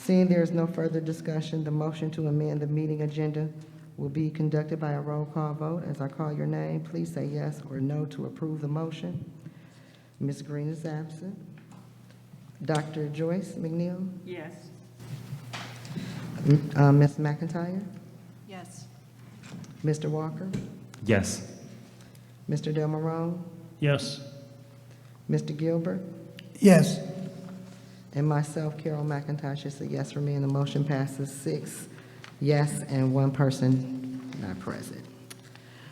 Seeing there is no further discussion, the motion to amend the meeting agenda will be conducted by a roll call vote. As I call your name, please say yes or no to approve the motion. Ms. Green is absent. Dr. Joyce McNeil? Yes. Ms. McIntyre? Yes. Mr. Walker? Yes. Mr. Del Marone? Yes. Mr. Gilbert? Yes. And myself, Carol McIntosh, is a yes for me, and the motion passes 6 yes and 1 person not present.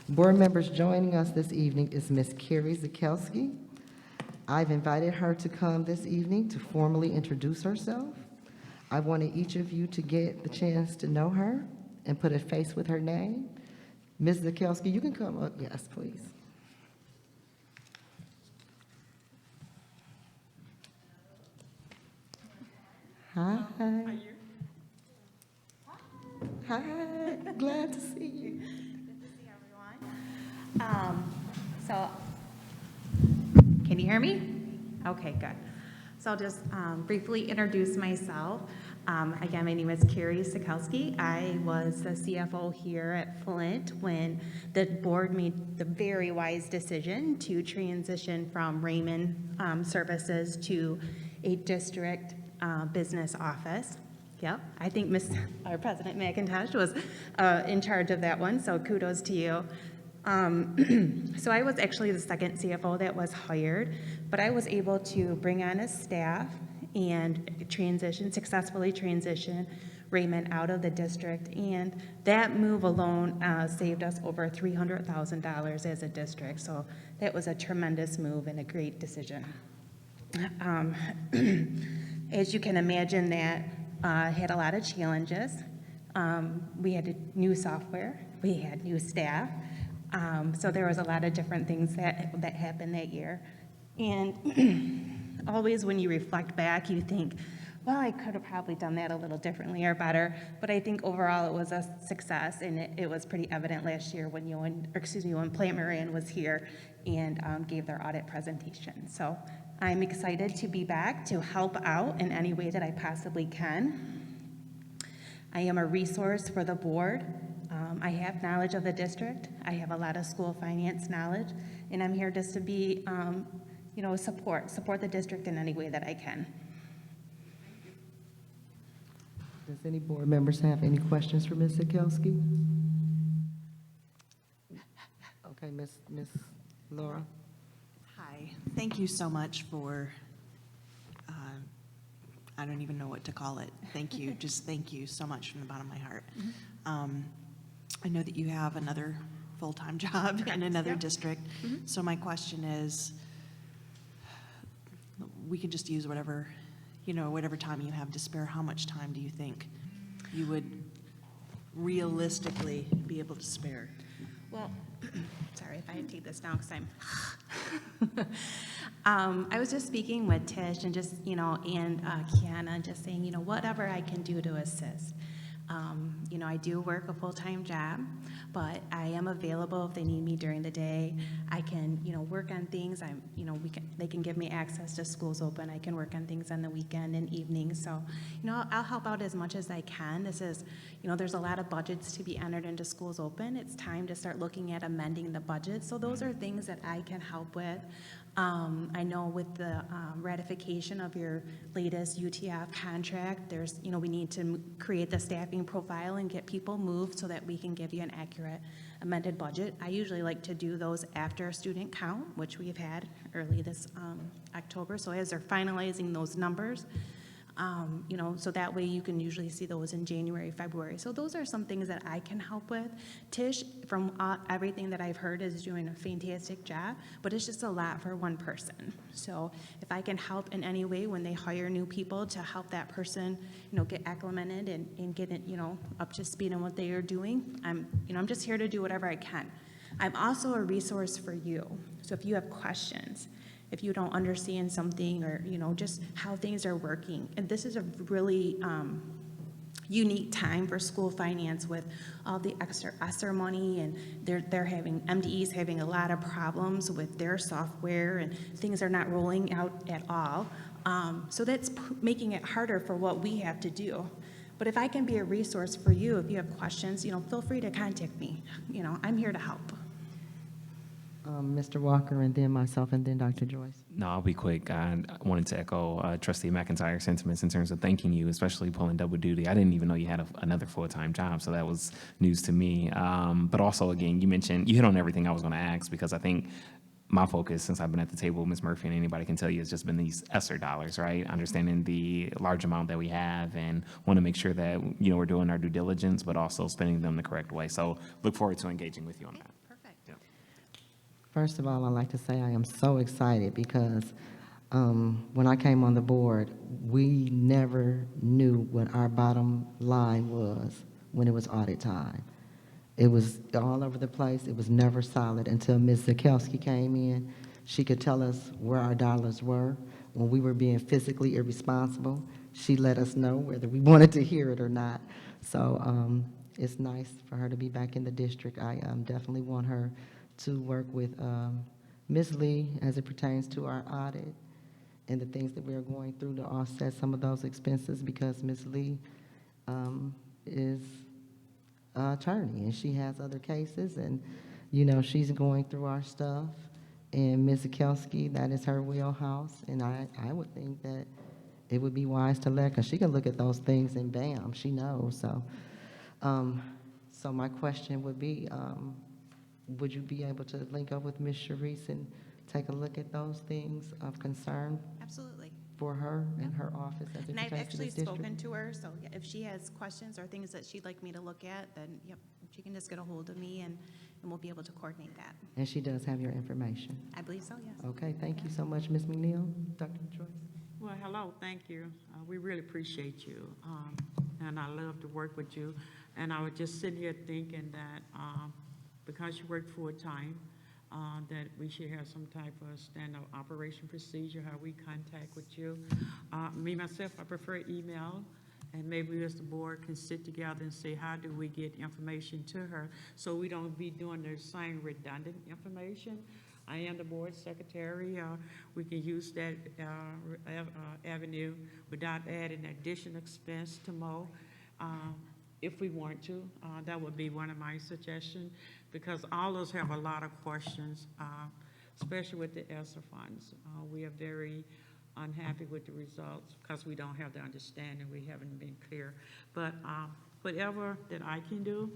Board members joining us this evening is Ms. Carrie Zakowski. I've invited her to come this evening to formally introduce herself. I wanted each of you to get the chance to know her and put a face with her name. Ms. Zakowski, you can come up. Yes, please. Hi. Hi. Glad to see you. Good to see everyone. So, can you hear me? Okay, good. So I'll just briefly introduce myself. Again, my name is Carrie Sikowski. I was the CFO here at Flint when the board made the very wise decision to transition from Raymond services to a district business office. Yep, I think our President McIntosh was in charge of that one, so kudos to you. So I was actually the second CFO that was hired, but I was able to bring on a staff and successfully transition Raymond out of the district, and that move alone saved us over $300,000 as a district, so that was a tremendous move and a great decision. As you can imagine, that had a lot of challenges. We had new software, we had new staff, so there was a lot of different things that happened that year. And always when you reflect back, you think, well, I could have probably done that a little differently or better, but I think overall it was a success, and it was pretty evident last year when when Plant Moran was here and gave their audit presentation. So I'm excited to be back to help out in any way that I possibly can. I am a resource for the board. I have knowledge of the district. I have a lot of school finance knowledge, and I'm here just to be, support the district in any way that I can. Does any board members have any questions for Ms. Zakowski? Okay, Ms. Laura. Hi. Thank you so much for, I don't even know what to call it. Thank you. Just thank you so much from the bottom of my heart. I know that you have another full-time job in another district. So my question is, we could just use whatever time you have to spare. How much time do you think you would realistically be able to spare? Well, sorry if I take this down because I was just speaking with Tish and just, and Kiana, just saying, whatever I can do to assist. I do work a full-time job, but I am available if they need me during the day. I can, work on things. They can give me access to schools open. I can work on things on the weekend and evenings. So, I'll help out as much as I can. This is, there's a lot of budgets to be entered into schools open. It's time to start looking at amending the budget. So those are things that I can help with. I know with the ratification of your latest UTF contract, there's, we need to create the staffing profile and get people moved so that we can give you an accurate amended budget. I usually like to do those after a student count, which we've had early this October. So as they're finalizing those numbers, so that way you can usually see those in January, February. So those are some things that I can help with. Tish, from everything that I've heard, is doing a fantastic job, but it's just a lot for one person. So if I can help in any way when they hire new people to help that person, get acclimated and get it, up to speed on what they are doing, I'm just here to do whatever I can. I'm also a resource for you. So if you have questions, if you don't understand something, or just how things are working, and this is a really unique time for school finance with all the extra ESSER money, and they're having MDE's having a lot of problems with their software, and things are not rolling out at all. So that's making it harder for what we have to do. But if I can be a resource for you, if you have questions, feel free to contact me. I'm here to help. Mr. Walker, and then myself, and then Dr. Joyce. No, I'll be quick. I wanted to echo Trustee McIntyre's sentiments in terms of thanking you, especially pulling double duty. I didn't even know you had another full-time job, so that was news to me. But also, again, you hit on everything I was going to ask, because I think my focus, since I've been at the table, Ms. Murphy and anybody can tell you, has just been these ESSER dollars, right? Understanding the large amount that we have and want to make sure that, we're doing our due diligence, but also spending them the correct way. So look forward to engaging with you on that. Perfect. Yeah. First of all, I'd like to say I am so excited because when I came on the board, we never knew what our bottom line was when it was audit time. It was all over the place. It was never solid until Ms. Zakowski came in. She could tell us where our dollars were. When we were being physically irresponsible, she let us know whether we wanted to hear it or not. So it's nice for her to be back in the district. I definitely want her to work with Ms. Lee as it pertains to our audit and the things that we are going through to offset some of those expenses, because Ms. Lee is attorney, and she has other cases, and she's going through our stuff. And Ms. Zakowski, that is her wheelhouse, and I would think that it would be wise to let her, because she can look at those things and bam, she knows. So my question would be, would you be able to link up with Ms. Sharice and take a look at those things of concern Absolutely. for her and her office as it And I've pertains to actually this district? spoken to her, so yeah, if she has questions or things that she'd like me to look at, then yep, she can just get a hold of me and we'll be able to coordinate that. And she does have your information. I believe so, yes. Okay, thank you so much, Ms. McNeil. Dr. Joyce? Well, hello, thank you. We really appreciate you, and I love to work with you. And I was just sitting here thinking that because you work full-time, that we should have some type of standard operation procedure, how we contact with you. Me, myself, I prefer email, and maybe as the board can sit together and say, how do we get information to her so we don't be doing the same redundant information. I am the board secretary. We can use that avenue without adding additional expense to Mo. If we want to, that would be one of my suggestions, because all of us have a lot of questions, especially with the ESSER funds. We are very unhappy with the results because we don't have the understanding. We haven't been clear. But whatever that I can do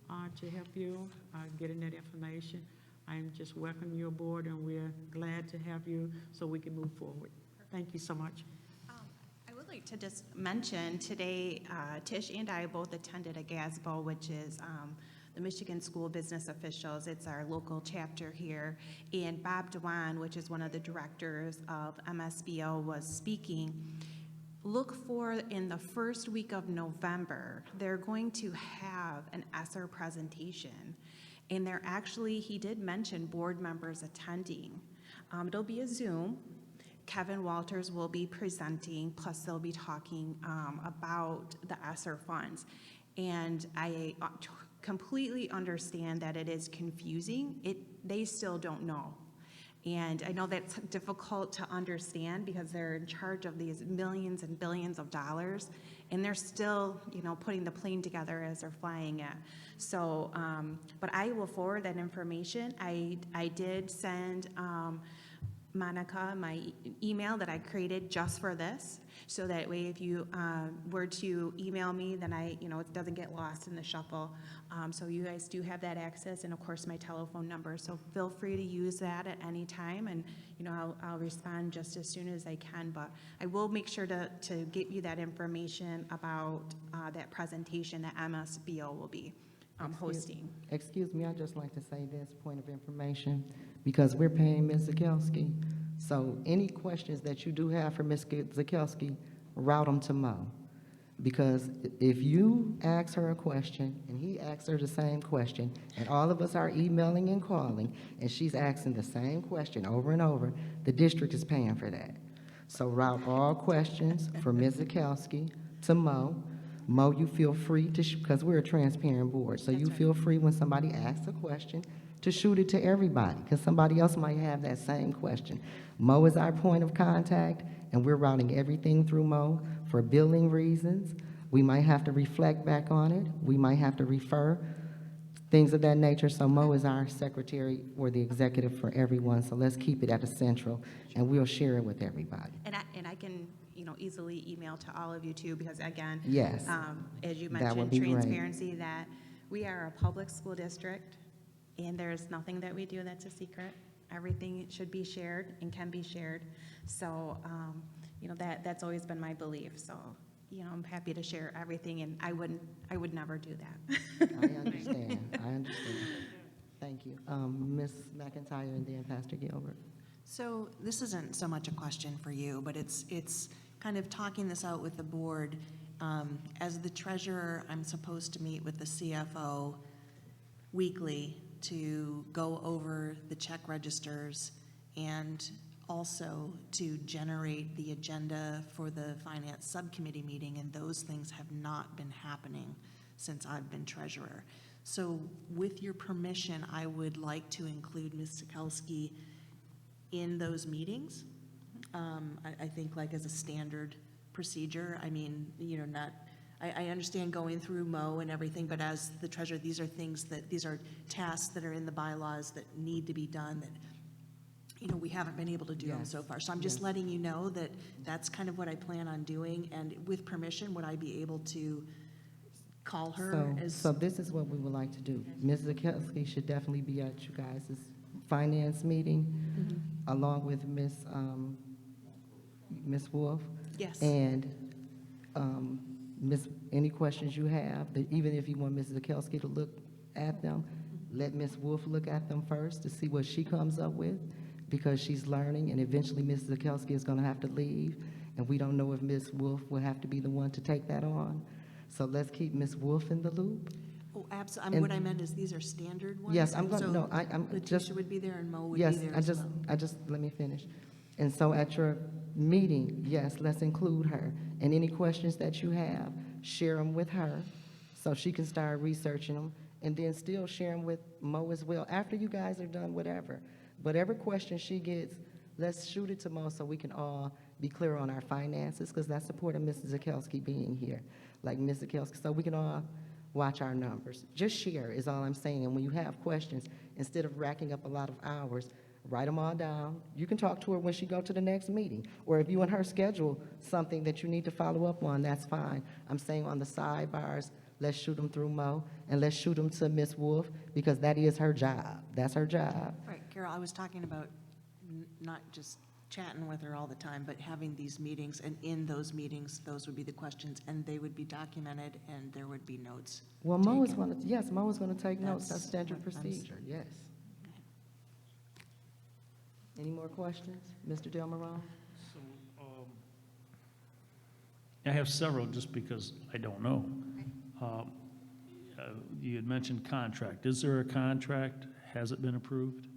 to help you getting that information, I'm just welcoming you aboard, and we're glad to have you so we can move forward. Thank you so much. I would like to just mention today, Tish and I both attended a GASBO, which is the Michigan School Business Officials. It's our local chapter here. And Bob Dewan, which is one of the directors of MSBO, was speaking. Look for in the first week of November, they're going to have an ESSER presentation. And they're actually, he did mention board members attending. It'll be a Zoom. Kevin Walters will be presenting, plus they'll be talking about the ESSER funds. And I completely understand that it is confusing. They still don't know. And I know that's difficult to understand because they're in charge of these millions and billions of dollars, and they're still, putting the plane together as they're flying it. So, but I will forward that information. I did send Monica my email that I created just for this, so that way if you were to email me, then it doesn't get lost in the shuffle. So you guys do have that access, and of course my telephone number. So feel free to use that at any time, and I'll respond just as soon as I can. But I will make sure to get you that information about that presentation that MSBO will be hosting. Excuse me, I'd just like to say this point of information, because we're paying Ms. Zakowski. So any questions that you do have for Ms. Zakowski, route them to Mo. Because if you ask her a question and he asks her the same question, and all of us are emailing and calling, and she's asking the same question over and over, the district is paying for that. So route all questions for Ms. Zakowski to Mo. Mo, you feel free to, because we're a transparent board, so That's you right. feel free when somebody asks a question, to shoot it to everybody, because somebody else might have that same question. Mo is our point of contact, and we're routing everything through Mo for billing reasons. We might have to reflect back on it. We might have to refer, things of that nature. So Mo is our secretary or the executive for everyone, so let's keep it at a central, and we'll share it with everybody. And I can, easily email to all of you too, because again, Yes, as you that would mentioned, be great. transparency, that we are a public school district, and there's nothing that we do that's a secret. Everything should be shared and can be shared. So, that's always been my belief. So, I'm happy to share everything, and I would never do that. I understand, I understand. Thank you. Ms. McIntyre and then Pastor Gilbert. So this isn't so much a question for you, but it's kind of talking this out with the board. As the treasurer, I'm supposed to meet with the CFO weekly to go over the check registers and also to generate the agenda for the finance subcommittee meeting, and those things have not been happening since I've been treasurer. So with your permission, I would like to include Ms. Sikelski in those meetings. I think like as a standard procedure. I mean, I understand going through Mo and everything, but as the treasurer, these are tasks that are in the bylaws that need to be done that, we haven't been able to do them Yes. so far. So I'm just letting you know that that's kind of what I plan on doing, and with permission, would I be able to call her as? So this is what we would like to do. Ms. Zakelski should definitely be at you guys' finance meeting, along with Ms. Wolf. Yes. And any questions you have, that even if you want Ms. Zakelski to look at them, let Ms. Wolf look at them first to see what she comes up with, because she's learning, and eventually Ms. Zakelski is gonna have to leave, and we don't know if Ms. Wolf will have to be the one to take that on. So let's keep Ms. Wolf in the loop. Oh, absolutely. What I meant is these are standard ones. Yes, I'm and going, so no, I'm just. Letitia would be there and Mo would be Yes, there as well. let me finish. And so at your meeting, yes, let's include her. And any questions that you have, share them with her so she can start researching them, and then still share them with Mo as well. After you guys are done, whatever question she gets, let's shoot it to Mo so we can all be clear on our finances, because that's the point of Mrs. Zakelski being here, like Ms. Zakelski, so we can all watch our numbers. Just share is all I'm saying. And when you have questions, instead of racking up a lot of hours, write them all down. You can talk to her when she go to the next meeting. Or if you and her schedule something that you need to follow up on, that's fine. I'm saying on the sidebars, let's shoot them through Mo, and let's shoot them to Ms. Wolf, because that is her job. That's her job. Right, Carol, I was talking about not just chatting with her all the time, but having these meetings, and in those meetings, those would be the questions, and they would be documented, and there would be notes Well, Mo is taken. going to, yes, Mo is going to take notes. That's That's standard what I'm procedure, yes. Any more questions? Mr. Del Moron? So, I have several just because I don't know. You had mentioned contract. Is there a contract? Has it been approved?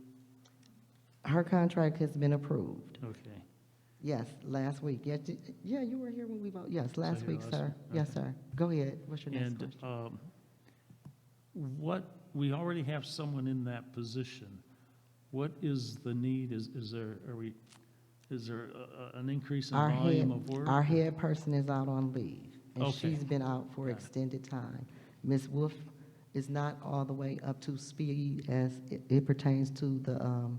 Her contract has been approved. Okay. Yes, last week. Yeah, you were here when we voted. Yes, last here week, last sir. week, Yes, okay. sir. Go ahead. What's your next And question? we already have someone in that position. What is the need? Is there an increase in volume of work? Our head person is out on leave, and Okay. she's been out for Got it. extended time. Ms. Wolf is not all the way up to speed as it pertains to the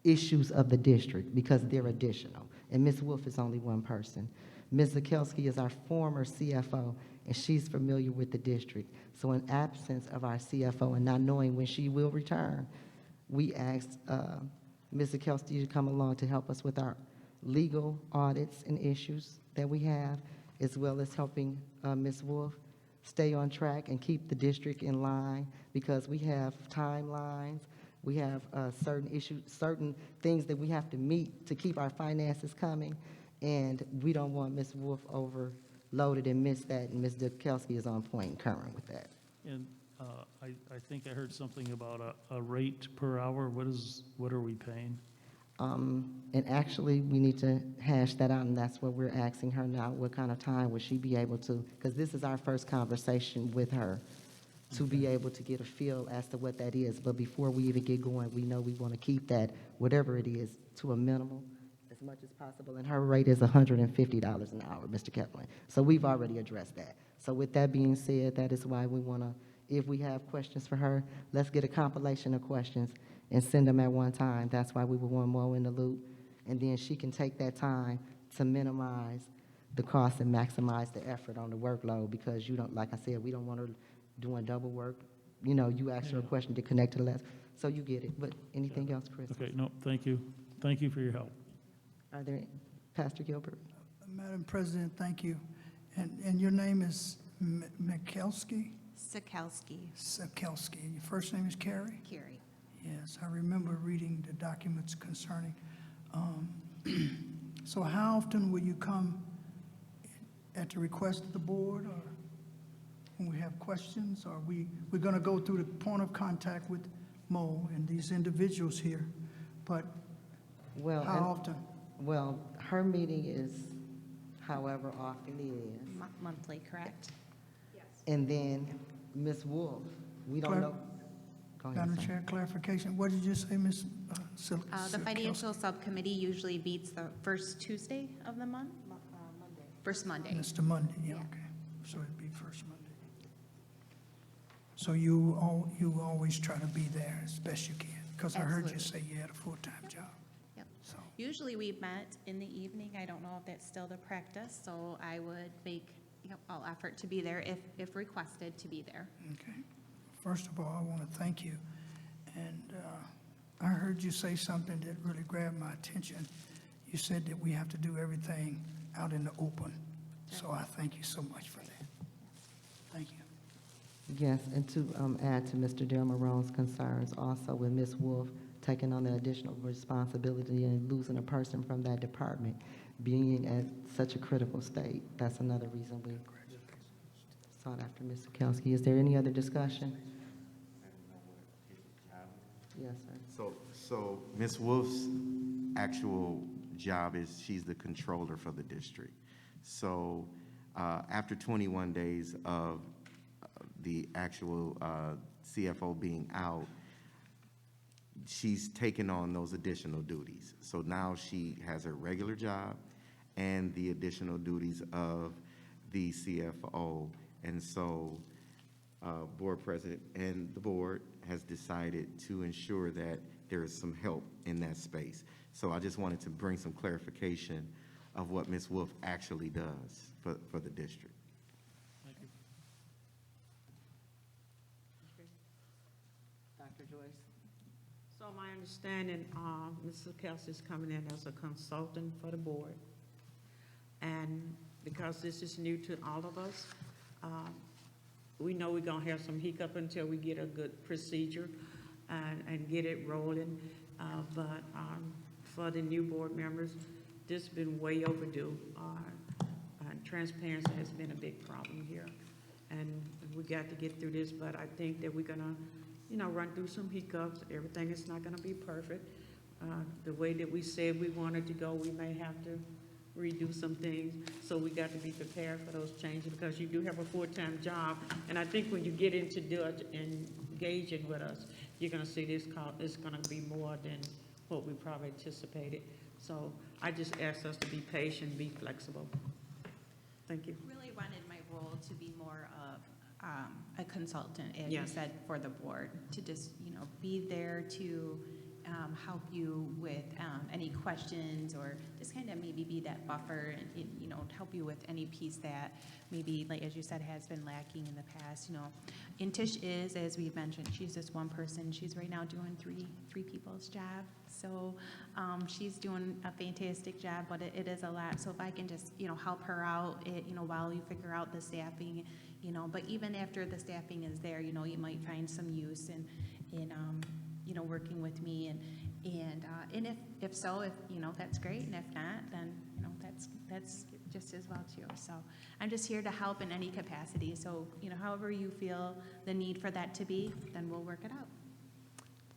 issues of the district, because they're additional. And Ms. Wolf is only one person. Ms. Zakelski is our former CFO, and she's familiar with the district. So in absence of our CFO and not knowing when she will return, we asked Ms. Zakelski to come along to help us with our legal audits and issues that we have, as well as helping Ms. Wolf stay on track and keep the district in line, because we have timelines, we have certain issues, certain things that we have to meet to keep our finances coming, and we don't want Ms. Wolf overloaded and miss that, and Ms. Zakelski is on point and current with that. And I think I heard something about a rate per hour. What are we paying? And actually, we need to hash that out, and that's what we're asking her now. What kind of time would she be able to, because this is our first conversation with her. to be able to get a feel as to what that is. But before we even get going, we know we want to keep that, whatever it is, to a minimal as much as possible. And her rate is $150 an hour, Mr. Kepler. So we've already addressed that. So with that being said, that is why we want to, if we have questions for her, let's get a compilation of questions and send them at one time. That's why we would want Mo in the loop. And then she can take that time to minimize the cost and maximize the effort on the workload, because you don't, like I said, we don't want her doing double work. You know, you asked her a Yeah. question to connect to the last, so you get it. But anything else, Chris? Okay, no, thank you. Thank you for your help. Are there, Pastor Gilbert? Madam President, thank you. And your name is Mikelski? Sikowski, Sikelski. Your first name is Carrie? Carrie. Yes, I remember reading the documents concerning. So how often will you come at the request of the board, or when we have questions? Or we're going to go through the point of contact with Mo and these individuals here, but Well, how often? well, her meeting is however often it is. Monthly, correct? And then Ms. Wolf, we don't Clerk? know. Go ahead, Madam sir. Chair, clarification. What did you say, Ms. The financial subcommittee usually meets the first Tuesday of the month? First Monday. Mr. Monday, yeah, Yeah. okay. So it'd be first Monday. So you always try to be there as best you can? Because I heard you say you had a full-time job, Yep. so. Usually we met in the evening. I don't know if that's still the practice, so I would make, all effort to be there if requested to be there. Okay. First of all, I want to thank you. And I heard you say something that really grabbed my attention. You said that we have to do everything out in the open. So I thank you so much for that. Thank you. Yes, and to add to Mr. Del Marone's concerns, also with Ms. Wolf taking on the additional responsibility and losing a person from that department, being at such a critical state, that's another reason we sought after Mr. Kelsey. Is there any other discussion? Yes, sir. So Ms. Wolf's actual job is she's the controller for the district. So after 21 days of the actual CFO being out, she's taken on those additional duties. So now she has her regular job and the additional duties of the CFO. And so board president and the board has decided to ensure that there is some help in that space. So I just wanted to bring some clarification of what Ms. Wolf actually does for the district. Thank you. Dr. Joyce? So my understanding, Mrs. Kelsey is coming in as a consultant for the board. And because this is new to all of us, we know we're gonna have some hiccup until we get a good procedure and get it rolling. But for the new board members, this has been way overdue. And transparency has been a big problem here. And we got to get through this, but I think that we're gonna, run through some hiccups. Everything is not gonna be perfect. The way that we said we wanted to go, we may have to redo some things. So we got to be prepared for those changes, because you do have a full-time job. And I think when you get into engaging with us, you're gonna see this call is gonna be more than what we probably anticipated. So I just ask us to be patient, be flexible. Thank you. Really wanted my role to be more of a consultant, as you Yes. said, for the board, to just, be there to help you with any questions, or just kind of maybe be that buffer and, help you with any piece that maybe, like, as you said, has been lacking in the past, And Tish is, as we mentioned, she's just one person. She's right now doing three people's job. So she's doing a fantastic job, but it is a lot. So if I can just, help her out, while you figure out the staffing, but even after the staffing is there, you might find some use in working with me, and if so, that's great, and if not, then, that's just as well too. So I'm just here to help in any capacity. So, however you feel the need for that to be, then we'll work it out.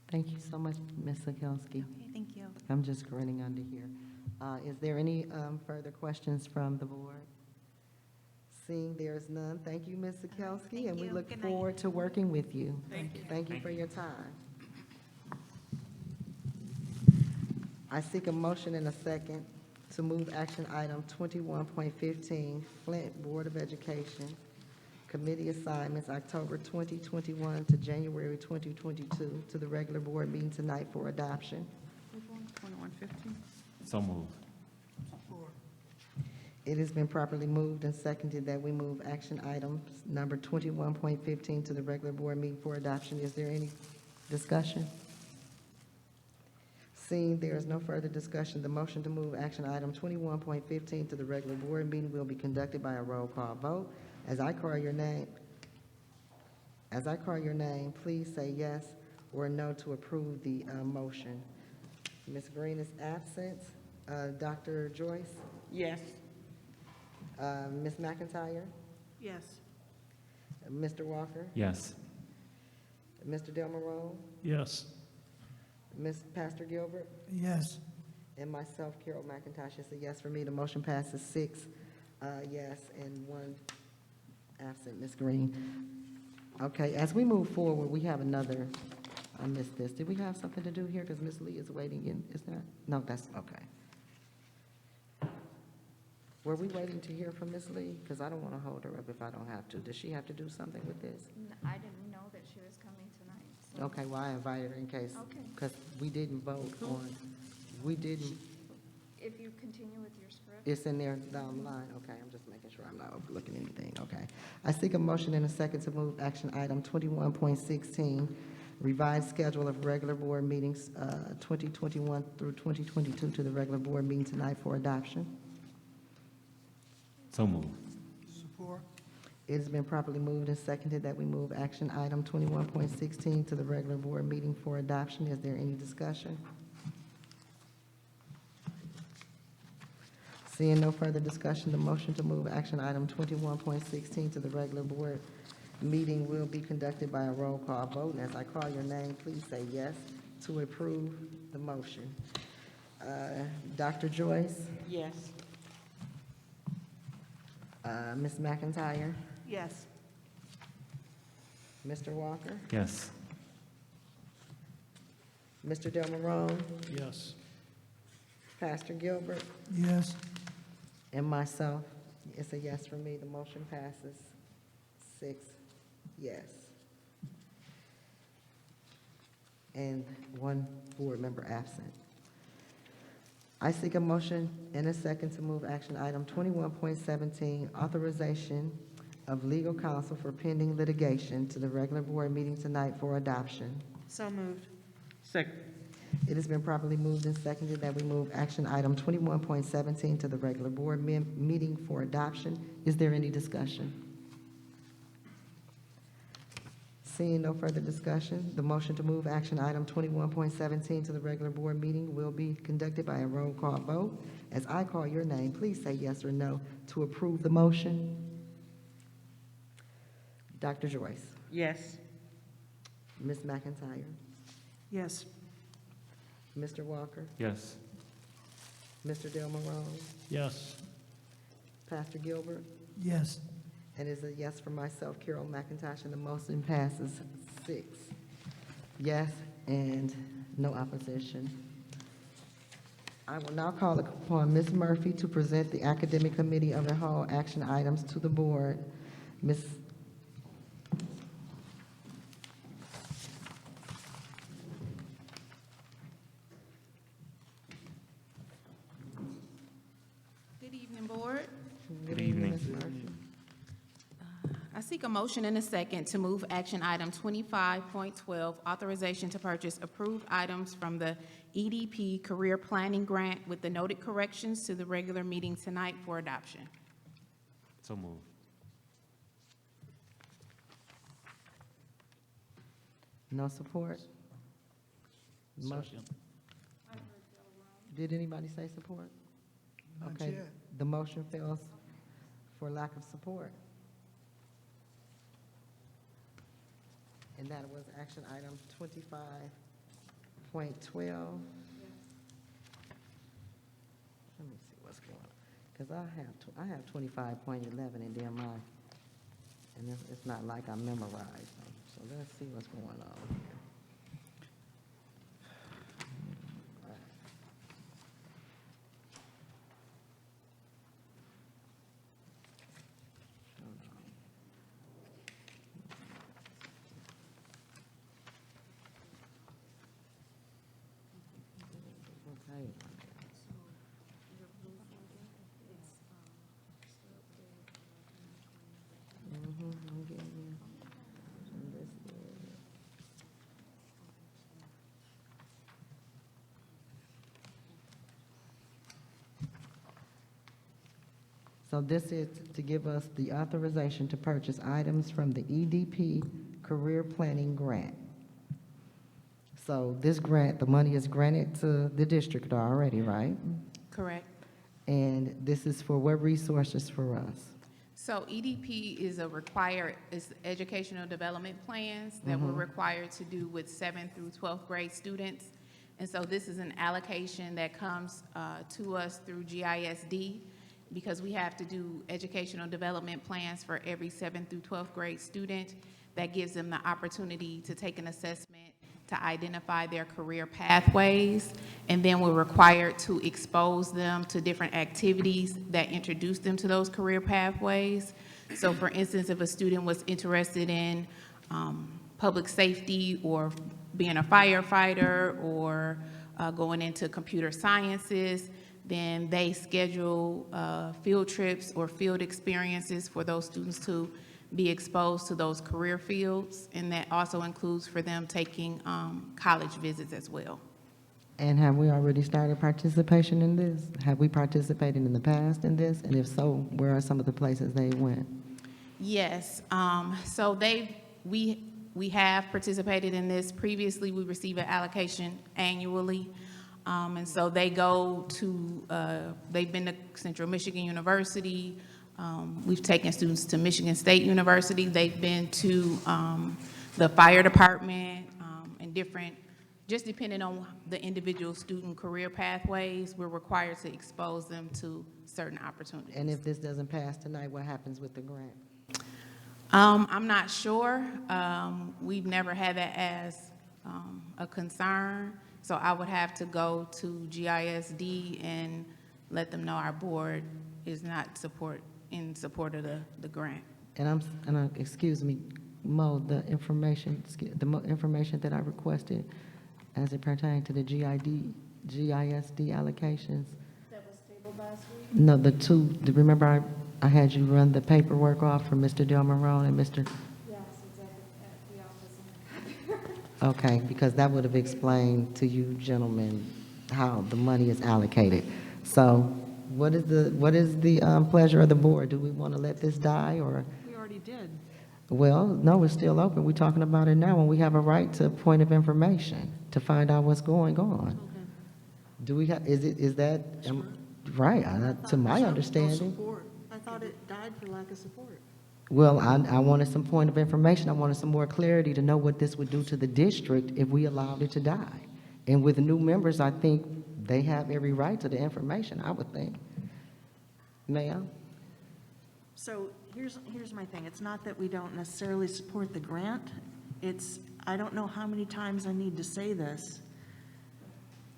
Thank you so much, Ms. Sikelski. Okay, thank you. I'm just grinning under here. Is there any further questions from the board? Seeing there is none, thank you, Ms. Zakowski, and we you. look Good night. forward to working with you. Thank you. Thank you for your time. I seek a motion and a second to move action item 21.15, Flint Board of Education, committee assignments, October 2021 to January 2022, to the regular board meeting tonight for adoption. 2115. So moved. It has been properly moved and seconded that we move action item number 21.15 to the regular board meeting for adoption. Is there any discussion? Seeing there is no further discussion, the motion to move action item 21.15 to the regular board meeting will be conducted by a roll call vote. As I call your name, please say yes or no to approve the motion. Ms. Green is absent. Dr. Joyce? Yes. Ms. McIntyre? Yes. Mr. Walker? Yes. Mr. Delmarone? Yes. Ms. Pastor Gilbert? Yes. And myself, Carol McIntosh, is a yes for me. The motion passes 6 yes and 1 absent. Ms. Green. Okay, as we move forward, we have another, I missed this. Did we have something to do here? Because Ms. Lee is waiting in, is that? No, that's, okay. Were we waiting to hear from Ms. Lee? Because I don't want to hold her up if I don't have to. Does she have to do something with this? I didn't know that she was coming tonight, so. Okay, well, I invited her in case. Okay. Because we didn't vote on, we didn't, If you continue with your script. it's in there down the line. Okay, I'm just making sure I'm not overlooking anything. Okay. I seek a motion in a second to move action item 21.16, revised schedule of regular board meetings 2021 through 2022 to the regular board meeting tonight for adoption. So moved. Support. It has been properly moved and seconded that we move action item 21.16 to the regular board meeting for adoption. Is there any discussion? Seeing no further discussion, the motion to move action item 21.16 to the regular board meeting will be conducted by a roll call vote. And as I call your name, please say yes to approve the motion. Dr. Joyce? Yes. Ms. McIntyre? Yes. Mr. Walker? Yes. Mr. Delmarone? Yes. Pastor Gilbert? Yes. And myself, it's a yes for me. The motion passes 6 yes. And 1 board member absent. I seek a motion and a second to move action item 21.17, authorization of legal counsel for pending litigation to the regular board meeting tonight for adoption. So moved. Second. It has been properly moved and seconded that we move action item 21.17 to the regular board meeting for adoption. Is there any discussion? Seeing no further discussion, the motion to move action item 21.17 to the regular board meeting will be conducted by a roll call vote. As I call your name, please say yes or no to approve the motion. Dr. Joyce. Yes. Ms. McIntyre. Yes. Mr. Walker. Yes. Mr. Delmarone. Yes. Pastor Gilbert. Yes. And is a yes for myself, Carol McIntosh, and the motion passes 6 yes and no opposition. I will now call upon Ms. Murphy to present the Academic Committee of the Whole action items to the board. Ms. Good evening, Board. Good evening. Ms. Murphy. I seek a motion and a second to move action item 25.12, authorization to purchase approved items from the EDP Career Planning Grant with the noted corrections to the regular meeting tonight for adoption. So moved. No support? Motion. Did anybody say support? Not Okay, yet. the motion fails for lack of support. And that was action item 25.12. Let me see what's going on. Because I have 25.11 and then and it's not like I memorized them. So let's see what's going on here. Okay. I'm getting you. And this is- So this is to give us the authorization to purchase items from the EDP Career Planning Grant. So this grant, the money is granted to the district already, right? Correct. And this is for what resources for us? So EDP is is educational development plans that we're required to do with 7th through 12th grade students. And so this is an allocation that comes to us through GISD because we have to do educational development plans for every 7th through 12th grade student. That gives them the opportunity to take an assessment to identify their career pathways, and then we're required to expose them to different activities that introduce them to those career pathways. So for instance, if a student was interested in public safety or being a firefighter or going into computer sciences, then they schedule field trips or field experiences for those students to be exposed to those career fields, and that also includes for them taking college visits as well. And have we already started participation in this? Have we participated in the past in this? And if so, where are some of the places they went? Yes, so we have participated in this. Previously, we receive an allocation annually, and so they go to, they've been to Central Michigan University. We've taken students to Michigan State University. They've been to the fire department and different, just depending on the individual student career pathways, we're required to expose them to certain opportunities. And if this doesn't pass tonight, what happens with the grant? I'm not sure. We've never had that as a concern, so I would have to go to GISD and let them know our board is not in support of the grant. And excuse me, Mo, the information that I requested as it pertained to the GISD allocations. That was tabled last week? No, the two, remember I had you run the paperwork off for Mr. Del Marone and Mr. Yes, exactly, at the office. Okay, because that would have explained to you gentlemen how the money is allocated. So what is the pleasure of the board? Do we want to let this die, or? We already did. Well, no, it's still open. We're talking about it now, and we have a right to point of information to find out what's going on. Do we have, is that, right, to my understanding? I thought it died for lack of support. Well, I wanted some point of information. I wanted some more clarity to know what this would do to the district if we allowed it to die. And with new members, I think they have every right to the information, I would think. Ma'am? So here's my thing. It's not that we don't necessarily support the grant. It's, I don't know how many times I need to say this,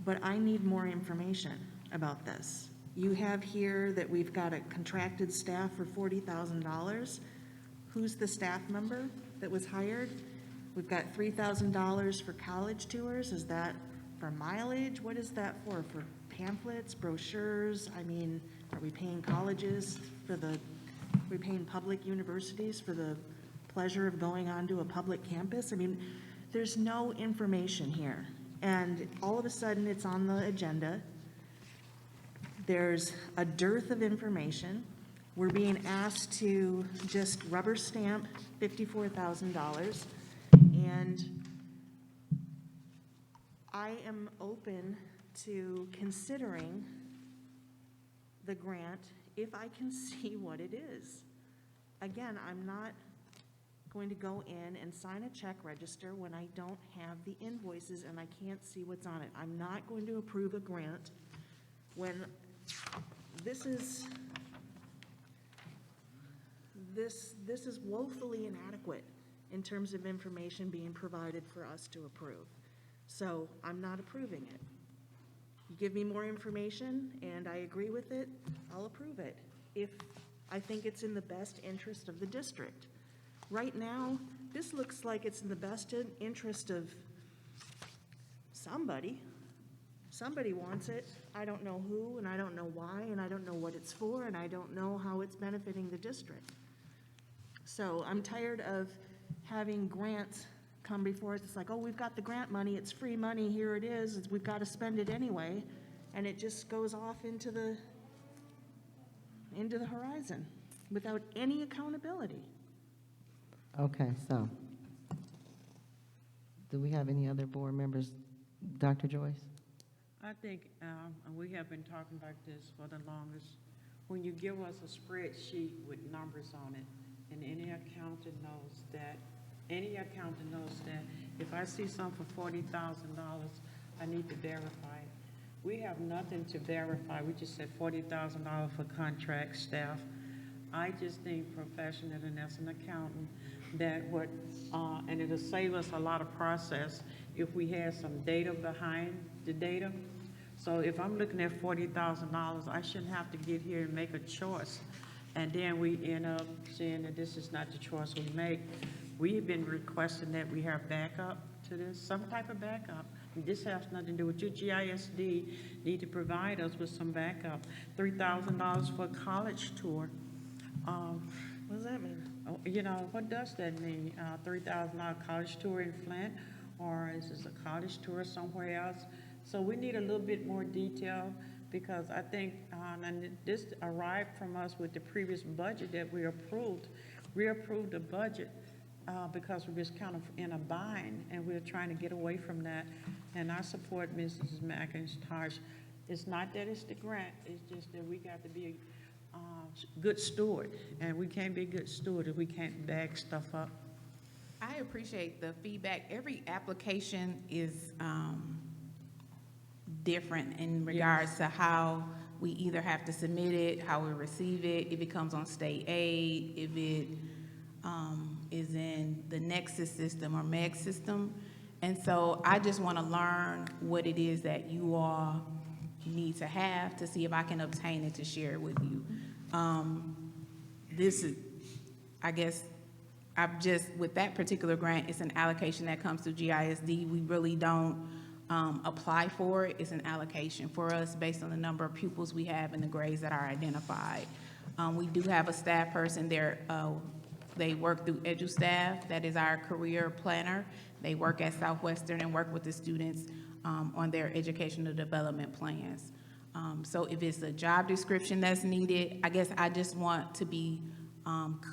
but I need more information about this. You have here that we've got a contracted staff for $40,000. Who's the staff member that was hired? We've got $3,000 for college tours. Is that for mileage? What is that for? For pamphlets, brochures? I mean, are we paying colleges for are we paying public universities for the pleasure of going onto a public campus? I mean, there's no information here. And all of a sudden, it's on the agenda. There's a dearth of information. We're being asked to just rubber stamp $54,000. And I am open to considering the grant if I can see what it is. Again, I'm not going to go in and sign a check register when I don't have the invoices and I can't see what's on it. I'm not going to approve a grant when this is this is woefully inadequate in terms of information being provided for us to approve. So I'm not approving it. You give me more information and I agree with it, I'll approve it, if I think it's in the best interest of the district. Right now, this looks like it's in the best interest of somebody. Somebody wants it. I don't know who, and I don't know why, and I don't know what it's for, and I don't know how it's benefiting the district. So I'm tired of having grants come before us. It's like, oh, we've got the grant money, it's free money, here it is, we've got to spend it anyway, and it just goes off into the horizon without any accountability. Okay, so, do we have any other board members? Dr. Joyce? I think, and we have been talking about this for the longest, when you give us a spreadsheet with numbers on it, and any accountant knows that if I see something for $40,000, I need to verify it. We have nothing to verify. We just said $40,000 for contract staff. I just think professionally, and as an accountant, that and it'll save us a lot of process if we had some data behind the data. So if I'm looking at $40,000, I shouldn't have to get here and make a choice. And then we end up saying that this is not the choice we make. We've been requesting that we have backup to this, some type of backup. This has nothing to do with your GISD. Need to provide us with some backup. $3,000 for a college tour. What does that mean? You know, what does that mean? $3,000 college tour in Flint, or is this a college tour somewhere else? So we need a little bit more detail, because I think, and this arrived from us with the previous budget that we approved. We approved the budget because we was kind of in a bind, and we're trying to get away from that. And I support Mrs. McIntosh. It's not that it's the grant, it's just that we got to be a good steward, and we can't be a good steward if we can't bag stuff up. I appreciate the feedback. Every application is different in regards to how we either have to submit it, how we receive it, if it comes on state aid, if it is in the Nexus system or MEG system. And so I just want to learn what it is that you all need to have to see if I can obtain it to share it with you. This is, I guess, with that particular grant, it's an allocation that comes through GISD. We really don't apply for it. It's an allocation for us based on the number of pupils we have and the grades that are identified. We do have a staff person there. They work through EduStaff. That is our career planner. They work at Southwestern and work with the students on their educational development plans. So if it's a job description that's needed, I guess I just want to be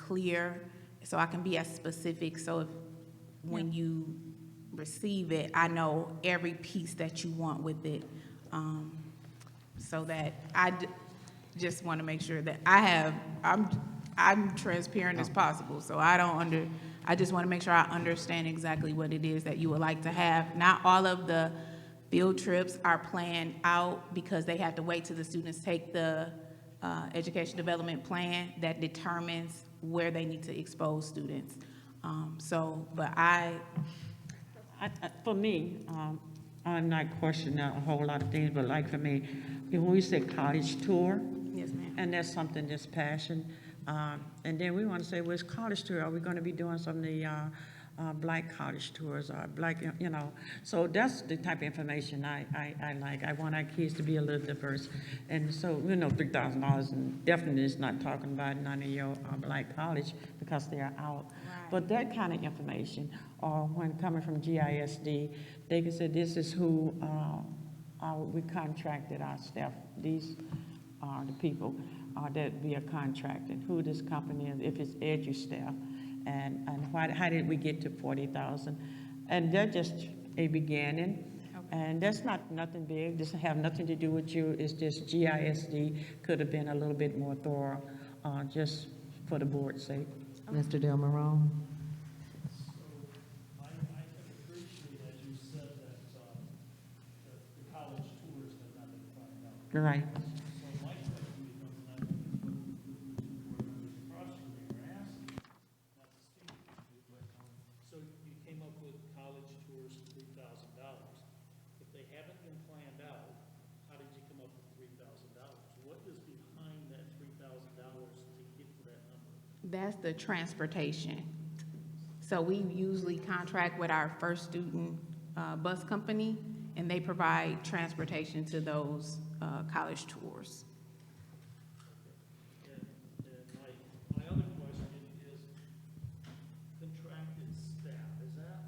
clear so I can be as specific, so if when you receive it, I know every piece that you want with it, so that just want to make sure that I'm transparent as possible, so I just want to make sure I understand exactly what it is that you would like to have. Not all of the field trips are planned out because they have to wait till the students take the education development plan that determines where they need to expose students. For me, I'm not questioning a whole lot of things, but like for me, when we say college tour, Yes, ma'am. and that's something that's passion, and then we want to say, well, it's college tour. Are we going to be doing some of the black college tours or black, you know? So that's the type of information I like. I want our kids to be a little diverse. And so, you know, $3,000 and definitely is not talking about none of your black college because they are out. Right. But that kind of information, or when coming from GISD, they can say, this is who we contracted our staff. These are the people that we are contracting, who this company is, if it's EduStaff, and how did we get to 40,000? And that's just a beginning, and that's nothing big. Doesn't have nothing to do with you. It's just GISD could have been a little bit more thorough, just for the board's sake. Mr. Del Marone? I can appreciate, as you said, that the college tours have not been planned out. Right. So my question becomes not for the board members across from me are asking, they haven't been planned out, how did you come up with $3,000? What is behind that $3,000 to get to that number? That's the transportation. So we usually contract with our first student bus company, and they provide transportation to those college tours. And my other question is contracted staff, is that?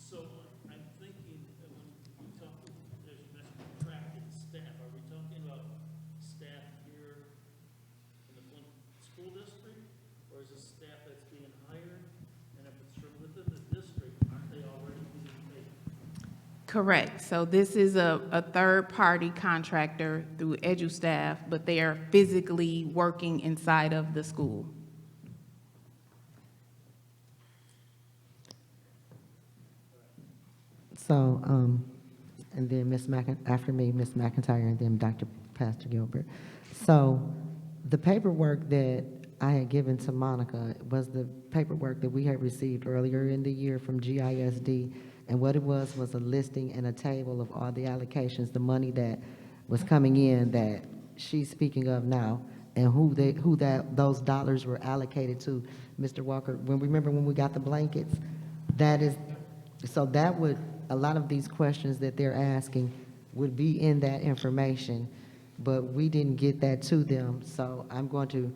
So I'm thinking, that when we talk, as you mentioned, contracted staff, are we talking about staff here in the Flint School District? Or is this staff that's being hired? And if it's from within the district, aren't they already being paid? Correct. So this is a third-party contractor through EduStaff, but they are physically working inside of the school. So, and then after me, Ms. McIntyre, and then Dr. Pastor Gilbert. So, the paperwork that I had given to Monica was the paperwork that we had received earlier in the year from GISD, and what it was a listing and a table of all the allocations, the money that was coming in that she's speaking of now, and those dollars were allocated to. Mr. Walker, remember when we got the blankets? That is, so that would, a lot of these questions that they're asking would be in that information, but we didn't get that to them. So I'm going to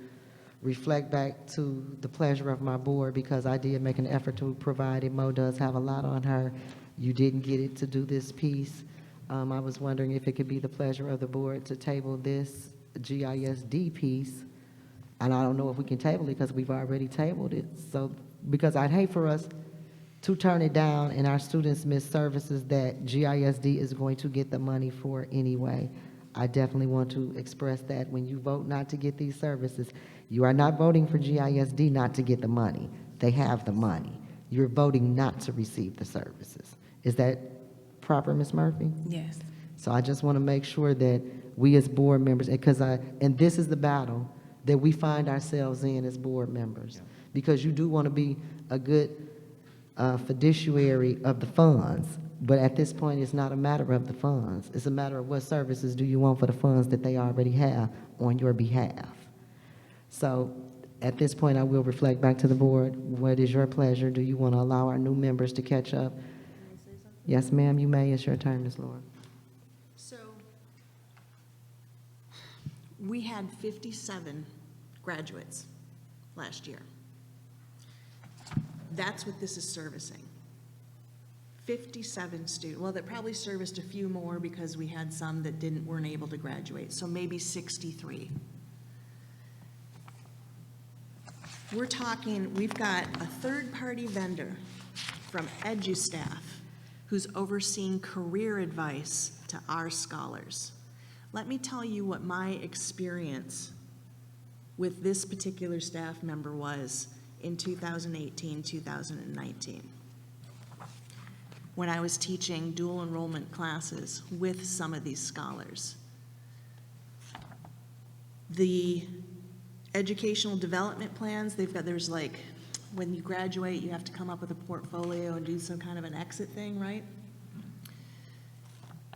reflect back to the pleasure of my board, because I did make an effort to provide it. Mo does have a lot on her. You didn't get it to do this piece. I was wondering if it could be the pleasure of the board to table this GISD piece. And I don't know if we can table it because we've already tabled it. So, because I'd hate for us to turn it down and our students miss services that GISD is going to get the money for anyway. I definitely want to express that when you vote not to get these services, you are not voting for GISD not to get the money. They have the money. You're voting not to receive the services. Is that proper, Ms. Murphy? Yes. So I just want to make sure that we as board members, and this is the battle that we find ourselves in as board members, because you do want to be a good fiduciary of the funds, but at this point, it's not a matter of the funds. It's a matter of what services do you want for the funds that they already have on your behalf. So at this point, I will reflect back to the board. What is your pleasure? Do you want to allow our new members to catch up? Yes, ma'am, you may. It's your turn, Ms. Lord. So, we had 57 graduates last year. That's what this is servicing. 57 students. Well, that probably serviced a few more because we had some that weren't able to graduate, so maybe 63. We're talking, we've got a third-party vendor from EduStaff who's overseeing career advice to our scholars. Let me tell you what my experience with this particular staff member was in 2018, 2019, when I was teaching dual enrollment classes with some of these scholars. The educational development plans, there's like, when you graduate, you have to come up with a portfolio and do some kind of an exit thing, right?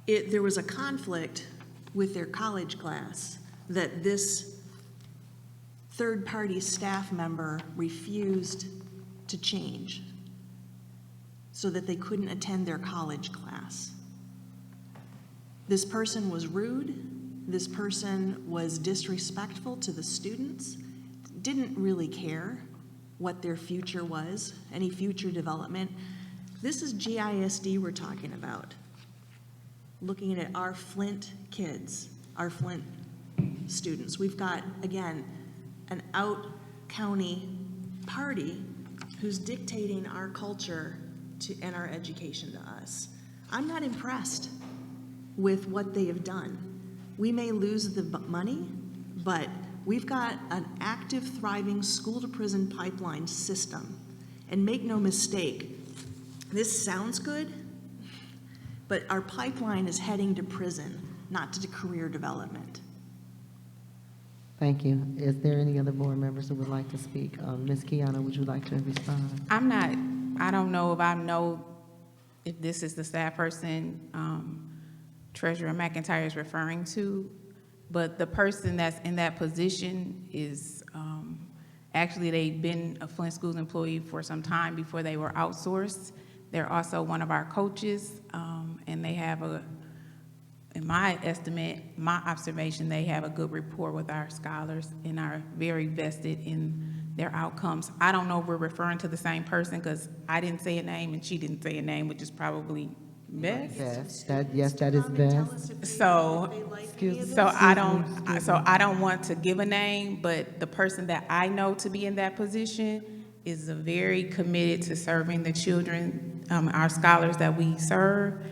There was a conflict with their college class that this third-party staff member refused to change so that they couldn't attend their college class. This person was rude. This person was disrespectful to the students, didn't really care what their future was, any future development. This is GISD we're talking about. Looking at our Flint kids, our Flint students. We've got, again, an out-county party who's dictating our culture and our education to us. I'm not impressed with what they have done. We may lose the money, but we've got an active, thriving school-to-prison pipeline system. And make no mistake, this sounds good, But our pipeline is heading to prison, not to career development. Thank you. Is there any other board members who would like to speak? Ms. Kiana, would you like to respond? I don't know if this is the staff person Treasurer McIntyre is referring to, but the person that's in that position is, actually, they've been a Flint Schools employee for some time before they were outsourced. They're also one of our coaches, and they have in my estimate, my observation, they have a good rapport with our scholars and are very vested in their outcomes. I don't know if we're referring to the same person, because I didn't say a name and she didn't say a name, which is probably best. Yes, that is best. So, Excuse me. so I don't want to give a name, but the person that I know to be in that position is very committed to serving the children, our scholars that we serve,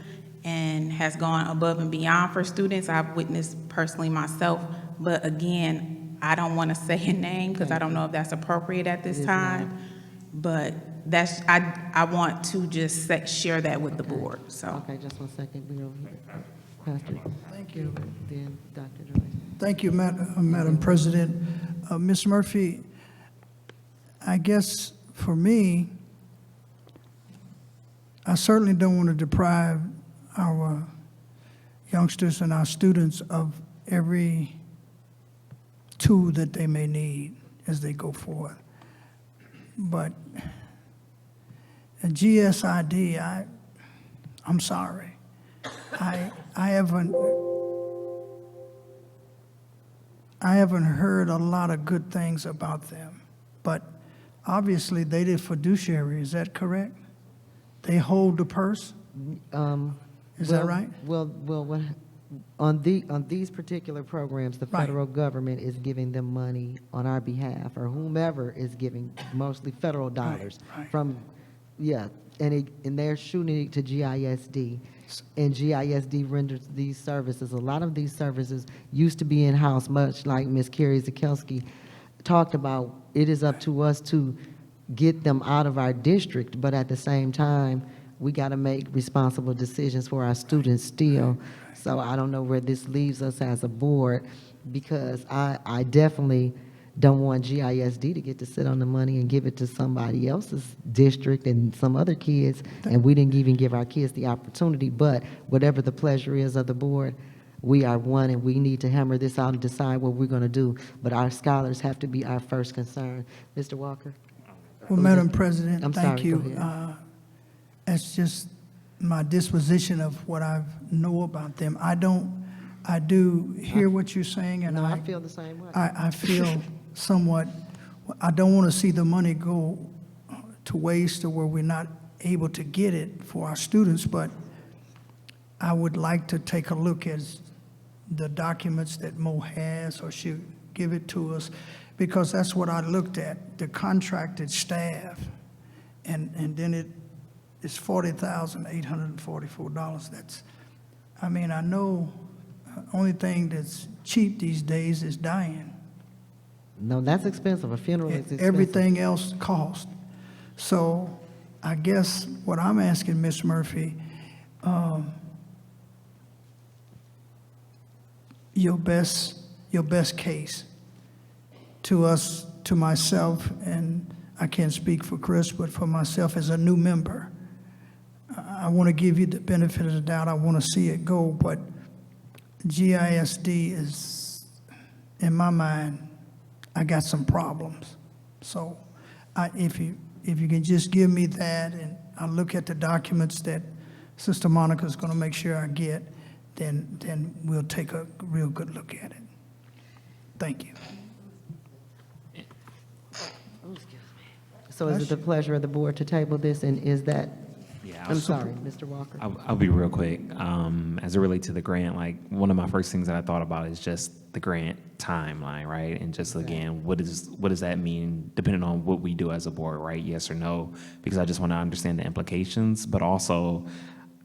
and has gone above and beyond for students. I've witnessed personally myself, but again, I don't want to say a name because I don't know if that's appropriate at this time. But I want to just share that with the board, so. Okay, just 1 second. We're over here. Pastor. Thank you. Then Dr. Joy. Thank you, Madam President. Ms. Murphy, I guess for me, I certainly don't want to deprive our youngsters and our students of every tool that they may need as they go forward. But a GSID, I'm sorry. I haven't heard a lot of good things about them, but obviously they did fiduciary, is that correct? They hold the purse? Is that right? Well, on these particular programs, the Right. federal government is giving them money on our behalf, or whomever is giving, mostly federal dollars right. from, and they're shooting it to GISD, and GISD renders these services. A lot of these services used to be in-house, much like Ms. Carrie Zakowski talked about. It is up to us to get them out of our district, but at the same time, we got to make responsible decisions for our students still. So I don't know where this leaves us as a board, because I definitely don't want GISD to get to sit on the money and give it to somebody else's district and some other kids, and we didn't even give our kids the opportunity. But whatever the pleasure is of the board, we are one, and we need to hammer this out and decide what we're going to do. But our scholars have to be our first concern. Mr. Walker? Well, Madam President, I'm thank sorry, you. go ahead. That's just my disposition of what I know about them. I do hear what you're saying, and No, I feel the same way. I feel somewhat, I don't want to see the money go to waste or where we're not able to get it for our students, but I would like to take a look at the documents that Mo has, or should give it to us, because that's what I looked at, the contracted staff, and then it's $40,844. That's, I mean, I know only thing that's cheap these days is dying. No, that's expensive. A funeral is expensive. Everything else costs. So I guess what I'm asking, Ms. Murphy, your best case to us, to myself, and I can't speak for Chris, but for myself as a new member. I want to give you the benefit of the doubt. I want to see it go, but GISD is, in my mind, I got some problems. So if you can just give me that, and I look at the documents that Sister Monica's going to make sure I get, then we'll take a real good look at it. Thank you. So is it the pleasure of the board to table this, and is that, Yeah, I'm sorry, Mr. Walker? I'll be real quick. As it relates to the grant, like, one of my first things that I thought about is just the grant timeline, right? And just, again, what does that mean, depending on what we do as a board, right? Yes or no? Because I just want to understand the implications, but also,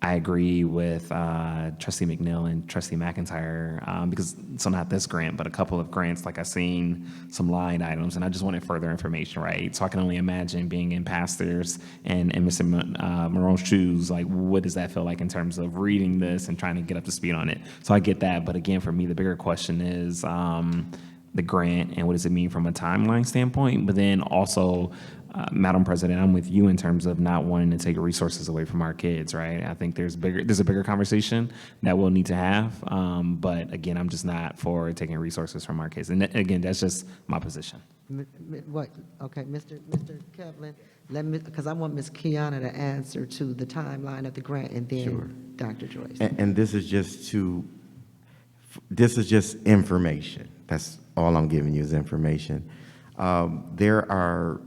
I agree with Trustee McNeil and Trustee McIntyre because, so not this grant, but a couple of grants, like I've seen some line items, and I just wanted further information, right? So I can only imagine being in pastors and Mr. Moreau's shoes, like what does that feel like in terms of reading this and trying to get up to speed on it? So I get that, but again, for me, the bigger question is the grant and what does it mean from a timeline standpoint, but then also, Madam President, I'm with you in terms of not wanting to take resources away from our kids, right? I think there's a bigger conversation that we'll need to have, but again, I'm just not for taking resources from our kids. And again, that's just my position. What, okay, Mr. Kevlin, let me, because I want Ms. Kiana to answer to the timeline of the grant, and then Sure. Dr. Joyce. And this is just information. That's all I'm giving you is information. There are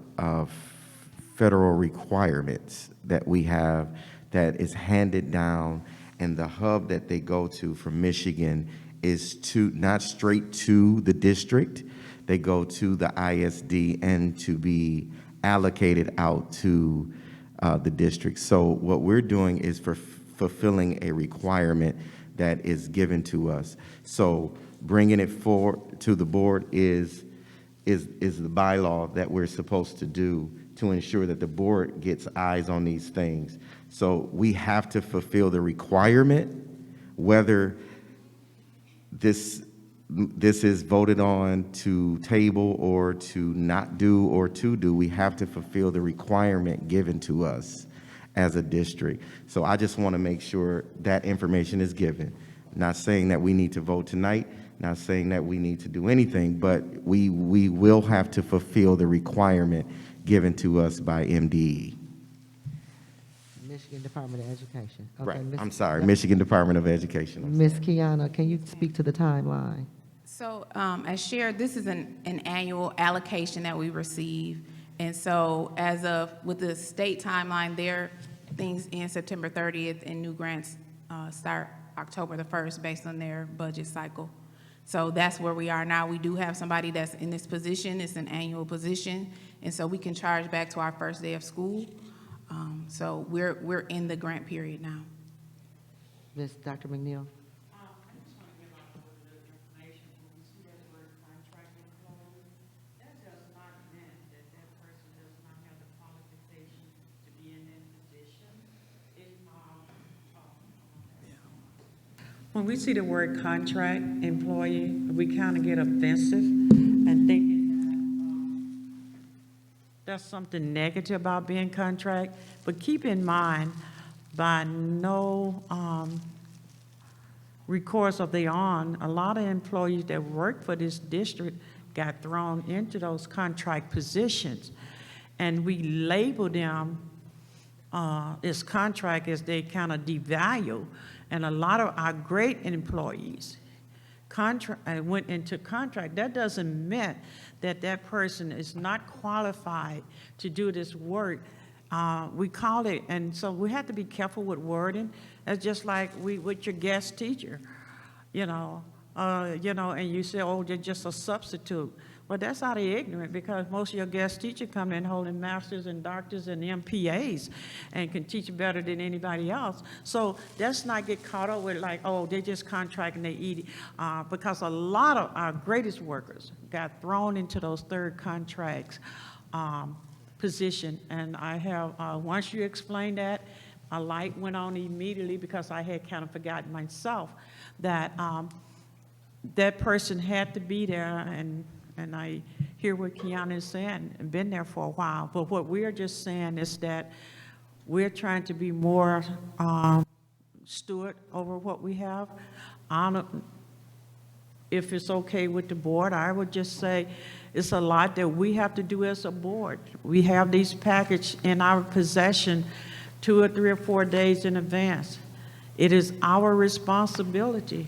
federal requirements that we have that is handed down, and the hub that they go to from Michigan is not straight to the district. They go to the ISD and to be allocated out to the district. So what we're doing is fulfilling a requirement that is given to us. So bringing it forward to the board is the bylaw that we're supposed to do to ensure that the board gets eyes on these things. So we have to fulfill the requirement, whether this is voted on to table or to not do or to do. We have to fulfill the requirement given to us as a district. So I just want to make sure that information is given. Not saying that we need to vote tonight, not saying that we need to do anything, but we will have to fulfill the requirement given to us by MDE. Michigan Department of Education. Okay, Right, Ms. I'm sorry, Michigan Department of Education. Ms. Kiana, can you speak to the timeline? So as shared, this is an annual allocation that we receive. And so with the state timeline, things end September 30th and new grants start October the 1st based on their budget cycle. So that's where we are now. We do have somebody that's in this position. It's an annual position. And so we can charge back to our first day of school. So we're in the grant period now. Dr. McNeil? I just want to give out a little bit of information. When we see that word contract employee, that does not mean that that person does not have the qualification to be in that position. When we see the word contract employee, we kind of get offensive and thinking that there's something negative about being contract. But keep in mind, by no recourse of their own, a lot of employees that work for this district got thrown into those contract positions. And we label them as contract as they kind of devalue. And a lot of our great employees went into contract. That doesn't mean that that person is not qualified to do this work. We call it, and so we have to be careful with wording. It's just like with your guest teacher, and you say, oh, they're just a substitute. Well, that's out of ignorant, because most of your guest teachers come in holding masters and doctors and MPAs and can teach better than anybody else. So let's not get caught up with like, oh, they just contract and they eat it. Because a lot of our greatest workers got thrown into those third contracts position. And I have, once you explain that, a light went on immediately, because I had kind of forgotten myself that that person had to be there, and I hear what Kiana is saying, and been there for a while. But what we're just saying is that we're trying to be more steward over what we have. If it's okay with the board, I would just say it's a lot that we have to do as a board. We have these packages in our possession 2 or 3 or 4 days in advance. It is our responsibility.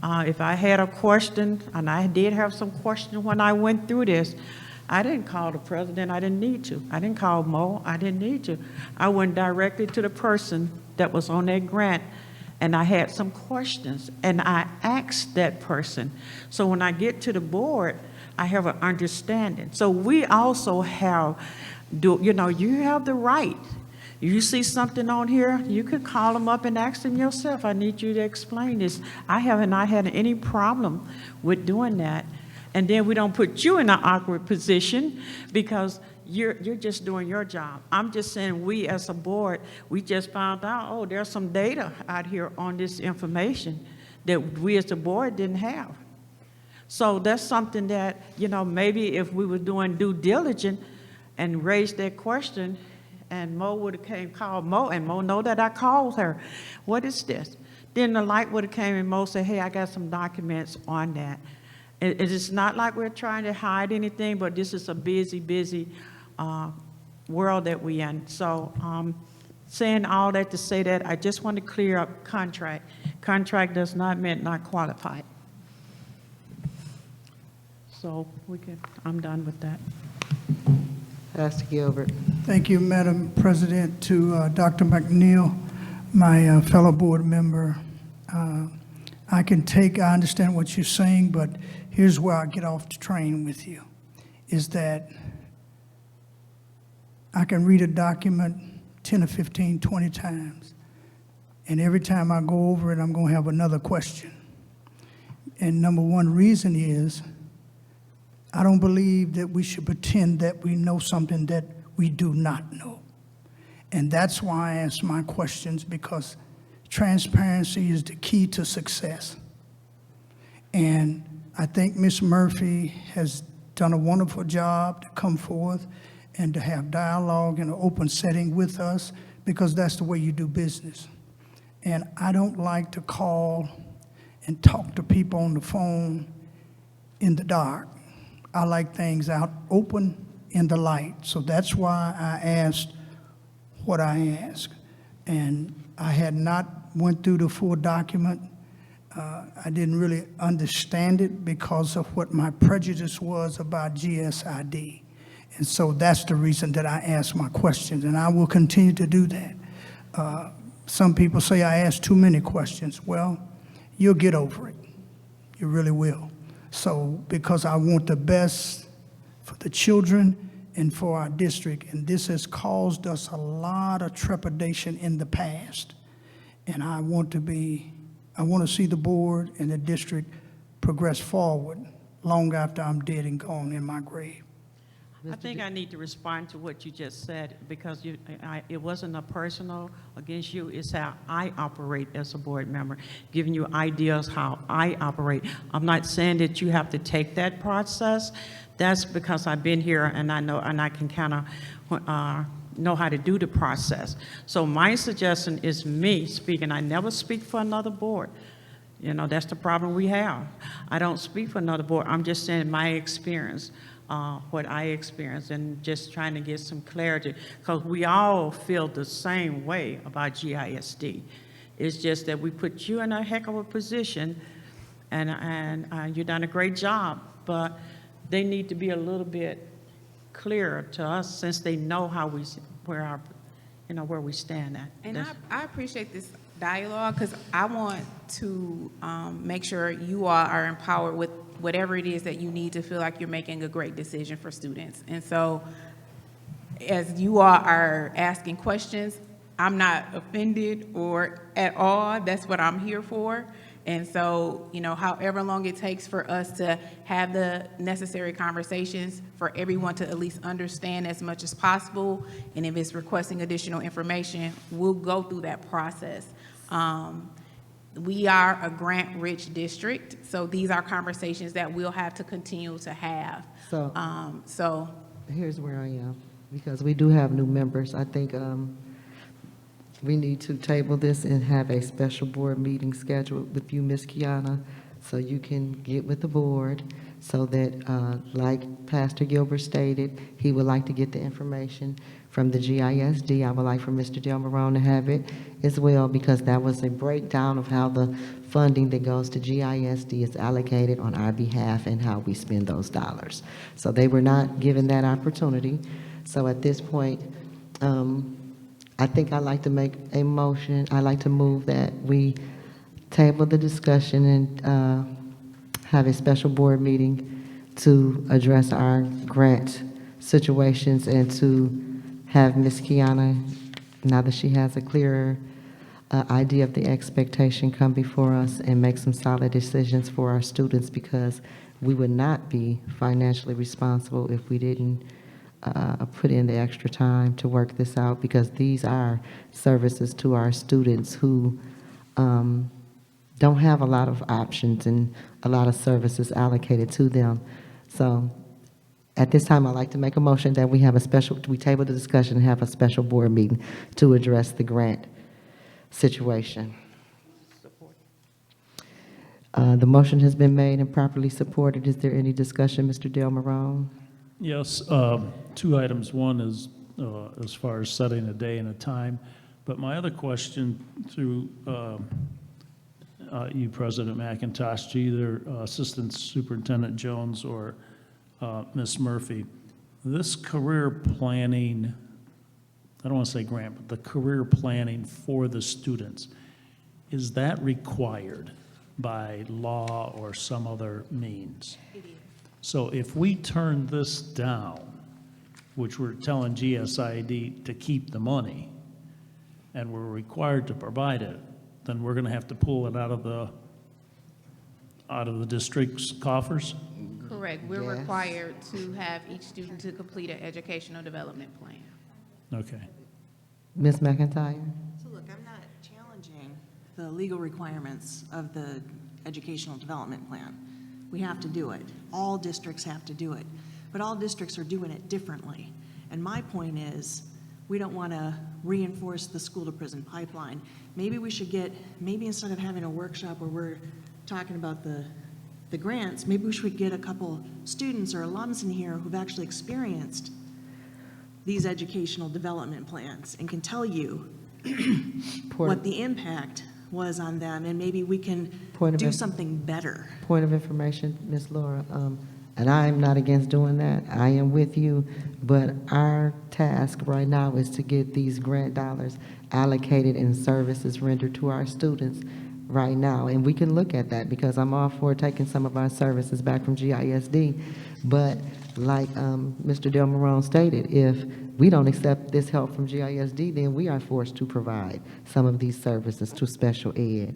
If I had a question, and I did have some questions when I went through this, I didn't call the president. I didn't need to. I didn't call Mo. I didn't need to. I went directly to the person that was on that grant, and I had some questions, and I asked that person. So when I get to the board, I have an understanding. So we also have, you have the right If you see something on here, you could call them up and ask them yourself, I need you to explain this. I have not had any problem with doing that. And then we don't put you in an awkward position because you're just doing your job. I'm just saying, we as a board, we just found out, oh, there's some data out here on this information that we as a board didn't have. So that's something that, you know, maybe if we were doing due diligence and raised that question, and Mo would have called Mo, and Mo know that I called her, what is this? Then the light would have came and Mo said, hey, I got some documents on that. It is not like we're trying to hide anything, but this is a busy world that we in. So saying all that to say that, I just want to clear up contract. Contract does not mean not qualified. So I'm done with that. Pastor Gilbert. Thank you, Madam President. To Dr. McNeil, my fellow board member, I understand what you're saying, but here's where I get off the train with you, is that I can read a document 10 or 15, 20 times, and every time I go over it, I'm going to have another question. And number one reason is I don't believe that we should pretend that we know something that we do not know. And that's why I ask my questions, because transparency is the key to success. And I think Ms. Murphy has done a wonderful job to come forth and to have dialogue in an open setting with us, because that's the way you do business. And I don't like to call and talk to people on the phone in the dark. I like things out open in the light. So that's why I asked what I asked. And I had not went through the full document. I didn't really understand it because of what my prejudice was about GSID. And so that's the reason that I asked my questions, and I will continue to do that. Some people say I ask too many questions. Well, you'll get over it. You really will. So, because I want the best for the children and for our district, and this has caused us a lot of trepidation in the past. And I want to see the board and the district progress forward long after I'm dead and gone in my grave. I think I need to respond to what you just said, because it wasn't a personal against you. It's how I operate as a board member, giving you ideas how I operate. I'm not saying that you have to take that process. That's because I've been here and I know, and I can kind of know how to do the process. So my suggestion is me speaking. I never speak for another board. You know, that's the problem we have. I don't speak for another board. I'm just saying my experience. What I experienced, and just trying to get some clarity, because we all feel the same way about GISD. It's just that we put you in a heck of a position, and you've done a great job, but they need to be a little bit clearer to us, since they know how where we stand at. And I appreciate this dialogue, because I want to make sure you all are empowered with whatever it is that you need to feel like you're making a great decision for students. And so as you all are asking questions, I'm not offended or at all. That's what I'm here for. And so, you know, however long it takes for us to have the necessary conversations for everyone to at least understand as much as possible, and if it's requesting additional information, we'll go through that process. We are a grant-rich district, so these are conversations that we'll have to continue to have. So here's where I am, because we do have new members. I think we need to table this and have a special board meeting scheduled with you, Ms. Kiana, so you can get with the board, so that, like Pastor Gilbert stated, he would like to get the information from the GISD. I would like for Mr. Del Marone to have it as well, because that was a breakdown of how the funding that goes to GISD is allocated on our behalf and how we spend those dollars. So they were not given that opportunity. So at this point, I think I'd like to make a motion. I'd like to move that we table the discussion and have a special board meeting to address our grant situations, and to have Ms. Kiana now that she has a clearer idea of the expectation, come before us and make some solid decisions for our students, because we would not be financially responsible if we didn't put in the extra time to work this out, because these are services to our students who don't have a lot of options and a lot of services allocated to them. So at this time, I'd like to make a motion that we table the discussion and have a special board meeting to address the grant situation. The motion has been made and properly supported. Is there any discussion, Mr. Del Marone? Yes, two items. One is as far as setting a day and a time. But my other question through you, President McIntosh, to either Assistant Superintendent Jones or Ms. Murphy, this career planning, I don't want to say grant, but the career planning for the students, is that required by law or some other means? So if we turn this down, which we're telling GSID to keep the money, and we're required to provide it, then we're going to have to pull it out of the district's coffers? Correct. We're Yes. required to have each student to complete an educational development plan. Okay. Ms. McIntyre? So look, I'm not challenging the legal requirements of the educational development plan. We have to do it. All districts have to do it. But all districts are doing it differently. And my point is, we don't want to reinforce the school-to-prison pipeline. Maybe we should maybe instead of having a workshop where we're talking about the grants, maybe we should get a couple students or alums in here who've actually experienced these educational development plans and can tell you what the impact was on them, and maybe we can do something better. Point of information, Ms. Laura, and I'm not against doing that. I am with you, but our task right now is to get these grant dollars allocated and services rendered to our students right now. And we can look at that, because I'm all for taking some of our services back from GISD. But like Mr. Del Marone stated, if we don't accept this help from GISD, then we are forced to provide some of these services to special ed,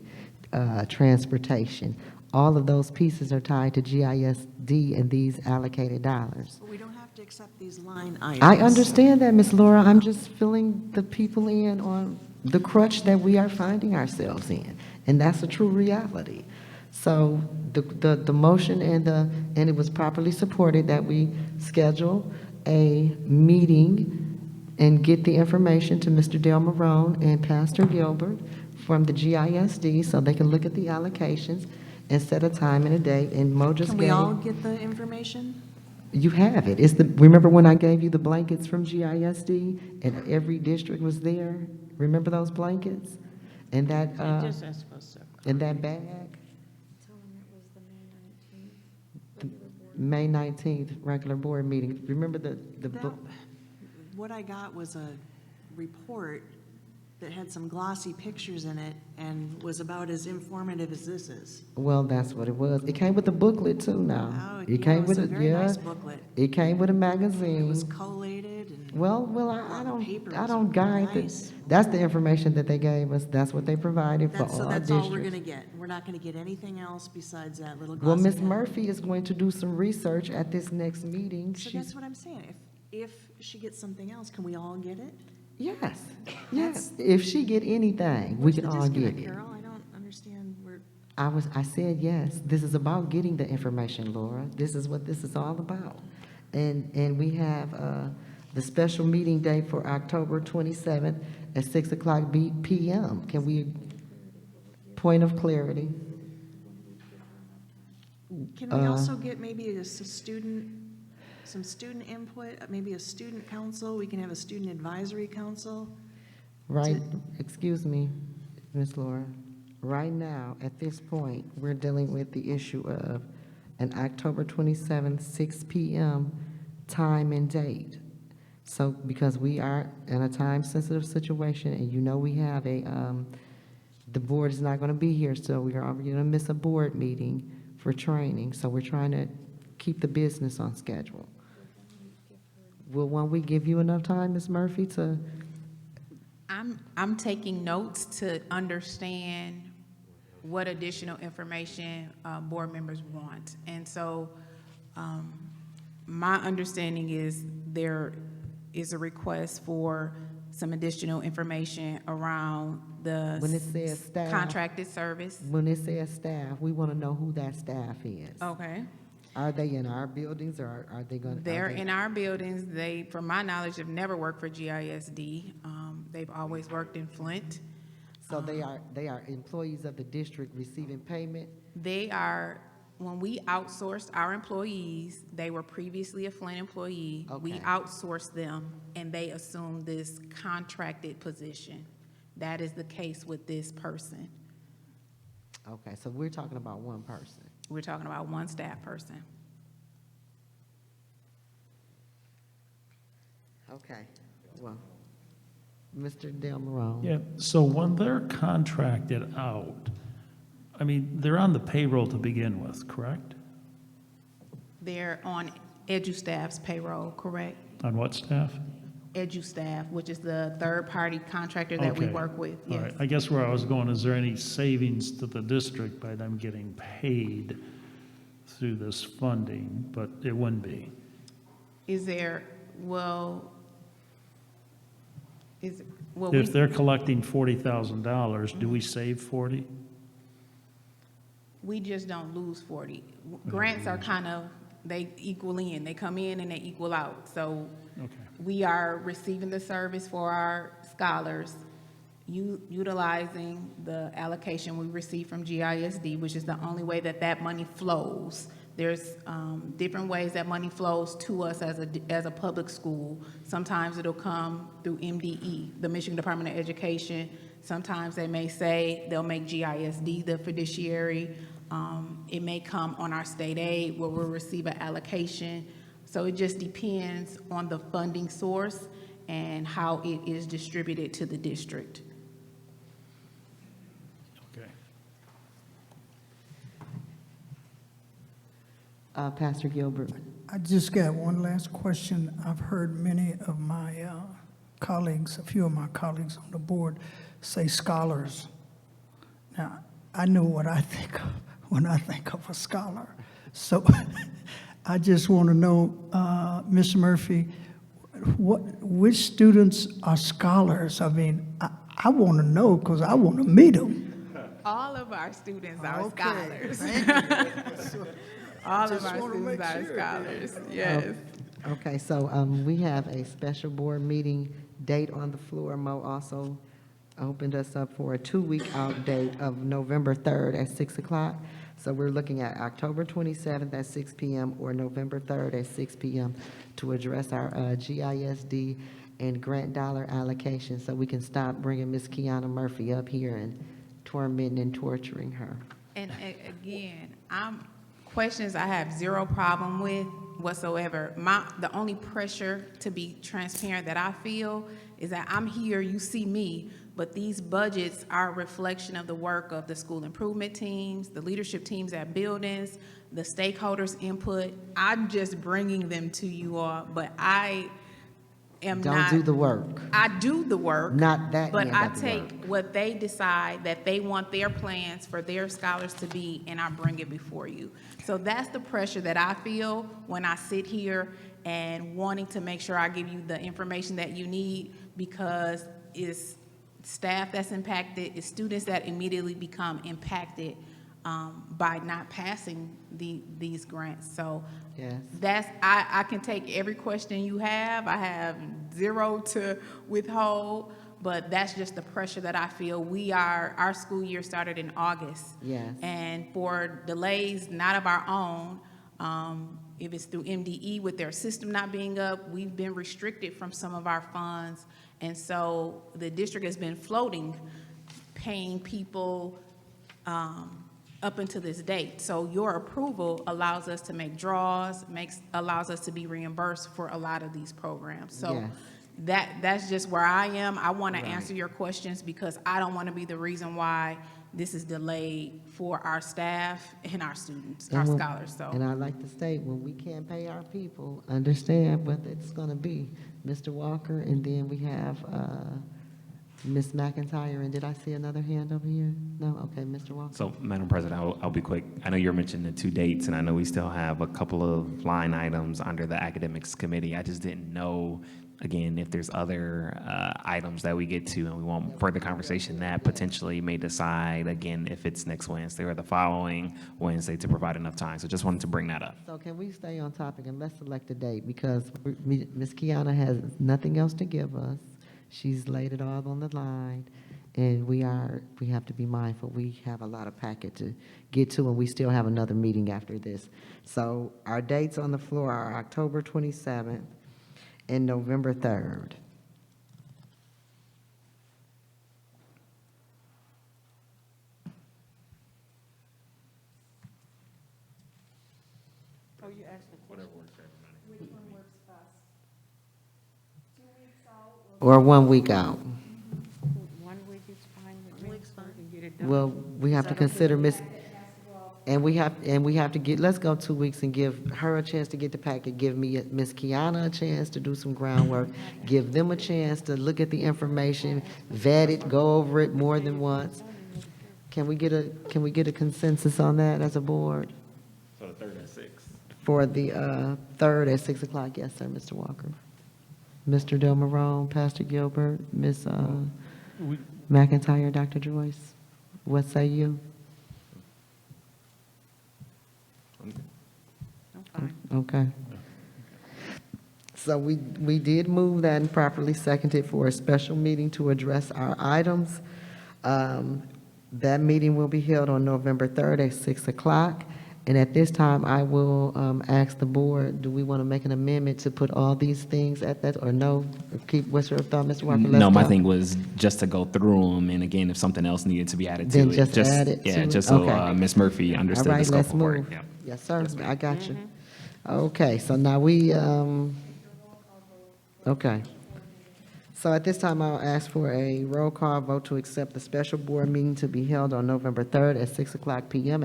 transportation. All of those pieces are tied to GISD and these allocated dollars. But we don't have to accept these line items. I understand that, Ms. Laura. I'm just filling the people in on the crutch that we are finding ourselves in, and that's a true reality. So the motion and it was properly supported that we schedule a meeting and get the information to Mr. Del Marone and Pastor Gilbert from the GISD so they can look at the allocations and set a time and a date. And Mo just Can gave. we all get the information? You have it. Remember when I gave you the blankets from GISD and every district was there? Remember those blankets? And that, Just ask for a second. in that bag? Tell them it was the May 19th regular board. May 19th, regular board meeting. Remember the That- book? What I got was a report that had some glossy pictures in it and was about as informative as this is. Well, that's what it was. It came with a booklet too now. Oh, It yeah, came it was with a very yeah. nice booklet. It came with a It magazine. was collated and. Well, the paper I was don't guide nice. the, that's the information that they gave us. That's what they provided for That's, so all that's all we're districts. gonna get. We're not gonna get anything else besides that little Well, glossy Ms. pad. Murphy is going to do some research at this next meeting. So She's, that's what I'm saying. If she gets something else, can we all get it? yes, yes. If she get anything, we Where's can the all get disconnect, it. Carol? I don't understand where, I said yes. This is about getting the information, Laura. This is what this is all about. And we have the special meeting date for October 27th at 6 o'clock p.m. Can we, point of clarity? can we also get maybe some student input, maybe a student council? We can have a student advisory council. Right, excuse me, Ms. Laura. Right now, at this point, we're dealing with the issue of an October 27th, 6 p.m. time and date. So, because we are in a time-sensitive situation, and you know we have the board is not going to be here, so we are going to miss a board meeting for training. So we're trying to keep the business on schedule. Will 1 week give you enough time, Ms. Murphy, to? I'm taking notes to understand what additional information board members want. And so my understanding is there is a request for some additional information around the When it says staff. contracted service. When it says staff, we want to know who that staff is. Okay. Are they in our buildings, or are they going to? They're in our buildings. They, from my knowledge, have never worked for GISD. They've always worked in Flint. So they are employees of the district receiving payment? They are, when we outsourced our employees, they were previously a Flint employee. We Okay. outsourced them, and they assumed this contracted position. That is the case with this person. Okay, so we're talking about one person. We're talking about one staff person. Okay, well, Mr. Del Marone. Yeah, so when they're contracted out, I mean, they're on the payroll to begin with, correct? They're on EduStaff's payroll, correct? On what staff? EduStaff, which is the third-party contractor that we Okay. work with, All yes. right, I guess where I was going, is there any savings to the district by them getting paid through this funding? But it wouldn't be. Is there, well, If they're collecting $40,000, do we save 40? we just don't lose 40. Grants are kind of, they equal in, they come in and they equal out. So Okay. we are receiving the service for our scholars, utilizing the allocation we receive from GISD, which is the only way that that money flows. There's different ways that money flows to us as a public school. Sometimes it'll come through MDE, the Michigan Department of Education. Sometimes they may say they'll make GISD the fiduciary. It may come on our state aid where we'll receive an allocation. So it just depends on the funding source and how it is distributed to the district. Okay. Pastor Gilbert. I just got one last question. I've heard many of my colleagues, a few of my colleagues on the board, say scholars. Now, I know what I think of when I think of a scholar. So I just want to know, Ms. Murphy, which students are scholars? I mean, I want to know because I want to meet them. All of our students are Okay, scholars. thank you. All of Just our wanna students make are sure. scholars, yes. Okay, so we have a special board meeting date on the floor. Mo also opened us up for a 2-week out date of November 3rd at 6 o'clock. So we're looking at October 27th at 6 p.m. or November 3rd at 6 p.m. to address our GISD and grant dollar allocation, so we can stop bringing Ms. Kiana Murphy up here and tormenting and torturing her. And again, questions I have zero problem with whatsoever. The only pressure to be transparent that I feel is that I'm here, you see me, but these budgets are a reflection of the work of the school improvement teams, the leadership teams at buildings, the stakeholders' input. I'm just bringing them to you all, but I am not. Don't do the work. I do the work. Not that But end I of the take work. what they decide that they want their plans for their scholars to be, and I bring it before you. So that's the pressure that I feel when I sit here and wanting to make sure I give you the information that you need, because it's staff that's impacted, it's students that immediately become impacted by not passing these grants. So Yes. I can take every question you have. I have zero to withhold, but that's just the pressure that I feel. Our school year started in August. Yes. And for delays not of our own, if it's through MDE with their system not being up, we've been restricted from some of our funds. And so the district has been floating, paying people up until this date. So your approval allows us to make draws, allows us to be reimbursed for a lot of these programs. So Yes. that's just where I am. I want to Right. answer your questions because I don't want to be the reason why this is delayed for our staff and our students, our And scholars. So And I like to state, when we can't pay our people, understand what it's gonna be. Mr. Walker, and then we have, Ms. McIntyre, and did I see another hand over here? No? Okay, Mr. Walker. So, Madam President, I'll be quick. I know you're mentioning the 2 dates, and I know we still have a couple of line items under the Academics Committee. I just didn't know, again, if there's other items that we get to and we want further conversation that potentially may decide, again, if it's next Wednesday or the following Wednesday to provide enough time. So just wanted to bring that up. So can we stay on topic and let's select a date, because Ms. Kiana has nothing else to give us. She's laid it all on the line, and we have to be mindful. We have a lot of packet to get to, and we still have another meeting after this. So our dates on the floor are October 27th and November 3rd. Oh, you asked the question. Or 1 week out. 1 week is fine with me. 1 week's fine. We can get it done. Well, we have to consider and we have to get, let's go 2 weeks and give her a chance to get the packet, give Ms. Kiana a chance to do some groundwork, give them a chance to look at the information, vet it, go over it more than once. Can we get a consensus on that as a board? So the 3rd at 6. For the 3rd at 6 o'clock, yes, sir, Mr. Walker. Mr. Del Marone, Pastor Gilbert, Ms. McIntyre, Dr. Joyce, what say you? I'm fine. Okay. So we did move that and properly seconded for a special meeting to address our items. That meeting will be held on November 3rd at 6 o'clock. And at this time, I will ask the board, do we want to make an amendment to put all these things at that, or no? What's your thought, Mr. Walker? Let's No, my go. thing was just to go through them, and again, if something else needed to be added to Then it. just add it Yeah, to it? just so Okay. Ms. Murphy All understood the right, scope let's of work. move. Yeah. Yes, sir, Yes, ma'am. I got you. Okay, so now okay. So at this time, I'll ask for a roll call vote to accept the special board meeting to be held on November 3rd at 6 o'clock p.m.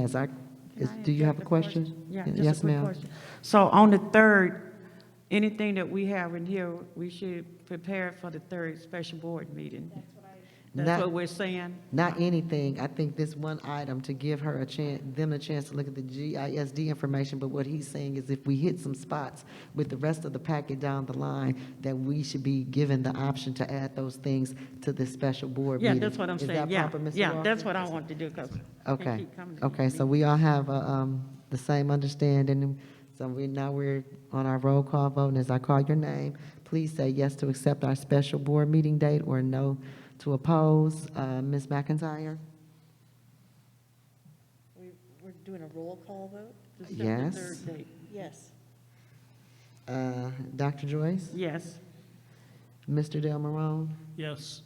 Do you have a question? Yeah, just a Yes, quick ma'am. question. So on the 3rd, anything that we have in here, we should prepare for the 3rd special board meeting? That's Not- what we're saying? Not anything. I think this one item to give her a chance, them a chance to look at the GISD information, but what he's saying is if we hit some spots with the rest of the packet down the line, that we should be given the option to add those things to this special board Yeah, meeting. that's what I'm Is saying. that Yeah, proper, Mr. yeah, Walker? that's what I want to do, because Okay, okay, so we all have the same understanding. So we're on our roll call vote, and as I call your name, please say yes to accept our special board meeting date or no to oppose. Ms. McIntyre? We're doing a roll call vote? to set the Yes. 3rd date. Yes. Dr. Joyce? Yes. Mr. Del Marone? Yes.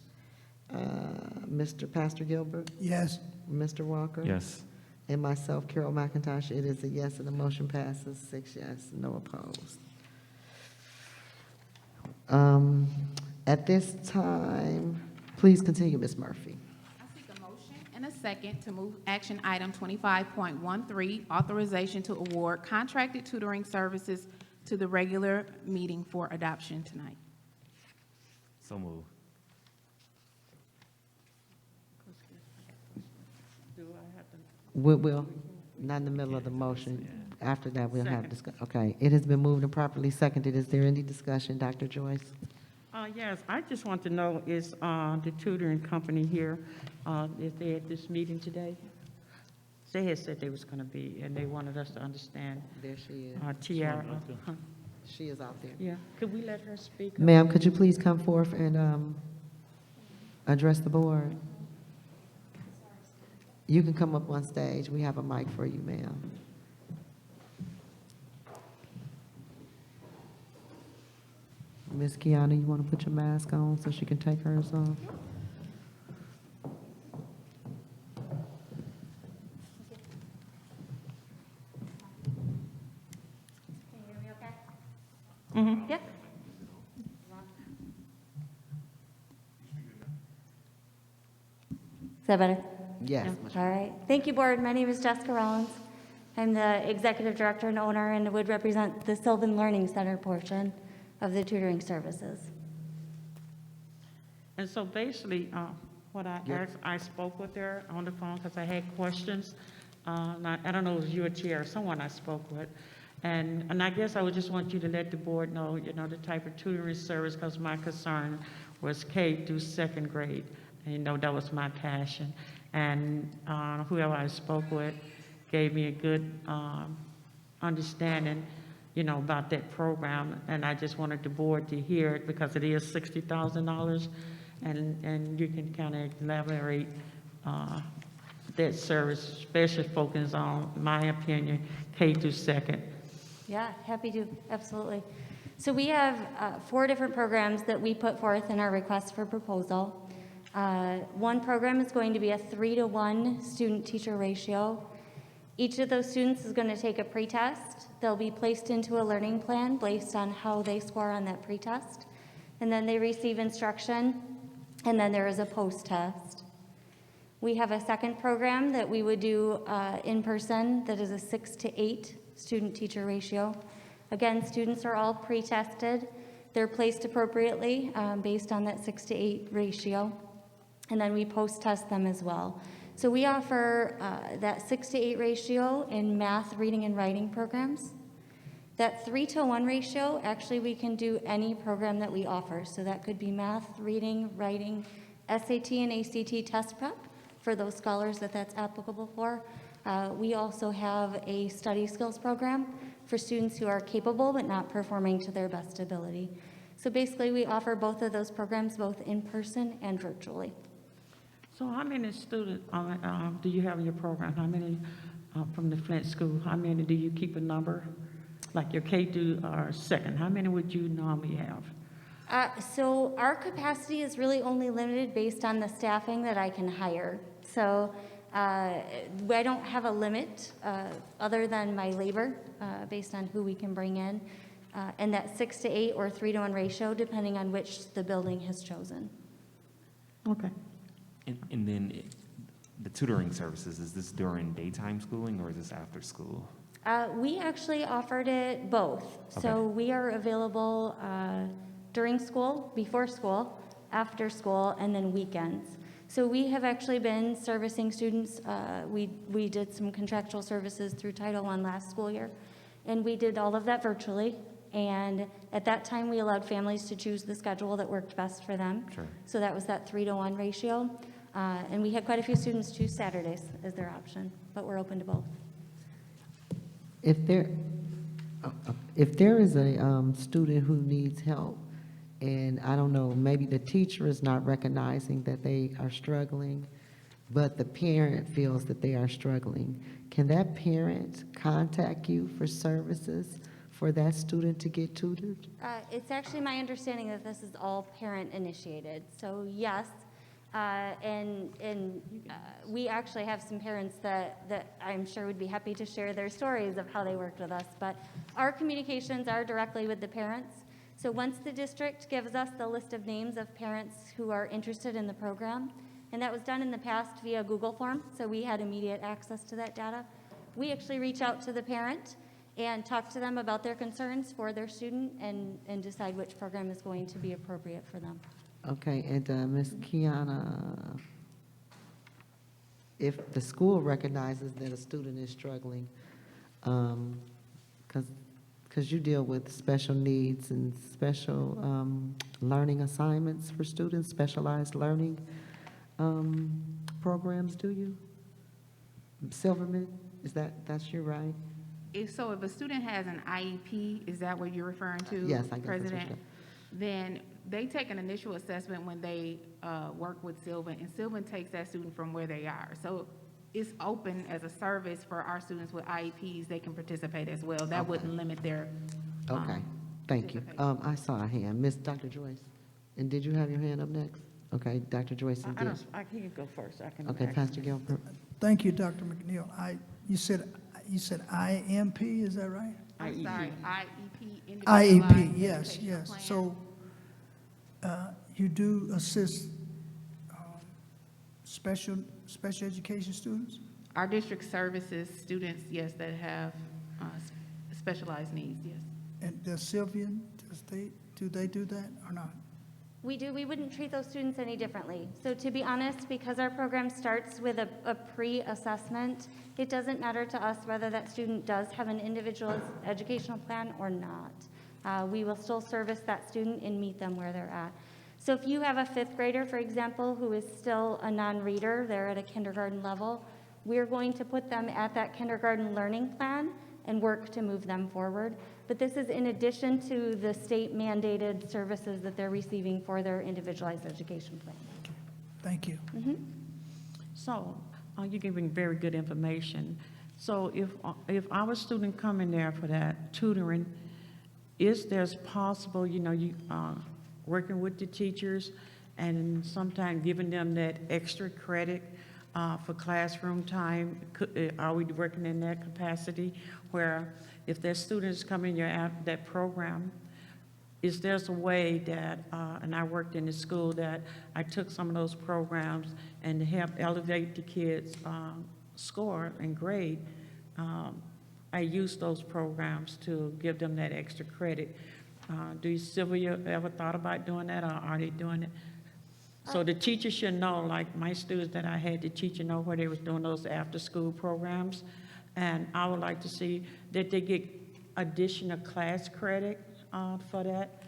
Mr. Pastor Gilbert? Yes, Mr. Walker? Yes. And myself, Carol McIntosh, it is a yes, and the motion passes 6 yes, no opposed. At this time, please continue, Ms. Murphy. I seek a motion and a second to move action item 25.13, authorization to award contracted tutoring services to the regular meeting for adoption tonight. So move. Do I have to? We'll, not in the middle of the motion. After that, we'll have discussion. Okay, it has been moved and properly seconded. Is there any discussion, Dr. Joyce? Yes, I just want to know, is the tutoring company here, is they at this meeting today? They had said they was going to be, and they wanted us to understand. There she is. Tiara, huh? She is out there. Yeah, could we let her speak? Ma'am, could you please come forth and address the board? You can come up on stage. We have a mic for you, ma'am. Ms. Kiana, you want to put your mask on so she can take hers off? Can you hear me okay? Mm-hmm. Yep. Is that better? Yes. All right. Thank you, Board. My name is Jessica Rollins. I'm the Executive Director and owner and would represent the Sylvan Learning Center portion of the tutoring services. And so basically, what I asked, I spoke with her on the phone because I had questions. I don't know if it was you or Tia or someone I spoke with. And I guess I would just want you to let the board know, the type of tutoring service, because my concern was K through second grade. And, that was my passion. And whoever I spoke with gave me a good understanding, about that program. And I just wanted the board to hear it because it is $60,000. And you can kind of elaborate that service, especially focus on, in my opinion, K through second. Yeah, happy to, absolutely. So we have 4 different programs that we put forth in our request for proposal. One program is going to be a 3-to-1 student-teacher ratio. Each of those students is going to take a pretest. They'll be placed into a learning plan based on how they score on that pretest. And then they receive instruction, and then there is a post-test. We have a second program that we would do in person that is a 6-to-8 student-teacher ratio. Again, students are all pre-tested. They're placed appropriately based on that 6-to-8 ratio. And then we post-test them as well. So we offer that 6-to-8 ratio in math, reading, and writing programs. That 3-to-1 ratio, actually we can do any program that we offer. So that could be math, reading, writing, SAT and ACT test prep for those scholars that's applicable for. We also have a study skills program for students who are capable but not performing to their best ability. So basically we offer both of those programs both in person and virtually. So how many students do you have in your program? How many from the Flint school? How many do you keep a number? Like your K through second, how many would you normally have? So our capacity is really only limited based on the staffing that I can hire. So I don't have a limit other than my labor based on who we can bring in. And that 6-to-8 or 3-to-1 ratio, depending on which the building has chosen. Okay. And then the tutoring services, is this during daytime schooling or is this after school? We actually offered it both. So Okay. we are available during school, before school, after school, and then weekends. So we have actually been servicing students. We did some contractual services through Title I last school year, and we did all of that virtually. And at that time, we allowed families to choose the schedule that worked best for them. Sure. So that was that 3-to-1 ratio. And we had quite a few students choose Saturdays as their option, but we're open to both. If there is a student who needs help, and I don't know, maybe the teacher is not recognizing that they are struggling, but the parent feels that they are struggling, can that parent contact you for services for that student to get tutored? It's actually my understanding that this is all parent initiated. So yes, we actually have some parents that I'm sure would be happy to share their stories of how they worked with us. But our communications are directly with the parents. So once the district gives us the list of names of parents who are interested in the program, and that was done in the past via Google form, so we had immediate access to that data, we actually reach out to the parent and talk to them about their concerns for their student and decide which program is going to be appropriate for them. Okay, and Ms. Kiana, if the school recognizes that a student is struggling, because you deal with special needs and special learning assignments for students, specialized learning programs, do you? Silverman, that's you, right? If a student has an IEP, is that what you're referring to? Yes, I guess that's what President? you're- Then they take an initial assessment when they work with Sylvan, and Sylvan takes that student from where they are. So it's open as a service for our students with IEPs. They can participate as well. That wouldn't limit their Okay, thank you. participation. I saw a hand. Dr. Joyce, and did you have your hand up next? Okay, Dr. Joyce, and did. He can go first. I can. Okay, ask. Pastor Gilbert. Thank you, Dr. McNeil. You said IMP, is that right? I'm sorry, IEP. IEP, Individualized yes, Educational yes. Plan. So you do assist special education students? Our district services students, yes, that have specialized needs, yes. And does Sylvian, do they do that or not? We do, we wouldn't treat those students any differently. So to be honest, because our program starts with a pre-assessment, it doesn't matter to us whether that student does have an individual educational plan or not. We will still service that student and meet them where they're at. So if you have a fifth grader, for example, who is still a non-reader, they're at a kindergarten level, we're going to put them at that kindergarten learning plan and work to move them forward. But this is in addition to the state mandated services that they're receiving for their individualized education plan. Thank you. So, you're giving very good information. So if our student come in there for that tutoring, is there's possible, you working with the teachers and sometimes giving them that extra credit for classroom time? Are we working in that capacity where if their students come in that program, is there's a way that, and I worked in the school that I took some of those programs and to help elevate the kids' score and grade, I used those programs to give them that extra credit. Do you, Sylvia, ever thought about doing that, or are they doing it? So the teacher should know, like my students that I had, the teacher know where they was doing those after-school programs. And I would like to see that they get additional class credit for that.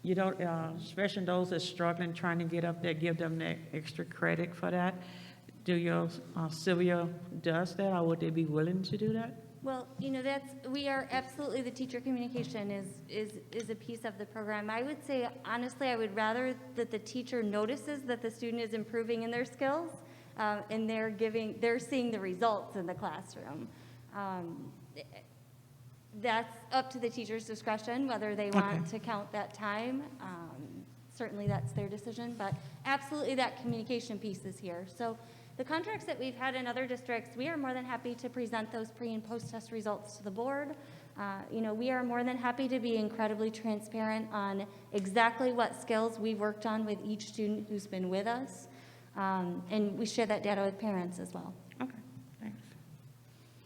You don't, especially those that struggling, trying to get up there, give them that extra credit for that. Do your Sylvia does that, or would they be willing to do that? Well, we are absolutely, the teacher communication is a piece of the program. I would say, honestly, I would rather that the teacher notices that the student is improving in their skills, and they're seeing the results in the classroom. That's up to the teacher's discretion, whether they want to count that time. Certainly that's their decision, but absolutely that communication piece is here. So the contracts that we've had in other districts, we are more than happy to present those pre and post-test results to the board. We are more than happy to be incredibly transparent on exactly what skills we've worked on with each student who's been with us. And we share that data with parents as well. Okay, thanks.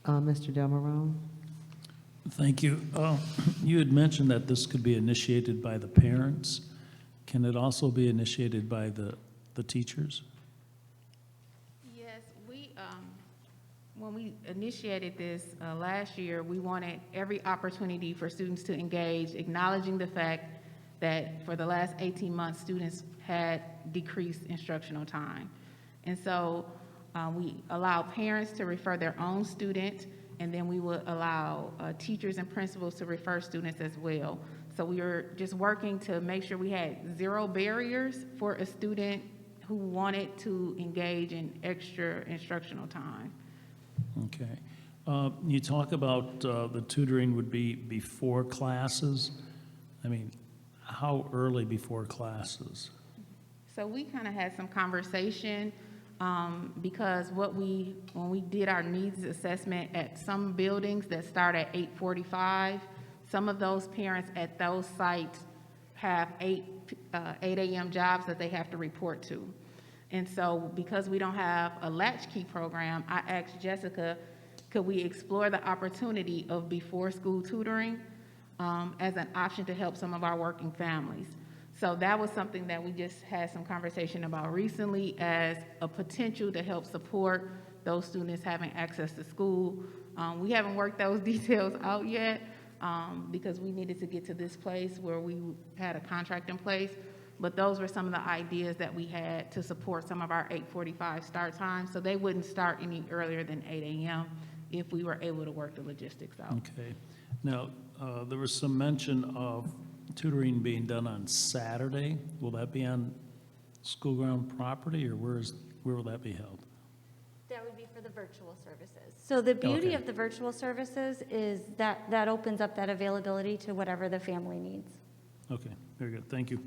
Mr. Delmarone? Thank you. You had mentioned that this could be initiated by the parents. Can it also be initiated by the teachers? Yes, when we initiated this last year, we wanted every opportunity for students to engage, acknowledging the fact that for the last 18 months, students had decreased instructional time. And so we allow parents to refer their own student, and then we would allow teachers and principals to refer students as well. So we were just working to make sure we had zero barriers for a student who wanted to engage in extra instructional time. Okay. You talk about the tutoring would be before classes. I mean, how early before classes? So we kind of had some conversation because when we did our needs assessment at some buildings that start at 8:45, some of those parents at those sites have 8 a.m. jobs that they have to report to. And so because we don't have a latchkey program, I asked Jessica, could we explore the opportunity of before school tutoring as an option to help some of our working families? So that was something that we just had some conversation about recently as a potential to help support those students having access to school. We haven't worked those details out yet because we needed to get to this place where we had a contract in place. But those were some of the ideas that we had to support some of our 8:45 start times, so they wouldn't start any earlier than 8 a.m. if we were able to work the logistics out. Okay. Now, there was some mention of tutoring being done on Saturday. Will that be on school ground property, or where will that be held? That would be for the virtual services. So the beauty Okay. of the virtual services is that opens up that availability to whatever the family needs. Okay, very good. Thank you.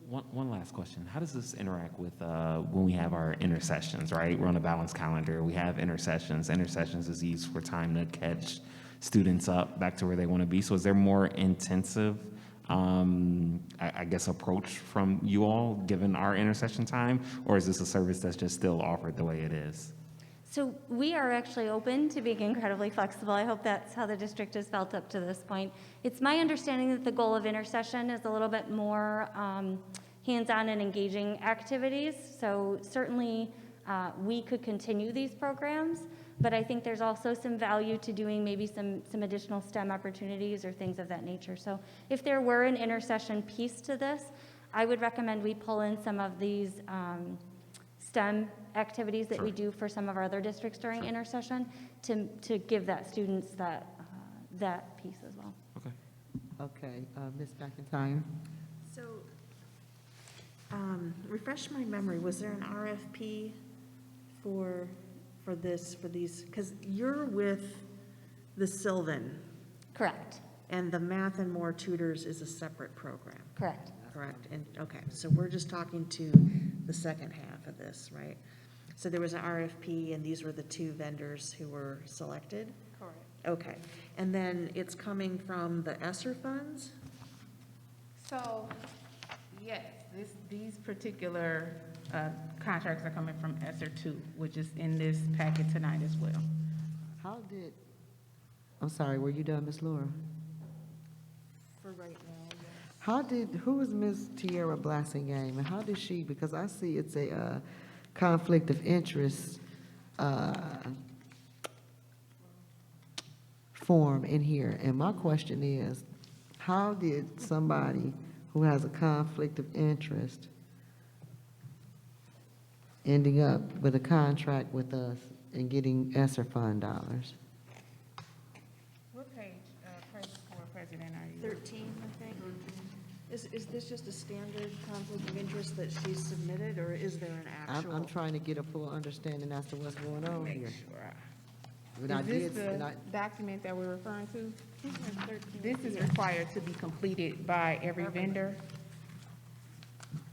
One last question. How does this interact with when we have our intersessions, right? We're on a balanced calendar. We have intersessions. Intersessions is used for time to catch students up back to where they want to be. So is there more intensive, I guess, approach from you all given our intercession time? Or is this a service that's just still offered the way it is? So we are actually open to being incredibly flexible. I hope that's how the district has felt up to this point. It's my understanding that the goal of intercession is a little bit more hands-on and engaging activities. So certainly we could continue these programs, but I think there's also some value to doing maybe some additional STEM opportunities or things of that nature. So if there were an intercession piece to this, I would recommend we pull in some of these STEM activities that we do for some of our other districts during intercession to give that students that piece as well. Okay. Okay, Ms. McIntyre? So, refresh my memory, was there an RFP for these, because you're with the Sylvan, Correct, and the Math and More Tutors is a separate program, correct. correct? And, okay, so we're just talking to the second half of this, right? So there was an RFP, and these were the two vendors who were selected? Correct. Okay, and then it's coming from the ESSER funds? So, yes, these particular contracts are coming from ESSER 2, which is in this packet tonight as well. How did, I'm sorry, were you done, Ms. Laura? For right now, yes. How did, who is Ms. Tierra Blassingame, and how did she, because I see it's a conflict of interest form in here, and my question is, how did somebody who has a conflict of interest ending up with a contract with us and getting ESSER fund dollars? What page, President, are you? 13, I think. Is this just a standard conflict of interest that she's submitted, or is there an actual? I'm trying to get a full understanding as to what's going on here. And I Is this did- and the I- document that we're referring to? This is required to be completed by every vendor.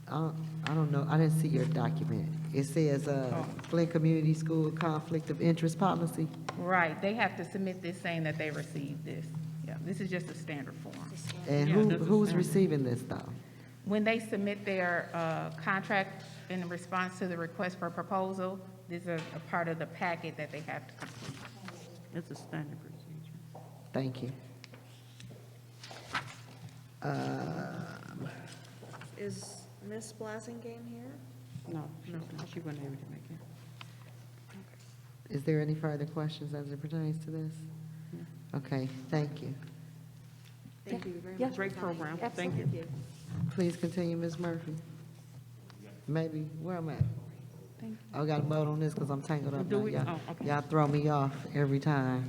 I don't know, I didn't see your document. It says, Flint Community School Conflict of Interest Policy. Right, they have to submit this saying that they received this. Yeah, this is just a standard form. And Yeah, this is who's standard. receiving this, though? When they submit their contract in response to the request for proposal, this is a part of the packet that they have to complete. It's a standard procedure. Thank you. Is Ms. Blassingame here? No, she wasn't able to make it. Is there any further questions as it pertains to this? Okay, thank you. Thank you very Yeah. much. Great program, thank you. Please continue, Ms. Murphy. Maybe, where am I? Thank you. I got to vote on this because I'm tangled up Do now. we? Y'all- Oh, okay. Y'all throw me off every time.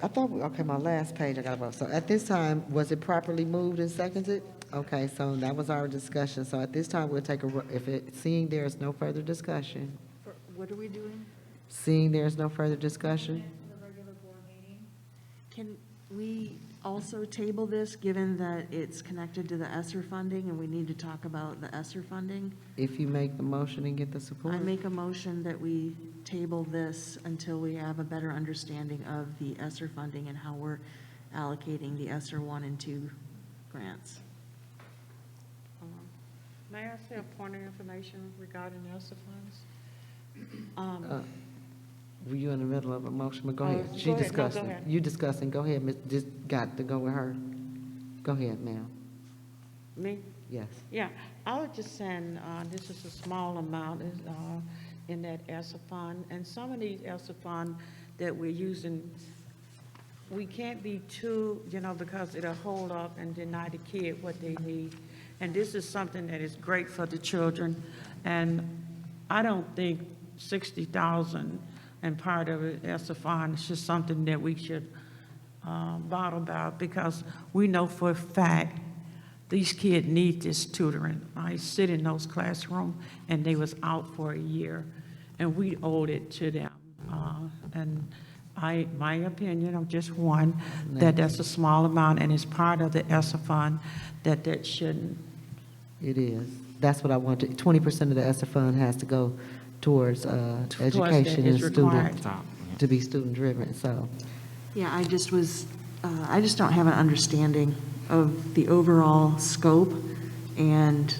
I thought, okay, my last page, I got to vote. So at this time, was it properly moved and seconded? Okay, so that was our discussion. So at this time, we'll take seeing there is no further discussion, What are we doing? seeing there is no further discussion, Can we also table this, given that it's connected to the ESSER funding, and we need to talk about the ESSER funding? if you make the motion and get the support. I make a motion that we table this until we have a better understanding of the ESSER funding and how we're allocating the ESSER 1 and 2 grants. May I say a point of information regarding the ESSER funds? Were you in the middle of a motion? But go Oh, ahead. go She ahead. No, go discussing. ahead. You discussing. Go ahead, Miss. Just got to go with her. Go ahead, ma'am. Me? Yes. Yeah, I was just saying, this is a small amount in that ESSER fund, and some of these ESSER funds that we're using, we can't be too, because it'll hold up and deny the kid what they need. And this is something that is great for the children, and I don't think 60,000 and part of it ESSER fund is just something that we should bottle about, because we know for a fact these kids need this tutoring. I sit in those classrooms, and they was out for a year, and we owed it to them. And my opinion, I'm just one, that's a small amount, and it's part of the ESSER fund, that shouldn't. It is. That's what I wanted. 20% of the ESSER fund has to go towards education and is required. student, to be student-driven, so. Yeah, I just don't have an understanding of the overall scope and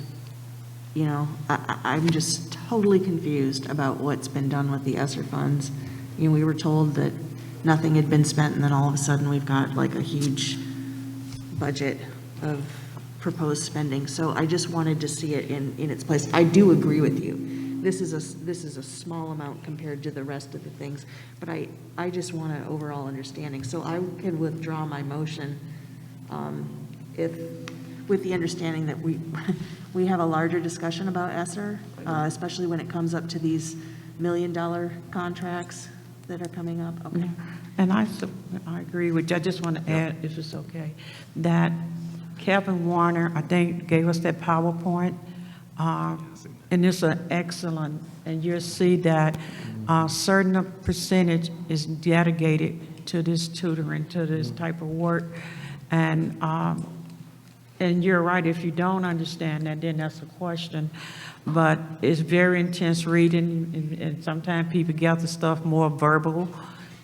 I'm just totally confused about what's been done with the ESSER funds. We were told that nothing had been spent, and then all of a sudden, we've got like a huge budget of proposed spending. So I just wanted to see it in its place. I do agree with you. This is a small amount compared to the rest of the things, but I just want an overall understanding. So I can withdraw my motion if, with the understanding that we have a larger discussion about ESSER, especially when it comes up to these $1 million contracts that are coming up. Okay. And I agree with you. I just want to add, if it's okay, that Kevin Warner, I think, gave us that PowerPoint, and it's an excellent, and you'll see that a certain percentage is dedicated to this tutoring, to this type of work. And you're right, if you don't understand that, then that's a question. But it's very intense reading, and sometimes people gather stuff more verbal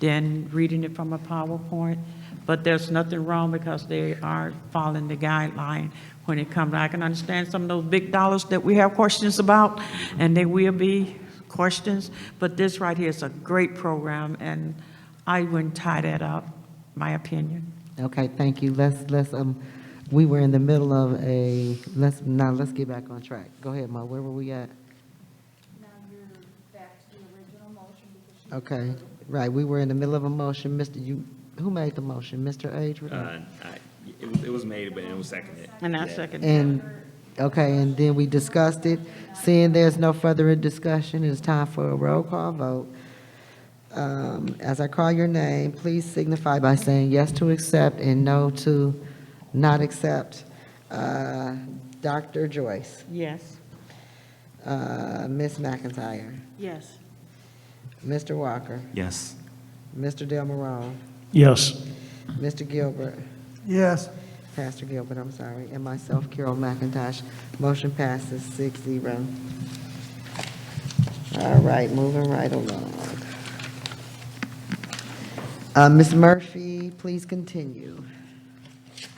than reading it from a PowerPoint. But there's nothing wrong because they are following the guideline when it comes. I can understand some of those big dollars that we have questions about, and there will be questions. But this right here is a great program, and I wouldn't tie that up, my opinion. Okay, thank you. We were in the middle of let's get back on track. Go ahead, Ma, where were we at? Now you're back to the original motion because she. Okay, right, we were in the middle of a motion. Who made the motion? Mr. Adrian? It was made, but it was seconded. And I second. And, okay, and then we discussed it. Seeing there's no further discussion, it's time for a roll call vote. As I call your name, please signify by saying yes to accept and no to not accept. Dr. Joyce, Yes. Ms. McIntyre, Yes. Mr. Walker, Yes. Mr. Del Morone, Yes. Mr. Gilbert, Yes. Pastor Gilbert, I'm sorry, and myself, Carol McIntosh. Motion passes 6-0. All right, moving right along. Ms. Murphy, please continue.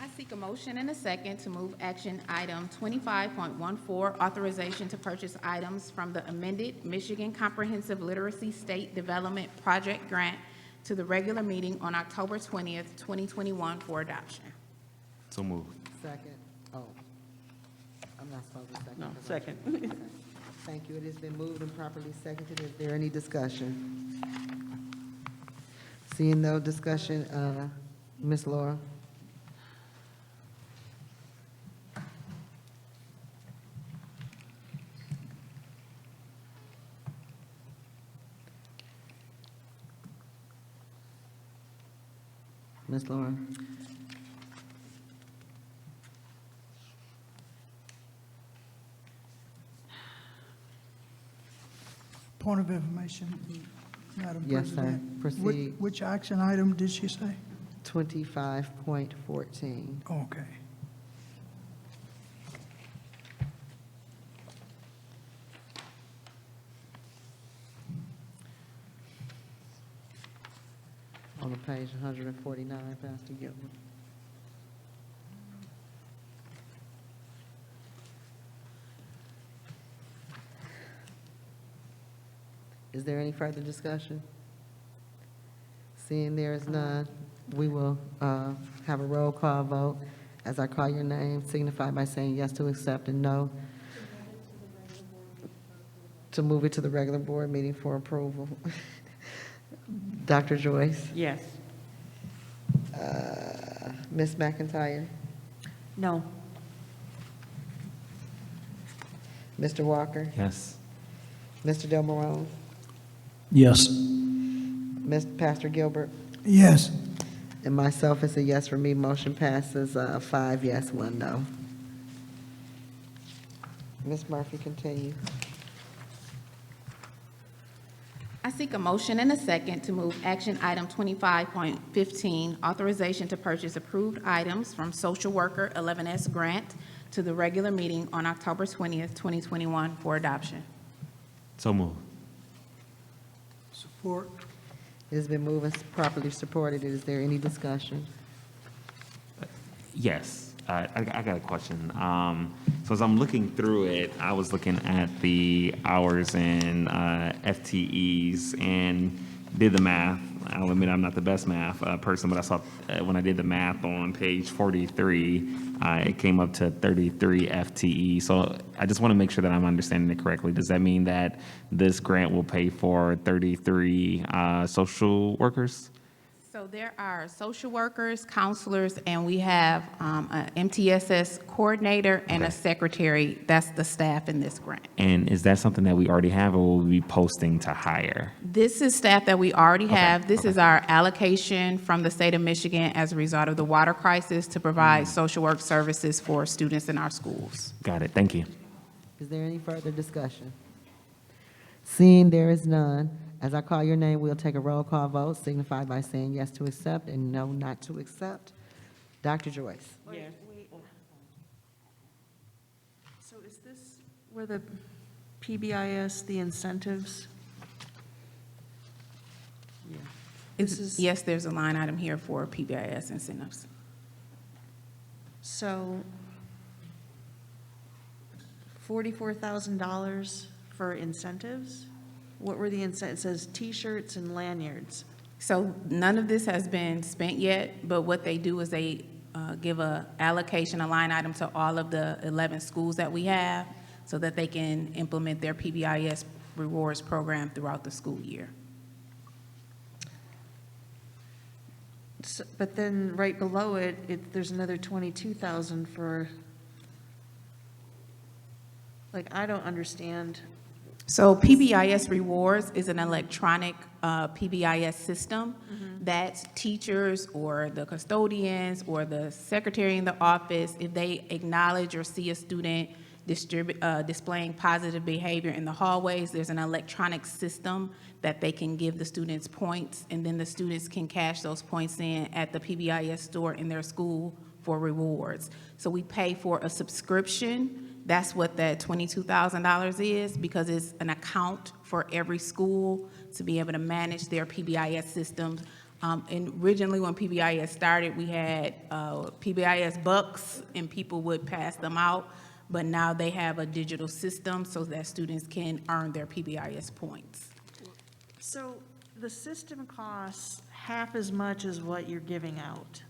I seek a motion and a second to move action item 25.14, authorization to purchase items from the amended Michigan Comprehensive Literacy State Development Project Grant to the regular meeting on October 20th, 2021 for adoption. So moved. Second. Oh, I'm not supposed to second. No, 'cause second. Thank you. It has been moved and properly seconded. Is there any discussion? Seeing no discussion, Ms. Laura? Ms. Laura? Point of information, Madam Yes, sir. President. Proceed. Which action item did she say? 25.14. Okay. On the page 149, Pastor Gilbert. Is there any further discussion? Seeing there is none, we will have a roll call vote. As I call your name, signify by saying yes to accept and no to move it to the regular board meeting for approval. Dr. Joyce? Yes. Ms. McIntyre? No. Mr. Walker? Yes. Mr. Del Morone? Yes. Pastor Gilbert? Yes. And myself is a yes for me. Motion passes 5 yes, 1 no. Ms. Murphy, continue. I seek a motion and a second to move action item 25.15, authorization to purchase approved items from Social Worker 11S Grant to the regular meeting on October 20th, 2021 for adoption. So moved. Support. It has been moved and properly supported. Is there any discussion? Yes. I got a question. So as I'm looking through it, I was looking at the hours and FTEs and did the math. I'll admit I'm not the best math person, but I saw when I did the math on page 43, it came up to 33 FTE. So I just want to make sure that I'm understanding it correctly. Does that mean that this grant will pay for 33 social workers? So there are social workers, counselors, and we have an MTSS coordinator and a secretary. That's the staff in this grant. And is that something that we already have, or will we be posting to hire? This is staff that we already have. This is our allocation from the state of Michigan as a result of the water crisis to provide social work services for students in our schools. Got it. Thank you. Is there any further discussion? Seeing there is none, as I call your name, we'll take a roll call vote, signify by saying yes to accept and no not to accept. Dr. Joyce? Wait. So is this where the PBIS, the incentives? This is- Yes, there's a line item here for PBIS incentives. So $44,000 for incentives? What were the incentives? It says T-shirts and lanyards. So none of this has been spent yet, but what they do is they give a allocation, a line item to all of the 11 schools that we have so that they can implement their PBIS rewards program throughout the school year. But then right below it, there's another 22,000 for, like, I don't understand. So PBIS Rewards is an electronic PBIS system that teachers or the custodians or the secretary in the office, if they acknowledge or see a student displaying positive behavior in the hallways, there's an electronic system that they can give the students points, and then the students can cash those points in at the PBIS store in their school for rewards. So we pay for a subscription. That's what that $22,000 is, because it's an account for every school to be able to manage their PBIS systems. And originally, when PBIS started, we had PBIS bucks, and people would pass them out. But now they have a digital system so that students can earn their PBIS points. So the system costs half as much as what you're giving out.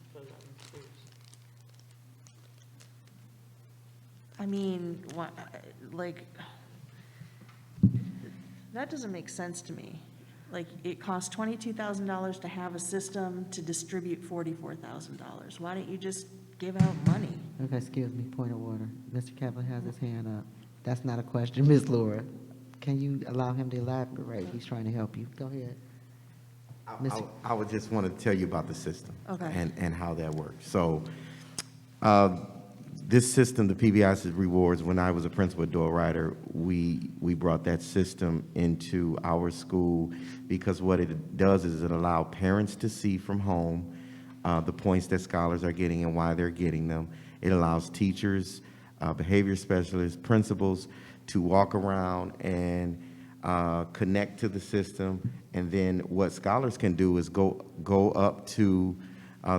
I mean, what, like, that doesn't make sense to me. Like, it costs $22,000 to have a system to distribute $44,000. Why don't you just give out money? Okay, excuse me, point of order. Mr. Kevlin has his hand up. That's not a question, Ms. Laura. Can you allow him to elaborate? He's trying to help you. Go ahead. I would just want to tell you about the system. Okay. And how that works. So, this system, the PBI's Rewards, when I was a principal at Doyle Ryder, we brought that system into our school because what it does is it allows parents to see from home the points that scholars are getting and why they're getting them. It allows teachers, behavior specialists, principals to walk around and connect to the system. And then what scholars can do is go up to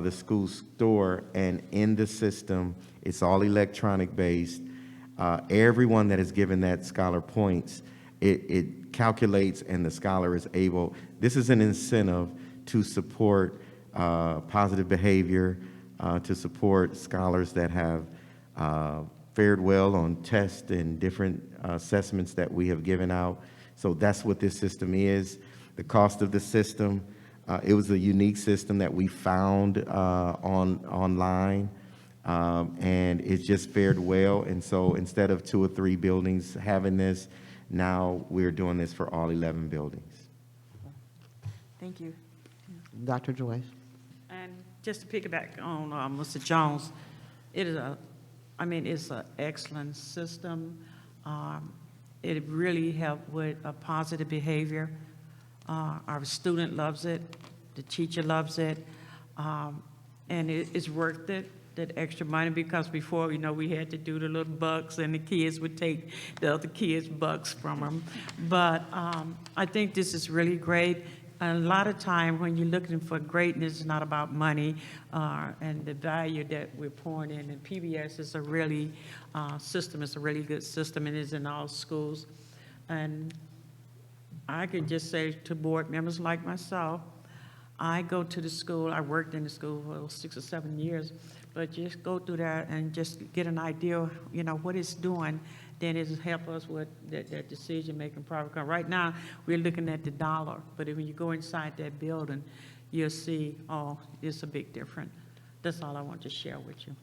the school store, and in the system, it's all electronic based. Everyone that is given that scholar points, it calculates, and the scholar is able, this is an incentive to support positive behavior, to support scholars that have fared well on tests and different assessments that we have given out. So that's what this system is. The cost of the system, it was a unique system that we found online, and it just fared well. And so instead of 2 or 3 buildings having this, now we're doing this for all 11 buildings. Thank you. Dr. Joyce? And just to piggyback on Mr. Jones, it is it's an excellent system. It really helped with positive behavior. Our student loves it, the teacher loves it, and it's worth it, that extra money, because before, we had to do the little bucks, and the kids would take the other kids' bucks from them. But I think this is really great. a lot of time when you're looking for greatness, it's not about money and the value that we're pouring in. And PBS is a really system. It's a really good system, and it's in all schools. And I can just say to board members like myself, I go to the school, I worked in the school for 6 or 7 years, but just go through that and just get an idea, you know, what it's doing, then it'll help us with that decision-making process. Right now, we're looking at the dollar, but when you go inside that building, you'll see, oh, it's a big difference. That's all I want to share with you.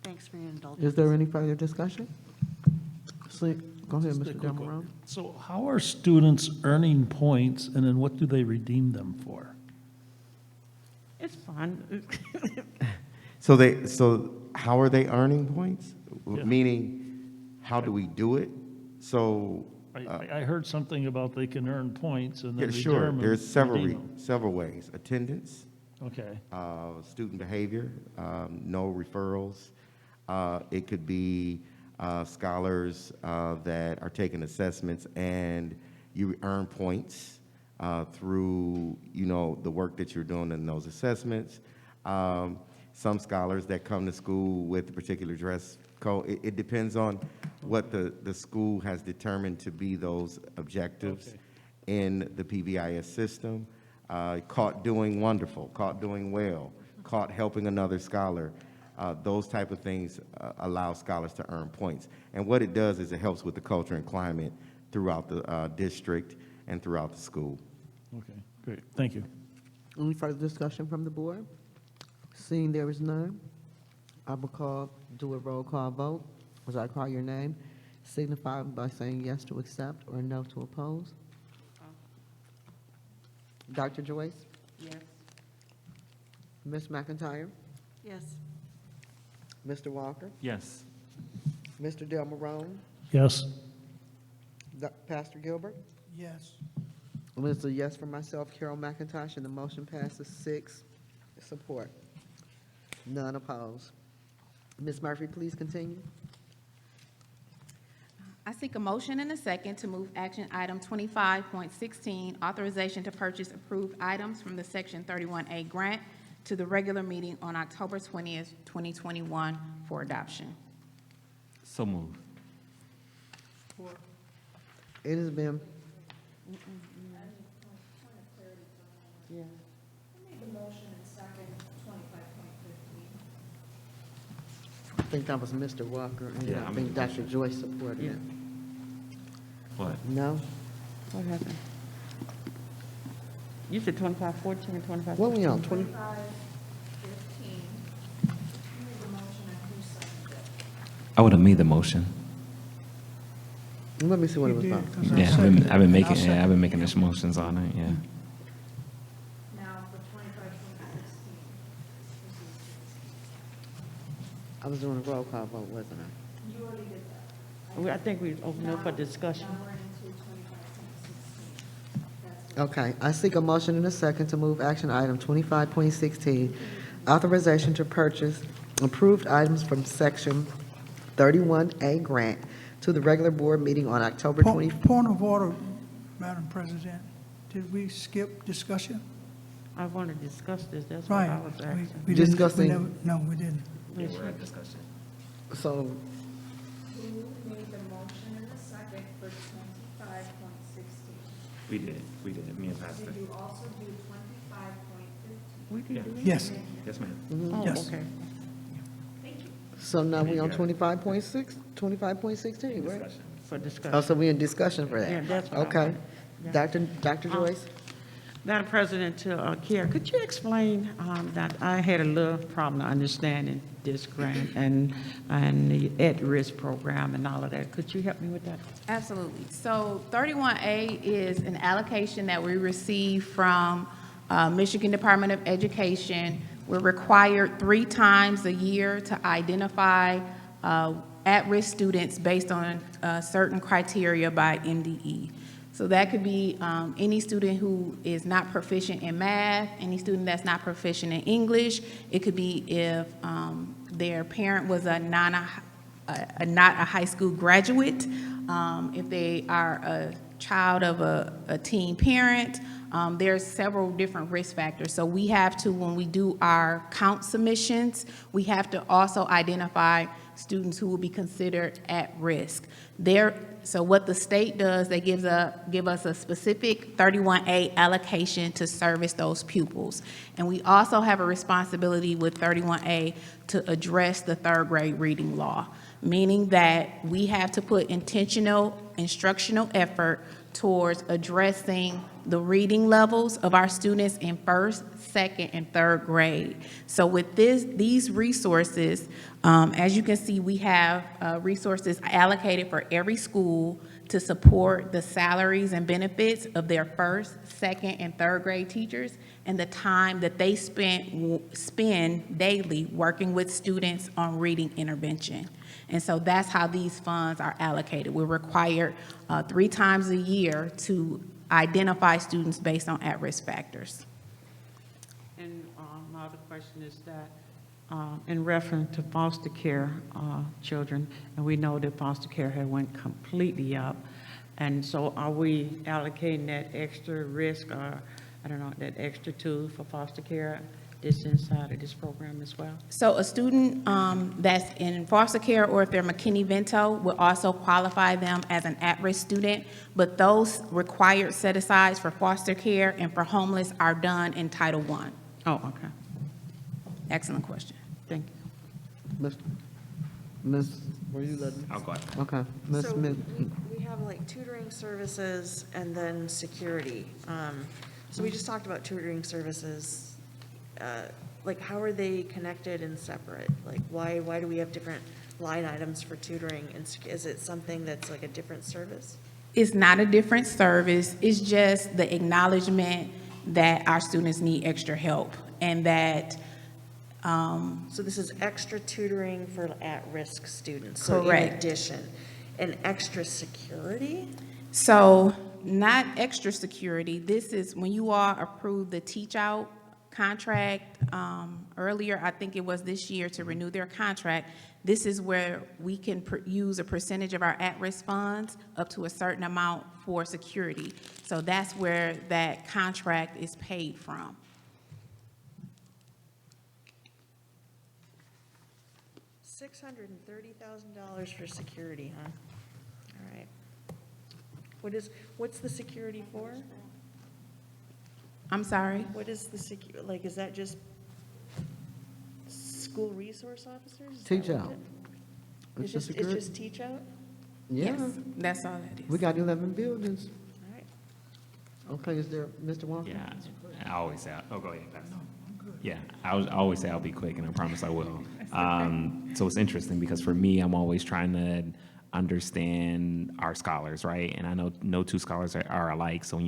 Thanks for your indulgence. Is there any further discussion? Go ahead, Just a Mr. quick one. Demarone. So how are students earning points, and then what do they redeem them for? It's fun. So how are they earning points? Yeah. Meaning, how do we do it? So, I heard something about they can earn points and yeah, then sure, redeem them. there's several redeem them. several ways. Attendance, Okay, student behavior, no referrals. It could be scholars that are taking assessments and you earn points through, you know, the work that you're doing in those assessments. Some scholars that come to school with a particular dress code. It depends on what the school has determined to be those objectives Okay. in the PBIS system. Caught doing wonderful, caught doing well, caught helping another scholar. Those type of things allow scholars to earn points. And what it does is it helps with the culture and climate throughout the district and throughout the school. okay, great, thank you. Any further discussion from the board? Seeing there is none, I will do a roll call vote. As I call your name, signify by saying yes to accept or no to oppose. Dr. Joyce? Yes. Ms. McIntyre? Yes. Mr. Walker? Yes. Mr. Demarone? Yes, Pastor Gilbert? Yes. It's a yes for myself, Carol McIntosh, and the motion passes 6 support, none opposed. Ms. Murphy, please continue. I seek a motion and a second to move action item 25.16, authorization to purchase approved items from the Section 31A grant to the regular meeting on October 20th, 2021 for adoption. So moved. It has been, I think that was Mr. Walker, and Yeah, I I think made the Dr. Joyce supported it. What? No? What happened? You said 2514 and 25. What we on, 20? I would have made the motion. Let me see what it was You about. did, 'cause I Yeah, seconded it, I've been and I making, yeah, I've seconded been making it. these motions all night, yeah. I was doing a roll call vote, wasn't I? I think we opened up for discussion. Okay, I seek a motion and a second to move action item 25.16, authorization to purchase approved items from Section 31A grant to the regular board meeting on October 20. Point of order, Madam President. Did we skip discussion? I want to discuss this, that's what Right. I was asking. We didn't- we Discussing- never- No, we didn't. So, Who made the motion and the second for 25.16? We did, me and Pastor. Did you also do 25.15? We can do it? Yes, Yes, ma'am. Oh, Yes. okay. so now we on 25.6, 25.16, right? For Oh, discussion. so we in discussion for that? Yeah, that's what I Okay. wanted. Dr. Joyce? Madam President, to Kiara, could you explain that I had a little problem understanding this grant and the at-risk program and all of that? Could you help me with that? Absolutely. So 31A is an allocation that we receive from Michigan Department of Education. We're required 3 times a year to identify at-risk students based on certain criteria by MDE. So that could be any student who is not proficient in math, any student that's not proficient in English. It could be if their parent was not a high school graduate, if they are a child of a teen parent, there's several different risk factors. So we have to, when we do our count submissions, we have to also identify students who will be considered at risk. So what the state does, they give us a specific 31A allocation to service those pupils. And we also have a responsibility with 31A to address the third grade reading law, meaning that we have to put intentional instructional effort towards addressing the reading levels of our students in first, second, and third grade. So with these resources, as you can see, we have resources allocated for every school to support the salaries and benefits of their first, second, and third grade teachers and the time that they spend daily working with students on reading intervention. And so that's how these funds are allocated. We're required 3 times a year to identify students based on at-risk factors. And my other question is that, in reference to foster care children, and we know that foster care had went completely up, and so are we allocating that extra risk, or, I don't know, that extra tool for foster care that's inside of this program as well? So a student that's in foster care, or if they're McKinney-Vento, will also qualify them as an at-risk student, but those required set-asides for foster care and for homeless are done in Title I. Oh, okay. Excellent question. Thank you. Ms., were you letting? I'll go ahead. Okay, Ms. So Smith. we have like tutoring services and then security. So we just talked about tutoring services. Like, how are they connected and separate? Like, why do we have different line items for tutoring? And is it something that's like a different service? It's not a different service, it's just the acknowledgement that our students need extra help, and that So this is extra tutoring for at-risk students? So in Correct. addition, and extra security? So, not extra security, this is when you all approved the teach-out contract earlier, I think it was this year, to renew their contract. This is where we can use a percentage of our at-risk funds up to a certain amount for security. So that's where that contract is paid from. $630,000 for security, huh? All right. What's the security for? I'm sorry? What is the like, is that just school resource officers? Is that Teach what out. it- It's It's the just security. teach out? Yeah, Yes, that's all that is. we got 11 buildings. All right. Okay, is there, Mr. Walker? Yeah, I always say, oh, go ahead, Pastor. Yeah, I always say I'll be quick, and I promise I will. So it's interesting because for me, I'm always trying to understand our scholars, right? And I know no two scholars are alike. So when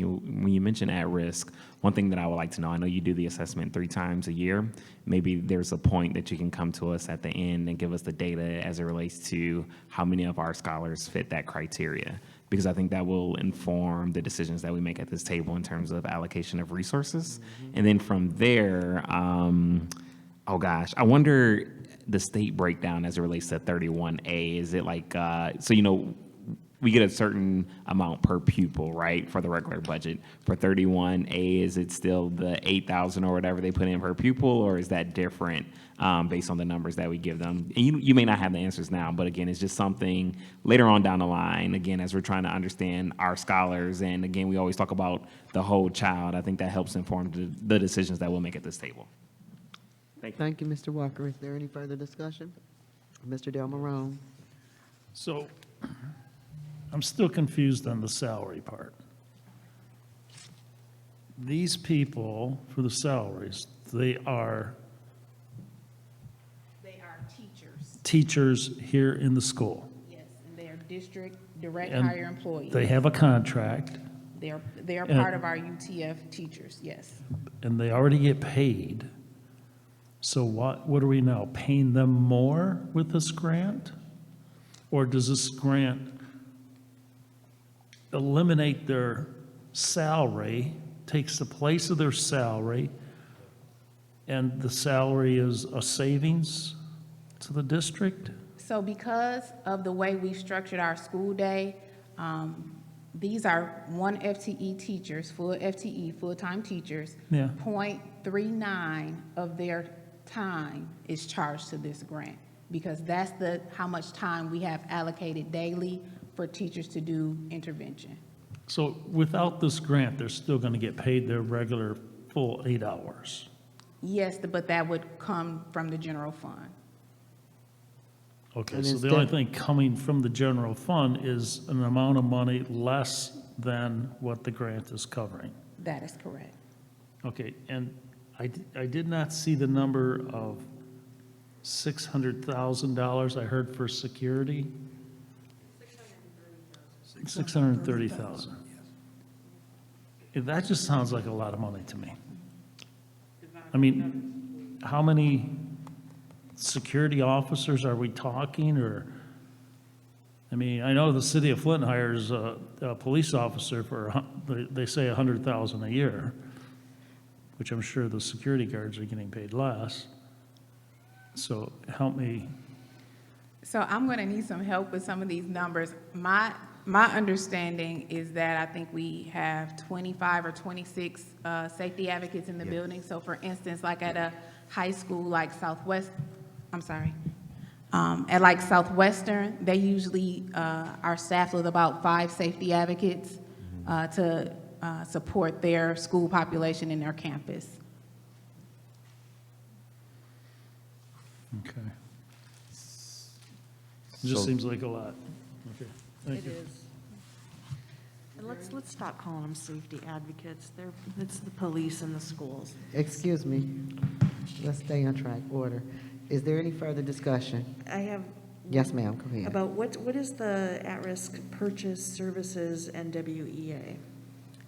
you mention at risk, one thing that I would like to know, I know you do the assessment 3 times a year. Maybe there's a point that you can come to us at the end and give us the data as it relates to how many of our scholars fit that criteria, because I think that will inform the decisions that we make at this table in terms of allocation of resources. And then from there, oh gosh, I wonder the state breakdown as it relates to 31A. Is it like, so we get a certain amount per pupil, right, for the regular budget. For 31A, is it still the 8,000 or whatever they put in per pupil, or is that different based on the numbers that we give them? And you may not have the answers now, but again, it's just something later on down the line, again, as we're trying to understand our scholars, and again, we always talk about the whole child. I think that helps inform the decisions that we'll make at this table. Thank you, Mr. Walker. Is there any further discussion? Mr. Del Marone? So I'm still confused on the salary part. These people, for the salaries, they are teachers here in the school. Yes, and they are district direct And hire employees. They have a contract, They are and- part of our UTF teachers, yes. and they already get paid. So what are we now, paying them more with this grant? Or does this grant eliminate their salary, takes the place of their salary, and the salary is a savings to the district? So because of the way we structured our school day, these are 1 FTE teachers, full FTE, full-time teachers. Yeah. 0.39 of their time is charged to this grant, because that's how much time we have allocated daily for teachers to do intervention. So without this grant, they're still going to get paid their regular full 8 hours. Yes, but that would come from the general fund. Okay, And so is the only that- thing coming from the general fund is an amount of money less than what the grant is covering. That is correct. Okay, and I did not see the number of $600,000 I heard for security. 630,000. That just sounds like a lot of money to me. I mean, how many security officers are we talking, or, I mean, I know the city of Flint hires a police officer for, they say 100,000 a year, which I'm sure the security guards are getting paid less. So help me. So I'm going to need some help with some of these numbers. My understanding is that I think we have 25 or 26 safety advocates in the building. So for instance, like at a high school like at like Southwestern, they usually are staffed with about 5 safety advocates to support their school population in their campus. Okay. It just So- seems like a lot. Okay, thank It you. is. And let's stop calling them safety advocates. It's the police and the schools. Excuse me. Let's stay on track. Order. Is there any further discussion? I have. Yes, ma'am, go ahead. About what is the at-risk purchase services NWEA?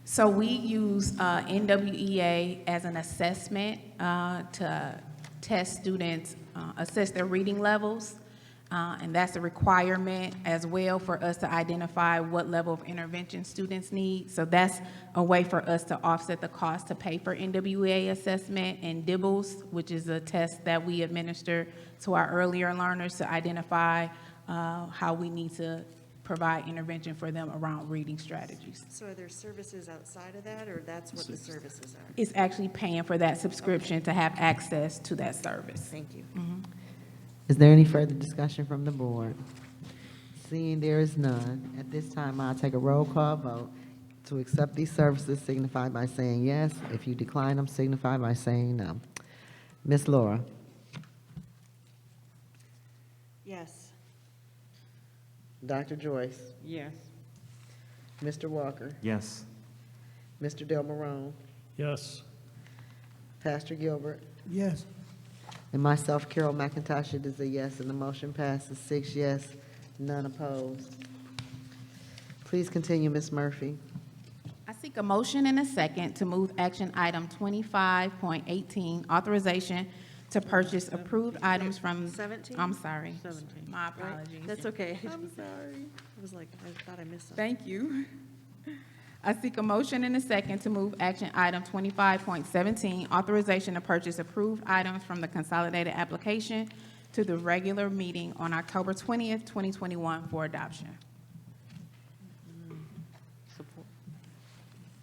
So we use NWEA as an assessment to test students, assess their reading levels, and that's a requirement as well for us to identify what level of intervention students need. So that's a way for us to offset the cost to pay for NWEA assessment, and Pbis, which is a test that we administer to our earlier learners to identify how we need to provide intervention for them around reading strategies. So are there services outside of that, or that's what the services are? It's actually paying for that subscription to have access to that service. Thank you. Is there any further discussion from the board? Seeing there is none, at this time, I'll take a roll call vote. To accept these services, signify by saying yes. If you decline them, signify by saying no. Ms. Laura? Yes. Dr. Joyce? Yes. Mr. Walker? Yes. Mr. Del Marone? Yes. Pastor Gilbert? Yes. And myself, Carol McIntosh, it is a yes, and the motion passes 6 yes, none opposed. Please continue, Ms. Murphy. I seek a motion and a second to move action item 25.18, authorization to purchase approved items from. 17? I'm sorry. 17. My Right? apologies. That's okay. I'm sorry. I was like, I thought I missed something. Thank you. I seek a motion and a second to move action item 25.17, authorization to purchase approved items from the consolidated application to the regular meeting on October 20th, 2021 for adoption.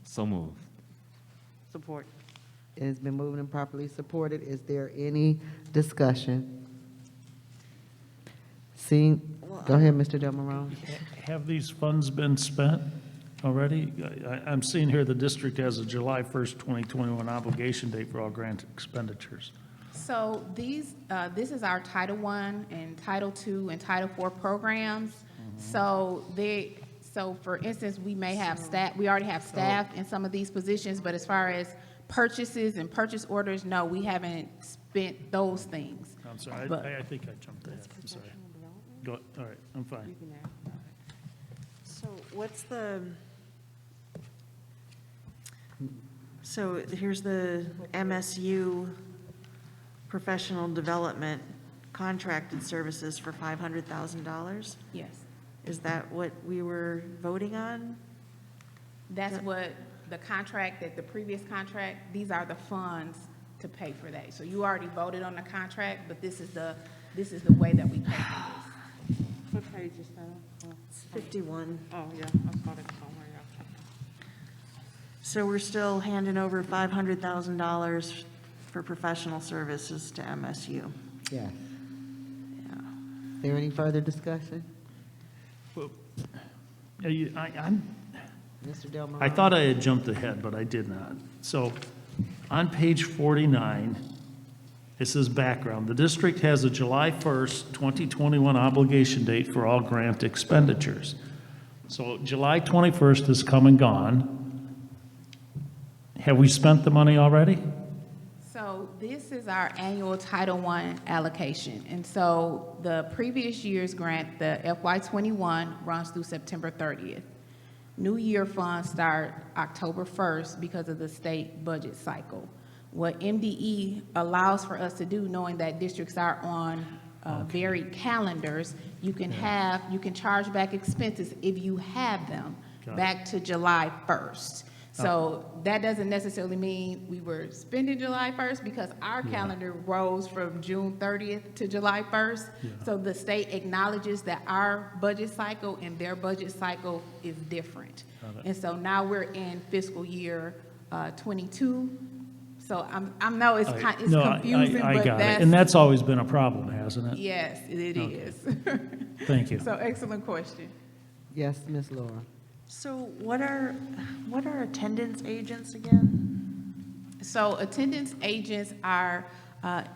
So moved. Support. It has been moved and properly supported. Is there any discussion? Seeing, go ahead, Mr. Del Marone. Have these funds been spent already? I'm seeing here the district has a July 1st, 2021 obligation date for all grant expenditures. So these, this is our Title I and Title II and Title IV programs. So for instance, we may have staff, we already have staff in some of these positions, but as far as purchases and purchase orders, no, we haven't spent those things. I'm sorry, But- I think I jumped ahead, I'm sorry. Go, all right, I'm fine. So what's so here's the MSU professional development contracted services for $500,000? Yes. Is that what we were voting on? That's what the contract, that the previous contract, these are the funds to pay for that. So you already voted on the contract, but this is the way that we pay for this. What page is that? It's 51. Oh, yeah, I saw that somewhere, So we're still handing over $500,000 for professional services to MSU. Yes. Yeah. Is there any further discussion? Mr. Del Mar. I thought I had jumped ahead, but I did not. So on page 49, it says background. The district has a July 1st, 2021 obligation date for all grant expenditures. So July 21st is come and gone. Have we spent the money already? So this is our annual Title I allocation. And so the previous year's grant, the FY '21, runs through September 30th. New year funds start October 1st because of the state budget cycle. What MDE allows for us to do, knowing that districts are on varied calendars, you can charge back expenses if you have them back to July 1st. So that doesn't necessarily mean we were spending July 1st because our calendar rose from June 30th to July 1st. So the state acknowledges that our budget cycle and their budget cycle is different. And so now we're in fiscal year 22. So I know it's confusing, I but got that's. it. And that's always been a problem, hasn't it? Yes, it is. Thank you. So excellent question. Yes, Ms. Laura. So what are attendance agents again? So attendance agents are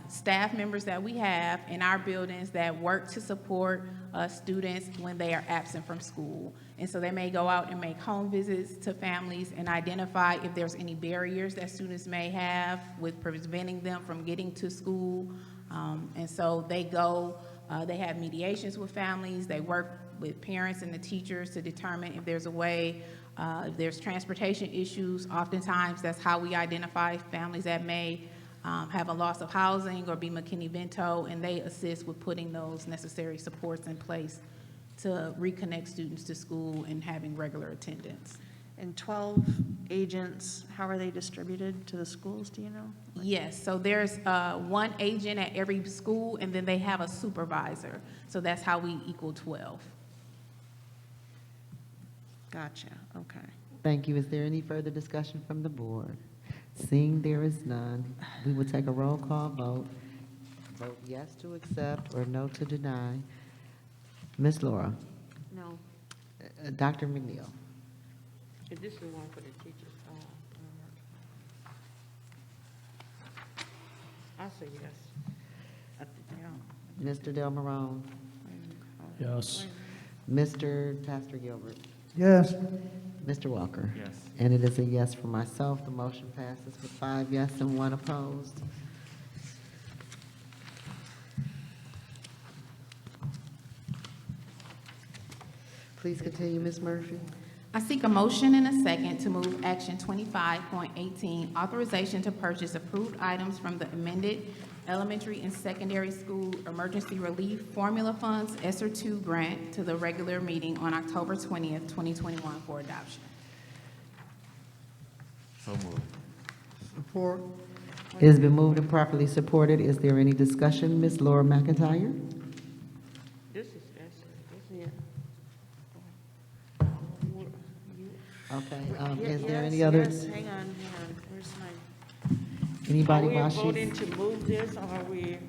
staff members that we have in our buildings that work to support students when they are absent from school. And so they may go out and make home visits to families and identify if there's any barriers that students may have with preventing them from getting to school. And so they go, they have mediations with families, they work with parents and the teachers to determine if there's a way, if there's transportation issues. Oftentimes, that's how we identify families that may have a loss of housing or be McKinney-Vento, and they assist with putting those necessary supports in place to reconnect students to school and having regular attendance. And 12 agents, how are they distributed to the schools, do you know? Yes, so there's one agent at every school, and then they have a supervisor. So that's how we equal 12. Gotcha, okay. Thank you. Is there any further discussion from the board? Seeing there is none, we will take a roll call vote. Vote yes to accept or no to deny. Ms. Laura. No. Dr. McNeil. This is one for the teachers. I say yes. Mr. Del Marone. Yes. Mr. Pastor Gilbert. Yes. Mr. Walker. Yes. And it is a yes for myself. The motion passes with 5 yes and 1 opposed. Please continue, Ms. Murphy. I seek a motion and a second to move action 25.18, authorization to purchase approved items from the amended elementary and secondary school emergency relief formula funds ESSER 2 grant to the regular meeting on October 20th, 2021 for adoption. So moved. Support. It has been moved and properly supported. Is there any discussion? Ms. Laura McIntyre? This is it. Okay, is there any other, Yes, hang on, where's my? anybody Are we while voting she's? to move this, or are we,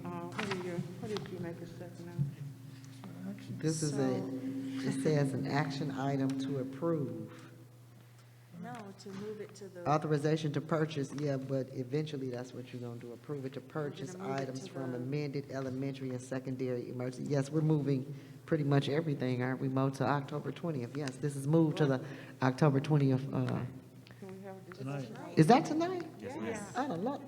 what did you make a second now? This is it says an action item to approve. No, to move it to the, Authorization to purchase, yeah, but eventually that's what you're gonna do, approve it to purchase move it items to from the- amended elementary and secondary emergency. Yes, we're moving pretty much everything, aren't we, Mo, to October 20th? Yes, this is moved to the October 20th, Can we have this? Tonight. is that tonight? Yeah. I don't know.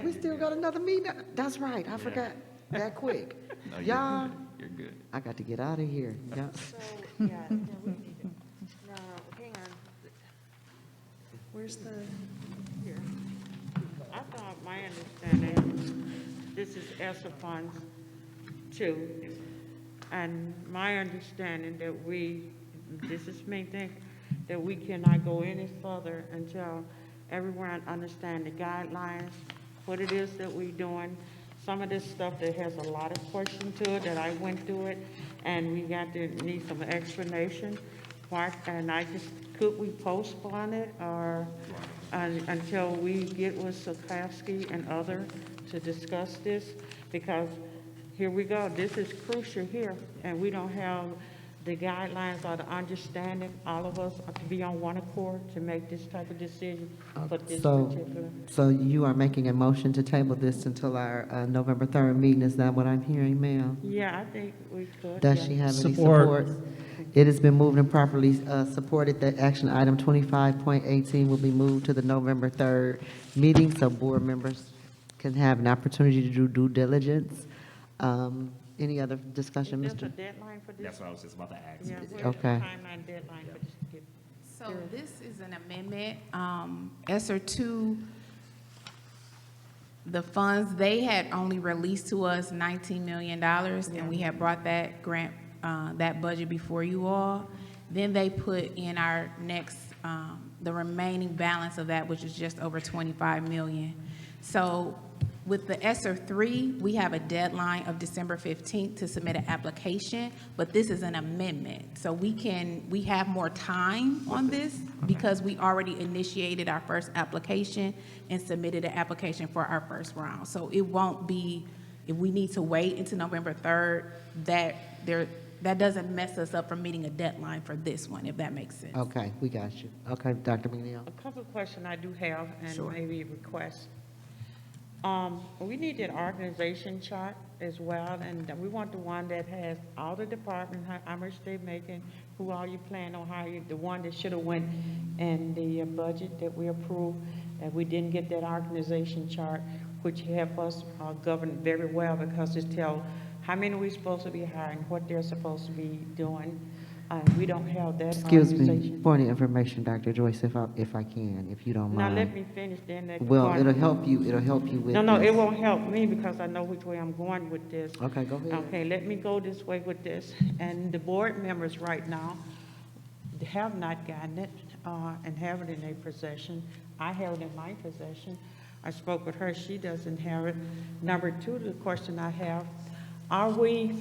We still got another meeting? That's right, I forgot, that quick. No, Y'all, You're good. I got to get out of here. Yeah. so, yeah, we need it. No, hang on. Where's the, here? I thought my understanding, this is ESSER funds too. And my understanding that this is me think, that we cannot go any further until everyone understand the guidelines, what it is that we're doing. Some of this stuff that has a lot of question to it, that I went through it, and we need some explanation. And I just could we postpone it or until we get with Sokowski and other to discuss this? Because here we go, this is crucial here, and we don't have the guidelines or the understanding, all of us to be on one accord to make this type of decision for this particular. So you are making a motion to table this until our November 3rd meeting, is that what I'm hearing, ma'am? Yeah, I think we could. Does yeah. she have any Support. support? It has been moved and properly supported that action item 25.18 will be moved to the November 3rd meeting, so board members can have an opportunity to do due diligence. Any other discussion, Is there a Mr.? deadline for this? That's what I was just about to ask. Yeah, where's the Okay. timeline deadline for this? to get- So this is an amendment, ESSER two, the funds, they had only released to us $19 million, and we had brought that grant, that budget before you all. Then they put in our next, the remaining balance of that, which is just over 25 million. So with the ESSER three, we have a deadline of December 15th to submit an application, but this is an amendment. So we have more time on this because we already initiated our first application and submitted an application for our first round. So it won't be, if we need to wait until November 3rd, that doesn't mess us up from meeting a deadline for this one, if that makes sense. Okay, we got you. Okay, Dr. McNeil. A couple of questions I do have and Sure. maybe requests. We need an organization chart as well, and we want the one that has all the departments, how much they're making, who all you plan on hiring, the one that should have went in the budget that we approved, and we didn't get that organization chart, which help us govern very well because it tells how many we're supposed to be hiring, what they're supposed to be doing. We don't have that Excuse me, organization. point of information, Dr. Joyce, if I can, if you don't Now, let mind. me finish then. Well, it'll help you with No, this. it won't help me because I know which way I'm going with this. Okay, go ahead. Okay, let me go this way with this. And the board members right now have not gotten it and have it in their possession. I have it in my possession. I spoke with her, she doesn't have it. Number two, the question I have, are we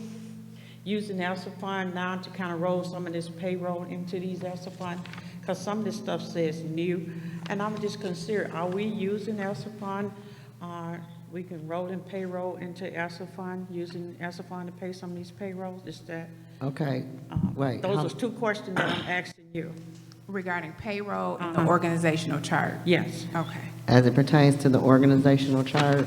using ESSER fund now to kind of roll some of this payroll into these ESSER fund? Because some of this stuff says new, and I'm just considering, are we using ESSER fund? We can roll in payroll into ESSER fund, using ESSER fund to pay some of these payrolls, is that? Okay, wait. Those are two questions that I'm asking you. Regarding payroll and the organizational chart. Yes. Okay. As it pertains to the organizational chart,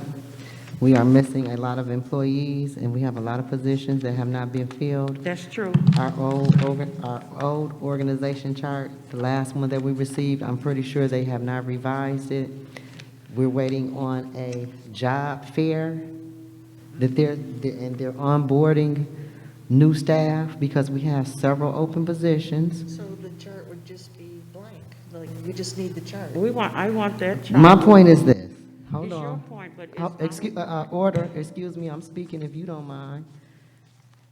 we are missing a lot of employees, and we have a lot of positions that have not been filled. That's true. Our old organization chart, the last one that we received, I'm pretty sure they have not revised it. We're waiting on a job fair that they're onboarding new staff because we have several open positions. So the chart would just be blank, like, we just need the chart. I want that chart. My point is this. Hold It's your on. point, but Excuse me, I'm speaking if you don't mind.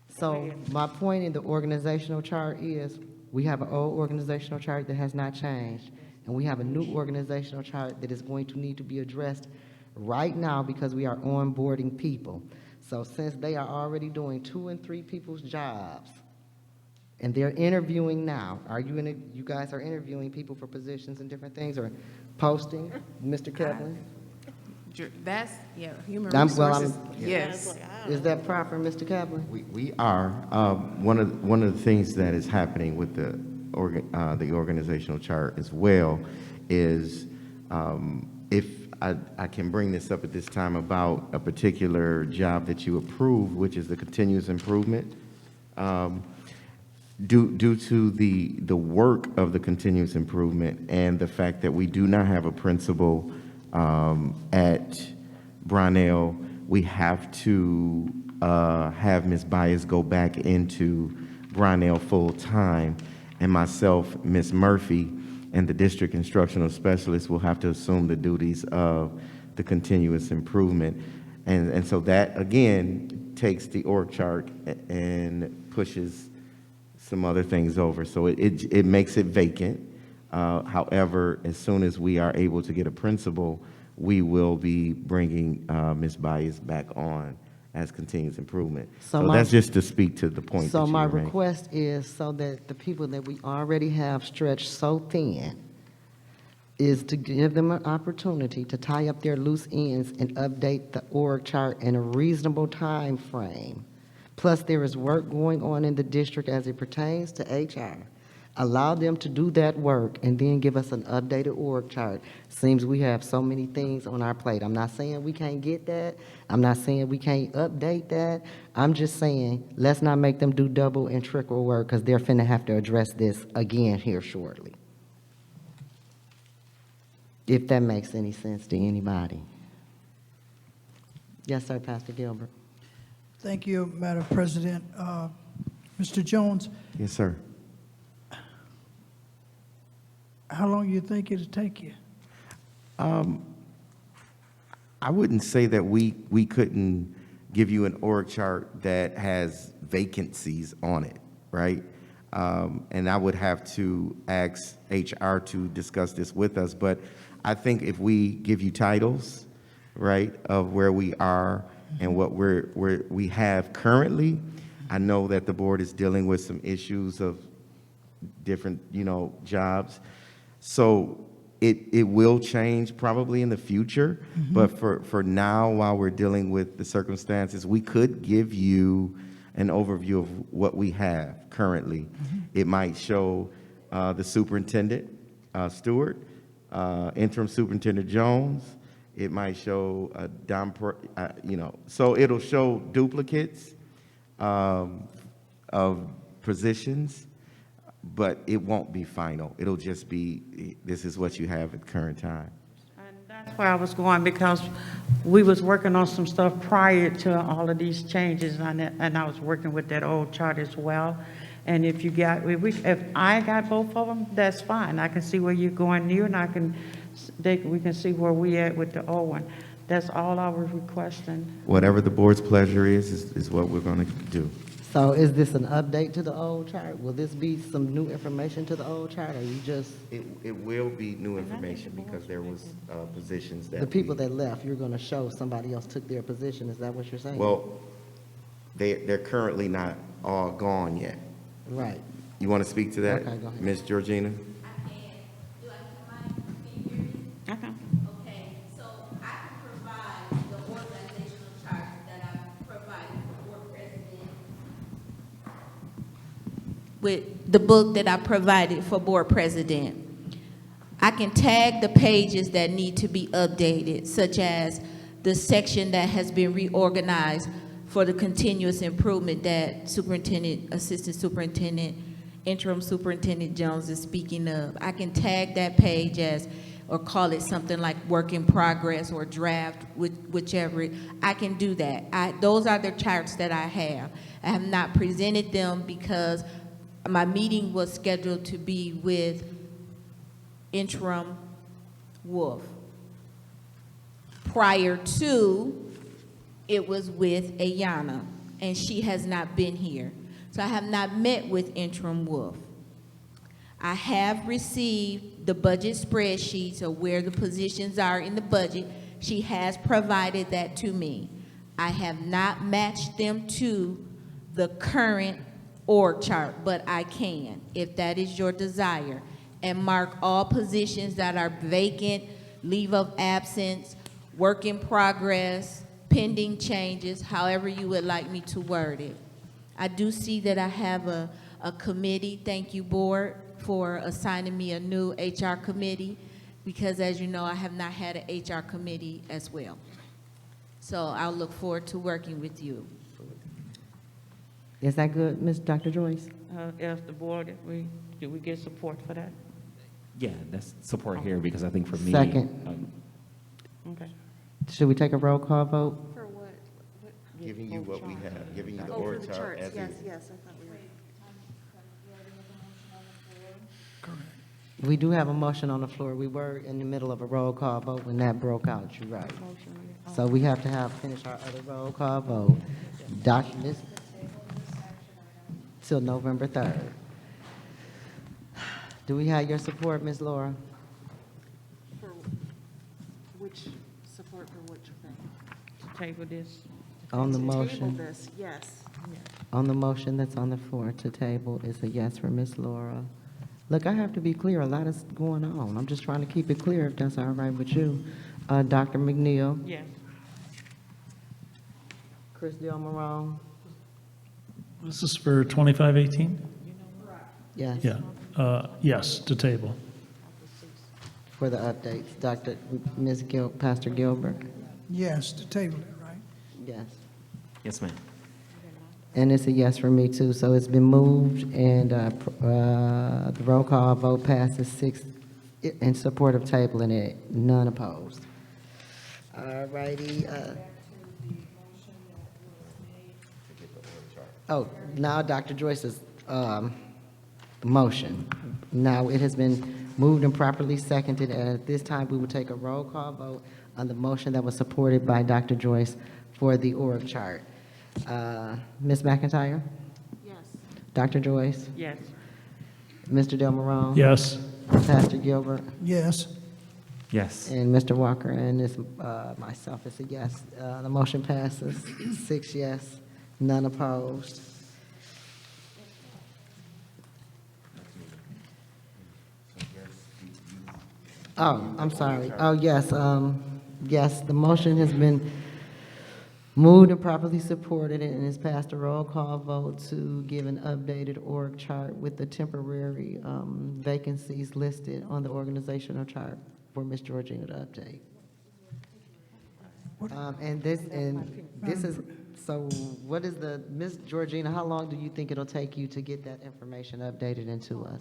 So my point in the organizational chart is, we have an old organizational chart that has not changed, and we have a new organizational chart that is going to need to be addressed right now because we are onboarding people. So since they are already doing 2 and 3 people's jobs, and they're interviewing now, you guys are interviewing people for positions and different things, or posting, Mr. Kevlin? That's, yeah, human I'm resources, yes. Is that proper, Mr. Kevlin? We are. One of the things that is happening with the organizational chart as well is, if I can bring this up at this time about a particular job that you approve, which is the continuous improvement. Due to the work of the continuous improvement and the fact that we do not have a principal at Brownell, we have to have Ms. Pbis go back into Brownell full-time, and myself, Ms. Murphy, and the district instructional specialist will have to assume the duties of the continuous improvement. And so that, again, takes the org chart and pushes some other things over. So it makes it vacant. However, as soon as we are able to get a principal, we will be bringing Ms. Pbis back on as continuous improvement. So So my- that's just to speak to the point that So you my were making. request is so that the people that we already have stretched so thin is to give them an opportunity to tie up their loose ends and update the org chart in a reasonable time frame. Plus, there is work going on in the district as it pertains to HR. Allow them to do that work and then give us an updated org chart. Seems we have so many things on our plate. I'm not saying we can't get that. I'm not saying we can't update that. I'm just saying, let's not make them do double and triple work because they're finna have to address this again here shortly. If that makes any sense to anybody. Yes, sir, Pastor Gilbert. Thank you, Madam President. Mr. Jones, Yes, sir. how long you think it'll take you? I wouldn't say that we couldn't give you an org chart that has vacancies on it, right? And I would have to ask HR to discuss this with us, but I think if we give you titles, right, of where we are and what we have currently, I know that the board is dealing with some issues of different, jobs. So it will change probably in the future, but for now, while we're dealing with the circumstances, we could give you an overview of what we have currently. It might show the superintendent, Stewart, interim superintendent Jones. It might show so it'll show duplicates of positions, but it won't be final. It'll just be, this is what you have at the current time. And that's where I was going, because we was working on some stuff prior to all of these changes, and I was working with that old chart as well. And if if I got both of them, that's fine. I can see where you're going new, and we can see where we at with the old one. That's all I was requesting. Whatever the board's pleasure is what we're going to do. So is this an update to the old chart? Will this be some new information to the old chart, or you just, It will be new information because there was positions that the people we- that left, you're gonna show somebody else took their position? Is that what you're saying? Well, they're currently not all gone yet. Right. You want to speak to that? Okay, go ahead. Ms. Georgina? Okay. Okay, so I can provide the organizational chart that I provided for board president with the book that I provided for board president. I can tag the pages that need to be updated, such as the section that has been reorganized for the continuous improvement that Superintendent, Assistant Superintendent, Interim Superintendent Jones is speaking of. I can tag that page as, or call it something like work in progress or draft, whichever. I can do that. Those are the charts that I have. I have not presented them because my meeting was scheduled to be with Interim Wolf. Prior to, it was with Ayana, and she has not been here. So I have not met with Interim Wolf. I have received the budget spreadsheets of where the positions are in the budget. She has provided that to me. I have not matched them to the current org chart, but I can, if that is your desire, and mark all positions that are vacant, leave of absence, work in progress, pending changes, however you would like me to word it. I do see that I have a committee. Thank you, board, for assigning me a new HR committee, because as you know, I have not had an HR committee as well. So I'll look forward to working with you. Is that good, Ms. Dr. Joyce? If the board, do we get support for that? Yeah, that's support here because I think for me. Second. Okay. Should we take a roll call vote? For what? Giving you what we have, giving you the Oh, for org the chart charts, as yes, is. yes, I thought we were. Correct. We do have a motion on the floor. We were in the middle of a roll call vote when that broke out, you're right. So we have to finish our other roll call vote. Ms. Till November 3rd. Do we have your support, Ms. Laura? For which, support for which thing? To table this, On the To table motion, this, yes. on the motion that's on the floor to table is a yes for Ms. Laura. Look, I have to be clear, a lot is going on. I'm just trying to keep it clear if that's all right with you. Dr. McNeil? Yes. Chris Del Morone? This is for 2518? Yes. Yeah, yes, to table. For the updates, Pastor Gilbert? Yes, to table it, right? Yes. Yes, ma'am. And it's a yes for me too, so it's been moved, and the roll call vote passes 6 in support of tabling it, none opposed. All righty. Oh, now Dr. Joyce's motion. Now it has been moved and properly seconded, and at this time, we will take a roll call vote on the motion that was supported by Dr. Joyce for the org chart. Ms. McIntyre? Yes. Dr. Joyce? Yes. Mr. Del Morone? Yes. Pastor Gilbert? Yes, Yes. And Mr. Walker, and it's myself, it's a yes. The motion passes, 6 yes, none opposed. Oh, I'm sorry. Oh, yes, yes, the motion has been moved and properly supported, and has passed a roll call vote to give an updated org chart with the temporary vacancies listed on the organizational chart for Ms. Georgina to update. And this is, so what is Ms. Georgina, how long do you think it'll take you to get that information updated into us?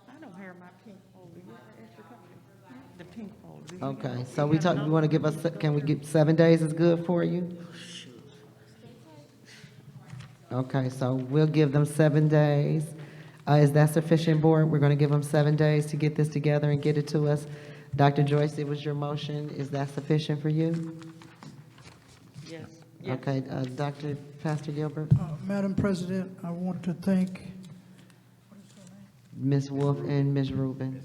I don't have my pink folder. You have an extra copy? The pink folder. Okay, so you want to give us, can we get 7 days is good for you? Okay, so we'll give them 7 days. Is that sufficient, board? We're going to give them 7 days to get this together and get it to us. Dr. Joyce, it was your motion. Is that sufficient for you? Yes. Okay, Pastor Gilbert, Madam President, I want to thank Ms. Wolf, and Ms. Rubin.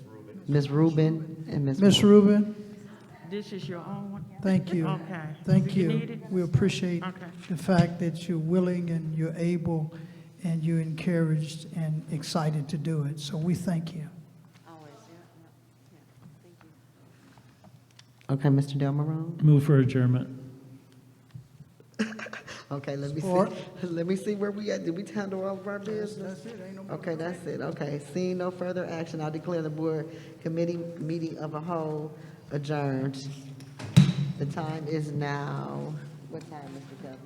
Ms. Rubin and Ms. Ms. Wolf. Rubin. This is your own one? Thank you. Okay. Thank Do you you. need it? We appreciate Okay. the fact that you're willing and you're able and you're encouraged and excited to do it. So we thank you. Always, thank you. Okay, Mr. Del Morone? Move for adjournment. Okay, let me see, Support. let me see where we at. Did we handle all of our business? That's it, ain't no. Okay, that's it. Okay, seeing no further action, I declare the board committee meeting of a whole adjourned. The time is now, what time, Mr. Kevin?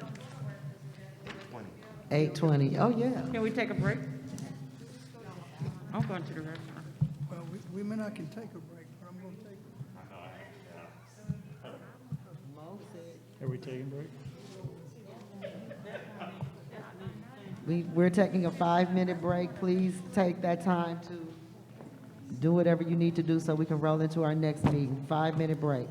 8:20. Oh, yeah. Can we take a break? I'm going to the restaurant. Well, we may not can take a break, but I'm going to take it. Are we taking a break? We're taking a 5-minute break. Please take that time to do whatever you need to do so we can roll into our next meeting. 5-minute break.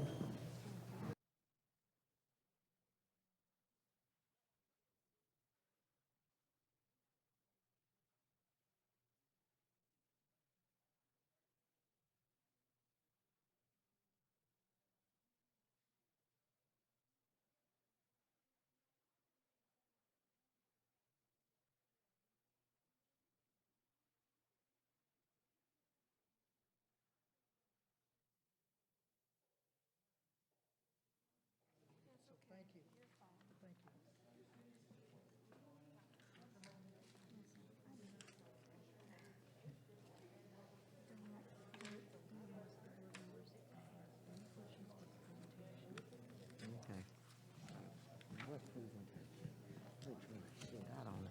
I don't know.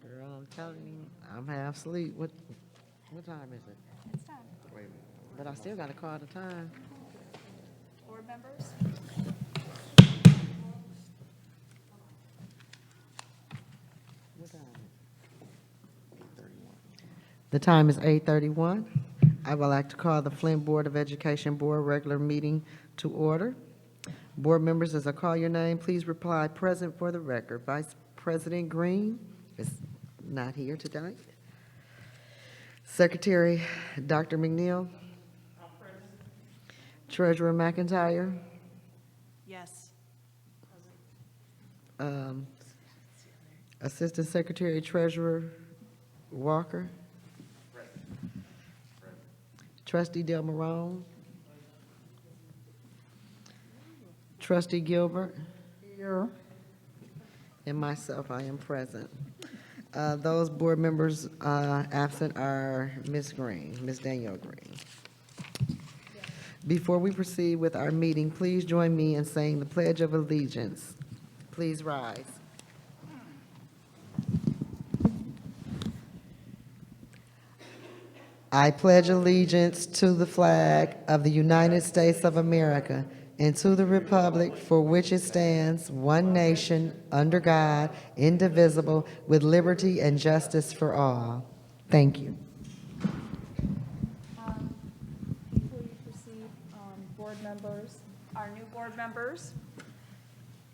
Girl, I'm telling you, I'm half asleep. What time is it? It's time. Wait a minute. But I still gotta call the time. Board members? What time is it? 8:31. The time is 8:31. I would like to call the Flint Board of Education Board regular meeting to order. Board members, as I call your name, please reply present for the record. Vice President Green is not here tonight. Secretary Dr. McNeil. Treasurer McIntyre. Assistant Secretary Treasurer Walker. Trustee Del Marone. Trustee Gilbert. Here. And myself, I am present. Those board members absent are Ms. Green, Ms. Danielle Green. Before we proceed with our meeting, please join me in saying the Pledge of Allegiance. Please rise. I pledge allegiance to the flag of the United States of America and to the republic for which it stands, one nation, under God, indivisible, with liberty and justice for all. Thank you. Before you proceed, board members, our new board members,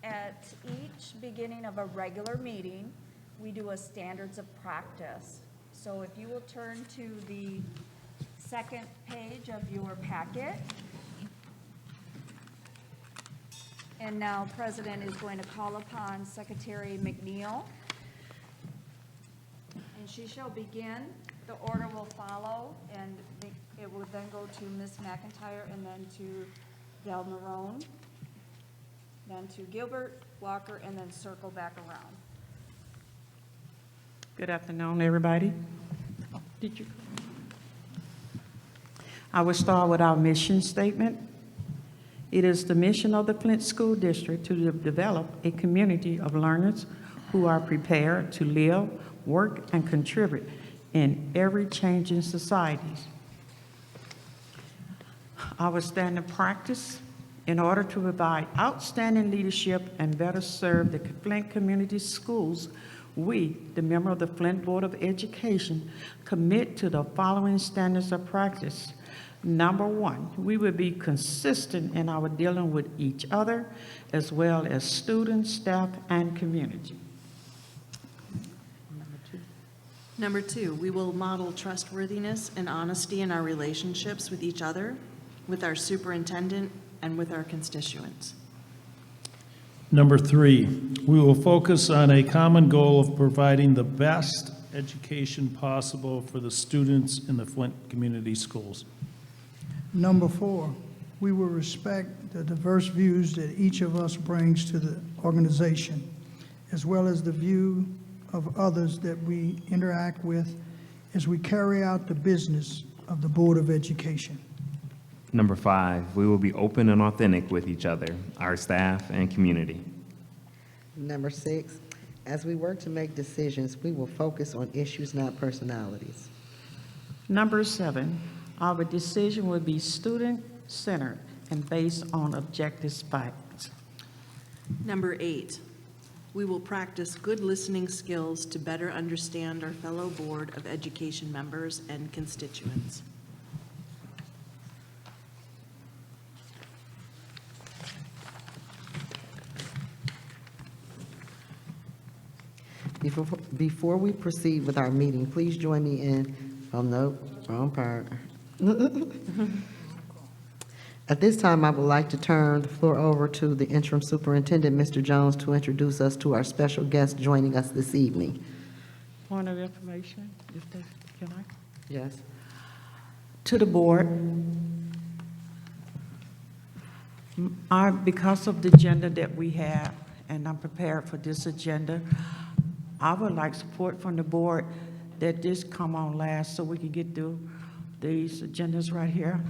at each beginning of a regular meeting, we do a standards of practice. So if you will turn to the second page of your packet. And now President is going to call upon Secretary McNeil. And she shall begin. The order will follow, and it will then go to Ms. McIntyre and then to Del Marone, then to Gilbert, Walker, and then circle back around. Good afternoon, everybody. I will start with our mission statement. It is the mission of the Flint School District to develop a community of learners who are prepared to live, work, and contribute in every changing society. Our standing practice in order to provide outstanding leadership and better serve the Flint community schools, we, the member of the Flint Board of Education, commit to the following standards of practice. Number one, we will be consistent in our dealing with each other, as well as students, staff, and community. Number two, we will model trustworthiness and honesty in our relationships with each other, with our superintendent, and with our constituents. Number three, we will focus on a common goal of providing the best education possible for the students in the Flint Community Schools. Number four, we will respect the diverse views that each of us brings to the organization, as well as the view of others that we interact with as we carry out the business of the Board of Education. Number five, we will be open and authentic with each other, our staff, and community. Number six, as we work to make decisions, we will focus on issues, not personalities. Number seven, our decision will be student-centered and based on objective facts. Number eight, we will practice good listening skills to better understand our fellow Board of Education members and constituents. Before we proceed with our meeting, please join me in, oh no, wrong part. At this time, I would like to turn the floor over to the interim superintendent, Mr. Jones, to introduce us to our special guest joining us this evening. Point of information, can I? Yes. To the board, because of the agenda that we have, and I'm prepared for this agenda, I would like support from the board that this come on last so we can get through these agendas right here.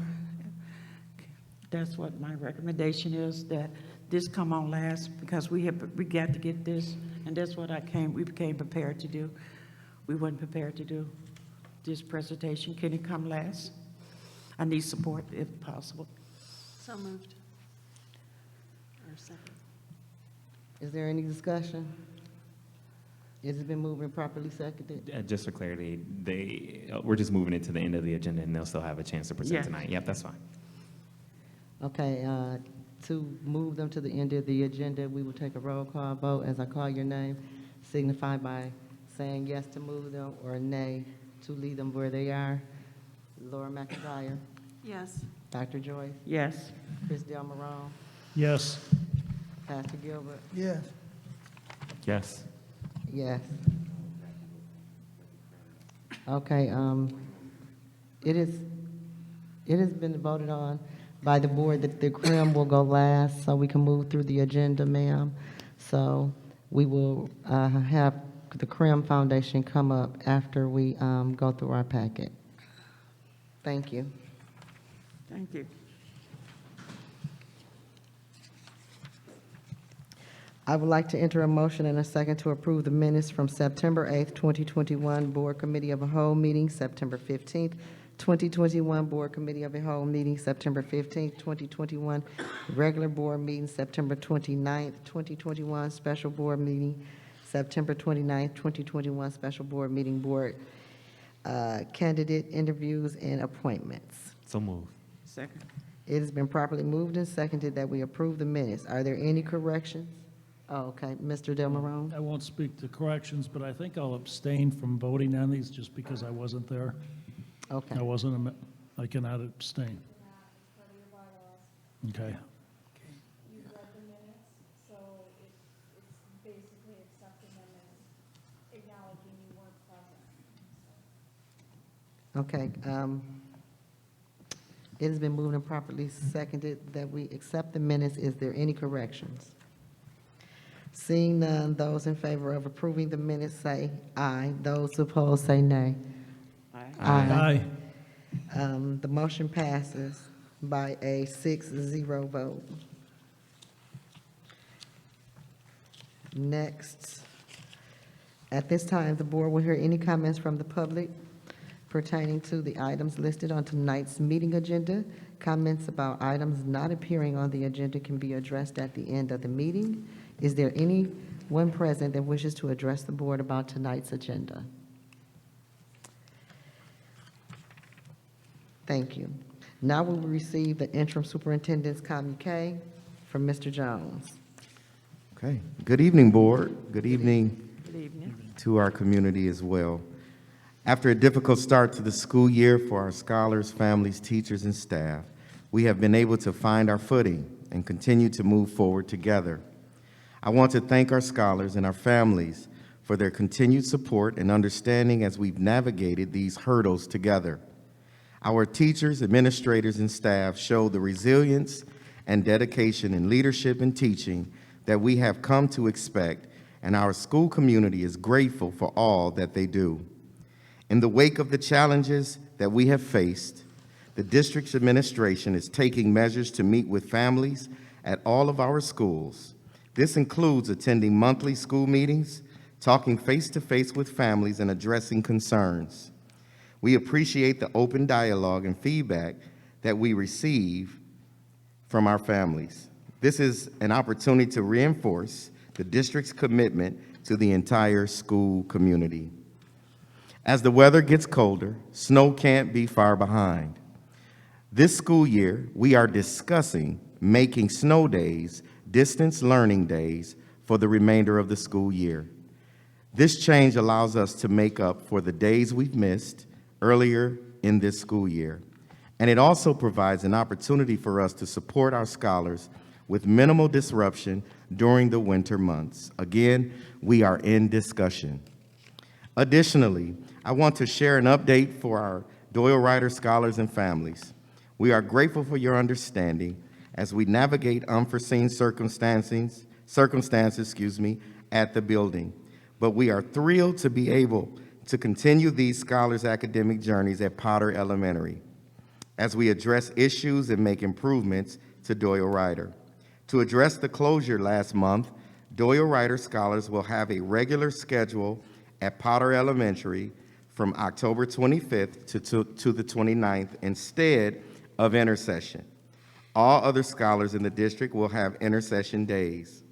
That's what my recommendation is, that this come on last because we got to get this, and that's what we became prepared to do. We weren't prepared to do this presentation. Can it come last? I need support if possible. So moved. Or second. Is there any discussion? Has it been moved and properly seconded? Just for clarity, we're just moving it to the end of the agenda, and they'll still have a chance to present Yes. tonight. Yep, that's fine. Okay, to move them to the end of the agenda, we will take a roll call vote. As I call your name, signify by saying yes to move them or nay to leave them where they are. Laura McIntyre, Yes. Dr. Joyce, Yes. Chris Del Marone, Yes. Pastor Gilbert, Yes. Yes. Yes. Okay, it has been voted on by the board that the CRIM will go last, so we can move through the agenda, ma'am. So we will, have the CRIM Foundation come up after we, go through our packet. Thank you. Thank you. I would like to enter a motion and a second to approve the minutes from September 8th, 2021 Board Committee of a Whole meeting, September 15th, 2021 Board Committee of a Whole meeting, September 15th, 2021 Regular Board meeting, September 29th, 2021 Special Board meeting, September 29th, 2021 Special Board meeting, Board candidate interviews and appointments. So move. Second. It has been properly moved and seconded that we approve the minutes. Are there any corrections? Oh, okay, Mr. Del Marone? I won't speak to corrections, but I think I'll abstain from voting on these just because I wasn't there. Okay. I cannot abstain. Okay. You read the minutes, so it's basically accepting them as acknowledging you weren't present. Okay, it has been moved and properly seconded that we accept the minutes. Is there any corrections? Seeing none, those in favor of approving the minutes say aye. Those opposed say nay. Aye. The motion passes by a 6-0 vote. Next, at this time, the board will hear any comments from the public pertaining to the items listed on tonight's meeting agenda. Comments about items not appearing on the agenda can be addressed at the end of the meeting. Is there anyone present that wishes to address the board about tonight's agenda? Thank you. Now we will receive the interim superintendent's communique from Mr. Jones. Okay. Good evening, board. Good evening Good evening. to our community as well. After a difficult start to the school year for our scholars, families, teachers, and staff, we have been able to find our footing and continue to move forward together. I want to thank our scholars and our families for their continued support and understanding as we've navigated these hurdles together. Our teachers, administrators, and staff show the resilience and dedication in leadership and teaching that we have come to expect, and our school community is grateful for all that they do. In the wake of the challenges that we have faced, the district's administration is taking measures to meet with families at all of our schools. This includes attending monthly school meetings, talking face-to-face with families, and addressing concerns. We appreciate the open dialogue and feedback that we receive from our families. This is an opportunity to reinforce the district's commitment to the entire school community. As the weather gets colder, snow can't be far behind. This school year, we are discussing making snow days distance learning days for the remainder of the school year. This change allows us to make up for the days we've missed earlier in this school year. And it also provides an opportunity for us to support our scholars with minimal disruption during the winter months. Again, we are in discussion. Additionally, I want to share an update for our Doyle Ryder scholars and families. We are grateful for your understanding as we navigate unforeseen circumstances, at the building. But we are thrilled to be able to continue these scholars' academic journeys at Potter Elementary as we address issues and make improvements to Doyle Ryder. To address the closure last month, Doyle Ryder scholars will have a regular schedule at Potter Elementary from October 25th to the 29th instead of intercession. All other scholars in the district will have intercession days.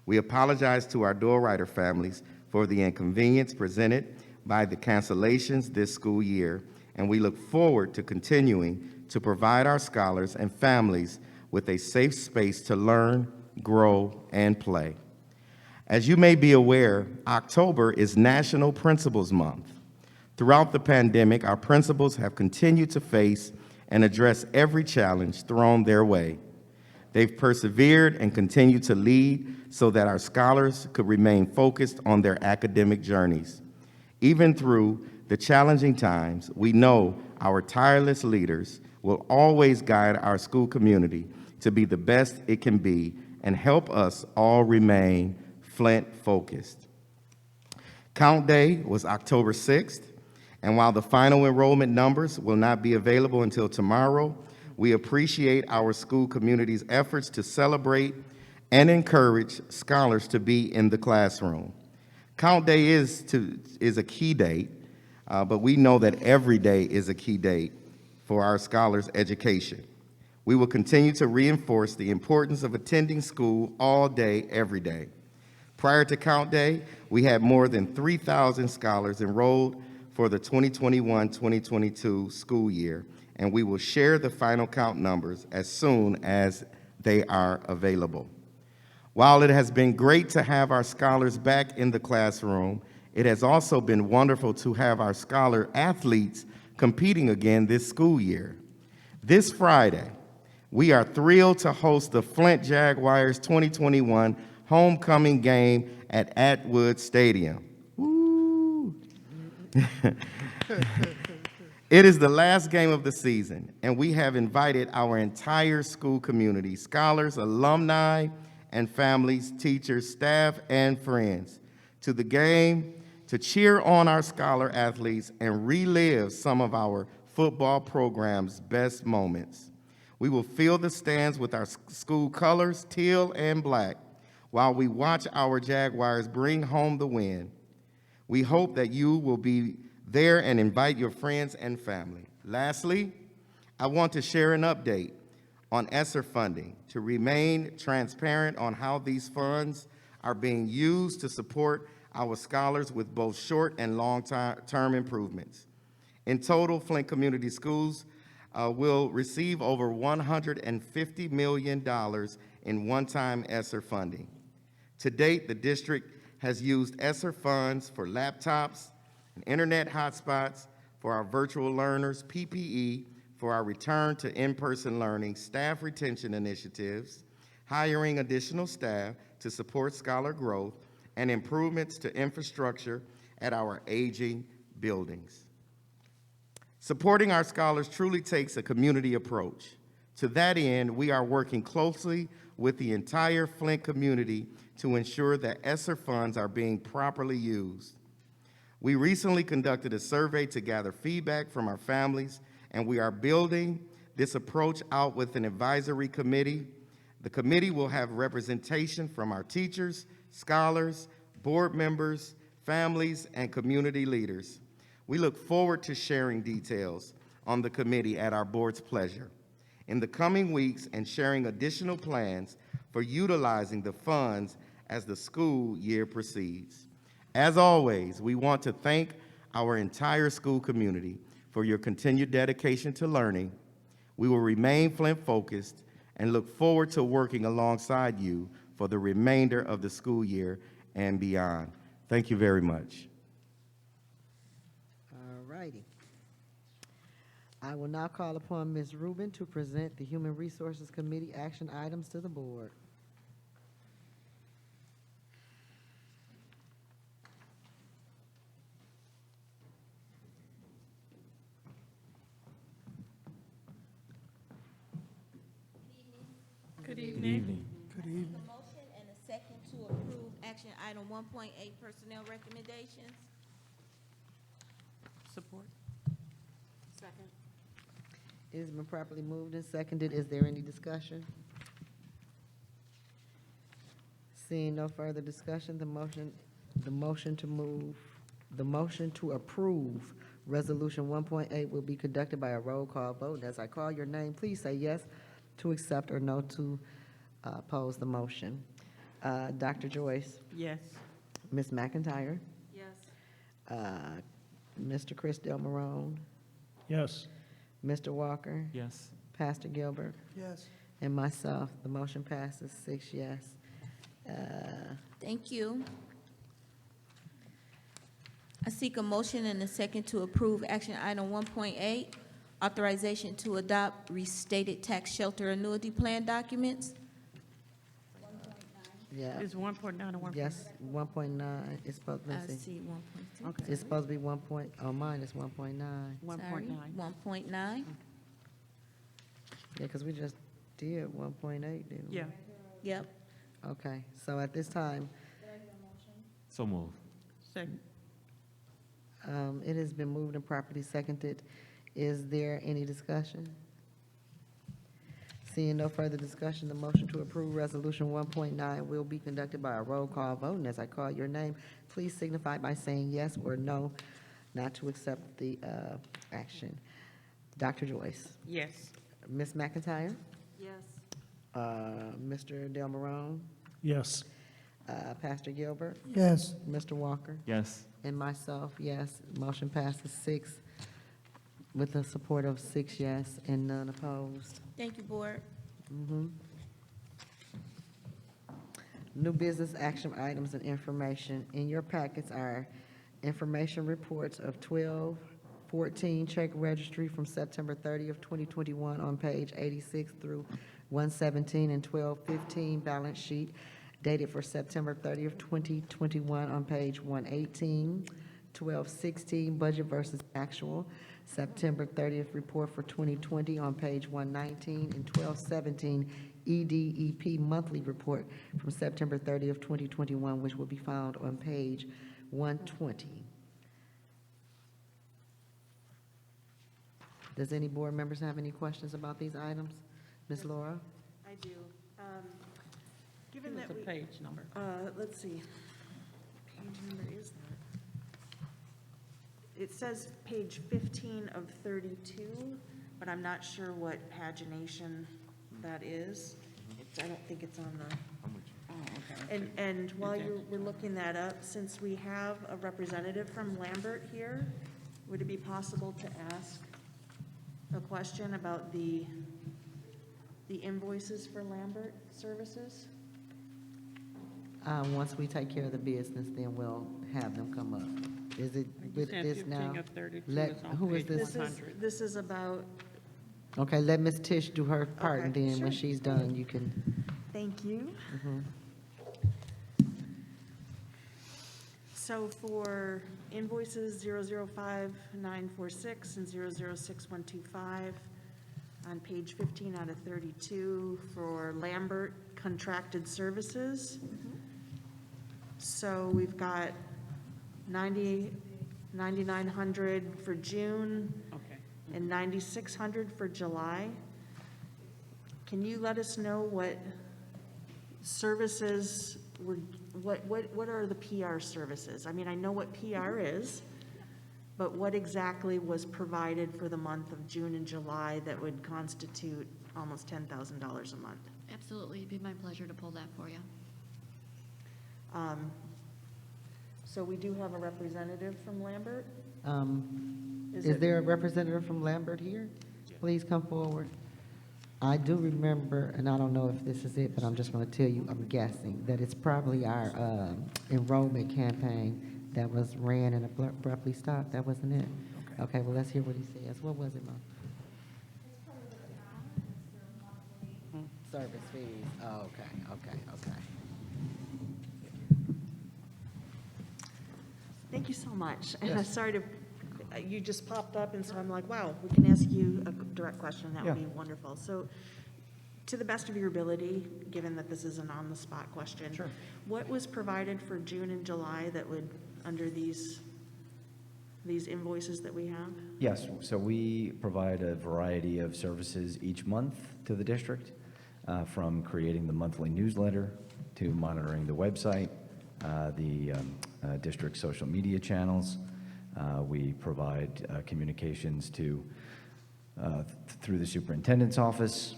We apologize to our Doyle Ryder families for the inconvenience presented by the cancellations this school year, and we look forward to continuing to provide our scholars and families with a safe space to learn, grow, and play. As you may be aware, October is National Principals Month. Throughout the pandemic, our principals have continued to face and address every challenge thrown their way. They've persevered and continue to lead so that our scholars could remain focused on their academic journeys. Even through the challenging times, we know our tireless leaders will always guide our school community to be the best it can be and help us all remain Flint focused. Count Day was October 6th, and while the final enrollment numbers will not be available until tomorrow, we appreciate our school community's efforts to celebrate and encourage scholars to be in the classroom. Count Day is a key date, but we know that every day is a key date for our scholars' education. We will continue to reinforce the importance of attending school all day, every day. Prior to Count Day, we had more than 3,000 scholars enrolled for the 2021-2022 school year, and we will share the final count numbers as soon as they are available. While it has been great to have our scholars back in the classroom, it has also been wonderful to have our scholar athletes competing again this school year. This Friday, we are thrilled to host the Flint Jaguars 2021 homecoming game at Atwood Stadium. Woo! It is the last game of the season, and we have invited our entire school community, scholars, alumni, and families, teachers, staff, and friends, to the game to cheer on our scholar athletes and relive some of our football program's best moments. We will fill the stands with our school colors, teal and black, while we watch our Jaguars bring home the win. We hope that you will be there and invite your friends and family. Lastly, I want to share an update on ESSER funding to remain transparent on how these funds are being used to support our scholars with both short and long-term improvements. In total, Flint Community Schools will receive over $150 million in one-time ESSER funding. To date, the district has used ESSER funds for laptops and internet hotspots, for our virtual learners, PPE, for our return to in-person learning, staff retention initiatives, hiring additional staff to support scholar growth, and improvements to infrastructure at our aging buildings. Supporting our scholars truly takes a community approach. To that end, we are working closely with the entire Flint community to ensure that ESSER funds are being properly used. We recently conducted a survey to gather feedback from our families, and we are building this approach out with an advisory committee. The committee will have representation from our teachers, scholars, board members, families, and community leaders. We look forward to sharing details on the committee at our board's pleasure in the coming weeks and sharing additional plans for utilizing the funds as the school year proceeds. As always, we want to thank our entire school community for your continued dedication to learning. We will remain Flint focused and look forward to working alongside you for the remainder of the school year and beyond. Thank you very much. All righty. I will now call upon Ms. Rubin to present the Human Resources Committee action items to the board. Good evening. Good evening. A motion and a second to approve action item 1.8 personnel recommendations. Support. Second. It has been properly moved and seconded. Is there any discussion? Seeing no further discussion, the motion to approve Resolution 1.8 will be conducted by a roll call vote. As I call your name, please say yes to accept or no to oppose the motion. Dr. Joyce, Yes. Ms. McIntyre, Yes. Mr. Chris Del Marone, Yes. Mr. Walker, Yes. Pastor Gilbert, Yes. and myself. The motion passes 6 yes. Thank you. I seek a motion and a second to approve action item 1.8, authorization to adopt restated tax shelter annuity plan documents. Yeah. It's 1.9 or 1.9? Yes, 1.9, it's supposed, I let's see. see 1.2. Okay. It's supposed to be 1 point, oh, mine is 1.9. 1.9. 1.9? Yeah, because we just did 1.8, didn't we? Yeah. Yep. Okay, so at this time, So move. Second. it has been moved and properly seconded. Is there any discussion? Seeing no further discussion, the motion to approve Resolution 1.9 will be conducted by a roll call vote, and as I call your name, please signify by saying yes or no, not to accept the action. Dr. Joyce? Yes. Ms. McIntyre? Yes. Mr. Del Marone? Yes. Pastor Gilbert? Yes. Mr. Walker? Yes. And myself, yes. Motion passes 6 with the support of 6 yes and none opposed. Thank you, Board. New business action items and information. In your packets are information reports of 1214 check registry from September 30th, 2021 on page 86 through 117, and 1215 balance sheet dated for September 30th, 2021 on page 118. 1216 budget versus actual, September 30th report for 2020 on page 119, and 1217 EDEP monthly report from September 30th, 2021, which will be found on page 120. Does any board members have any questions about these items? Ms. Laura? I do. Given Give us that a we, page number. let's see, page number is that? It says page 15 of 32, but I'm not sure what pagination that is. I don't think it's on the. Oh, okay. And while we're looking that up, since we have a representative from Lambert here, would it be possible to ask a question about the invoices for Lambert services? Once we take care of the business, then we'll have them come up. Is it with said this 15 now? of 32 Let, is on who is page this? 100. This is about, Okay, let Ms. Tish do her part, and Okay, then when sure. she's done, you can, thank you. So for invoices 005946 and 006125, on page 15 out of 32 for Lambert contracted services. So we've got 9,900 for June Okay. and 9,600 for July. Can you let us know what services were, what are the PR services? I mean, I know what PR is, but what exactly was provided for the month of June and July that would constitute almost $10,000 a month? Absolutely, it'd be my pleasure to pull that for you. So we do have a representative from Lambert? is it- there a representative from Lambert here? Please come forward. I do remember, and I don't know if this is it, but I'm just gonna tell you, I'm guessing, that it's probably our, enrollment campaign that was ran and abruptly stopped. That wasn't it? Okay, well, let's hear what he says. What was it, Mom? Service fees. Oh, okay. Thank you so much. And I'm sorry to, you just popped up, and so I'm like, wow, we can ask you a direct question. That would be wonderful. So, to the best of your ability, given that this is an on-the-spot question. Sure. What was provided for June and July that would, under these invoices that we have? Yes, so we provide a variety of services each month to the district, from creating the monthly newsletter to monitoring the website, the district social media channels. We provide communications to, through the superintendent's office,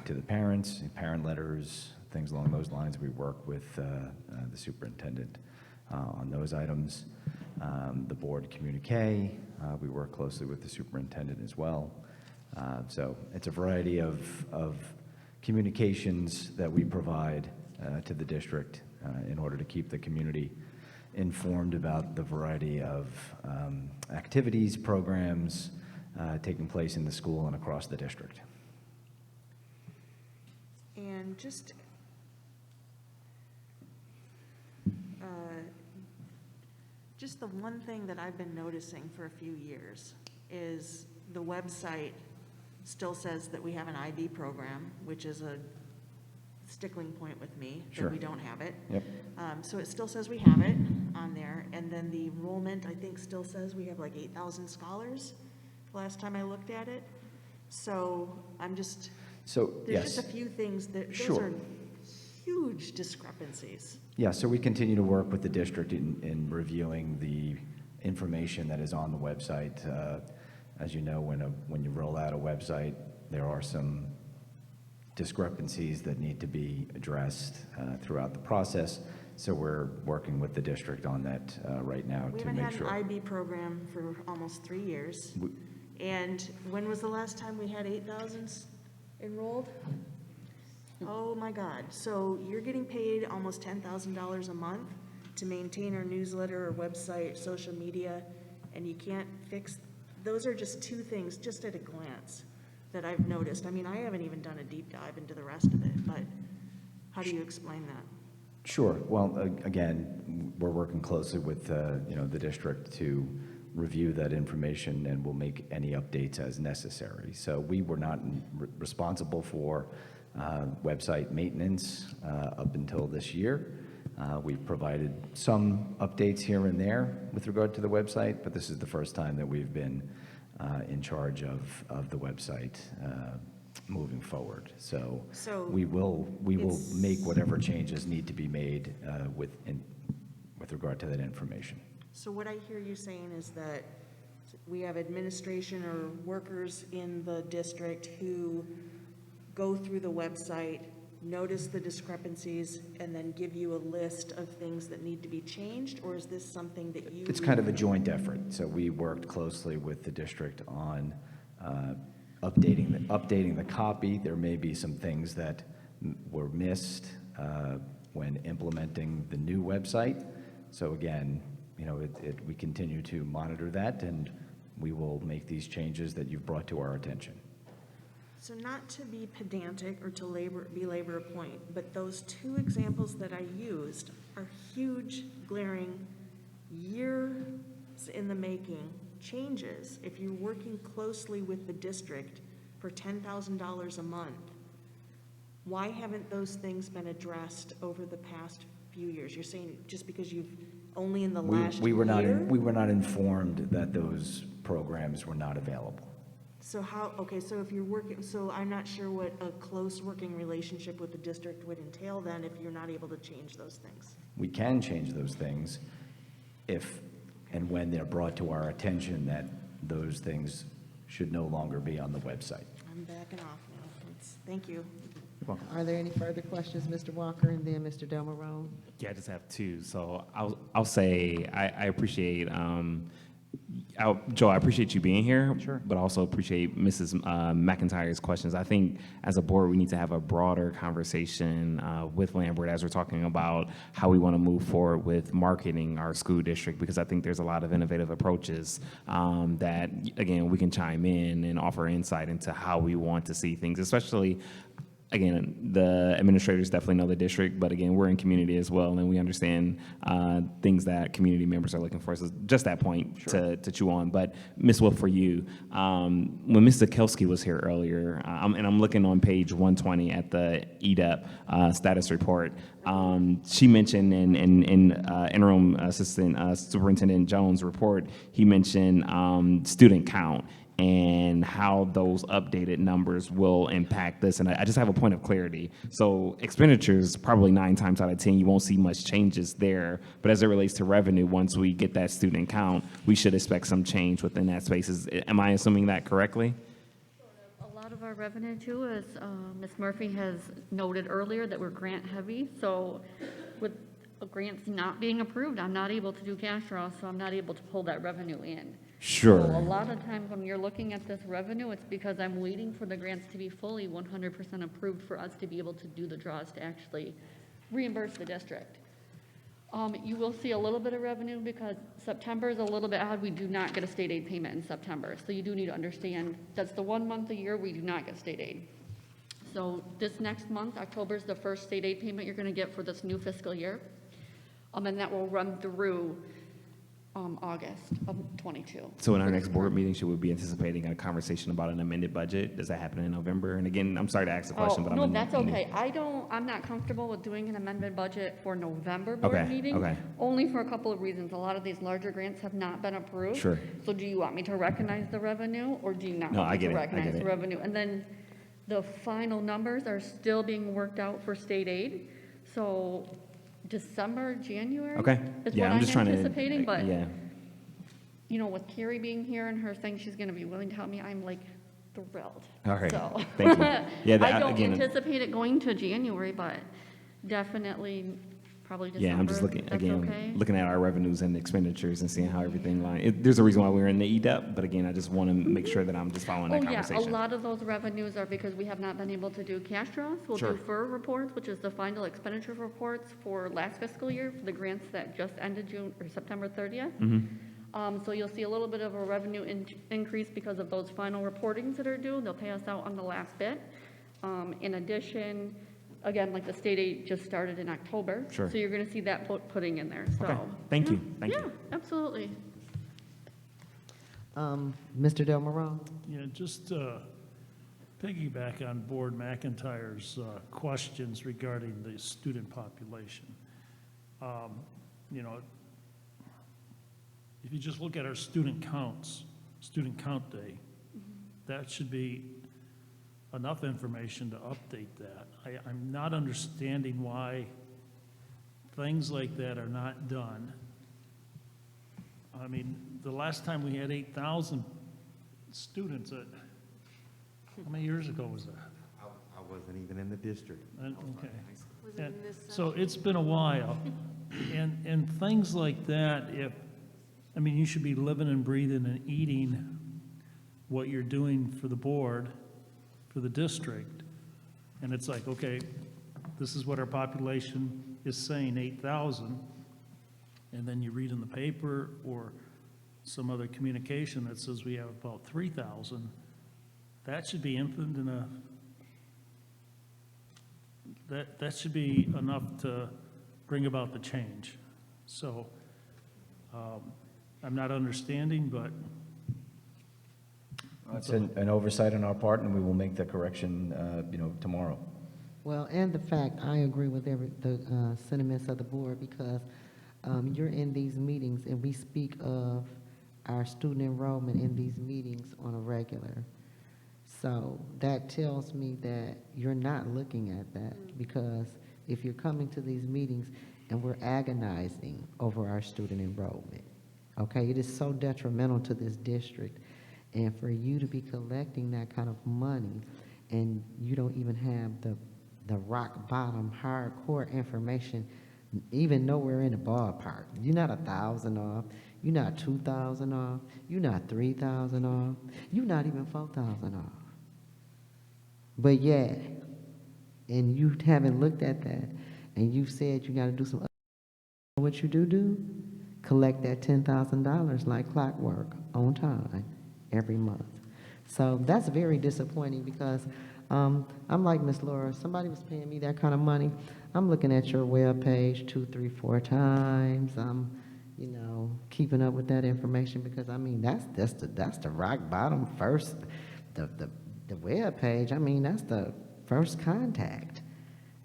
to the parents, parent letters, things along those lines. We work with the superintendent on those items. The board communique, we work closely with the superintendent as well. So it's a variety of communications that we provide to the district in order to keep the community informed about the variety of activities, programs taking place in the school and across the district. And just, just the one thing that I've been noticing for a few years is the website still says that we have an IB program, which is a stickling point with me, Sure. that we don't have it. Yep. So it still says we have it on there, and then the enrollment, I think, still says we have like 8,000 scholars, last time I looked at it. So I'm just, So, there's yes. just a few things that, those Sure. are huge discrepancies. Yeah, so we continue to work with the district in reviewing the information that is on the website. As you know, when you roll out a website, there are some discrepancies that need to be addressed throughout the process. So we're working with the district on that right now We to haven't make had an sure. IB program for almost 3 years. We- And when was the last time we had 8,000 enrolled? Oh, my God. So you're getting paid almost $10,000 a month to maintain our newsletter or website, social media, and you can't fix, those are just two things, just at a glance, that I've noticed. I mean, I haven't even done a deep dive into the rest of it, but how do you explain that? Sure. Well, again, we're working closely with, the district to review that information, and we'll make any updates as necessary. So we were not responsible for website maintenance up until this year. We've provided some updates here and there with regard to the website, but this is the first time that we've been in charge of the website moving forward. So So we will it's- make whatever changes need to be made with regard to that information. So what I hear you saying is that we have administration or workers in the district who go through the website, notice the discrepancies, and then give you a list of things that need to be changed? Or is this something that you? It's kind of a joint effort. So we worked closely with the district on updating the copy. There may be some things that were missed when implementing the new website. So again, we continue to monitor that, and we will make these changes that you've brought to our attention. So not to be pedantic or to belabor a point, but those two examples that I used are huge, glaring, years in the making changes. If you're working closely with the district for $10,000 a month, why haven't those things been addressed over the past few years? You're saying just because you've only in the last We were not year? we were not informed that those programs were not available. So so if you're working, so I'm not sure what a close working relationship with the district would entail then if you're not able to change those things. We can change those things if and when they're brought to our attention that those things should no longer be on the website. I'm backing off now. Thank you. Are there any further questions, Mr. Walker, and then Mr. Delmarone? Yeah, I just have two. So I'll say I appreciate Joe, I appreciate you being here. Sure. But also appreciate Mrs. McIntyre's questions. I think as a board, we need to have a broader conversation with Lambert as we're talking about how we want to move forward with marketing our school district, because I think there's a lot of innovative approaches that, again, we can chime in and offer insight into how we want to see things, especially. Again, the administrators definitely know the district, but again, we're in community as well, and we understand things that community members are looking for. So just that point to chew on. But Ms. Wolf, for you, when Ms. Zakowski was here earlier, and I'm looking on page 120 at the EDEP status report, she mentioned in interim assistant Superintendent Jones' report, he mentioned student count and how those updated numbers will impact this. And I just have a point of clarity. So expenditures, probably 9 times out of 10, you won't see much changes there. But as it relates to revenue, once we get that student count, we should expect some change within that space. Am I assuming that correctly? A lot of our revenue too, as Ms. Murphy has noted earlier, that we're grant heavy. So with grants not being approved, I'm not able to do cash draws, so I'm not able to pull that revenue in. Sure. So a lot of times when you're looking at this revenue, it's because I'm waiting for the grants to be fully 100% approved for us to be able to do the draws to actually reimburse the district. You will see a little bit of revenue because September is a little bit odd. We do not get a state aid payment in September. So you do need to understand that's the 1 month a year we do not get state aid. So this next month, October, is the first state aid payment you're going to get for this new fiscal year. And that will run through August of '22. So in our For next this board term. meeting, should we be anticipating a conversation about an amended budget? Does that happen in November? And again, I'm sorry to ask the question, but I'm. No, that's okay. I'm not comfortable with doing an amended budget for November board Okay, meeting. okay. Only for a couple of reasons. A lot of these larger grants have not been approved. Sure. So do you want me to recognize the revenue, or do you not No, want I me get to it, I recognize get the it. revenue? And then the final numbers are still being worked out for state aid. So December, January Okay. is Yeah, what I'm I'm just trying to. anticipating, but Yeah. you know, with Carrie being here and her saying she's gonna be willing to help me, I'm like thrilled. All right. So. Thank you. Yeah, I don't again, anticipate it going to January, but definitely probably December. yeah, I'm just looking, if that's again, okay. looking at our revenues and expenditures and seeing how everything there's a reason why we're in the EDEP, but again, I just want to make sure that I'm just following that Oh, yeah, a conversation. lot of those revenues are because we have not been able to do cash draws. We'll Sure. do FER reports, which is the final expenditure reports for last fiscal year, for the grants that just ended June or September 30th. So you'll see a little bit of a revenue increase because of those final reportings that are due. They'll pay us out on the last bit. In addition, again, like the state aid just started in October. Sure. So you're gonna see that putting in there, so. Okay, thank you, yeah, thank you. Yeah, absolutely. Mr. Del Moral? Yeah, just piggyback on Board McIntyre's questions regarding the student population. You know, if you just look at our student counts, student count day, that should be enough information to update that. I'm not understanding why things like that are not done. I mean, the last time we had 8,000 students, how many years ago was that? I wasn't even in the district. Okay. And so it's been a while, and things like that, I mean, you should be living and breathing and eating what you're doing for the board, for the district, and it's like, okay, this is what our population is saying, 8,000, and then you read in the paper or some other communication that says we have about 3,000, that should be infant in that should be enough to bring about the change. So I'm not understanding, but It's an oversight on our part, and we will make the correction, tomorrow. Well, and the fact, I agree with the sentiments of the board, because you're in these meetings, and we speak of our student enrollment in these meetings on a regular. So that tells me that you're not looking at that, because if you're coming to these meetings and we're agonizing over our student enrollment, okay, it is so detrimental to this district. And for you to be collecting that kind of money and you don't even have the rock bottom hardcore information, even nowhere in the ballpark. You're not 1,000 off. You're not 2,000 off. You're not 3,000 off. You're not even 4,000 off. But yeah, and you haven't looked at that, and you said you got to do some other. What you do? Collect that $10,000 like clockwork on time every month. So that's very disappointing, because I'm like Miss Laura. Somebody was paying me that kind of money. I'm looking at your web page 2, 3, 4 times. I'm, keeping up with that information, because I mean that's the rock bottom first. The web page. I mean that's the first contact.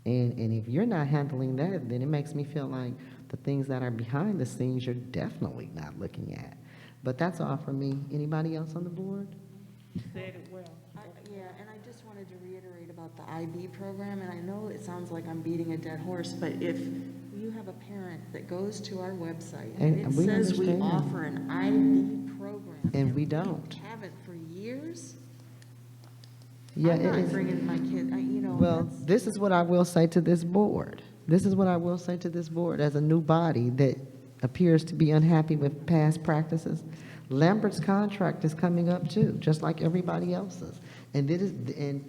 And if you're not handling that, then it makes me feel like the things that are behind the scenes you're definitely not looking at. But that's all for me. Anybody else on the board? Said it well. Yeah, and I just wanted to reiterate about the IB program, and I know it sounds like I'm beating a dead horse, but if you have a parent that goes to our website and it And we says we understand. offer an IB program. And we don't. Haven't for years, Yeah, I'm it not is. bringing my kid, Well, this is what I will say to this board. This is what I will say to this board as a new body that appears to be unhappy with past practices. Lambert's contract is coming up too, just like everybody else's. And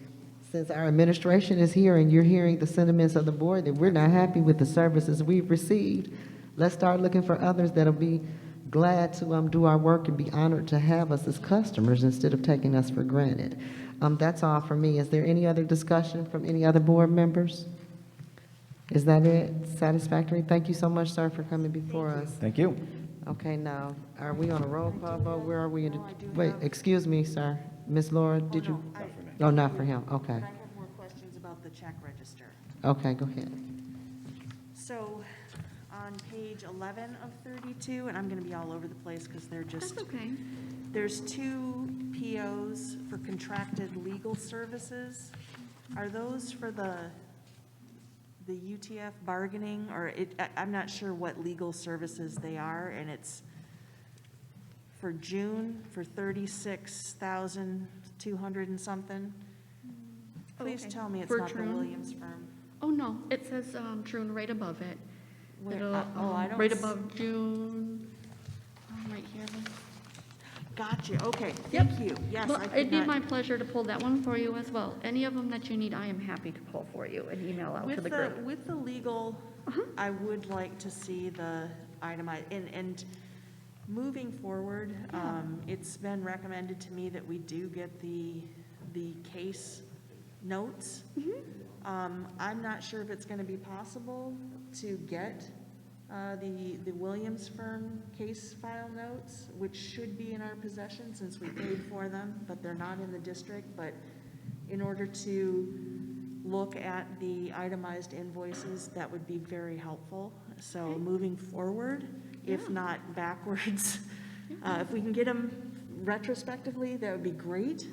since our administration is here and you're hearing the sentiments of the board that we're not happy with the services we've received, let's start looking for others that'll be glad to do our work and be honored to have us as customers instead of taking us for granted. That's all for me. Is there any other discussion from any other board members? Is that it? Satisfactory? Thank you so much, sir, for coming before us. Thank you. Okay, now, are we on a roll call vote? Where are we in No, I do the, wait, have- excuse me, sir. Ms. Laura, did you? No, Oh, not for him, okay. But I have more questions about the check register. Okay, go ahead. So, on page 11 of 32, and I'm gonna be all over the place because they're just. That's okay. There's two POs for contracted legal services. Are those for the UTF bargaining, or I'm not sure what legal services they are, and it's for June for 36,200 and something? Please Okay. tell me it's For not the June? Williams firm. Oh, no, it says June right above it. Where- It'll, I don't right s- above June, right here. Gotcha, okay, Yep. thank you. Yes, Well, I could it'd be not. my pleasure to pull that one for you as well. Any of them that you need, I am happy to pull for you and email out to the group. With the legal, I would like to see the itemized, and moving forward, it's been recommended to me that we do get the case notes. I'm not sure if it's gonna be possible to get the Williams firm case file notes, which should be in our possession since we paid for them, but they're not in the district. But in order to look at the itemized invoices, that would be very helpful. So moving forward, if not backwards, if we can get them retrospectively, that would be great.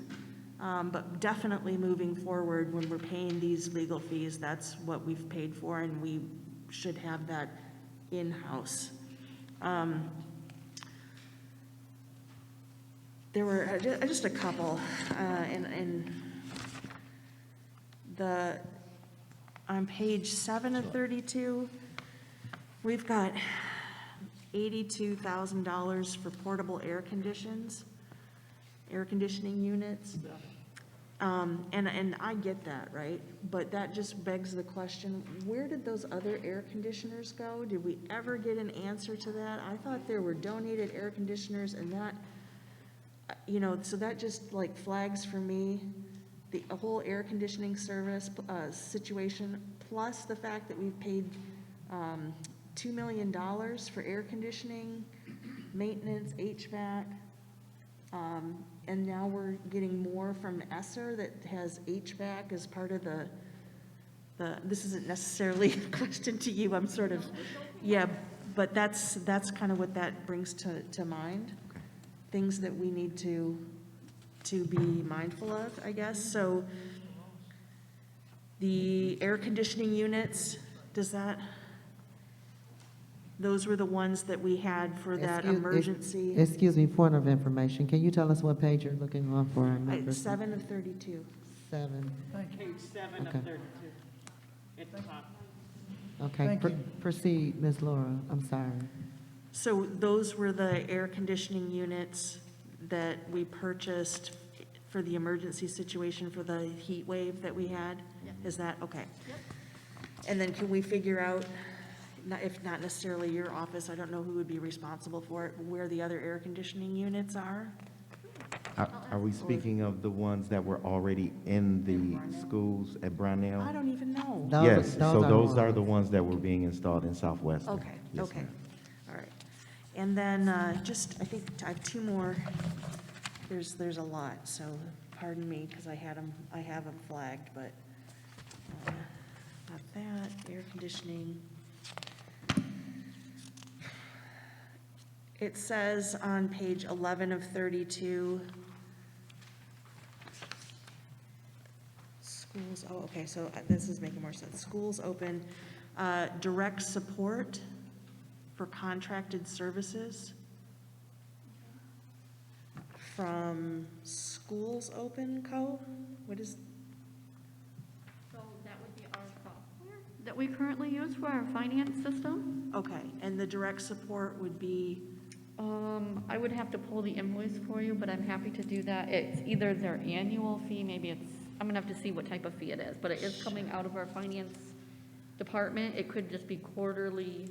But definitely moving forward, when we're paying these legal fees, that's what we've paid for, and we should have that in-house. There were just a couple, and on page 7 of 32, we've got $82,000 for portable air conditioning units. And I get that, right? But that just begs the question, where did those other air conditioners go? Did we ever get an answer to that? I thought there were donated air conditioners, and that, so that just like flags for me the whole air conditioning service situation, plus the fact that we've paid $2 million for air conditioning, maintenance, HVAC. And now we're getting more from ESSER that has HVAC as part of this isn't necessarily a question to you, I'm sort of, yeah, but that's kind of what that brings to mind. Things that we need to be mindful of, I guess. So the air conditioning units, those were the ones that we had for that emergency. Excuse me, point of information. Can you tell us what page you're looking on for our members? 7 of 32. 7. Page 7 of Okay. 32. At the top. Okay, Thank you. proceed, Ms. Laura. I'm sorry. So those were the air conditioning units that we purchased for the emergency situation for the heat wave that we had? Is that, okay. And then can we figure out, if not necessarily your office, I don't know who would be responsible for it, where the other air conditioning units are? Are we speaking of the ones that were already in the schools at Brownell? I don't even know. Yes, so those the are the ones that were being installed in Southwestern. Okay, Yes, okay, ma'am. all right. And then, I think I have two more. There's a lot, so pardon me, because I have them flagged, but not that, air conditioning. It says on page 11 of 32, schools, oh, okay, so this is making more sense. Schools open, direct support for contracted services from Schools Open Co. What is, So that would be our software that we currently use for our finance system. okay, and the direct support would be, I would have to pull the invoice for you, but I'm happy to do that. It's either their annual fee, maybe I'm gonna have to see what type of fee it is, but it is coming out of our finance department. It could just be quarterly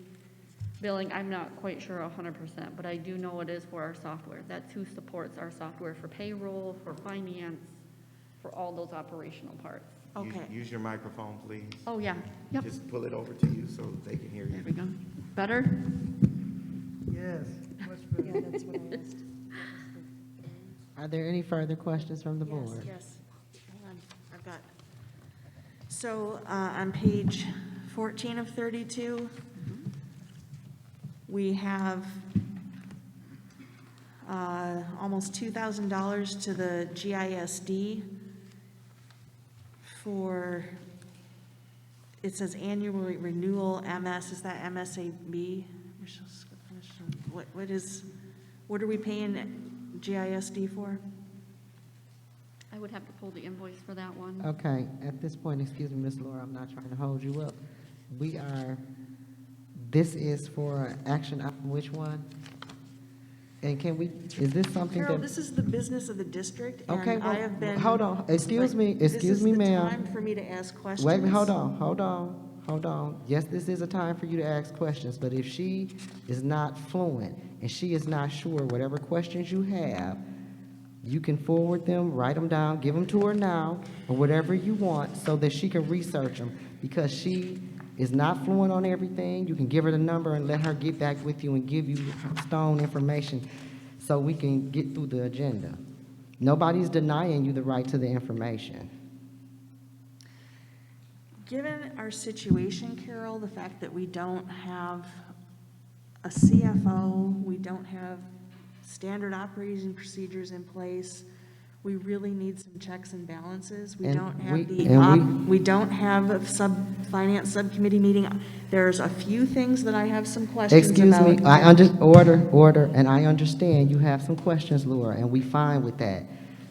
billing. I'm not quite sure 100%, but I do know it is for our software. That's who supports our software for payroll, for finance, for all those operational parts. okay. Use your microphone, please. Oh, yeah, yep, Just pull it over to you so they can hear there you. we go. Better? Yes. Yeah, that's what I asked. Are there any further questions from the Yes, board? yes. Hang on, I've got, so, on page 14 of 32, we have, almost $2,000 to the GISD for, it says annual renewal MS, is that MSAB? What are we paying GISD for? I would have to pull the invoice for that one. Okay, at this point, excuse me, Ms. Laura, I'm not trying to hold you up. This is for action item, which one? And is this something Carol, that? this is the business of the district, Okay, and well, I have been. hold on. Excuse me, This excuse is me, the ma'am. time for me to ask questions. Wait, hold on. Yes, this is a time for you to ask questions, but if she is not fluent and she is not sure, whatever questions you have, you can forward them, write them down, give them to her now, or whatever you want, so that she can research them. Because she is not fluent on everything, you can give her the number and let her get back with you and give you stone information so we can get through the agenda. Nobody's denying you the right to the information. Given our situation, Carol, the fact that we don't have a CFO, we don't have standard operating procedures in place, we really need some checks and balances. We And don't have we- we don't have a finance subcommittee meeting. There's a few things that I have some questions Excuse about. me, order, and I understand you have some questions, Laura, and we fine with that.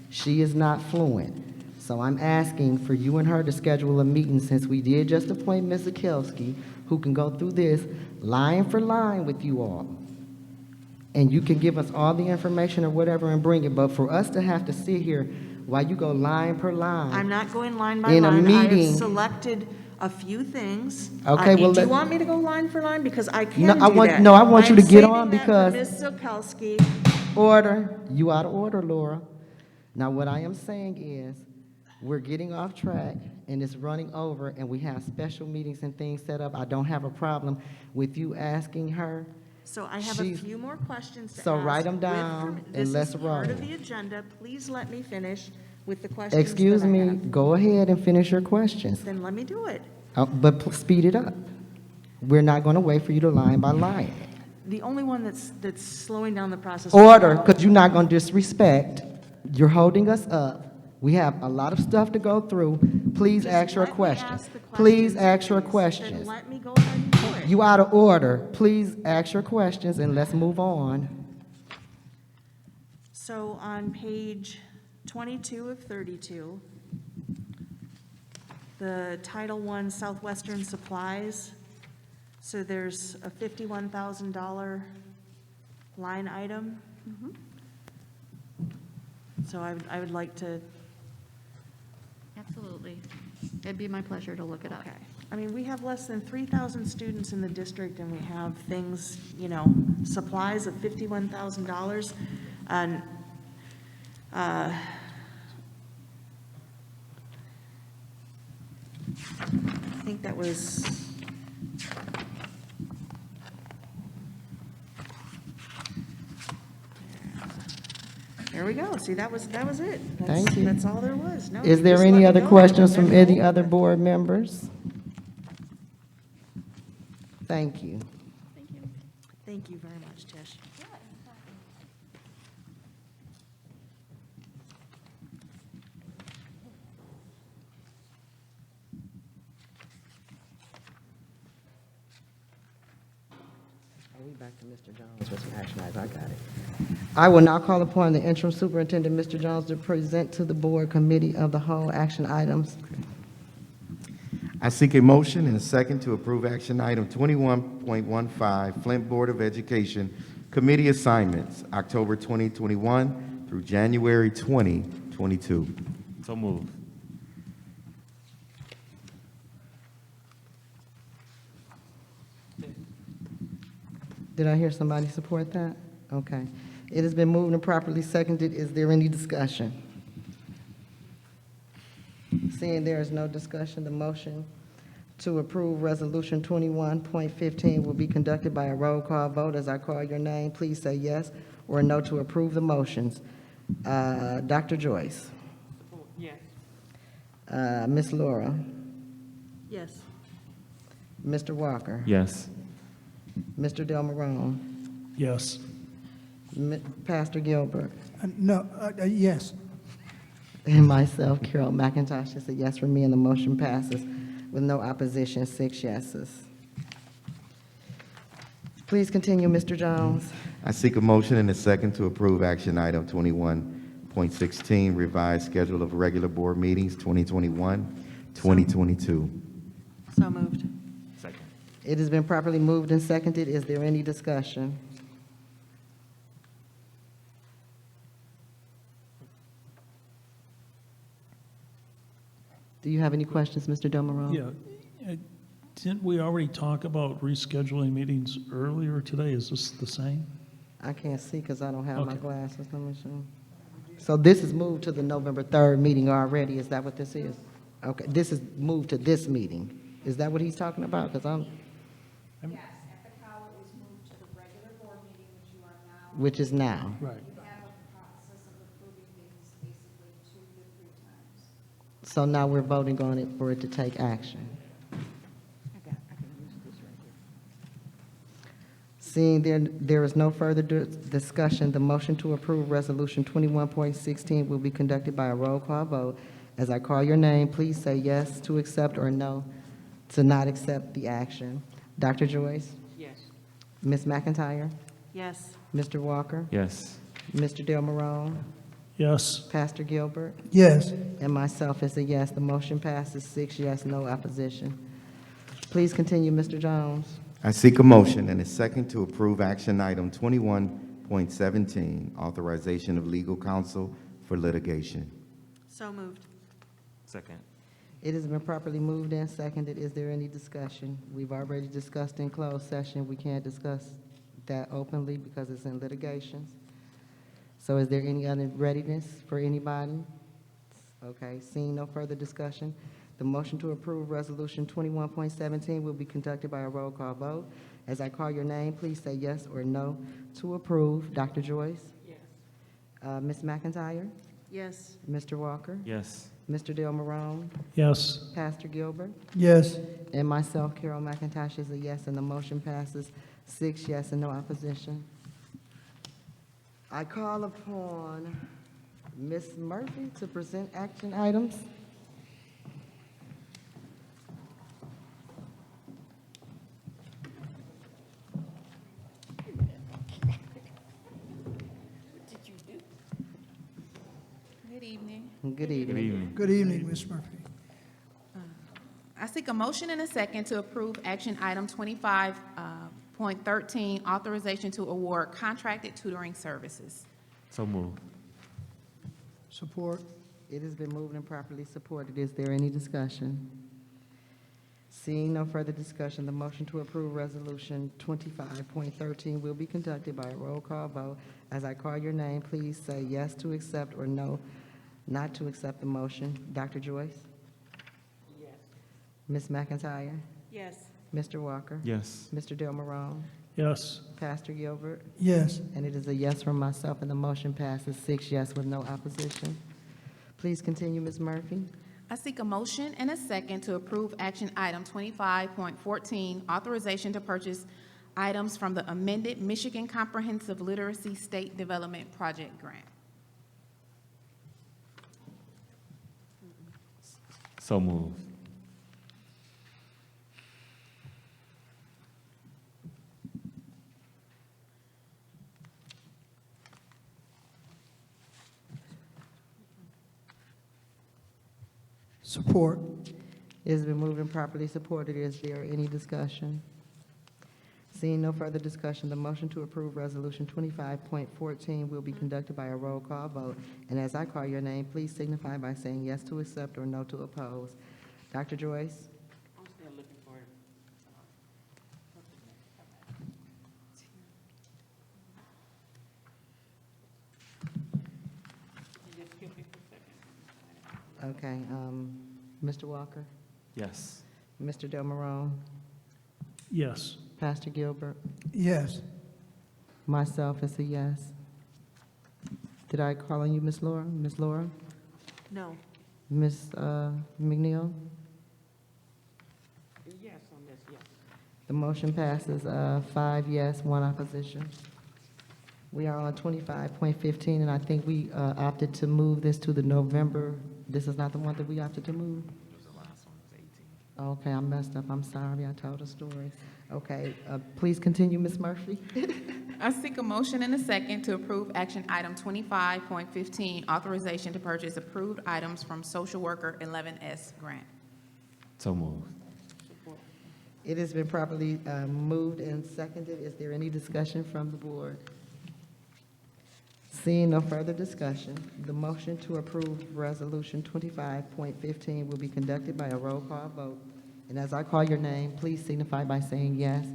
She is not fluent, so I'm asking for you and her to schedule a meeting, since we did just appoint Ms. Zakowski, who can go through this line for line with you all. And you can give us all the information or whatever and bring it, but for us to have to sit here while you go line per line. I'm not going line by In a line. I have meeting. selected a few things. Okay, well, Do you let- want me to go line for line? Because I can No, do I want- that. no, I want you to I'm get saving on that for because- Ms. Zakowski. Order, you out of order, Laura. Now, what I am saying is, we're getting off track, and it's running over, and we have special meetings and things set up. I don't have a problem with you asking her. So I have a She's- few more questions to ask. So write 'em with down and let's This is part of roll. the agenda. Please let me finish with the questions Excuse that I me, have. go ahead and finish your questions, Then let me do it. but speed it up. We're not going to wait for you to line by line. The only one that's slowing down the process. Order, because you're not going to disrespect. You're holding us up. We have a lot of stuff to go through. Please Just ask your let me questions. ask the Please questions, ask your please. questions. Then let me go ahead and do it. You out of order. Please ask your questions and let's move on. So on page 22 of 32, the Title I Southwestern Supplies, so there's a $51,000 line item. So I would like to, Absolutely. It'd be my pleasure to look it up. okay. I mean, we have less than 3,000 students in the district, and we have things, supplies of $51,000. And I think that was, there we go. See, that was it. Thank you. That's all there was. No, Is you there just any let me other know. questions from There you any go. other board members? Thank you. Thank you very much, Tish. Are we back to Mr. Jones with some action items? I got it. I will now call upon the interim superintendent, Mr. Jones, to present to the board committee of the whole action items. I seek a motion and a second to approve action item 21.15, Flint Board of Education Committee Assignments, October 2021 through January 2022. So moved. Did I hear somebody support that? Okay. It has been moved and properly seconded. Is there any discussion? Seeing there is no discussion, the motion to approve Resolution 21.15 will be conducted by a roll call vote. As I call your name, please say yes or no to approve the motions. Dr. Joyce? Yes. Ms. Laura? Yes. Mr. Walker? Yes. Mr. Del Marone? Yes. Pastor Gilbert? No, yes. And myself, Carol McIntosh, is a yes for me, and the motion passes with no opposition, 6 yeses. Please continue, Mr. Jones. I seek a motion and a second to approve action item 21.16, revised schedule of regular board meetings 2021-2022. So moved. Second. It has been properly moved and seconded. Is there any discussion? Do you have any questions, Mr. Del Marone? Yeah. Didn't we already talk about rescheduling meetings earlier today? Is this the same? I can't see because I don't have my Okay. glasses. Let me see. So this is moved to the November 3rd meeting already. Is that what this is? Okay, this is moved to this meeting. Is that what he's talking about? Because I'm, Yes, at the Cow, it was moved to the regular board meeting, which you are now. which is now. Right. You have a process of approving things basically 2 to 3 times. So now we're voting on it for it to take action. Seeing there is no further discussion, the motion to approve Resolution 21.16 will be conducted by a roll call vote. As I call your name, please say yes to accept or no to not accept the action. Dr. Joyce? Yes. Ms. McIntyre? Yes. Mr. Walker? Yes. Mr. Del Marone? Yes. Pastor Gilbert? Yes. And myself is a yes. The motion passes 6 yes, no opposition. Please continue, Mr. Jones. I seek a motion and a second to approve action item 21.17, authorization of legal counsel for litigation. So moved. Second. It has been properly moved and seconded. Is there any discussion? We've already discussed in closed session. We can't discuss that openly because it's in litigations. So is there any other readiness for anybody? Okay, seeing no further discussion, the motion to approve Resolution 21.17 will be conducted by a roll call vote. As I call your name, please say yes or no to approve. Dr. Joyce? Yes. Ms. McIntyre? Yes. Mr. Walker? Yes. Mr. Del Marone? Yes. Pastor Gilbert? Yes. And myself, Carol McIntosh, is a yes, and the motion passes 6 yes and no opposition. I call upon Ms. Murphy to present action items. Good evening. Good Good evening. evening. Good evening, Ms. Murphy. I seek a motion and a second to approve action item 25.13, authorization to award contracted tutoring services. So moved. Support. It has been moved and properly supported. Is there any discussion? Seeing no further discussion, the motion to approve Resolution 25.13 will be conducted by a roll call vote. As I call your name, please say yes to accept or no not to accept the motion. Dr. Joyce? Yes. Ms. McIntyre? Yes. Mr. Walker? Yes. Mr. Del Marone? Yes. Pastor Gilbert? Yes. And it is a yes from myself, and the motion passes 6 yes with no opposition. Please continue, Ms. Murphy. I seek a motion and a second to approve action item 25.14, authorization to purchase items from the amended Michigan Comprehensive Literacy State Development Project Grant. So moved. Support. It has been moved and properly supported. Is there any discussion? Seeing no further discussion, the motion to approve Resolution 25.14 will be conducted by a roll call vote. And as I call your name, please signify by saying yes to accept or no to oppose. Dr. Joyce? I'm still looking for it. Just give me a second. Okay, Mr. Walker? Yes. Mr. Del Marone, Yes. Pastor Gilbert, Yes. myself is a yes. Did I call on you, Ms. Laura? Ms. Laura? No. Ms. McNeil? Yes on this, yes. The motion passes, 5 yes, 1 opposition. We are on 25.15, and I think we opted to move this to the November. This is not the one that we opted to move? Okay, I messed up. I'm sorry. I told a story. Okay, please continue, Ms. Murphy. I seek a motion and a second to approve action item 25.15, authorization to purchase approved items from Social Worker 11S grant. So moved. It has been properly moved and seconded. Is there any discussion from the board? Seeing no further discussion, the motion to approve Resolution 25.15 will be conducted by a roll call vote. And as I call your name, please signify by saying yes,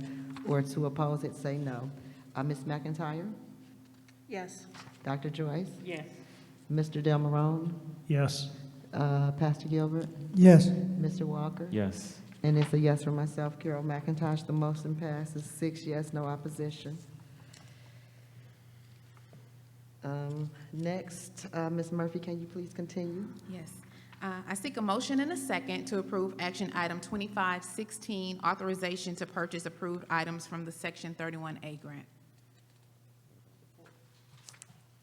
or to oppose it, say no. Ms. McIntyre? Yes. Dr. Joyce? Yes. Mr. Del Marone? Yes. Pastor Gilbert? Yes. Mr. Walker? Yes. And it's a yes for myself, Carol McIntosh. The motion passes 6 yes, no opposition. Next, Ms. Murphy, can you please continue? Yes. I seek a motion and a second to approve action item 25.16, authorization to purchase approved items from the Section 31A grant.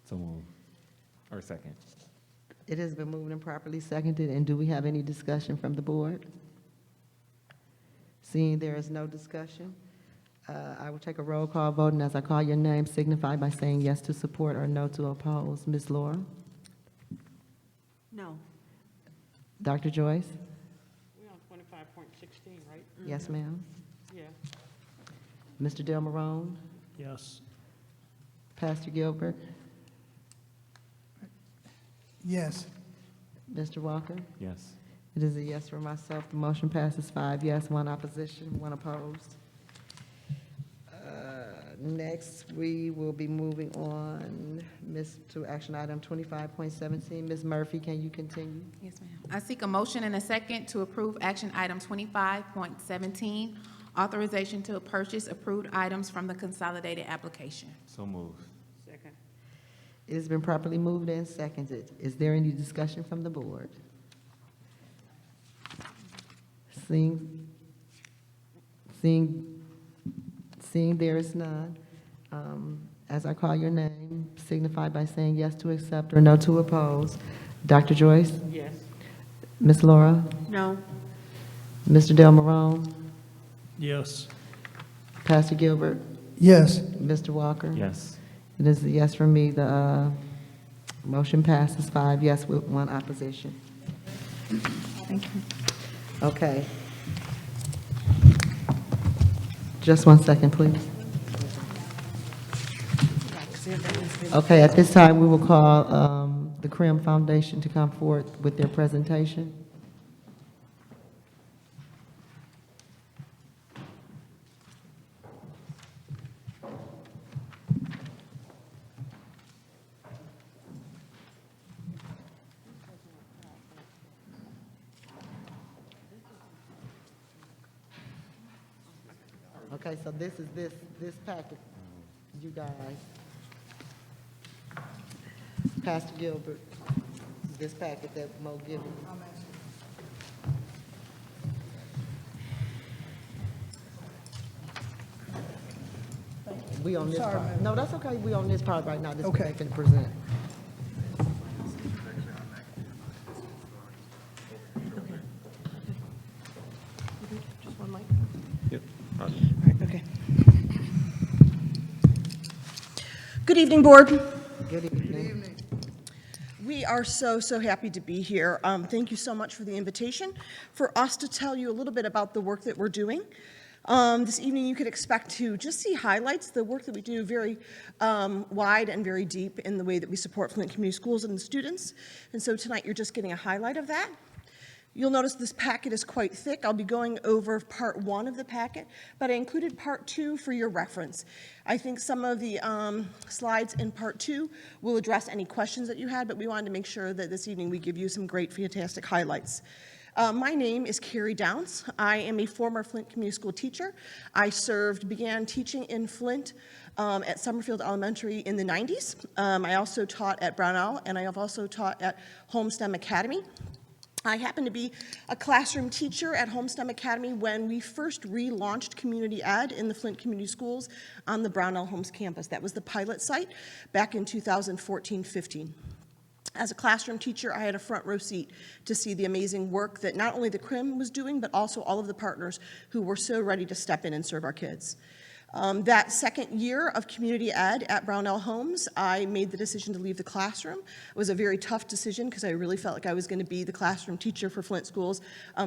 So moved. Or second. It has been moved and properly seconded, and do we have any discussion from the board? Seeing there is no discussion, I will take a roll call vote, and as I call your name, signify by saying yes to support or no to oppose. Ms. Laura? No. Dr. Joyce? We're on 25.16, right? Yes, ma'am. Yeah. Mr. Del Marone? Yes. Pastor Gilbert? Yes. Mr. Walker? Yes. It is a yes for myself. The motion passes 5 yes, 1 opposition, 1 opposed. Next, we will be moving on, to action item 25.17. Ms. Murphy, can you continue? Yes, ma'am. I seek a motion and a second to approve action item 25.17, authorization to purchase approved items from the consolidated application. So moved. Second. It has been properly moved and seconded. Is there any discussion from the board? Seeing there is none, as I call your name, signify by saying yes to accept or no to oppose. Dr. Joyce? Yes. Ms. Laura? No. Mr. Del Marone? Yes. Pastor Gilbert? Yes. Mr. Walker? Yes. It is a yes for me. The motion passes 5 yes with 1 opposition. Thank you. Okay. Just 1 second, please. Okay, at this time, we will call the CRIM Foundation to come forward with their presentation. Okay, so this is this packet, you guys. Pastor Gilbert, this packet that Mo given you. We on this part. No, that's okay. We on this part right now. This is what Okay. they can present. Just one mic. Yep. Okay. Good evening, Board. Good evening. We are so happy to be here. Thank you so much for the invitation, for us to tell you a little bit about the work that we're doing. This evening, you could expect to just see highlights, the work that we do very wide and very deep in the way that we support Flint Community Schools and the students. And so tonight, you're just getting a highlight of that. You'll notice this packet is quite thick. I'll be going over part 1 of the packet, but I included part 2 for your reference. I think some of the slides in part 2 will address any questions that you had, but we wanted to make sure that this evening we give you some great, fantastic highlights. My name is Carrie Downs. I am a former Flint Community School teacher. I began teaching in Flint at Summerfield Elementary in the 90s. I also taught at Brownell, and I have also taught at Homestem Academy. I happened to be a classroom teacher at Homestem Academy when we first relaunched community ed in the Flint Community Schools on the Brownell Homes campus. That was the pilot site back in 2014-15. As a classroom teacher, I had a front row seat to see the amazing work that not only the CRIM was doing, but also all of the partners who were so ready to step in and serve our kids. That second year of community ed at Brownell Homes, I made the decision to leave the classroom. It was a very tough decision because I really felt like I was going to be the classroom teacher for Flint schools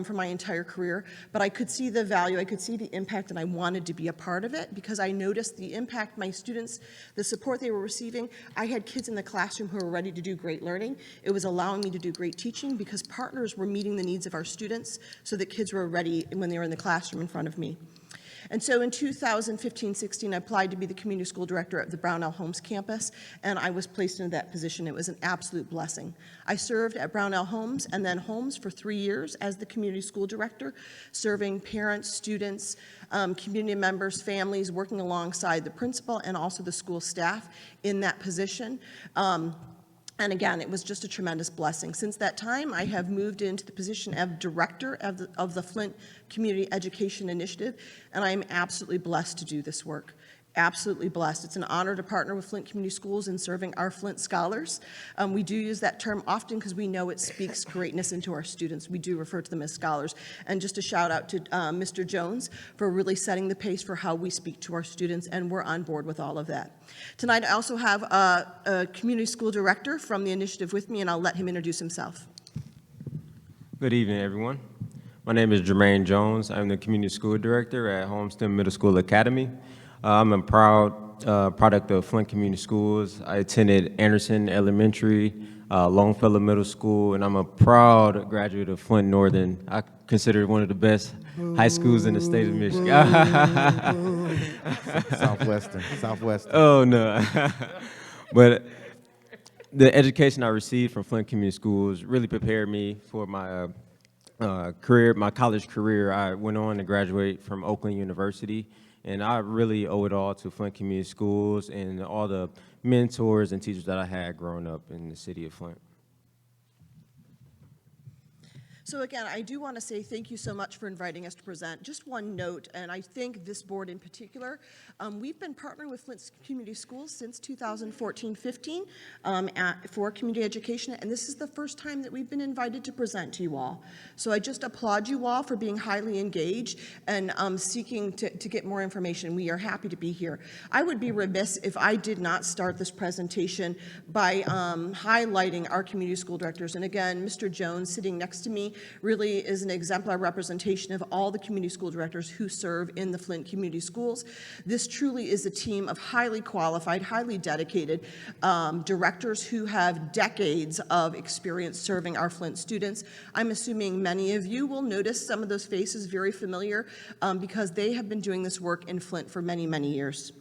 for my entire career. But I could see the value, I could see the impact, and I wanted to be a part of it because I noticed the impact my students, the support they were receiving. I had kids in the classroom who were ready to do great learning. It was allowing me to do great teaching because partners were meeting the needs of our students so that kids were ready when they were in the classroom in front of me. And so in 2015-16, I applied to be the community school director at the Brownell Homes campus, and I was placed into that position. It was an absolute blessing. I served at Brownell Homes and then Homes for 3 years as the community school director, serving parents, students, community members, families, working alongside the principal and also the school staff in that position. And again, it was just a tremendous blessing. Since that time, I have moved into the position of director of the Flint Community Education Initiative, and I am absolutely blessed to do this work. Absolutely blessed. It's an honor to partner with Flint Community Schools in serving our Flint scholars. We do use that term often because we know it speaks greatness into our students. We do refer to them as scholars. And just a shout out to Mr. Jones for really setting the pace for how we speak to our students, and we're on board with all of that. Tonight I also have a community school director from the initiative with me, and I'll let him introduce himself. Good evening, everyone. My name is Jermaine Jones. I'm the community school director at Homestead Middle School Academy. I'm a proud product of Flint Community Schools. I attended Anderson Elementary, Longfellow Middle School, and I'm a proud graduate of Flint Northern. I consider it one of the best high schools in the state of Michigan. Southwestern. Oh, no. But the education I received from Flint Community Schools really prepared me for my career, my college career. I went on to graduate from Oakland University, and I really owe it all to Flint Community Schools and all the mentors and teachers that I had growing up in the city of Flint. So again, I do want to say thank you so much for inviting us to present. Just one note, and I think this board in particular, we've been partnering with Flint Community Schools since 2014-15 for community education, and this is the first time that we've been invited to present to you all. So I just applaud you all for being highly engaged and seeking to get more information. We are happy to be here. I would be remiss if I did not start this presentation by highlighting our community school directors. And again, Mr. Jones sitting next to me really is an exemplar representation of all the community school directors who serve in the Flint Community Schools. This truly is a team of highly qualified, highly dedicated directors who have decades of experience serving our Flint students. I'm assuming many of you will notice some of those faces very familiar because they have been doing this work in Flint for many, many years.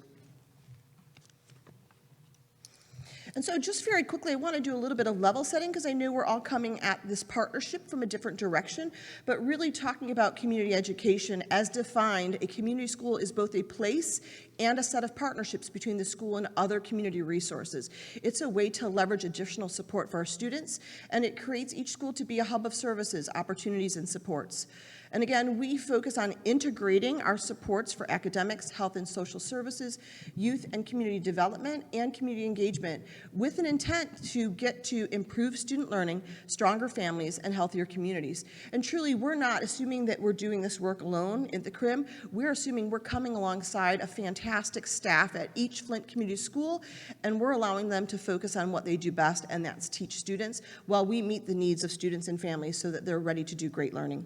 And so just very quickly, I want to do a little bit of level setting because I know we're all coming at this partnership from a different direction, but really talking about community education as defined, a community school is both a place and a set of partnerships between the school and other community resources. It's a way to leverage additional support for our students, and it creates each school to be a hub of services, opportunities, and supports. And again, we focus on integrating our supports for academics, health and social services, youth and community development, and community engagement with an intent to get to improve student learning, stronger families, and healthier communities. And truly, we're not assuming that we're doing this work alone at the CRIM. We're assuming we're coming alongside a fantastic staff at each Flint Community School, and we're allowing them to focus on what they do best, and that's teach students, while we meet the needs of students and families so that they're ready to do great learning.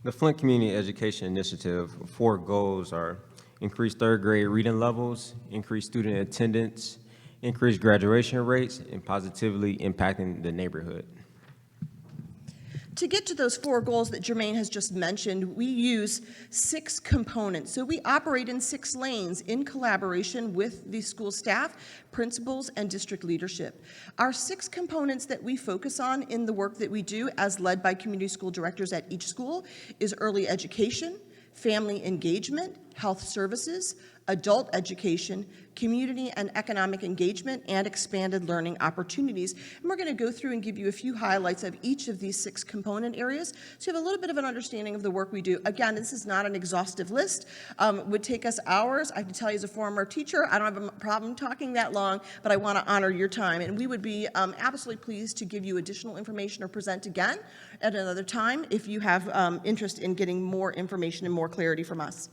The Flint Community Education Initiative, 4 goals are increase third grade reading levels, increase student attendance, increase graduation rates, and positively impacting the neighborhood. To get to those 4 goals that Jermaine has just mentioned, we use 6 components. So we operate in 6 lanes in collaboration with the school staff, principals, and district leadership. Our 6 components that we focus on in the work that we do, as led by community school directors at each school, is early education, family engagement, health services, adult education, community and economic engagement, and expanded learning opportunities. And we're going to go through and give you a few highlights of each of these 6 component areas so you have a little bit of an understanding of the work we do. Again, this is not an exhaustive list. It would take us hours. I can tell you as a former teacher, I don't have a problem talking that long, but I want to honor your time. And we would be absolutely pleased to give you additional information or present again at another time if you have interest in getting more information and more clarity from us.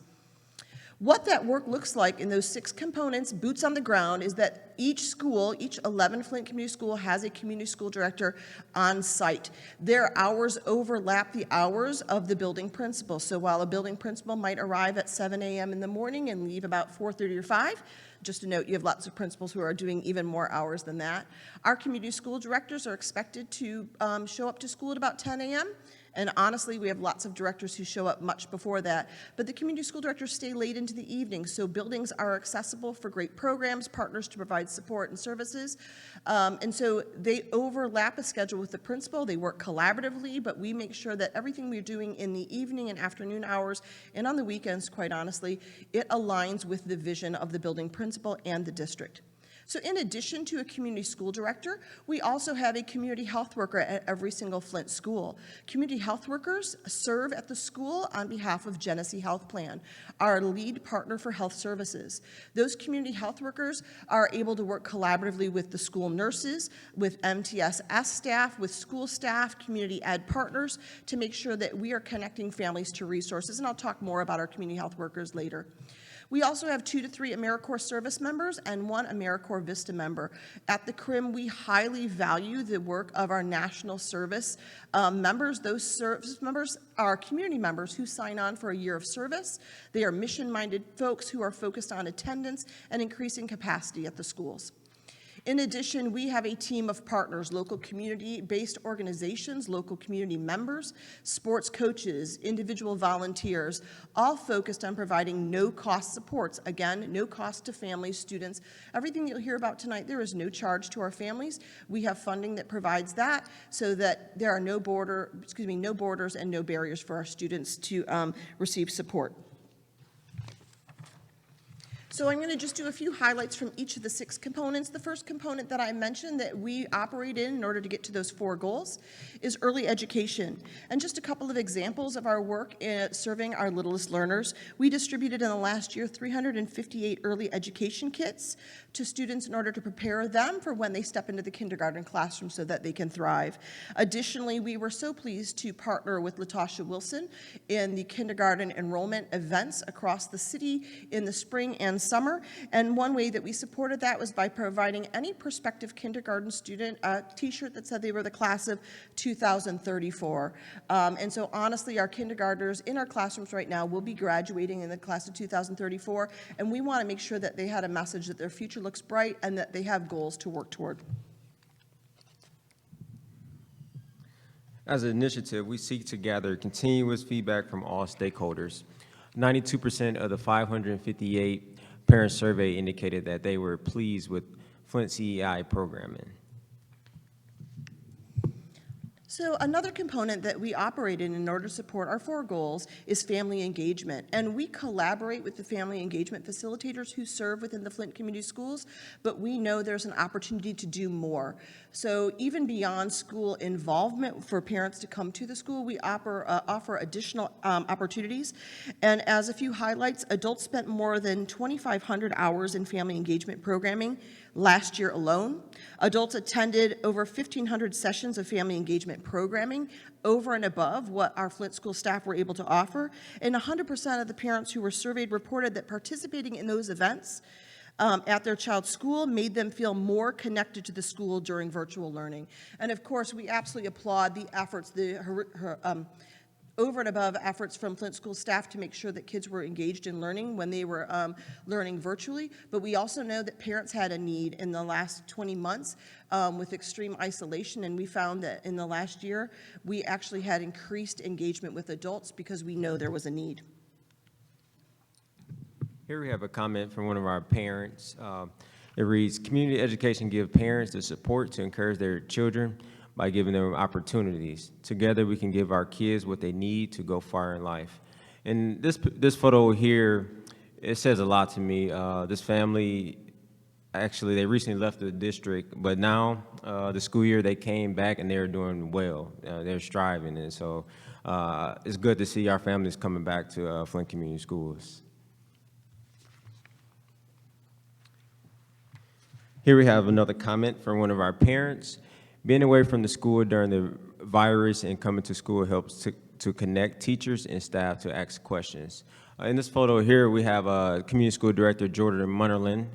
What that work looks like in those 6 components, boots on the ground, is that each school, each 11 Flint Community School has a community school director on site. Their hours overlap the hours of the building principal. So while a building principal might arrive at 7 a.m. in the morning and leave about 4:30 or 5, just to note, you have lots of principals who are doing even more hours than that. Our community school directors are expected to show up to school at about 10 a.m. And honestly, we have lots of directors who show up much before that. But the community school directors stay late into the evening, so buildings are accessible for great programs, partners to provide support and services. And so they overlap a schedule with the principal. They work collaboratively, but we make sure that everything we're doing in the evening and afternoon hours and on the weekends, quite honestly, it aligns with the vision of the building principal and the district. So in addition to a community school director, we also have a community health worker at every single Flint school. Community health workers serve at the school on behalf of Genesee Health Plan, our lead partner for health services. Those community health workers are able to work collaboratively with the school nurses, with MTSS staff, with school staff, community ed partners, to make sure that we are connecting families to resources. And I'll talk more about our community health workers later. We also have 2 to 3 AmeriCorps service members and 1 AmeriCorps Vista member. At the CRIM, we highly value the work of our national service members. Those service members are community members who sign on for a year of service. They are mission-minded folks who are focused on attendance and increasing capacity at the schools. In addition, we have a team of partners, local community-based organizations, local community members, sports coaches, individual volunteers, all focused on providing no-cost supports. Again, no cost to families, students. Everything you'll hear about tonight, there is no charge to our families. We have funding that provides that so that there are no borders and no barriers for our students to receive support. So I'm going to just do a few highlights from each of the 6 components. The first component that I mentioned that we operate in order to get to those 4 goals is early education. And just a couple of examples of our work in serving our littlest learners. We distributed in the last year 358 early education kits to students in order to prepare them for when they step into the kindergarten classroom so that they can thrive. Additionally, we were so pleased to partner with Latasha Wilson in the kindergarten enrollment events across the city in the spring and summer. And one way that we supported that was by providing any prospective kindergarten student a t-shirt that said they were the class of 2034. And so honestly, our kindergartners in our classrooms right now will be graduating in the class of 2034, and we want to make sure that they had a message that their future looks bright and that they have goals to work toward. As an initiative, we seek to gather continuous feedback from all stakeholders. 92% of the 558 parent survey indicated that they were pleased with Flint CEI programming. So another component that we operate in order to support our 4 goals is family engagement. And we collaborate with the family engagement facilitators who serve within the Flint Community Schools, but we know there's an opportunity to do more. So even beyond school involvement for parents to come to the school, we offer additional opportunities. And as a few highlights, adults spent more than 2,500 hours in family engagement programming last year alone. Adults attended over 1,500 sessions of family engagement programming over and above what our Flint school staff were able to offer. And 100% of the parents who were surveyed reported that participating in those events at their child's school made them feel more connected to the school during virtual learning. And of course, we absolutely applaud the efforts, the over and above efforts from Flint School staff to make sure that kids were engaged in learning when they were learning virtually. But we also know that parents had a need in the last 20 months with extreme isolation, and we found that in the last year, we actually had increased engagement with adults because we know there was a need. Here we have a comment from one of our parents. It reads, community education gives parents the support to encourage their children by giving them opportunities. Together, we can give our kids what they need to go far in life. And this photo here, it says a lot to me. This family, actually, they recently left the district, but now, the school year, they came back and they're doing well. They're striving, and so it's good to see our families coming back to Flint Community Schools. Here we have another comment from one of our parents. Being away from the school during the virus and coming to school helps to connect teachers and staff to ask questions. In this photo here, we have Community School Director Jordan Munnerlin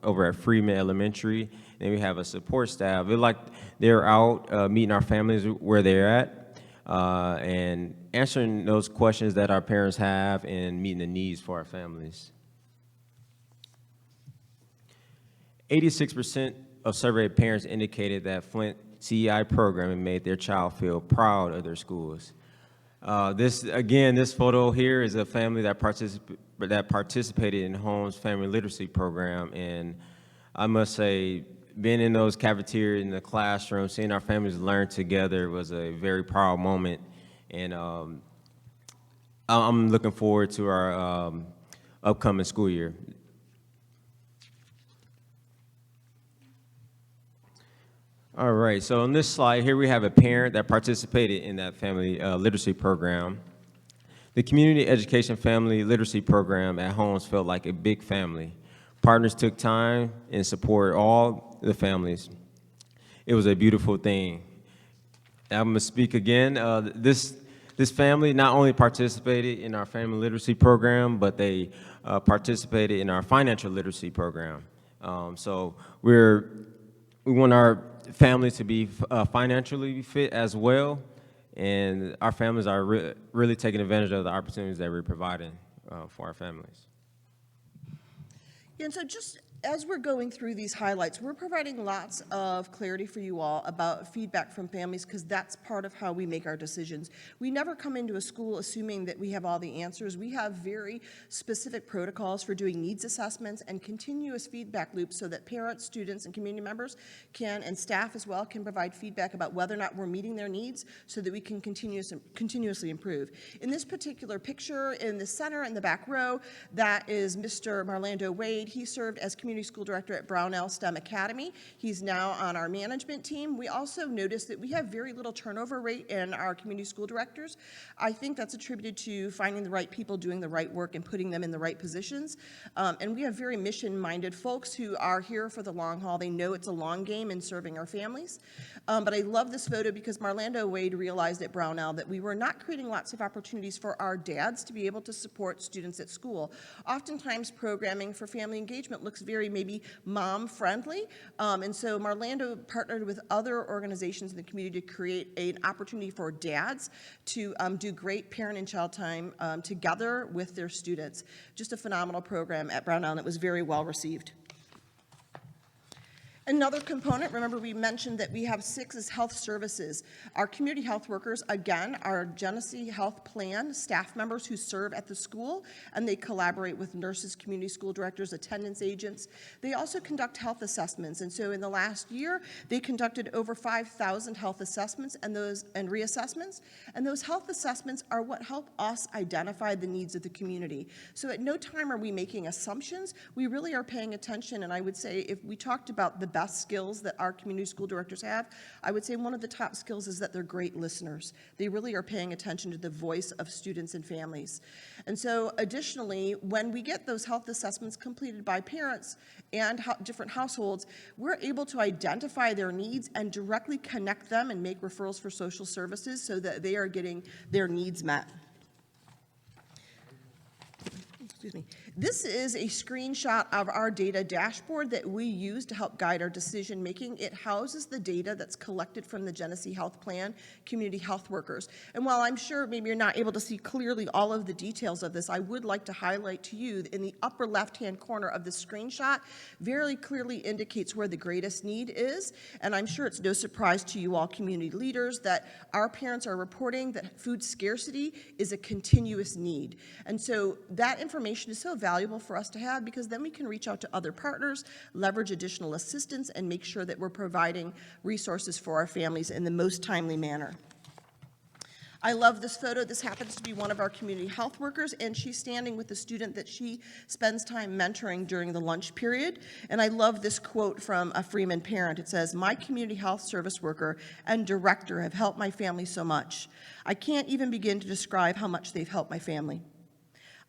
over at Freeman Elementary, and we have a support staff. It's like they're out meeting our families where they're at and answering those questions that our parents have and meeting the needs for our families. 86% of surveyed parents indicated that Flint CEI programming made their child feel proud of their schools. This photo here is a family that participated in Home's Family Literacy Program, and I must say, being in those cafeterias in the classroom, seeing our families learn together was a very proud moment, and I'm looking forward to our upcoming school year. All right, so on this slide here, we have a parent that participated in that family literacy program. The Community Education Family Literacy Program at Holmes felt like a big family. Partners took time and supported all the families. It was a beautiful thing. I'm gonna speak again. This family not only participated in our family literacy program, but they participated in our financial literacy program. So we want our families to be financially fit as well, and our families are really taking advantage of the opportunities that we're providing for our families. And so just as we're going through these highlights, we're providing lots of clarity for you all about feedback from families, because that's part of how we make our decisions. We never come into a school assuming that we have all the answers. We have very specific protocols for doing needs assessments and continuous feedback loops so that parents, students, and community members can, and staff as well, can provide feedback about whether or not we're meeting their needs so that we can continuously improve. In this particular picture, in the center in the back row, that is Mr. Marlando Wade. He served as community school director at Brownell STEM Academy. He's now on our management team. We also noticed that we have very little turnover rate in our community school directors. I think that's attributed to finding the right people doing the right work and putting them in the right positions. And we have very mission-minded folks who are here for the long haul. They know it's a long game in serving our families. But I love this photo because Marlando Wade realized at Brownell that we were not creating lots of opportunities for our dads to be able to support students at school. Oftentimes, programming for family engagement looks very maybe mom-friendly, and so Marlando partnered with other organizations in the community to create an opportunity for dads to do great parent and child time together with their students. Just a phenomenal program at Brownell, and it was very well received. Another component, remember we mentioned that we have 6 is health services. Our community health workers, again, are Genesee Health Plan staff members who serve at the school, and they collaborate with nurses, community school directors, attendance agents. They also conduct health assessments, and so in the last year, they conducted over 5,000 health assessments and reassessments, and those health assessments are what help us identify the needs of the community. So at no time are we making assumptions. We really are paying attention, and I would say if we talked about the best skills that our community school directors have, I would say one of the top skills is that they're great listeners. They really are paying attention to the voice of students and families. And so additionally, when we get those health assessments completed by parents and different households, we're able to identify their needs and directly connect them and make referrals for social services so that they are getting their needs met. excuse me. This is a screenshot of our data dashboard that we use to help guide our decision-making. It houses the data that's collected from the Genesee Health Plan community health workers. And while I'm sure maybe you're not able to see clearly all of the details of this, I would like to highlight to you that in the upper left-hand corner of the screenshot very clearly indicates where the greatest need is. And I'm sure it's no surprise to you all community leaders that our parents are reporting that food scarcity is a continuous need. And so that information is so valuable for us to have, because then we can reach out to other partners, leverage additional assistance, and make sure that we're providing resources for our families in the most timely manner. I love this photo. This happens to be one of our community health workers, and she's standing with the student that she spends time mentoring during the lunch period. And I love this quote from a Freeman parent. It says, "My community health service worker and director have helped my family so much. I can't even begin to describe how much they've helped my family.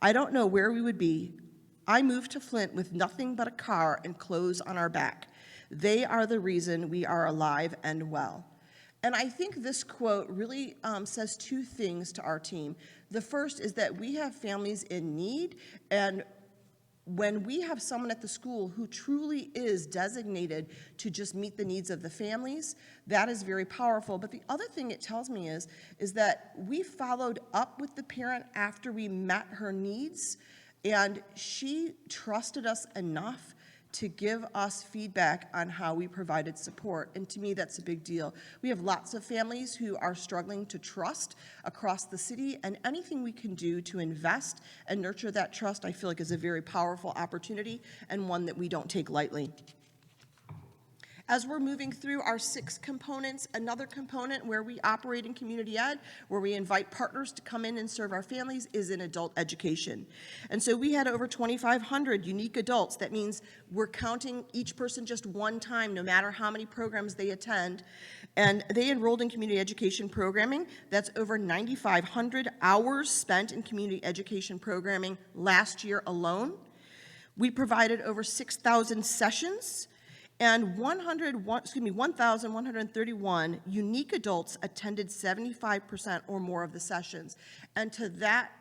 I don't know where we would be. I moved to Flint with nothing but a car and clothes on our back. They are the reason we are alive and well." And I think this quote really says two things to our team. The first is that we have families in need, and when we have someone at the school who truly is designated to just meet the needs of the families, that is very powerful. But the other thing it tells me is that we followed up with the parent after we met her needs, and she trusted us enough to give us feedback on how we provided support. And to me, that's a big deal. We have lots of families who are struggling to trust across the city, and anything we can do to invest and nurture that trust, I feel like is a very powerful opportunity and one that we don't take lightly. As we're moving through our 6 components, another component where we operate in community ed, where we invite partners to come in and serve our families, is in adult education. And so we had over 2,500 unique adults. That means we're counting each person just one time, no matter how many programs they attend. And they enrolled in community education programming. That's over 9,500 hours spent in community education programming last year alone. We provided over 6,000 sessions, and 1,131 unique adults attended 75% or more of the sessions. And to that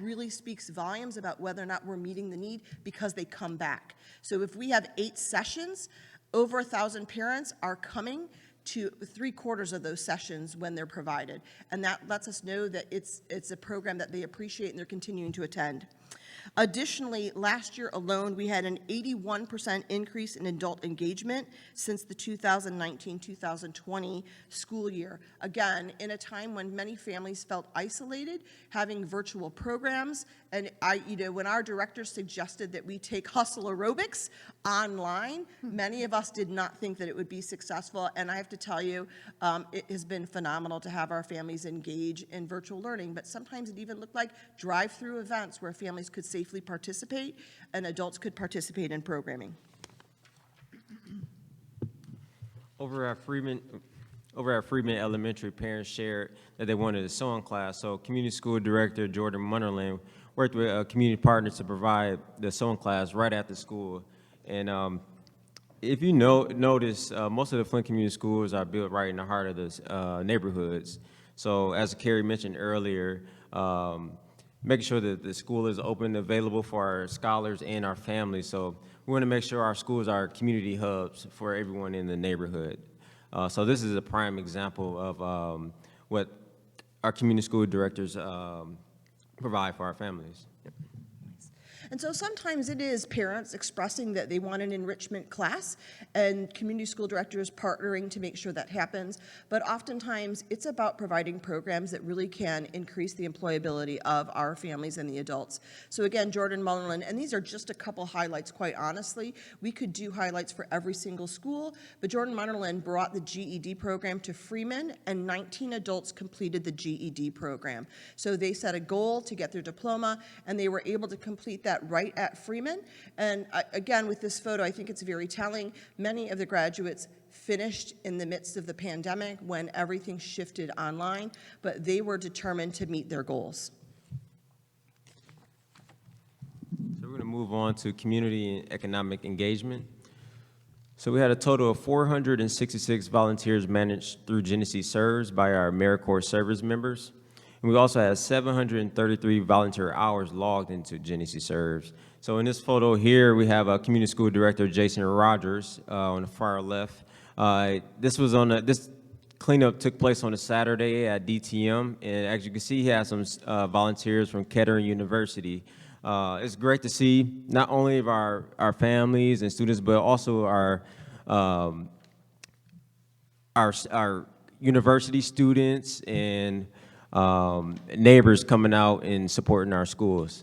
really speaks volumes about whether or not we're meeting the need, because they come back. So if we have 8 sessions, over 1,000 parents are coming to 3/4 of those sessions when they're provided. And that lets us know that it's a program that they appreciate and they're continuing to attend. Additionally, last year alone, we had an 81% increase in adult engagement since the 2019-2020 school year. Again, in a time when many families felt isolated, having virtual programs, and when our director suggested that we take hustle aerobics online, many of us did not think that it would be successful, and I have to tell you, it has been phenomenal to have our families engage in virtual learning, but sometimes it even looked like drive-through events where families could safely participate and adults could participate in programming. Over at Freeman Elementary, parents shared that they wanted a sewing class, so Community School Director Jordan Munnerlin worked with community partners to provide the sewing class right at the school. And if you notice, most of the Flint community schools are built right in the heart of the neighborhoods. So as Carrie mentioned earlier, making sure that the school is open and available for our scholars and our families. So we want to make sure our schools are community hubs for everyone in the neighborhood. So this is a prime example of what our community school directors provide for our families. And so sometimes it is parents expressing that they want an enrichment class, and community school directors partnering to make sure that happens. But oftentimes it's about providing programs that really can increase the employability of our families and the adults. So again, Jordan Mullerland, and these are just a couple highlights, quite honestly. We could do highlights for every single school, but Jordan Mullerland brought the GED program to Freeman, and 19 adults completed the GED program. So they set a goal to get their diploma, and they were able to complete that right at Freeman. And again, with this photo, I think it's very telling. Many of the graduates finished in the midst of the pandemic when everything shifted online, but they were determined to meet their goals. So we're going to move on to community and economic engagement. So we had a total of 466 volunteers managed through Genesee Serves by our AmeriCorps service members. And we also had 733 volunteer hours logged into Genesee Serves. So in this photo here, we have Community School Director Jason Rogers on the far left. This cleanup took place on a Saturday at DTM, and as you can see, he has some volunteers from Kettering University. It's great to see not only of our families and students, but also our university students and neighbors coming out and supporting our schools.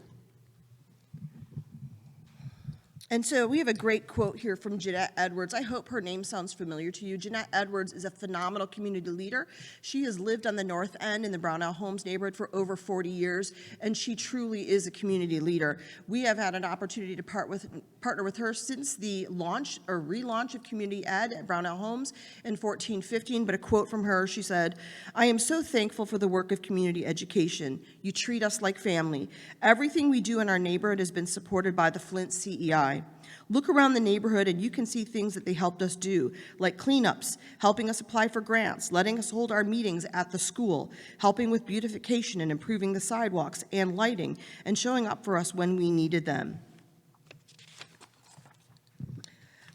And so we have a great quote here from Jeanette Edwards. I hope her name sounds familiar to you. Jeanette Edwards is a phenomenal community leader. She has lived on the North End in the Brownell Homes neighborhood for over 40 years, and she truly is a community leader. We have had an opportunity to partner with her since the launch or relaunch of Community Ed at Brownell Homes in 14-15, but a quote from her, she said, "I am so thankful for the work of community education. You treat us like family. Everything we do in our neighborhood has been supported by the Flint CEI. Look around the neighborhood and you can see things that they helped us do, like cleanups, helping us apply for grants, letting us hold our meetings at the school, helping with beautification and improving the sidewalks and lighting, and showing up for us when we needed them."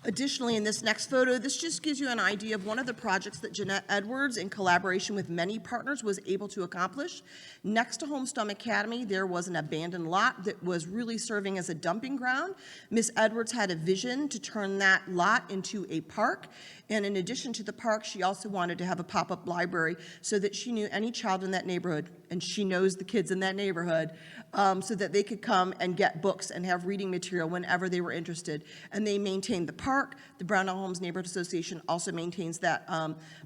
Additionally, in this next photo, this just gives you an idea of one of the projects that Jeanette Edwards, in collaboration with many partners, was able to accomplish. Next to Homestead Academy, there was an abandoned lot that was really serving as a dumping ground. Ms. Edwards had a vision to turn that lot into a park, and in addition to the park, she also wanted to have a pop-up library so that she knew any child in that neighborhood, and she knows the kids in that neighborhood, so that they could come and get books and have reading material whenever they were interested. And they maintained the park. The Brownell Homes Neighborhood Association also maintains that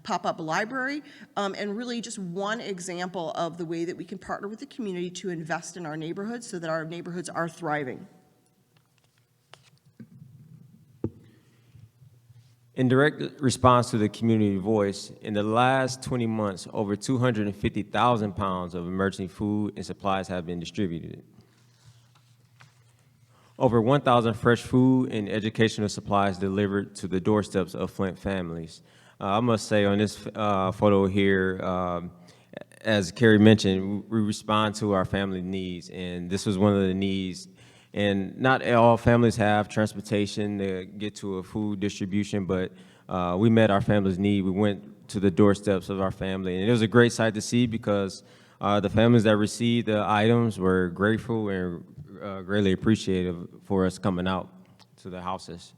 pop-up library, and really just one example of the way that we can partner with the community to invest in our neighborhoods so that our neighborhoods are thriving. In direct response to the community voice, in the last 20 months, over 250,000 pounds of emergency food and supplies have been distributed. Over 1,000 fresh food and educational supplies delivered to the doorsteps of Flint families. I must say on this photo here, as Carrie mentioned, we respond to our family needs, and this was one of the needs. And not all families have transportation to get to a food distribution, but we met our family's need. We went to the doorsteps of our family, and it was a great sight to see because the families that received the items were grateful and greatly appreciative for us coming out to the houses.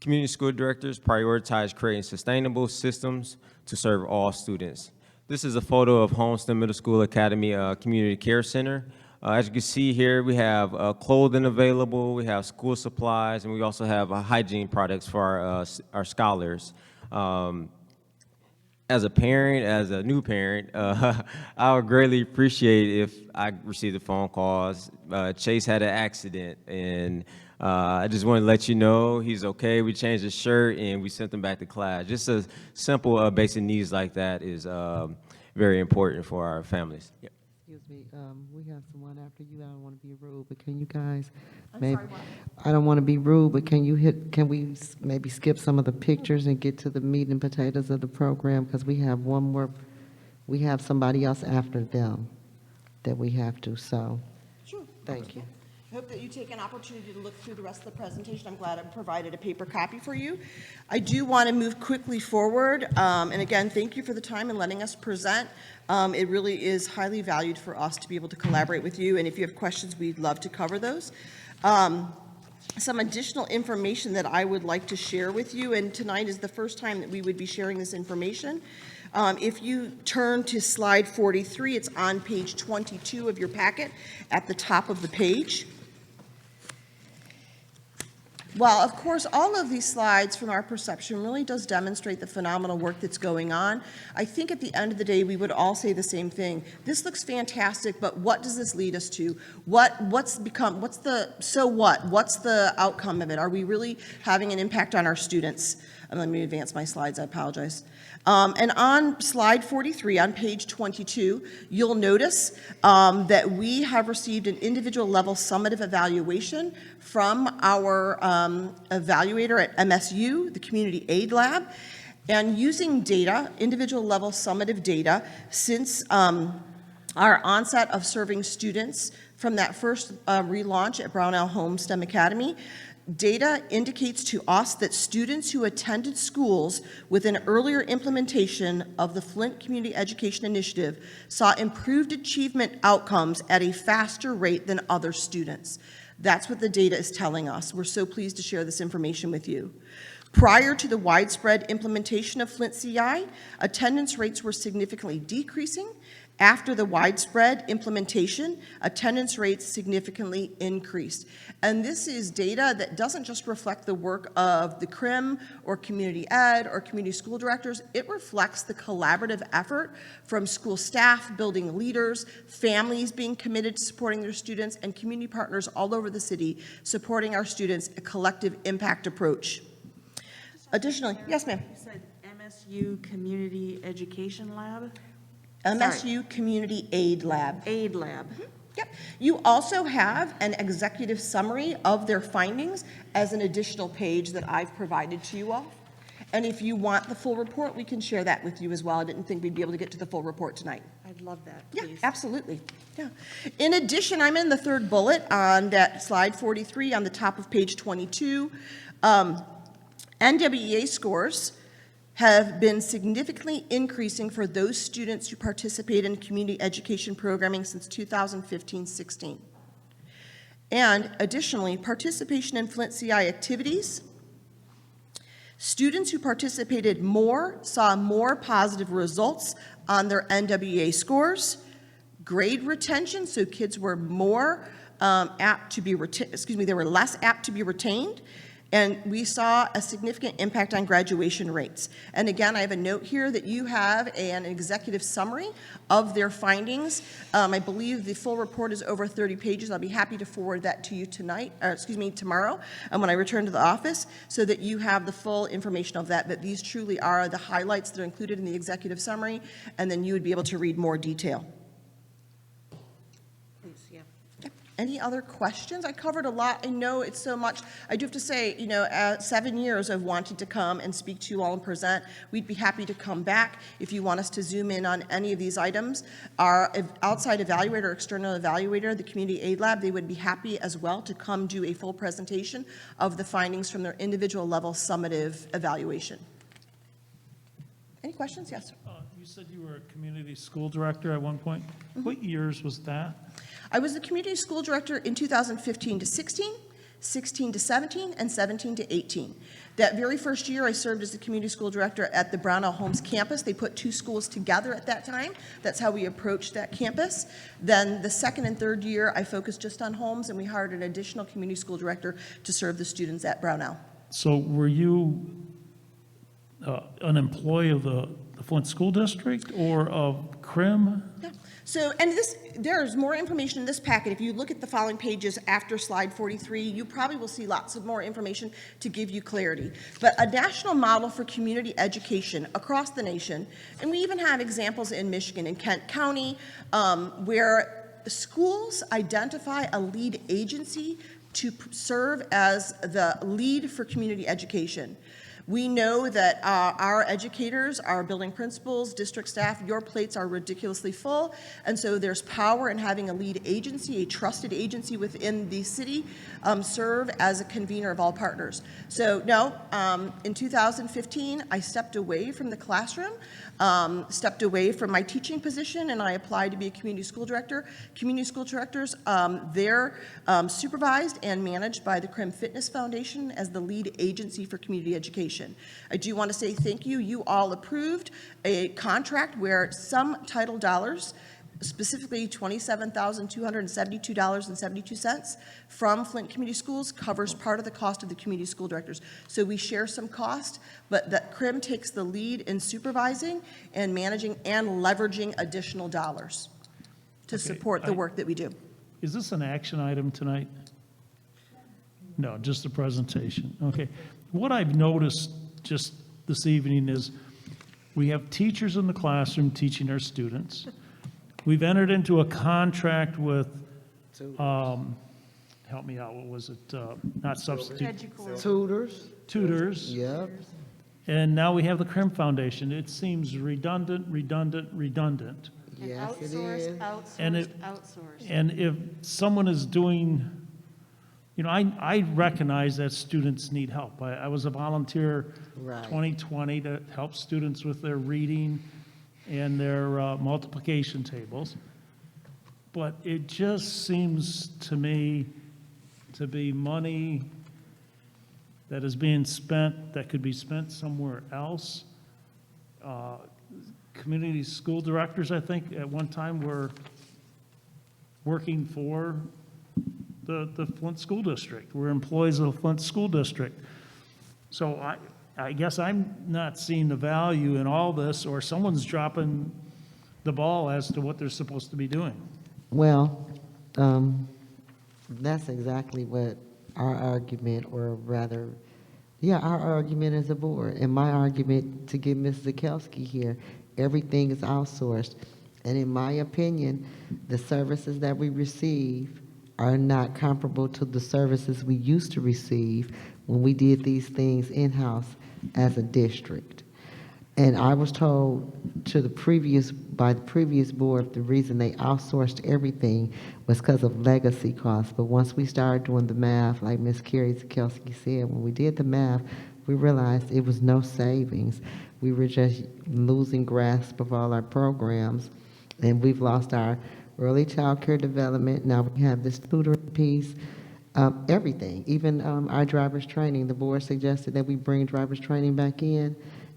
Community school directors prioritize creating sustainable systems to serve all students. This is a photo of Homestead Middle School Academy Community Care Center. As you can see here, we have clothing available, we have school supplies, and we also have hygiene products for our scholars. As a parent, as a new parent, I would greatly appreciate if I received a phone call. Chase had an accident, and I just want to let you know he's okay. We changed his shirt, and we sent him back to class. Just a simple basic needs like that is very important for our families. Yep. Excuse me, we have someone after you. I don't want to be rude, but can you guys? I don't want to be rude, but can we maybe skip some of the pictures and get to the meat and potatoes of the program? Because we have somebody else after them that we have to, so. Sure. Thank you. I hope that you take an opportunity to look through the rest of the presentation. I'm glad I provided a paper copy for you. I do want to move quickly forward, and again, thank you for the time and letting us present. It really is highly valued for us to be able to collaborate with you, and if you have questions, we'd love to cover those. Some additional information that I would like to share with you, and tonight is the first time that we would be sharing this information. If you turn to slide 43, it's on page 22 of your packet at the top of the page. Well, of course, all of these slides from our perception really does demonstrate the phenomenal work that's going on. I think at the end of the day, we would all say the same thing. This looks fantastic, but what does this lead us to? What's the outcome of it? Are we really having an impact on our students? Let me advance my slides, I apologize. And on slide 43, on page 22, you'll notice that we have received an individual level summative evaluation from our evaluator at MSU, the Community Aid Lab. And using data, individual level summative data, since our onset of serving students from that first relaunch at Brownell Home STEM Academy, data indicates to us that students who attended schools with an earlier implementation of the Flint Community Education Initiative saw improved achievement outcomes at a faster rate than other students. That's what the data is telling us. We're so pleased to share this information with you. Prior to the widespread implementation of Flint CI, attendance rates were significantly decreasing. After the widespread implementation, attendance rates significantly increased. And this is data that doesn't just reflect the work of the CRIM or community ed or community school directors. It reflects the collaborative effort from school staff, building leaders, families being committed to supporting their students, and community partners all over the city supporting our students, a collective impact approach. Additionally, yes, ma'am. You said MSU Community Education Lab? MSU Community Aid Lab. Aid Lab. Yep. You also have an executive summary of their findings as an additional page that I've provided to you all. And if you want the full report, we can share that with you as well. I didn't think we'd be able to get to the full report tonight. I'd love that, Yeah, please. absolutely. Yeah. In addition, I'm in the third bullet on that slide 43 on the top of page 22. NWEA scores have been significantly increasing for those students who participate in community education programming since 2015-16. And additionally, participation in Flint CI activities, students who participated more saw more positive results on their NWEA scores, grade retention, so kids were more apt to be they were less apt to be retained, and we saw a significant impact on graduation rates. And again, I have a note here that you have an executive summary of their findings. I believe the full report is over 30 pages. I'll be happy to forward that to you tomorrow, when I return to the office, so that you have the full information of that. But these truly are the highlights that are included in the executive summary, and then you would be able to read more detail. Any other questions? I covered a lot. I know it's so much. I do have to say, 7 years of wanting to come and speak to you all and present. We'd be happy to come back if you want us to zoom in on any of these items. Our outside evaluator, external evaluator, the Community Aid Lab, they would be happy as well to come do a full presentation of the findings from their individual level summative evaluation. Any questions? Yes, sir. You said you were a community school director at one point. What years was that? I was the community school director in 2015 to 16, 16 to 17, and 17 to 18. That very first year, I served as the community school director at the Brownell Homes campus. They put 2 schools together at that time. That's how we approached that campus. Then the second and third year, I focused just on homes, and we hired an additional community school director to serve the students at Brownell. So were you an employee of the Flint School District or of CRIM? Yeah. So, and there's more information in this packet. If you look at the following pages after slide 43, you probably will see lots of more information to give you clarity. But a national model for community education across the nation, and we even have examples in Michigan, in Kent County, where schools identify a lead agency to serve as the lead for community education. We know that our educators, our building principals, district staff, your plates are ridiculously full, and so there's power in having a lead agency, a trusted agency within the city, serve as a convener of all partners. So no, in 2015, I stepped away from the classroom, stepped away from my teaching position, and I applied to be a community school director. Community school directors, they're supervised and managed by the CRIM Fitness Foundation as the lead agency for community education. I do want to say thank you. You all approved a contract where some title dollars, specifically $27,272.72 from Flint Community Schools, covers part of the cost of the community school directors. So we share some cost, but that CRIM takes the lead in supervising and managing and leveraging additional dollars to support the work that we do. Is this an action item tonight? No, just a presentation. Okay. What I've noticed just this evening is we have teachers in the classroom teaching our students. We've entered into a contract with, help me out, what was it? Not substitute. Tutors. Tutors. Yep. And now we have the Crim Foundation. It seems redundant. Yes, it is. And And if someone is doing, I recognize that students need help. I was a volunteer Right. 2020 to help students with their reading and their multiplication tables. But it just seems to me to be money that is being spent, that could be spent somewhere else. Community school directors, I think, at one time were working for the Flint School District. We're employees of the Flint School District. So I guess I'm not seeing the value in all this, or someone's dropping the ball as to what they're supposed to be doing. Well, that's exactly what our argument, or rather, our argument as a board, and my argument to get Ms. Zakowski here, everything is outsourced. And in my opinion, the services that we receive are not comparable to the services we used to receive when we did these things in-house as a district. And I was told by the previous board, the reason they outsourced everything was because of legacy costs. But once we started doing the math, like Ms. Carrie Zakowski said, when we did the math, we realized it was no savings. We were just losing grasp of all our programs, and we've lost our early child care development. Now we have this tutoring piece, everything, even our driver's training. The board suggested that we bring driver's training back in,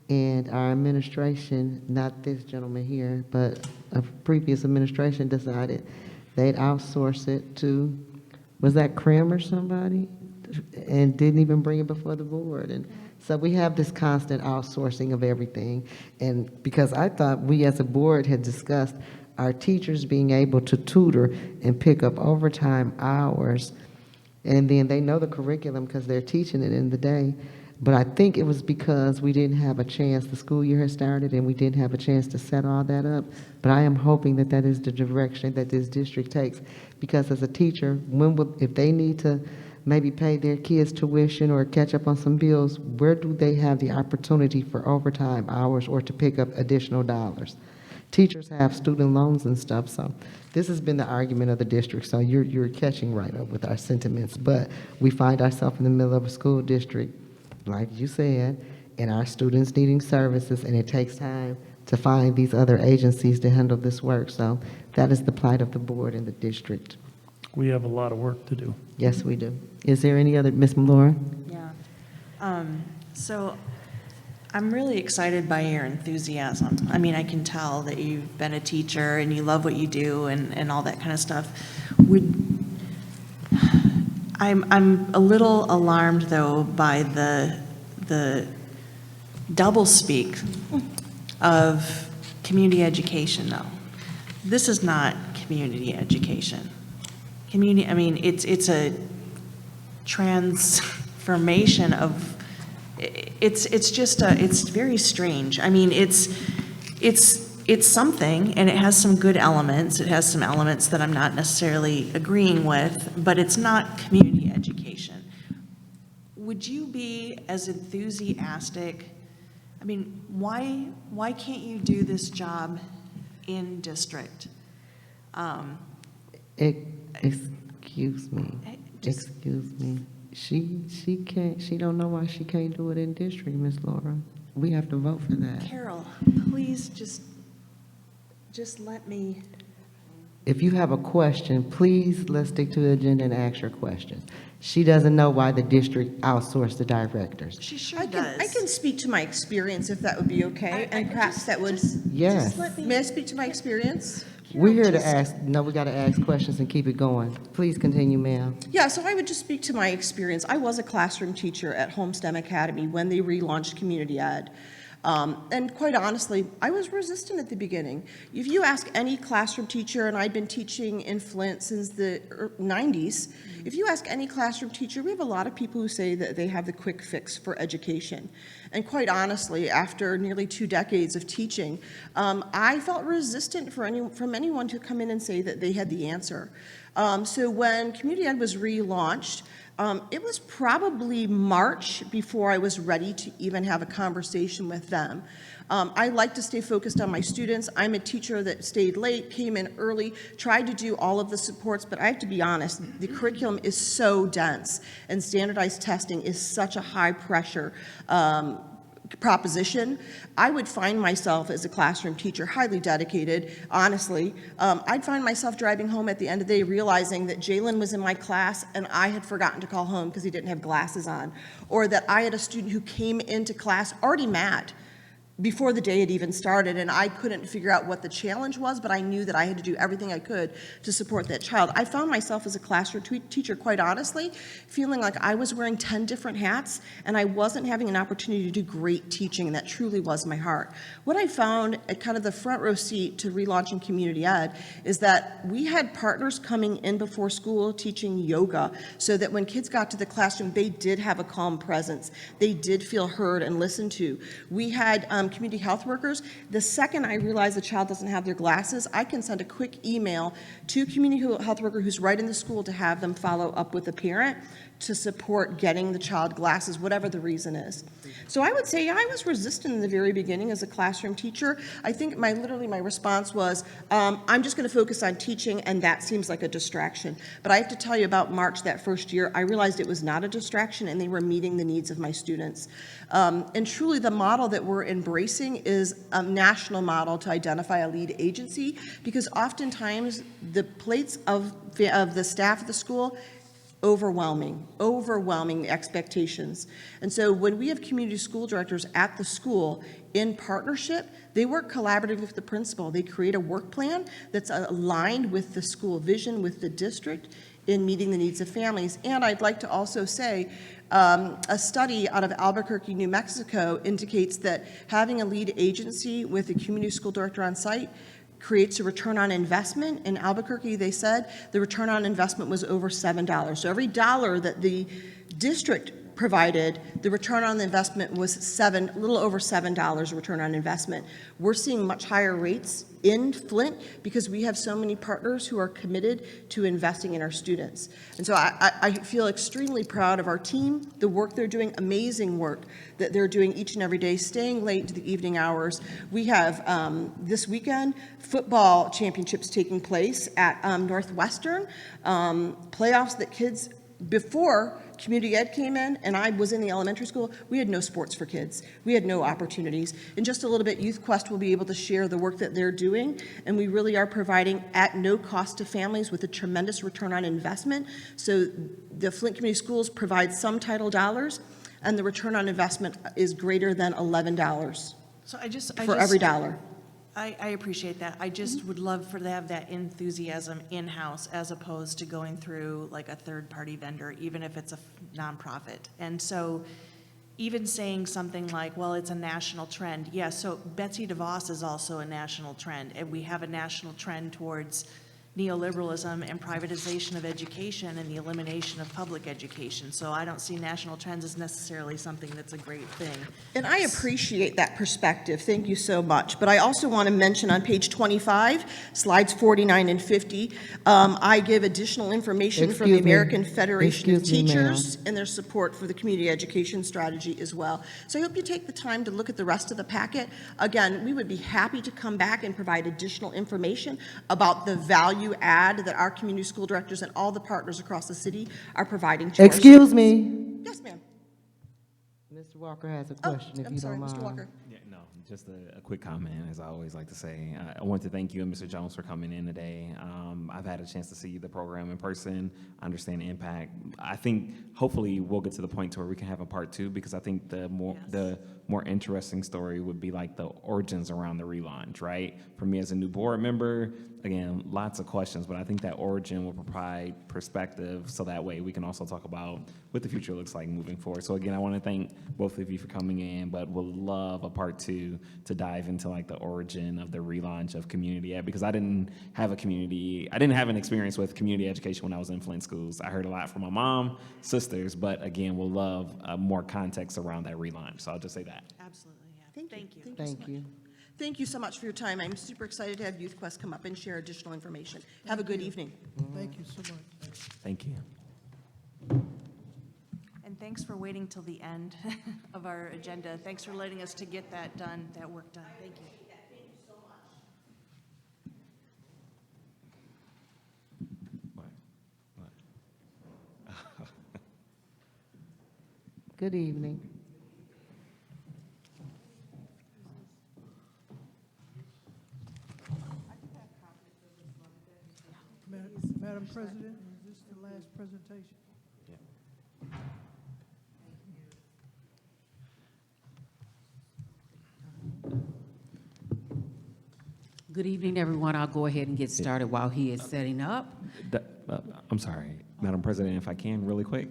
and our administration, not this gentleman here, but a previous administration decided they'd outsource it to, was that Crim or somebody? And didn't even bring it before the board. And so we have this constant outsourcing of everything. And because I thought we as a board had discussed our teachers being able to tutor and pick up overtime hours, and then they know the curriculum because they're teaching it in the day. But I think it was because we didn't have a chance, the school year had started, and we didn't have a chance to set all that up. But I am hoping that that is the direction that this district takes. Because as a teacher, if they need to maybe pay their kids' tuition or catch up on some bills, where do they have the opportunity for overtime hours or to pick up additional dollars? Teachers have student loans and stuff, so this has been the argument of the district. So you're catching right up with our sentiments. But we find ourselves in the middle of a school district, like you said, and our students needing services, and it takes time to find these other agencies to handle this work. So that is the plight of the board and the district. We have a lot of work to do. Yes, we do. Is there any other, Ms. Malora? Yeah. So I'm really excited by your enthusiasm. I mean, I can tell that you've been a teacher and you love what you do and all that kind of stuff. I'm a little alarmed, though, by the doublespeak of community education, though. This is not community education. I mean, it's a transformation of, it's very strange. I mean, it's something, and it has some good elements. It has some elements that I'm not necessarily agreeing with, but it's not community education. Would you be as enthusiastic? I mean, why can't you do this job in district? Excuse me. She can't, she don't know why she can't do it in district, Miss Laura. We have to vote for that. Carol, please just let me. If you have a question, please let's stick to the agenda and ask your question. She doesn't know why the district outsourced the directors. She sure I does. can speak to my experience if that would be okay, and perhaps that would. Yes. May I speak to my experience? We're here to ask, no, we got to ask questions and keep it going. Please continue, ma'am. Yeah, so I would just speak to my experience. I was a classroom teacher at Homestem Academy when they relaunched Community Ed. And quite honestly, I was resistant at the beginning. If you ask any classroom teacher, and I've been teaching in Flint since the 90s, if you ask any classroom teacher, we have a lot of people who say that they have the quick fix for education. And quite honestly, after nearly 2 decades of teaching, I felt resistant from anyone to come in and say that they had the answer. So when Community Ed was relaunched, It was probably March before I was ready to even have a conversation with them. I like to stay focused on my students. I'm a teacher that stayed late, came in early, tried to do all of the supports, but I have to be honest, the curriculum is so dense, and standardized testing is such a high-pressure proposition. I would find myself as a classroom teacher highly dedicated, honestly. I'd find myself driving home at the end of the day realizing that Jalen was in my class and I had forgotten to call home because he didn't have glasses on, or that I had a student who came into class already mad before the day had even started, and I couldn't figure out what the challenge was, but I knew that I had to do everything I could to support that child. I found myself as a classroom teacher, quite honestly, feeling like I was wearing 10 different hats, and I wasn't having an opportunity to do great teaching, and that truly was my heart. What I found at kind of the front row seat to relaunching Community Ed is that we had partners coming in before school teaching yoga, so that when kids got to the classroom, they did have a calm presence. They did feel heard and listened to. We had community health workers. The second I realize the child doesn't have their glasses, I can send a quick email to community health worker who's right in the school to have them follow up with a parent to support getting the child glasses, whatever the reason is. So I would say I was resistant in the very beginning as a classroom teacher. I think my response was, I'm just going to focus on teaching, and that seems like a distraction. But I have to tell you, about March that first year, I realized it was not a distraction, and they were meeting the needs of my students. And truly, the model that we're embracing is a national model to identify a lead agency, because oftentimes the plates of the staff of the school overwhelming expectations. And so when we have community school directors at the school in partnership, they work collaboratively with the principal. They create a work plan that's aligned with the school vision, with the district, in meeting the needs of families. And I'd like to also say, a study out of Albuquerque, New Mexico indicates that having a lead agency with a community school director on site creates a return on investment. In Albuquerque, they said the return on investment was over $7. So every dollar that the district provided, the return on the investment was a little over $7 return on investment. We're seeing much higher rates in Flint because we have so many partners who are committed to investing in our students. And so I feel extremely proud of our team, the work they're doing, amazing work that they're doing each and every day, staying late into the evening hours. We have this weekend football championships taking place at Northwestern, playoffs that kids, before Community Ed came in and I was in the elementary school, we had no sports for kids. We had no opportunities. In just a little bit, Youth Quest will be able to share the work that they're doing, and we really are providing at no cost to families with a tremendous return on investment. So the Flint Community Schools provide some title dollars, and the return on investment is greater than $11 So for every dollar. I appreciate that. I just would love for to have that enthusiasm in-house as opposed to going through like a third-party vendor, even if it's a nonprofit. And so even saying something like, well, it's a national trend. Yeah, so Betsy DeVos is also a national trend, and we have a national trend towards neoliberalism and privatization of education and the elimination of public education. So I don't see national trends as necessarily something that's a great thing. And I appreciate that perspective. Thank you so much. But I also want to mention on page 25, slides 49 and 50, I give additional information from the Excuse me. American Federation of Excuse me, ma'am. Teachers and their support for the community education strategy as well. So I hope you take the time to look at the rest of the packet. Again, we would be happy to come back and provide additional information about the value add that our community school directors and all the partners across the city are providing to our Excuse me. Yes, ma'am. Mr. Walker has a question, if I'm you sorry, don't mind. Mr. Walker. Yeah, no, just a quick comment, as I always like to say. I want to thank you and Mr. Jones for coming in today. I've had a chance to see the program in person, understand the impact. I think hopefully we'll get to the point to where we can have a part 2, because I think the more interesting story would be like the origins around the relaunch, right? For me as a new board member, again, lots of questions, but I think that origin will provide perspective, so that way we can also talk about what the future looks like moving forward. So again, I want to thank both of you for coming in, but would love a part 2 to dive into like the origin of the relaunch of Community Ed, because I didn't have an experience with community education when I was in Flint schools. I heard a lot from my mom, sisters, but again, we'll love more context around that relaunch. So I'll just say that. Absolutely, yeah. Thank you. Thank you. Thank you so much for your time. I'm super excited to have Youth Quest come up and share additional information. Have a good evening. Thank you so much. Thank you. thanks for waiting till the end of our agenda. Thanks for letting us to get that done, that work done. Thank you. Good evening. Madam President, is this the last presentation? Good evening, everyone. I'll go ahead and get started while he is setting up. I'm sorry, Madam President, if I can, really quick.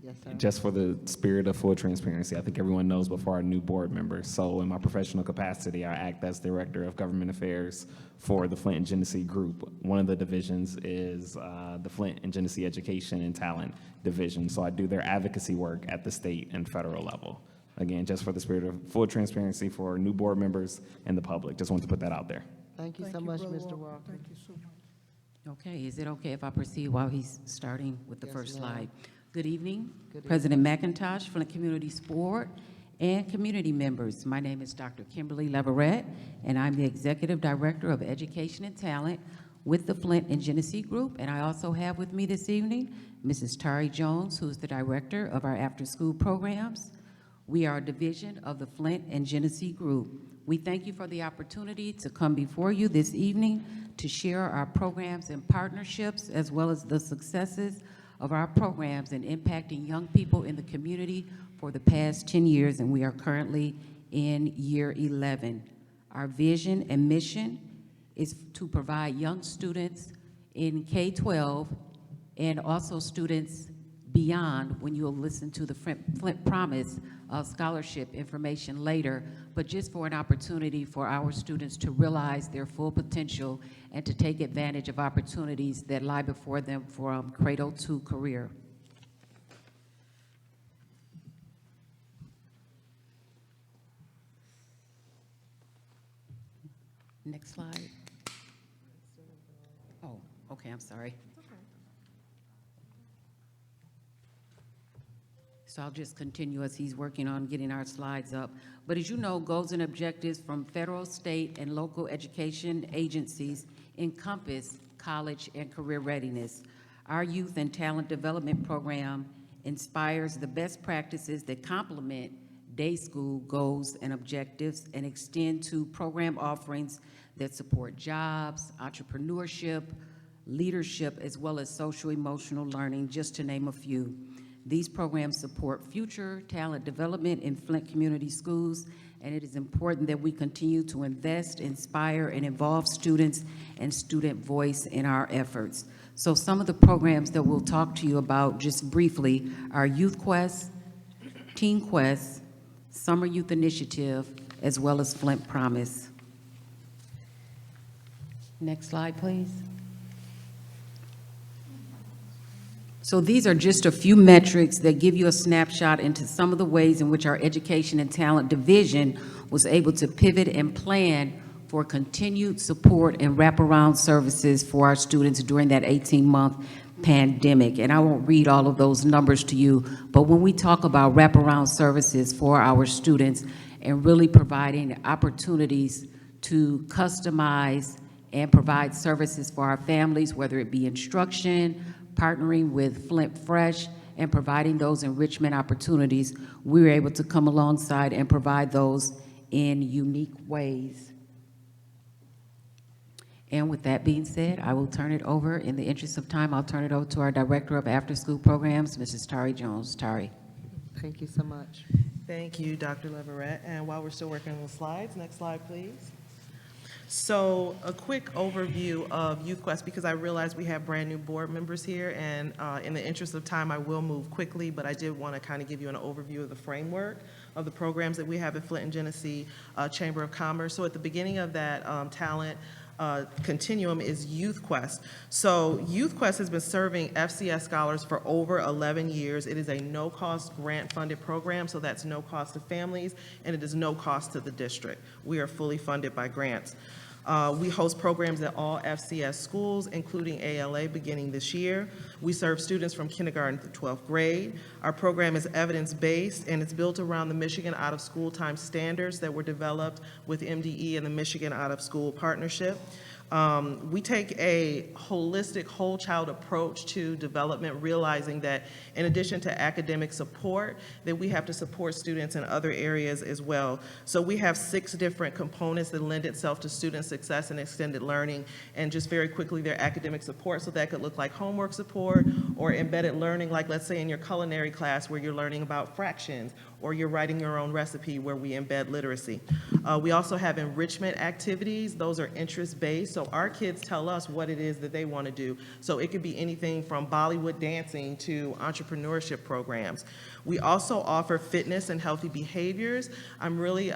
Yes, sir. Just for the spirit of full transparency, I think everyone knows before our new board members. So in my professional capacity, I act as Director of Government Affairs for the Flint and Genesee Group. One of the divisions is the Flint and Genesee Education and Talent Division. So I do their advocacy work at the state and federal level. Again, just for the spirit of full transparency for new board members and the public. Just wanted to put that out there. Thank you so much, Brother Mr. Walker. Thank you so much. Okay, is it okay if I proceed while he's starting with the Yes, first ma'am. slide? Good evening, Good President McIntosh, Flint Community Board, and community members. My name is Dr. Kimberly Leverett, and I'm the Executive Director of Education and Talent with the Flint and Genesee Group. And I also have with me this evening Mrs. Tari Jones, who's the Director of our after-school programs. We are a division of the Flint and Genesee Group. We thank you for the opportunity to come before you this evening to share our programs and partnerships, as well as the successes of our programs in impacting young people in the community for the past 10 years, and we are currently in year 11. Our vision and mission is to provide young students in K-12 and also students beyond, when you'll listen to the Flint Promise scholarship information later, but just for an opportunity for our students to realize their full potential and to take advantage of opportunities that lie before them from cradle to career. Next slide. Oh, okay, I'm sorry. So I'll just continue as he's working on getting our slides up. But as you know, goals and objectives from federal, state, and local education agencies encompass college and career readiness. Our Youth and Talent Development Program inspires the best practices that complement day school goals and objectives and extend to program offerings that support jobs, entrepreneurship, leadership, as well as social-emotional learning, just to name a few. These programs support future talent development in Flint community schools, and it is important that we continue to invest, inspire, and involve students and student voice in our efforts. So some of the programs that we'll talk to you about just briefly are Youth Quest, Teen Quest, Summer Youth Initiative, as well as Flint Promise. Next slide, please. So these are just a few metrics that give you a snapshot into some of the ways in which our Education and Talent Division was able to pivot and plan for continued support and wraparound services for our students during that 18-month pandemic. And I won't read all of those numbers to you, but when we talk about wraparound services for our students and really providing opportunities to customize and provide services for our families, whether it be instruction, partnering with Flint Fresh, and providing those enrichment opportunities, we were able to come alongside and provide those in unique ways. And with that being said, I will turn it over, in the interest of time, I'll turn it over to our Director of After-School Programs, Mrs. Tari Jones. Tari. Thank you so much. Thank you, Dr. Leverett. And while we're still working on the slides, next slide, please. So a quick overview of Youth Quest, because I realize we have brand new board members here, and in the interest of time, I will move quickly, but I did want to kind of give you an overview of the framework of the programs that we have at Flint and Genesee Chamber of Commerce. So at the beginning of that talent continuum is Youth Quest. So Youth Quest has been serving FCS scholars for over 11 years. It is a no-cost grant-funded program, so that's no cost to families, and it is no cost to the district. We are fully funded by grants. We host programs at all FCS schools, including ALA, beginning this year. We serve students from kindergarten through 12th grade. Our program is evidence-based, and it's built around the Michigan Out-of-School Time Standards that were developed with MDE and the Michigan Out-of-School Partnership. We take a holistic, whole child approach to development, realizing that in addition to academic support, that we have to support students in other areas as well. So we have 6 different components that lend itself to student success and extended learning. And just very quickly, their academic support. So that could look like homework support or embedded learning, like let's say in your culinary class where you're learning about fractions, or you're writing your own recipe where we embed literacy. We also have enrichment activities. Those are interest-based, so our kids tell us what it is that they want to do. So it could be anything from Bollywood dancing to entrepreneurship programs. We also offer fitness and healthy behaviors. I'm really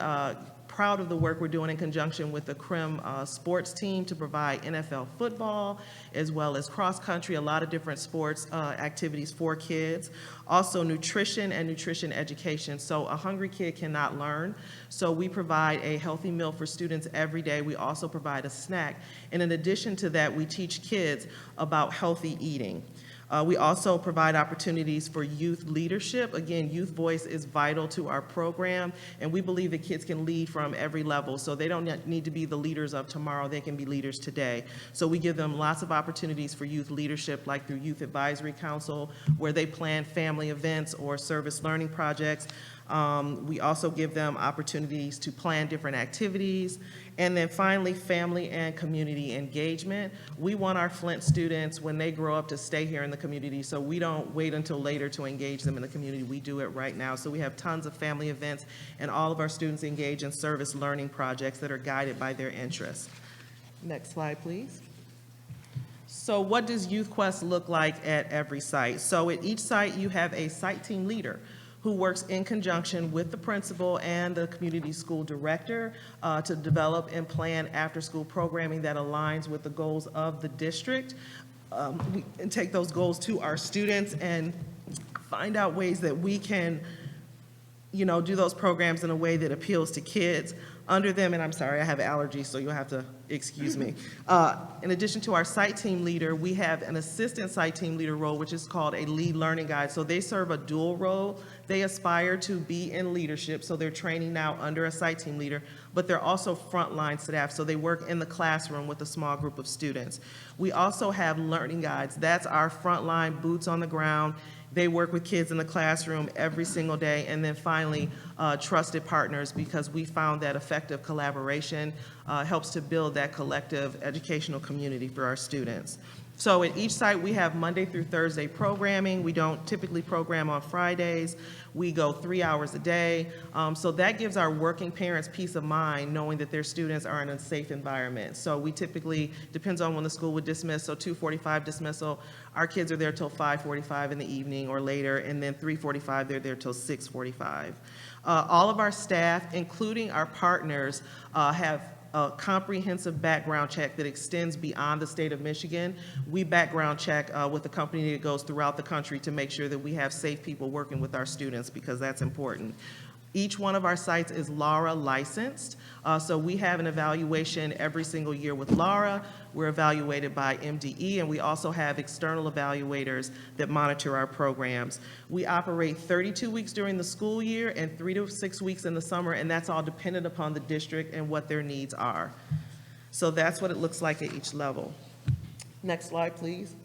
proud of the work we're doing in conjunction with the CRIM sports team to provide NFL football, as well as cross country, a lot of different sports activities for kids. Also nutrition and nutrition education. So a hungry kid cannot learn. So we provide a healthy meal for students every day. We also provide a snack. And in addition to that, we teach kids about healthy eating. We also provide opportunities for youth leadership. Again, youth voice is vital to our program, and we believe that kids can lead from every level, so they don't need to be the leaders of tomorrow, they can be leaders today. So we give them lots of opportunities for youth leadership, like through Youth Advisory Council, where they plan family events or service learning projects. We also give them opportunities to plan different activities. And then finally, family and community engagement. We want our Flint students, when they grow up, to stay here in the community, so we don't wait until later to engage them in the community. We do it right now. So we have tons of family events, and all of our students engage in service learning projects that are guided by their interests. Next slide, please. So what does Youth Quest look like at every site? So at each site, you have a site team leader who works in conjunction with the principal and the community school director to develop and plan after-school programming that aligns with the goals of the district. We can take those goals to our students and find out ways that we can, do those programs in a way that appeals to kids. Under them, and I'm sorry, I have allergies, so you'll have to excuse me. In addition to our site team leader, we have an assistant site team leader role, which is called a lead learning guide. So they serve a dual role. They aspire to be in leadership, so they're training now under a site team leader, but they're also frontline staff, so they work in the classroom with a small group of students. We also have learning guides. That's our frontline boots on the ground. They work with kids in the classroom every single day. And then finally, trusted partners, because we found that effective collaboration helps to build that collective educational community for our students. So at each site, we have Monday through Thursday programming. We don't typically program on Fridays. We go 3 hours a day. So that gives our working parents peace of mind, knowing that their students are in a safe environment. So we typically, depends on when the school would dismiss, so 2:45 dismissal, our kids are there till 5:45 in the evening or later, and then 3:45, they're there till 6:45. All of our staff, including our partners, have a comprehensive background check that extends beyond the state of Michigan. We background check with a company that goes throughout the country to make sure that we have safe people working with our students, because that's important. Each one of our sites is LARA licensed, so we have an evaluation every single year with LARA. We're evaluated by MDE, and we also have external evaluators that monitor our programs. We operate 32 weeks during the school year and 3 to 6 weeks in the summer, and that's all dependent upon the district and what their needs are. So that's what it looks like at each level. Next slide, please.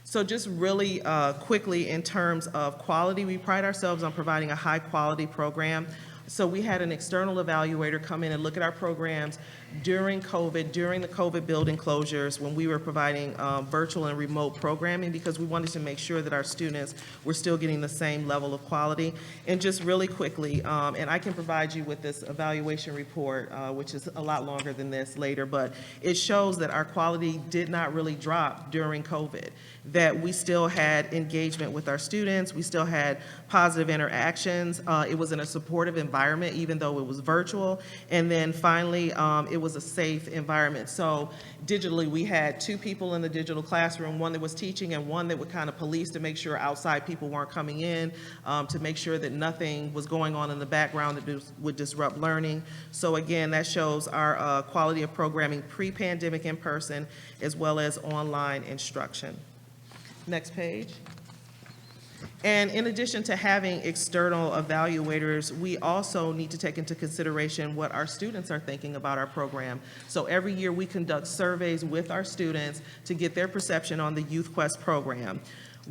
So just really quickly, in terms of quality, we pride ourselves on providing a high quality program. So we had an external evaluator come in and look at our programs during COVID, during the COVID building closures, when we were providing virtual and remote programming, because we wanted to make sure that our students were still getting the same level of quality. And just really quickly, and I can provide you with this evaluation report, which is a lot longer than this later, but it shows that our quality did not really drop during COVID, that we still had engagement with our students, we still had positive interactions. It was in a supportive environment, even though it was virtual. And then finally, it it was a safe environment. So digitally, we had 2 people in the digital classroom, one that was teaching and one that would kind of police to make sure outside people weren't coming in, to make sure that nothing was going on in the background that would disrupt learning. So again, that shows our quality of programming pre-pandemic in person as well as online instruction. Next page. And in addition to having external evaluators, we also need to take into consideration what our students are thinking about our program. So every year we conduct surveys with our students to get their perception on the Youth Quest program.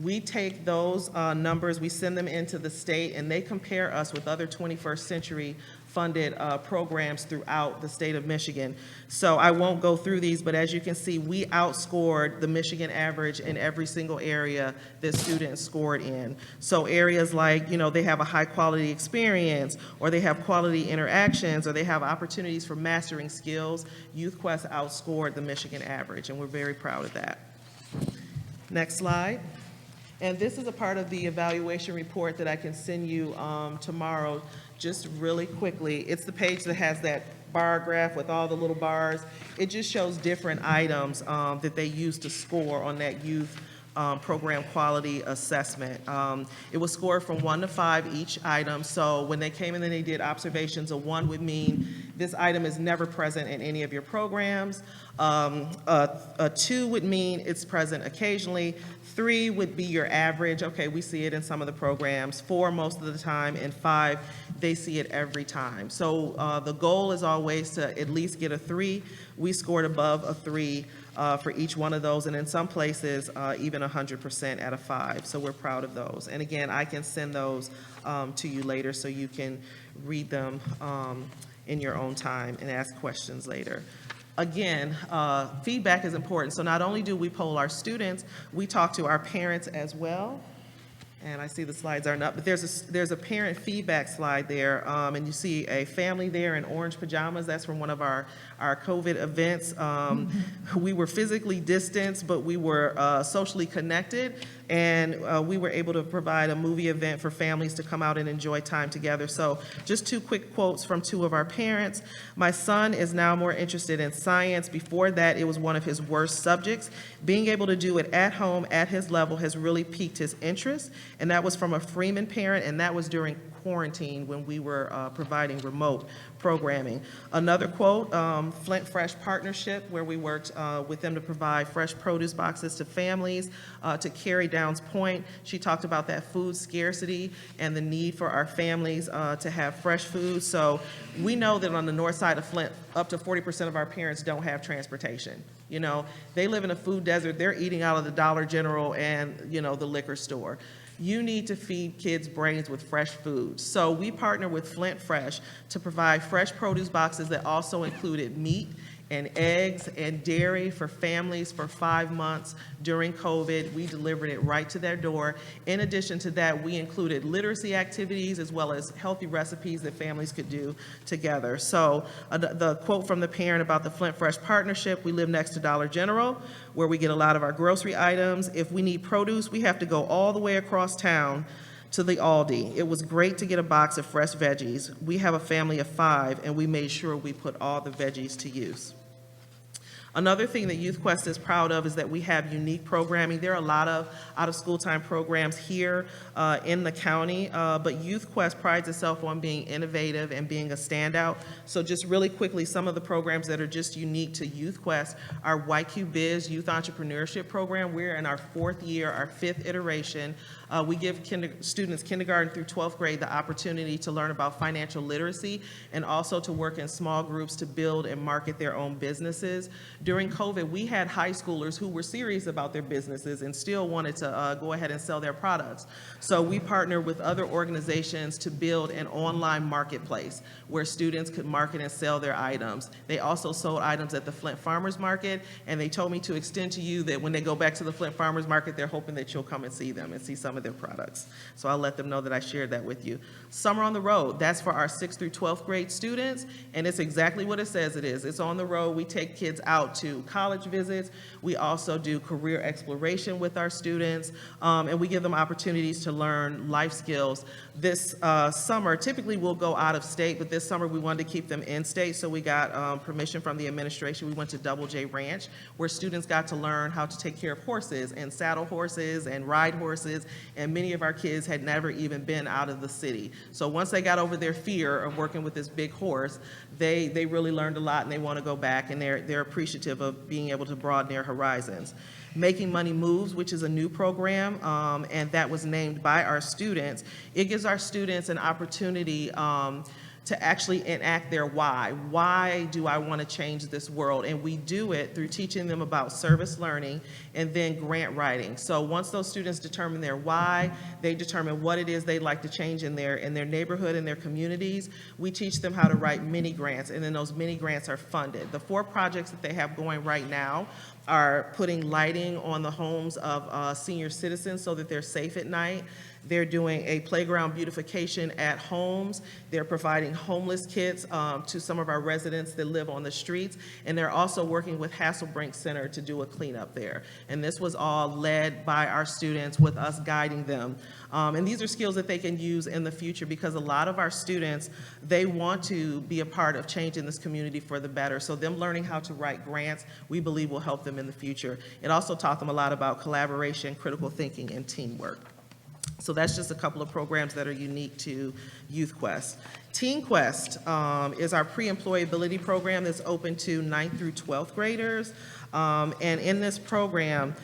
We take those numbers, we send them into the state, and they compare us with other 21st century funded programs throughout the state of Michigan. So I won't go through these, but as you can see, we outscored the Michigan average in every single area that students scored in. So areas like, you know, they have a high quality experience, or they have quality interactions, or they have opportunities for mastering skills, Youth Quest outscored the Michigan average, and we're very proud of that. Next slide. And this is a part of the evaluation report that I can send you tomorrow, just really quickly. It's the page that has that bar graph with all the little bars. It just shows different items that they use to score on that youth program quality assessment. It was scored from 1 to 5 each item. So when they came in and they did observations, a 1 would mean this item is never present in any of your programs. A 2 would mean it's present occasionally. 3 would be your average. Okay, we see it in some of the programs. 4 most of the time, and 5, they see it every time. So the goal is always to at least get a 3. We scored above a 3 for each one of those, and in some places, even 100% out of 5. So we're proud of those. And again, I can send those to you later so you can read them in your own time and ask questions later. Again, feedback is important. So not only do we poll our students, we talk to our parents as well. And I see the slides aren't up, but there's a parent feedback slide there, and you see a family there in orange pajamas. That's from one of our COVID events. We were physically distanced, but we were socially connected, and we were able to provide a movie event for families to come out and enjoy time together. So just 2 quick quotes from 2 of our parents. My son is now more interested in science. Before that, it was one of his worst subjects. Being able to do it at home at his level has really piqued his interest. And that was from a Freeman parent, and that was during quarantine when we were providing remote programming. Another quote, Flint Fresh Partnership, where we worked with them to provide fresh produce boxes to families. To Carrie Down's point, she talked about that food scarcity and the need for our families to have fresh food. So we know that on the north side of Flint, up to 40% of our parents don't have transportation. You know, they live in a food desert. They're eating out of the Dollar General and, you know, the liquor store. You need to feed kids' brains with fresh food. So we partner with Flint Fresh to provide fresh produce boxes that also included meat and eggs and dairy for families for 5 months during COVID. We delivered it right to their door. In addition to that, we included literacy activities as well as healthy recipes that families could do together. So the quote from the parent about the Flint Fresh Partnership, we live next to Dollar General, where we get a lot of our grocery items. If we need produce, we have to go all the way across town to the Aldi. It was great to get a box of fresh veggies. We have a family of 5, and we made sure we put all the veggies to use. Another thing that Youth Quest is proud of is that we have unique programming. There are a lot of out-of-school time programs here in the county, but Youth Quest prides itself on being innovative and being a standout. So just really quickly, some of the programs that are just unique to Youth Quest are Pbis Youth Entrepreneurship Program. We're in our 4th year, our 5th iteration. We give students kindergarten through 12th grade the opportunity to learn about financial literacy and also to work in small groups to build and market their own businesses. During COVID, we had high schoolers who were serious about their businesses and still wanted to go ahead and sell their products. So we partnered with other organizations to build an online marketplace where students could market and sell their items. They also sold items at the Flint Farmers Market, and they told me to extend to you that when they go back to the Flint Farmers Market, they're hoping that you'll come and see them and see some some of their products. So I'll let them know that I shared that with you. Summer on the Road, that's for our 6th through 12th grade students, and it's exactly what it says it is. It's on the road. We take kids out to college visits. We also do career exploration with our students, and we give them opportunities to learn life skills. This summer, typically we'll go out of state, but this summer we wanted to keep them in state, so we got permission from the administration. We went to Double J Ranch, where students got to learn how to take care of horses and saddle horses and ride horses, and many of our kids had never even been out of the city. So once they got over their fear of working with this big horse, they really learned a lot, and they want to go back, and they're appreciative of being able to broaden their horizons. Making Money Moves, which is a new program, and that was named by our students. It gives our students an opportunity to actually enact their why. Why do I want to change this world? And we do it through teaching them about service learning and then grant writing. So once those students determine their why, they determine what it is they'd like to change in their neighborhood and their communities, we teach them how to write mini grants, and then those mini grants are funded. The 4 projects that they have going right now are putting lighting on the homes of senior citizens so that they're safe at night. They're doing a playground beautification at homes. They're providing homeless kits to some of our residents that live on the streets. And they're also working with Hasselbrink Center to do a cleanup there. And this was all led by our students with us guiding them. And these are skills that they can use in the future, because a lot of our students, they want to be a part of changing this community for the better. So them learning how to write grants, we believe will help them in the future. It also taught them a lot about collaboration, critical thinking, and teamwork. So that's just a couple of programs that are unique to Youth Quest. Teen Quest is our pre-employability program that's open to 9th through 12th graders. And in this program,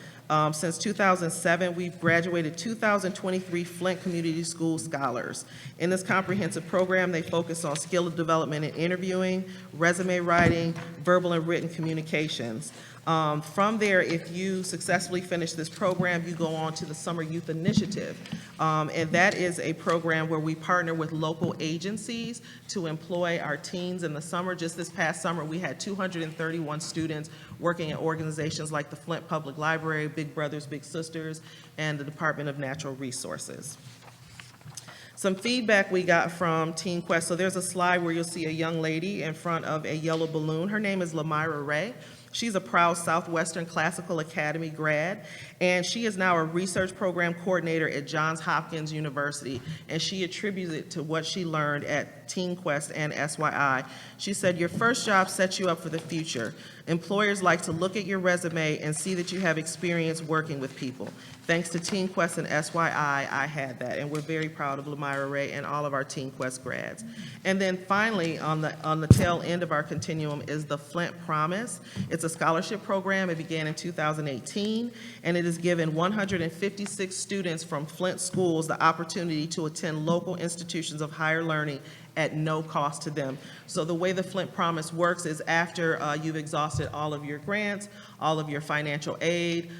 since 2007, we've graduated 2,023 Flint Community School scholars. In this comprehensive program, they focus on skill development and interviewing, resume writing, verbal and written communications. From there, if you successfully finish this program, you go on to the Summer Youth Initiative. And that is a program where we partner with local agencies to employ our teens in the summer. Just this past summer, we had 231 students working at organizations like the Flint Public Library, Big Brothers Big Sisters, and the Department of Natural Resources. Some feedback we got from Teen Quest. So there's a slide where you'll see a young lady in front of a yellow balloon. Her name is Lamyra Ray. She's a proud Southwestern Classical Academy grad, and she is now a research program coordinator at Johns Hopkins University, and she attributes it to what she learned at Teen Quest and SYI. She said, "Your first job sets you up for the future. Employers like to look at your resume and see that you have experience working with people. Thanks to Teen Quest and SYI, I had that," and we're very proud of Lamyra Ray and all of our Teen Quest grads. And then finally, on the tail end of our continuum is the Flint Promise. It's a scholarship program. It began in 2018, and it has given 156 students from Flint schools the opportunity to attend local institutions of higher learning at no cost to them. So the way the Flint Promise works is after you've exhausted all of your grants, all of your financial aid,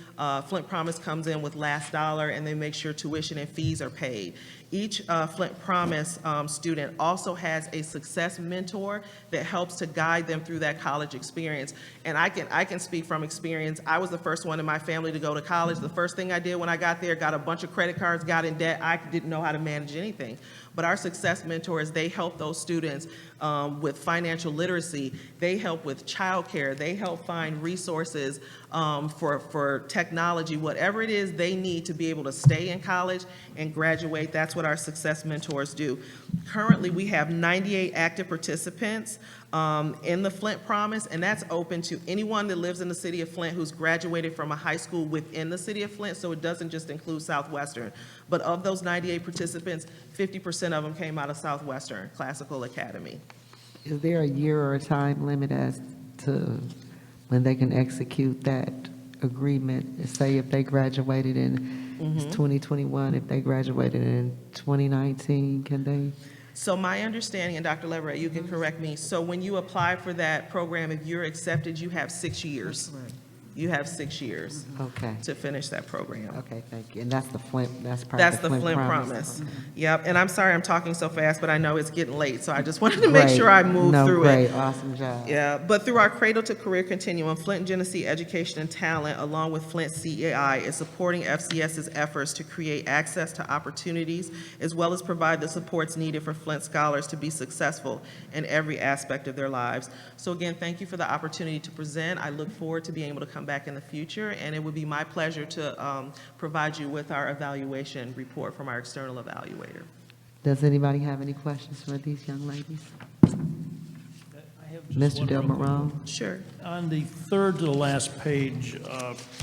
Flint Promise comes in with last dollar, and they make sure tuition and fees are paid. Each Flint Promise student also has a success mentor that helps to guide them through that college experience. And I can speak from experience. I was the first one in my family to go to college. The first thing I did when I got there, got a bunch of credit cards, got in debt. I didn't know how to manage anything. But our success mentors, they help those students with financial literacy. They help with childcare. They help find resources for technology, whatever it is they need to be able to stay in college and graduate. That's what our success mentors do. Currently, we have 98 active participants in the Flint Promise, and that's open to anyone that lives in the city of Flint who's graduated from a high school within the city of Flint, so it doesn't just include Southwestern. But of those 98 participants, 50% of them came out of Southwestern Classical Academy. Is there a year or a time limit as to when they can execute that agreement? Say if they graduated in 2021, if they graduated in 2019, can they? So my understanding, and Dr. Leverett, you can correct me, so when you apply for that program, if you're accepted, you have 6 years. You have 6 years Okay, to finish that program. okay, thank you. And that's the Flint, that's part That's of the the Flint Promise? Promise. Yep, and I'm sorry I'm talking so fast, but I know it's getting late, so I just wanted to make Great. sure I move No, through great, it. awesome job. Yeah, but through our Cradle to Career Continuum, Flint and Genesee Education and Talent, along with Flint CEI, is supporting FCS's efforts to create access to opportunities, as well as provide the supports needed for Flint scholars to be successful in every aspect of their lives. So again, thank you for the opportunity to present. I look forward to being able to come back in the future, and it would be my pleasure to provide you with our evaluation report from our external evaluator. Does anybody have any questions for these young ladies? I have just Mr. one Del real quick one. Moral? Sure. On the third to the last page,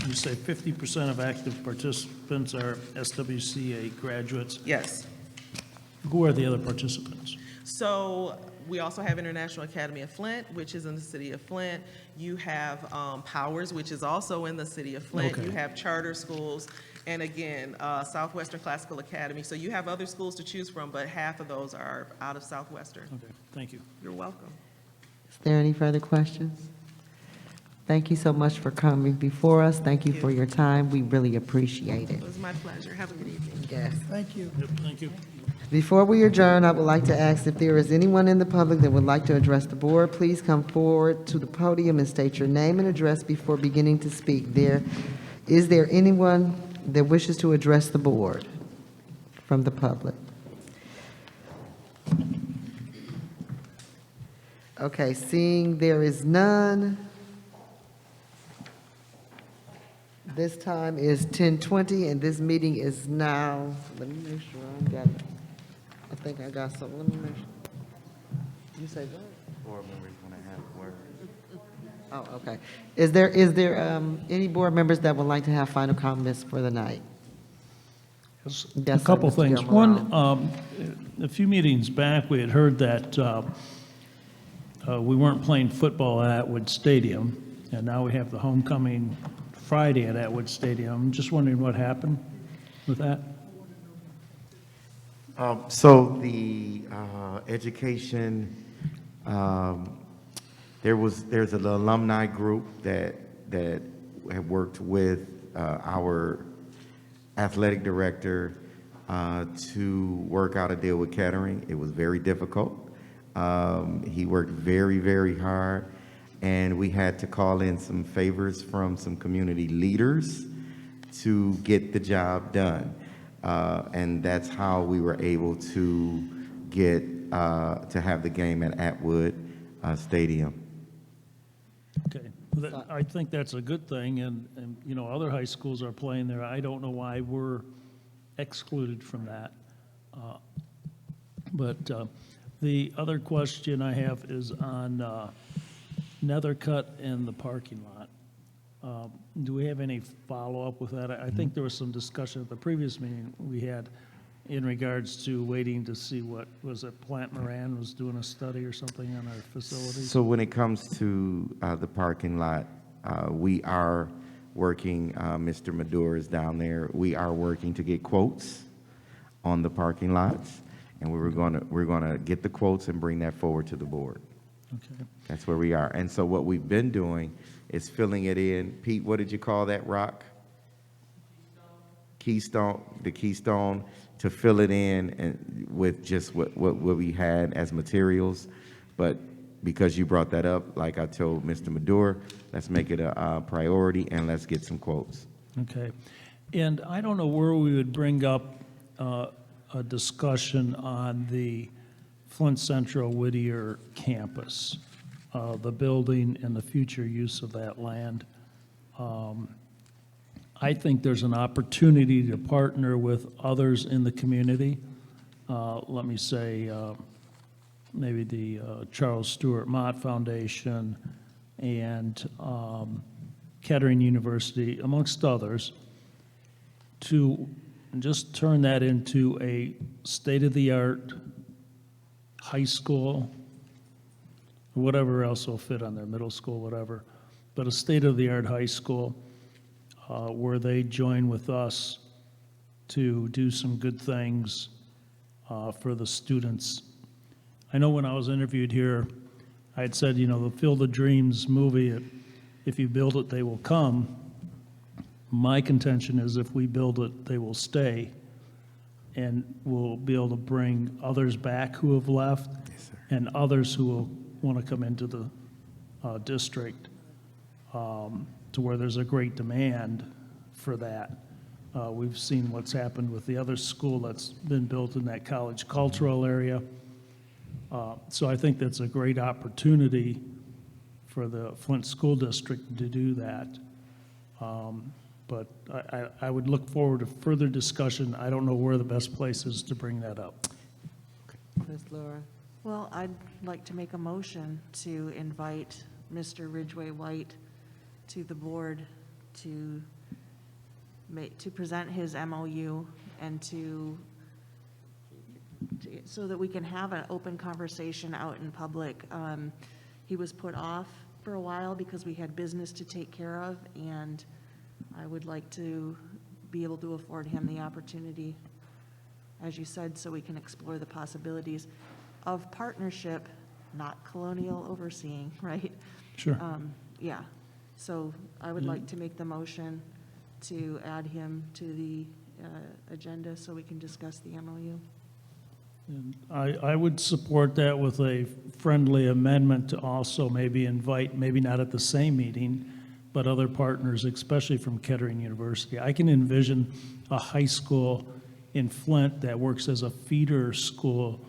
you say 50% of active participants are SWCA graduates. Yes. Who are the other participants? So we also have International Academy of Flint, which is in the city of Flint. You have Powers, which is also in the city of Flint. Okay. You have charter schools, and again, Southwestern Classical Academy. So you have other schools to choose from, but half of those are out of Southwestern. Okay, thank you. You're welcome. Is there any further questions? Thank you so much for coming before us. Thank you for your time. We really appreciate it. It was my pleasure. Have a good evening. Yes. Thank you. Yep, thank you. Before we adjourn, I would like to ask if there is anyone in the public that would like to address the board, please come forward to the podium and state your name and address before beginning to speak. Is there anyone that wishes to address the board from the public? Okay, seeing there is none. This time is 10:20, and this meeting is now, let me make sure I got it. I think I got something, let me make sure. You say what? Board members want to have a word. Oh, okay. Is there any board members that would like to have final comments for the night? A Yes, couple Mr. things. Gilmore. One, a few meetings back, we had heard that we weren't playing football at Atwood Stadium, and now we have the homecoming Friday at Atwood Stadium. I'm just wondering what happened with that? So the education, there's an alumni group that have worked with our athletic director to work out a deal with Kettering. It was very difficult. He worked very, very hard, and we had to call in some favors from some community leaders to get the job done. And that's how we were able to get to have the game at Atwood Stadium. Okay. I think that's a good thing, and, you know, other high schools are playing there. I don't know why we're excluded from that. But the other question I have is on Nethercutt and the parking lot. Do we have any follow-up with that? I think there was some discussion at the previous meeting we had in regards to waiting to see what, was it Plant Moran was doing a study or something on our facilities? So when it comes to the parking lot, we are working, Mr. Maduro is down there, we are working to get quotes on the parking lots, and we're gonna get the quotes and bring that forward to the board. Okay. That's where we are. And so what we've been doing is filling it in. Pete, what did you call that rock? Keystone, the keystone, to fill it in and with just what we had as materials. But because you brought that up, like I told Mr. Maduro, let's make it a priority and let's get some quotes. Okay. And I don't know where we would bring up a discussion on the Flint Central Whittier campus, the building and the future use of that land. I think there's an opportunity to partner with others in the community. Let me say, maybe the Charles Stewart Mott Foundation and Kettering University, amongst others, to just turn that into a state-of-the-art high school, whatever else will fit on there, middle school, whatever, but a state-of-the-art high school where they join with us to do some good things for the students. I know when I was interviewed here, I had said, you know, the Field of Dreams movie, if you build it, they will come. My contention is if we build it, they will stay, and we'll be able to bring others back who have left, and others who will want to come into the district, to where there's a great demand for that. We've seen what's happened with the other school that's been built in that college cultural area. So I think that's a great opportunity for the Flint School District to do that. But I would look forward to further discussion. I don't know where the best place is to bring that up. Ms. Laura? Well, I'd like to make a motion to invite Mr. Ridgway White to the board to present his MOU and so that we can have an open conversation out in public. He was put off for a while because we had business to take care of, and I would like to be able to afford him the opportunity, as you said, so we can explore the possibilities of partnership, not colonial overseeing, right? Sure. Yeah, so I would like to make the motion to add him to the agenda so we can discuss the MOU. And I would support that with a friendly amendment to also maybe invite, maybe not at the same meeting, but other partners, especially from Kettering University. I can envision a high school in Flint that works as a feeder school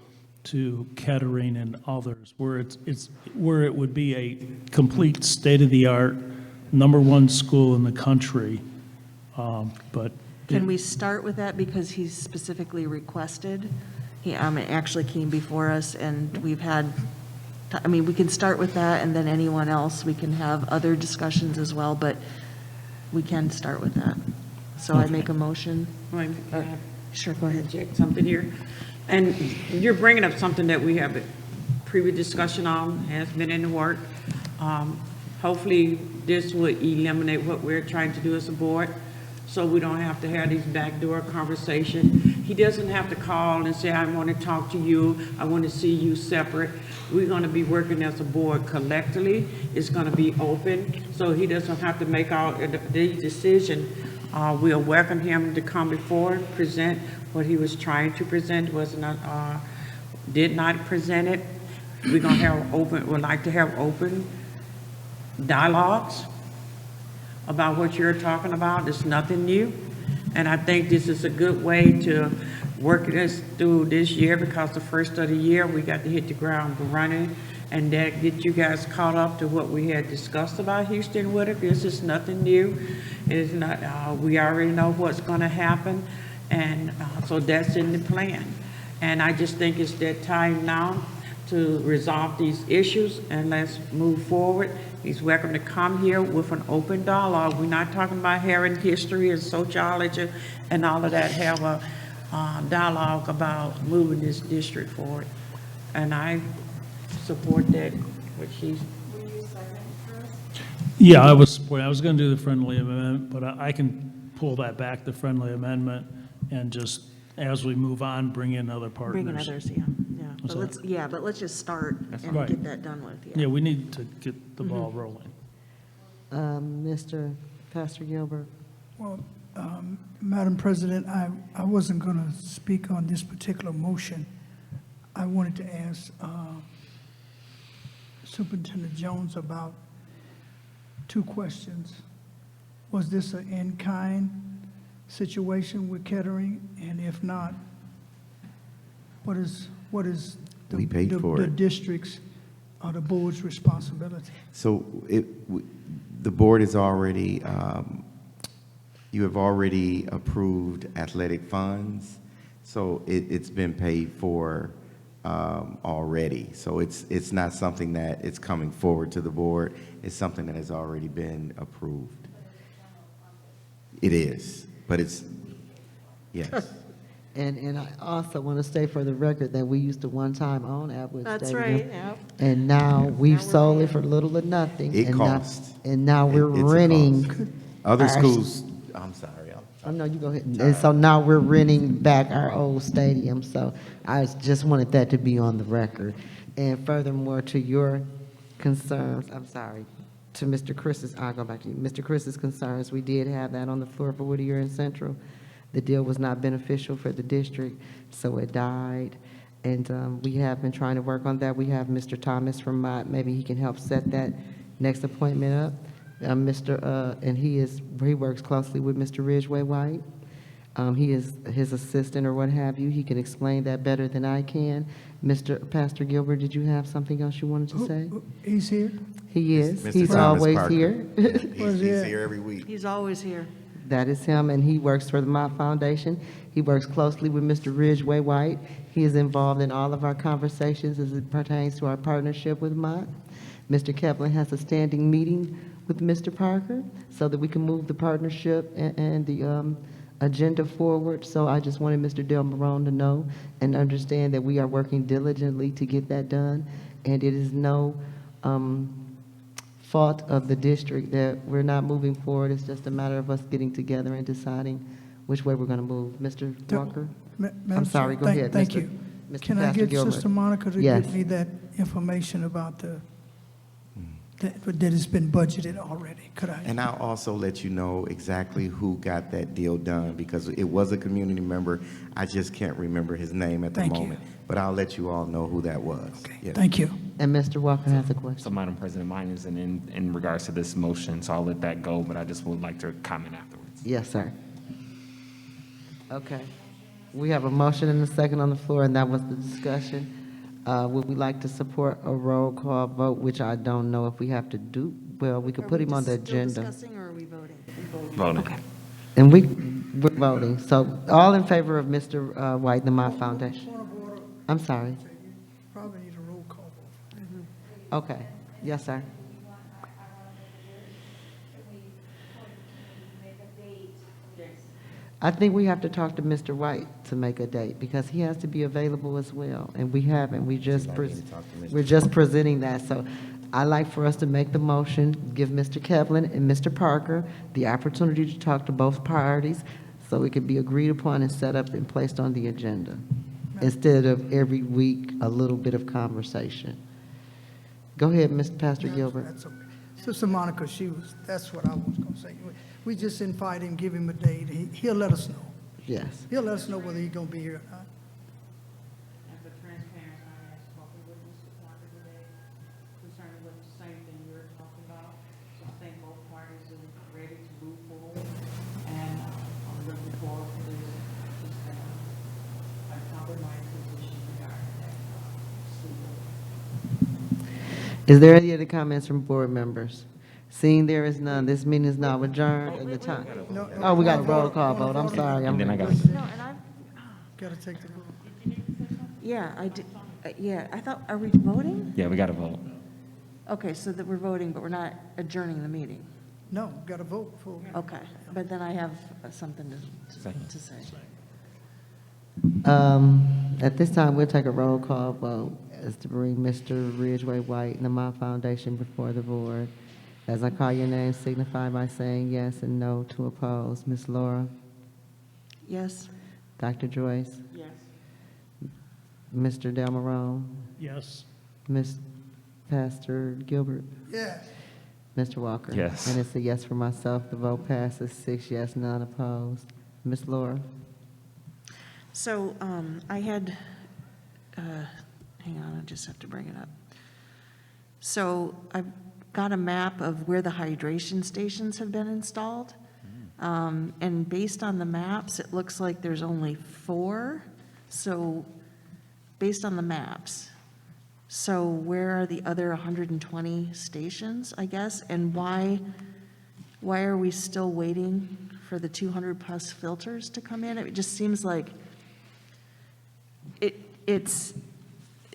to Kettering and others, where where it would be a complete state-of-the-art, #1 school in the country. But Can we start with that because he's specifically requested? He actually came before us, and we've had, we can start with that, and then anyone else, we can have other discussions as well, but we can start with that. So I make a motion. Wait, can I have Sure, go ahead. interject something here? And you're bringing up something that we have a previous discussion on, has been in the work. Hopefully, this would eliminate what we're trying to do as a board, so we don't have to have these backdoor conversations. He doesn't have to call and say, I want to talk to you, I want to see you separate. We're going to be working as a board collectively. It's going to be open, so he doesn't have to make all the decision. We'll welcome him to come before, present what he was trying to present, did not present it. We're going to have would like to have open dialogues about what you're talking about. It's nothing new. And I think this is a good way to work this through this year, because the first of the year, we got to hit the ground running, and that get you guys caught up to what we had discussed about Houston with it. This is nothing new. It's not, we already know what's gonna happen, and so that's in the plan. And I just think it's that time now to resolve these issues, and let's move forward. He's welcome to come here with an open dialogue. We're not talking about having history and sociology and all of that. Have a dialogue about moving this district forward. And I support that, what she's. yeah, I was going to do the friendly amendment, but I can pull that back, the friendly amendment, and just, as we move on, bring in other partners. Bring in others, yeah. But let's just start and right. get that done with, Yeah, we need to get the ball rolling. Mr. Pastor Gilbert? Well, Madam President, I wasn't going to speak on this particular motion. I wanted to ask Superintendent Jones about 2 questions. Was this an in-kind situation with Kettering? And if not, what is We paid for the it. district's or the board's responsibility? So the board is already, you have already approved athletic funds, so it's been paid for already. So it's not something that it's coming forward to the board. It's something that has already been approved. It is, but it's, yes. And I also want to state for the record that we used to one time own Atwood Stadium. That's right, yeah. And now we've Now we're sold paying. it for little or nothing. It and now- costs. And now we're It's a renting. cost. Other our- schools, I'm sorry. Oh, no, you go ahead. And so now we're renting back our old stadium. So I just wanted that to be on the record. And furthermore, to your concerns, I'm sorry. to Mr. Chris's, I'll go back to you. Mr. Chris's concerns, we did have that on the floor for Whittier and Central. The deal was not beneficial for the district, so it died. And we have been trying to work on that. We have Mr. Thomas from Mott. Maybe he can help set that next appointment up. And he works closely with Mr. Ridgway White. He is his assistant or what have you. He can explain that better than I can. Pastor Gilbert, did you have something else you wanted to say? He's here? He is. Mr. He's Thomas always Parker. here. He's here every week. He's always here. That is him, and he works for the Mott Foundation. He works closely with Mr. Ridgway White. He is involved in all of our conversations as it pertains to our partnership with Mott. Mr. Kevlin has a standing meeting with Mr. Parker so that we can move the partnership and the agenda forward. So I just wanted Mr. Del Marone to know and understand that we are working diligently to get that done, and it is no fault of the district that we're not moving forward. It's just a matter of us getting together and deciding which way we're going to move. Mr. Walker? I'm sorry, go ahead. Thank Mr. you. Mr. Can I Pastor get Gilbert. Sister Monica to Yes. give me that information about that has been budgeted already? Could I? And I'll also let you know exactly who got that deal done, because it was a community member. I just can't remember his name at the Thank you. moment. But I'll let you all know who that was. Okay, Yes. thank you. And Mr. Walker has a So, question. Madam President, mine isn't in regards to this motion, so I'll let that go, but I just would like to comment afterwards. Yes, sir. Okay. We have a motion and a second on the floor, and that was the discussion. Would we like to support a roll call vote, which I don't know if we have to do? Well, we could put him on the agenda. Still discussing, or are we voting? Voting. Okay. And we're voting. So all in favor of Mr. White, the Mott Foundation? Point of order, I'm sorry. probably need a roll call vote. Okay. Yes, sir. I think we have to talk to Mr. White to make a date, because he has to be available as well, and we haven't. We're just presenting that. So I'd like for us to make the motion, give Mr. Kevlin and Mr. Parker the opportunity to talk to both parties, so it could be agreed upon and set up and placed on the agenda, instead of every week, a little bit of conversation. Go ahead, Mr. Pastor Gilbert. That's okay. Sister Monica, that's what I was going to say. We just invite him, give him a date. He'll let us know. Yes. He'll let us know whether he's going to be here or not. And for transparency, I have spoken with Mr. Parker today concerning what the same thing you're talking about. So I think both parties are ready to move forward, and I'm looking forward to this. I compromise position regarding that student. Is there any other comments from board members? Seeing there is none, this meeting is now adjourned at the time. Oh, we got a roll call vote, I'm sorry. And then I got No, and I've, Got to take the vote. yeah, I did, yeah, I thought, are we voting? Yeah, we got to vote. Okay, so that we're voting, but we're not adjourning the meeting. No, got to vote for. Okay, but then I have something Second. to say. At this time, we'll take a roll call vote as to bring Mr. Ridgway White and the Mott Foundation before the board. As I call your name, signify by saying yes and no to oppose. Ms. Laura? Yes? Dr. Joyce? Yes. Mr. Del Marone? Yes. Ms. Pastor Gilbert? Yes. Mr. Walker? Yes. And it's a yes for myself. The vote passes 6 yes, none opposed. Ms. Laura? So I had, hang on, I just have to bring it up. So I've got a map of where the hydration stations have been installed. And based on the maps, it looks like there's only 4. So based on the maps, so where are the other 120 stations, I guess? And why are we still waiting for the 200-plus filters to come in? It just seems like it's,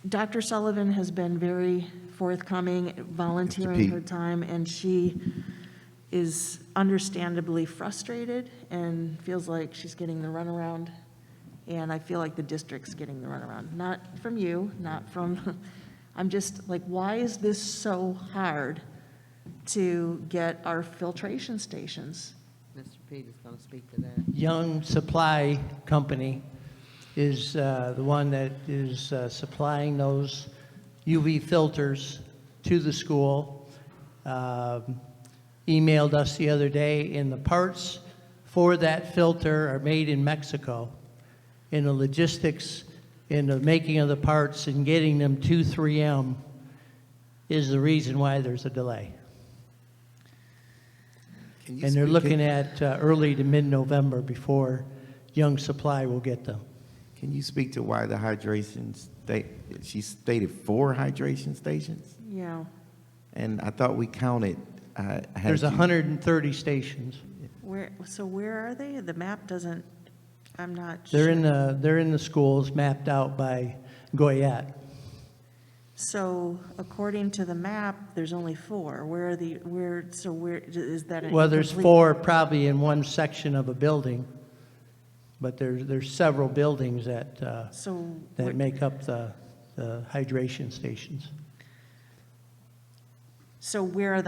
Dr. Sullivan has been very forthcoming, volunteering her time, and she is understandably frustrated and feels like she's getting the runaround. And I feel like the district's getting the runaround. Not from you, not from, I'm just like, why is this so hard to get our filtration stations? Mr. Pete is going to speak to that. Young Supply Company is the one that is supplying those UV filters to the school. emailed us the other day, and the parts for that filter are made in Mexico. And the logistics in the making of the parts and getting them to 3M is the reason why there's a delay. And they're looking at early to mid-November before Young Supply will get them. Can you speak to why the hydration she stated 4 hydration stations? Yeah. And I thought we counted. There's 130 stations. So where are they? The map doesn't, I'm not sure. They're in the schools mapped out by Goyette. So according to the map, there's only 4. Where is that? Well, there's 4 probably in one section of a building, but there's several buildings that make up the hydration stations. So where are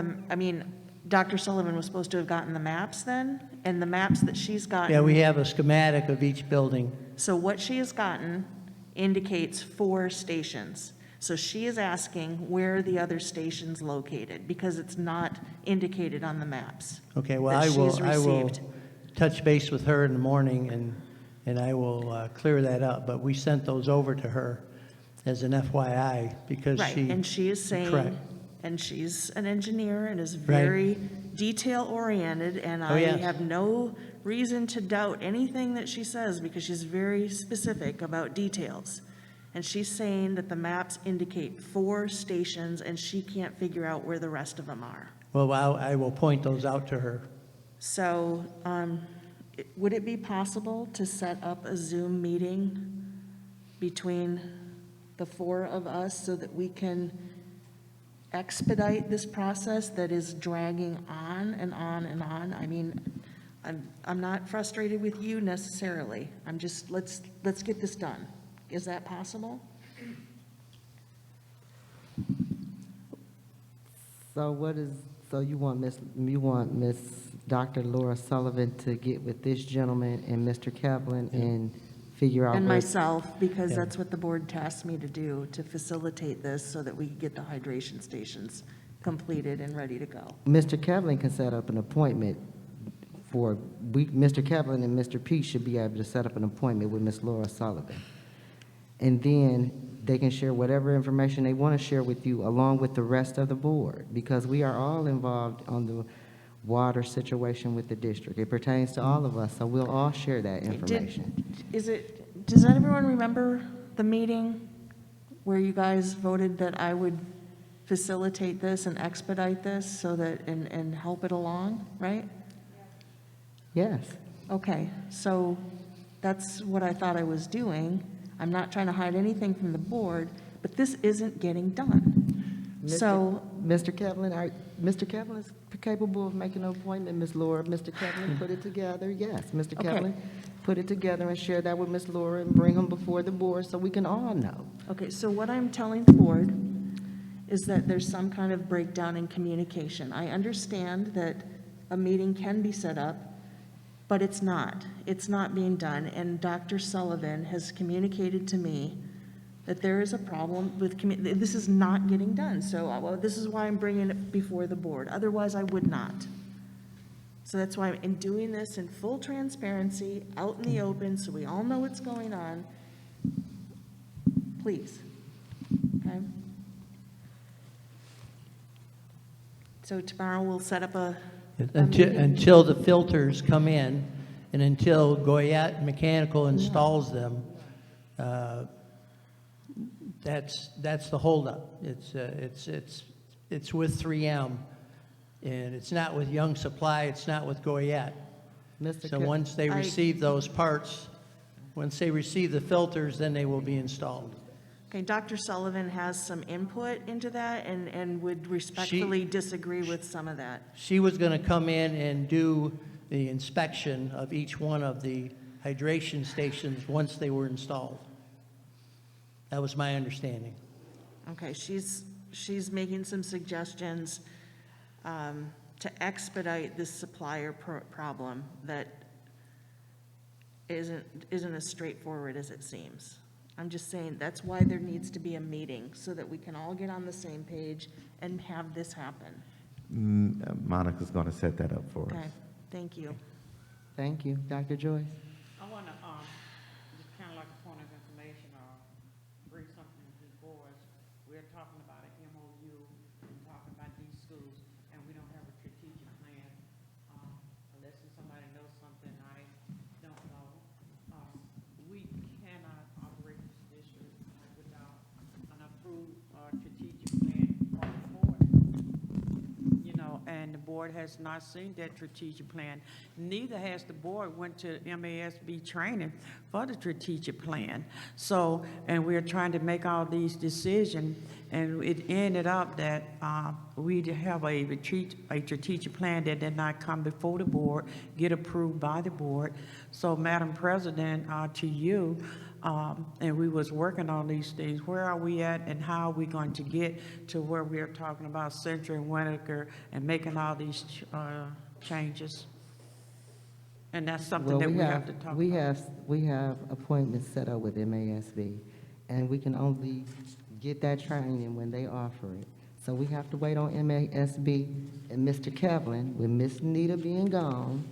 Dr. Sullivan was supposed to have gotten the maps then? And the maps that she's gotten? Yeah, we have a schematic of each building. So what she has gotten indicates 4 stations. So she is asking where are the other stations located, because it's not indicated on the maps. Okay, well, that I will received. touch base with her in the morning, and I will clear that up. But we sent those over to her as an FYI because Right, and she is saying, correct. and she's an engineer and is very detail-oriented, and I yes. have no reason to doubt anything that she says because she's very specific about details. And she's saying that the maps indicate 4 stations, and she can't figure out where the rest of them are. Well, I will point those out to her. So, would it be possible to set up a Zoom meeting between the 4 of us so that we can expedite this process that is dragging on and on and on? I mean, I'm not frustrated with you necessarily. I'm just, let's get this done. Is that possible? So you want Miss Dr. Laura Sullivan to get with this gentleman and Mr. Kaplan and figure out And where- myself, because that's what the board tasked me to do, to facilitate this so that we can get the hydration stations completed and ready to go. Mr. Kaplan can set up an appointment Mr. Kaplan and Mr. Pete should be able to set up an appointment with Miss Laura Sullivan. And then they can share whatever information they want to share with you along with the rest of the board, because we are all involved on the water situation with the district. It pertains to all of us, so we'll all share that information. Does everyone remember the meeting where you guys voted that I would facilitate this and expedite this so that, and help it along, right? Yes. Okay, so that's what I thought I was doing. I'm not trying to hide anything from the board, but this isn't getting done. So, Mr. Kaplan, Mr. Kaplan is capable of making an appointment, Ms. Laura. Mr. Kaplan put it together, yes. Mr. Okay. Kaplan put it together and share that with Ms. Laura and bring them before the board so we can all know. okay, so what I'm telling the board is that there's some kind of breakdown in communication. I understand that a meeting can be set up, but it's not. It's not being done, and Dr. Sullivan has communicated to me that there is a problem with, this is not getting done. So this is why I'm bringing it before the board. Otherwise, I would not. So that's why I'm doing this in full transparency, out in the open, so we all know what's going on. Please, okay? So tomorrow we'll set up a meeting. Until the filters come in and until Goyette Mechanical installs them, that's the holdup. It's with 3M, and it's not with Young Supply, it's not with Goyette. So once they receive those parts, once they receive the filters, then they will be installed. Okay, Dr. Sullivan has some input into that and would respectfully disagree with some of that. She was going to come in and do the inspection of each one of the hydration stations once they were installed. That was my understanding. Okay, she's making some suggestions to expedite this supplier problem that isn't as straightforward as it seems. I'm just saying that's why there needs to be a meeting so that we can all get on the same page and have this happen. Monica's going to set that up for us. Okay, thank you. Thank you. Dr. Joyce? I want to, just kind of like a point of information, bring something to the board. We're talking about an MOU, we're talking about these schools, and we don't have a strategic plan. Unless somebody knows something I don't know. We cannot operate this district without an approved, strategic plan from the board. You know, and the board has not seen that strategic plan. Neither has the board went to MASB training for the strategic plan. So, and we're trying to make all these decisions, and it ended up that we have a strategic plan that did not come before the board, get approved by the board. So, Madam President, to you, and we was working on these things. Where are we at, and how are we going to get to where we are talking about Central and Winnebago and making all these changes? And that's something Well, that we have to talk about. We have appointments set up with MASB, and we can only get that training when they offer it. So we have to wait on MASB and Mr. Kevlin, with Miss Nita being gone,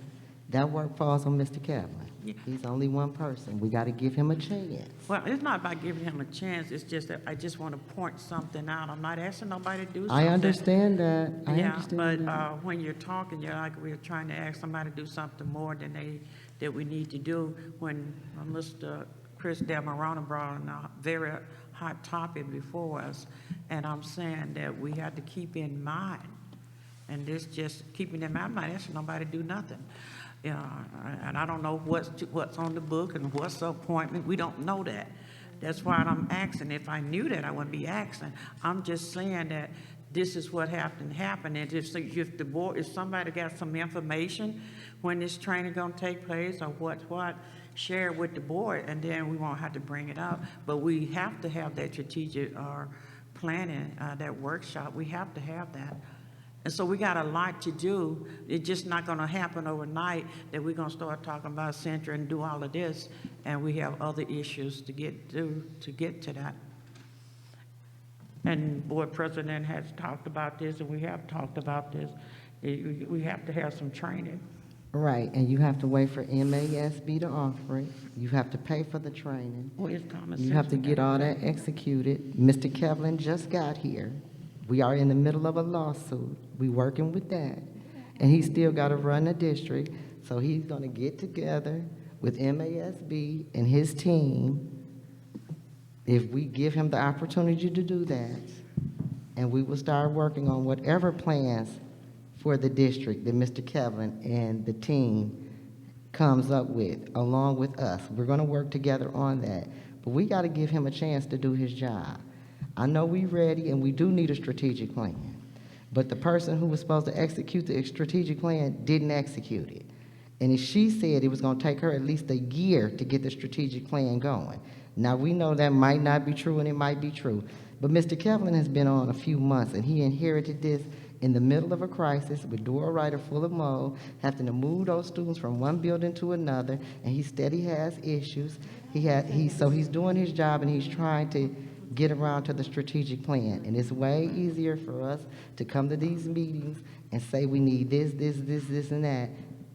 that work falls on Mr. Kevlin. Yeah. He's only one person. We got to give him a chance. Well, it's not about giving him a chance, it's just that I just want to point something out. I'm not asking nobody to do something. I understand that. I Yeah, understand but that. when you're talking, you're like we're trying to ask somebody to do something more than that we need to do. When Mr. Chris Demarano brought in a very hot topic before us, and I'm saying that we have to keep in mind, and this just keeping in mind, I'm not asking nobody to do nothing. And I don't know what's on the book and what's the appointment. We don't know that. That's why I'm asking. If I knew that, I wouldn't be asking. I'm just saying that this is what happened. And if the board, if somebody got some information when this training gonna take place or what, share it with the board, and then we won't have to bring it up. But we have to have that strategic planning, that workshop. We have to have that. And so we got a lot to do. It's just not going to happen overnight that we're going to start talking about Central and do all of this, and we have other issues to get to that. And board president has talked about this, and we have talked about this. We have to have some training. Right, and you have to wait for MASB to offer it. You have to pay for the training. Where's Thomas? You have to get all that executed. Mr. Kevlin just got here. We are in the middle of a lawsuit. We working with that. And he still got to run the district. So he's going to get together with MASB and his team. If we give him the opportunity to do that, and we will start working on whatever plans for the district that Mr. Kevlin and the team comes up with, along with us. We're going to work together on that. But we got to give him a chance to do his job. I know we're ready, and we do need a strategic plan. But the person who was supposed to execute the strategic plan didn't execute it. And she said it was going to take her at least a year to get the strategic plan going. Now, we know that might not be true, and it might be true. But Mr. Kevlin has been on a few months, and he inherited this in the middle of a crisis with door writer full of mold, having to move those students from one building to another, and he steady has issues. So he's doing his job, and he's trying to get around to the strategic plan. And it's way easier for us to come to these meetings and say we need this, and that.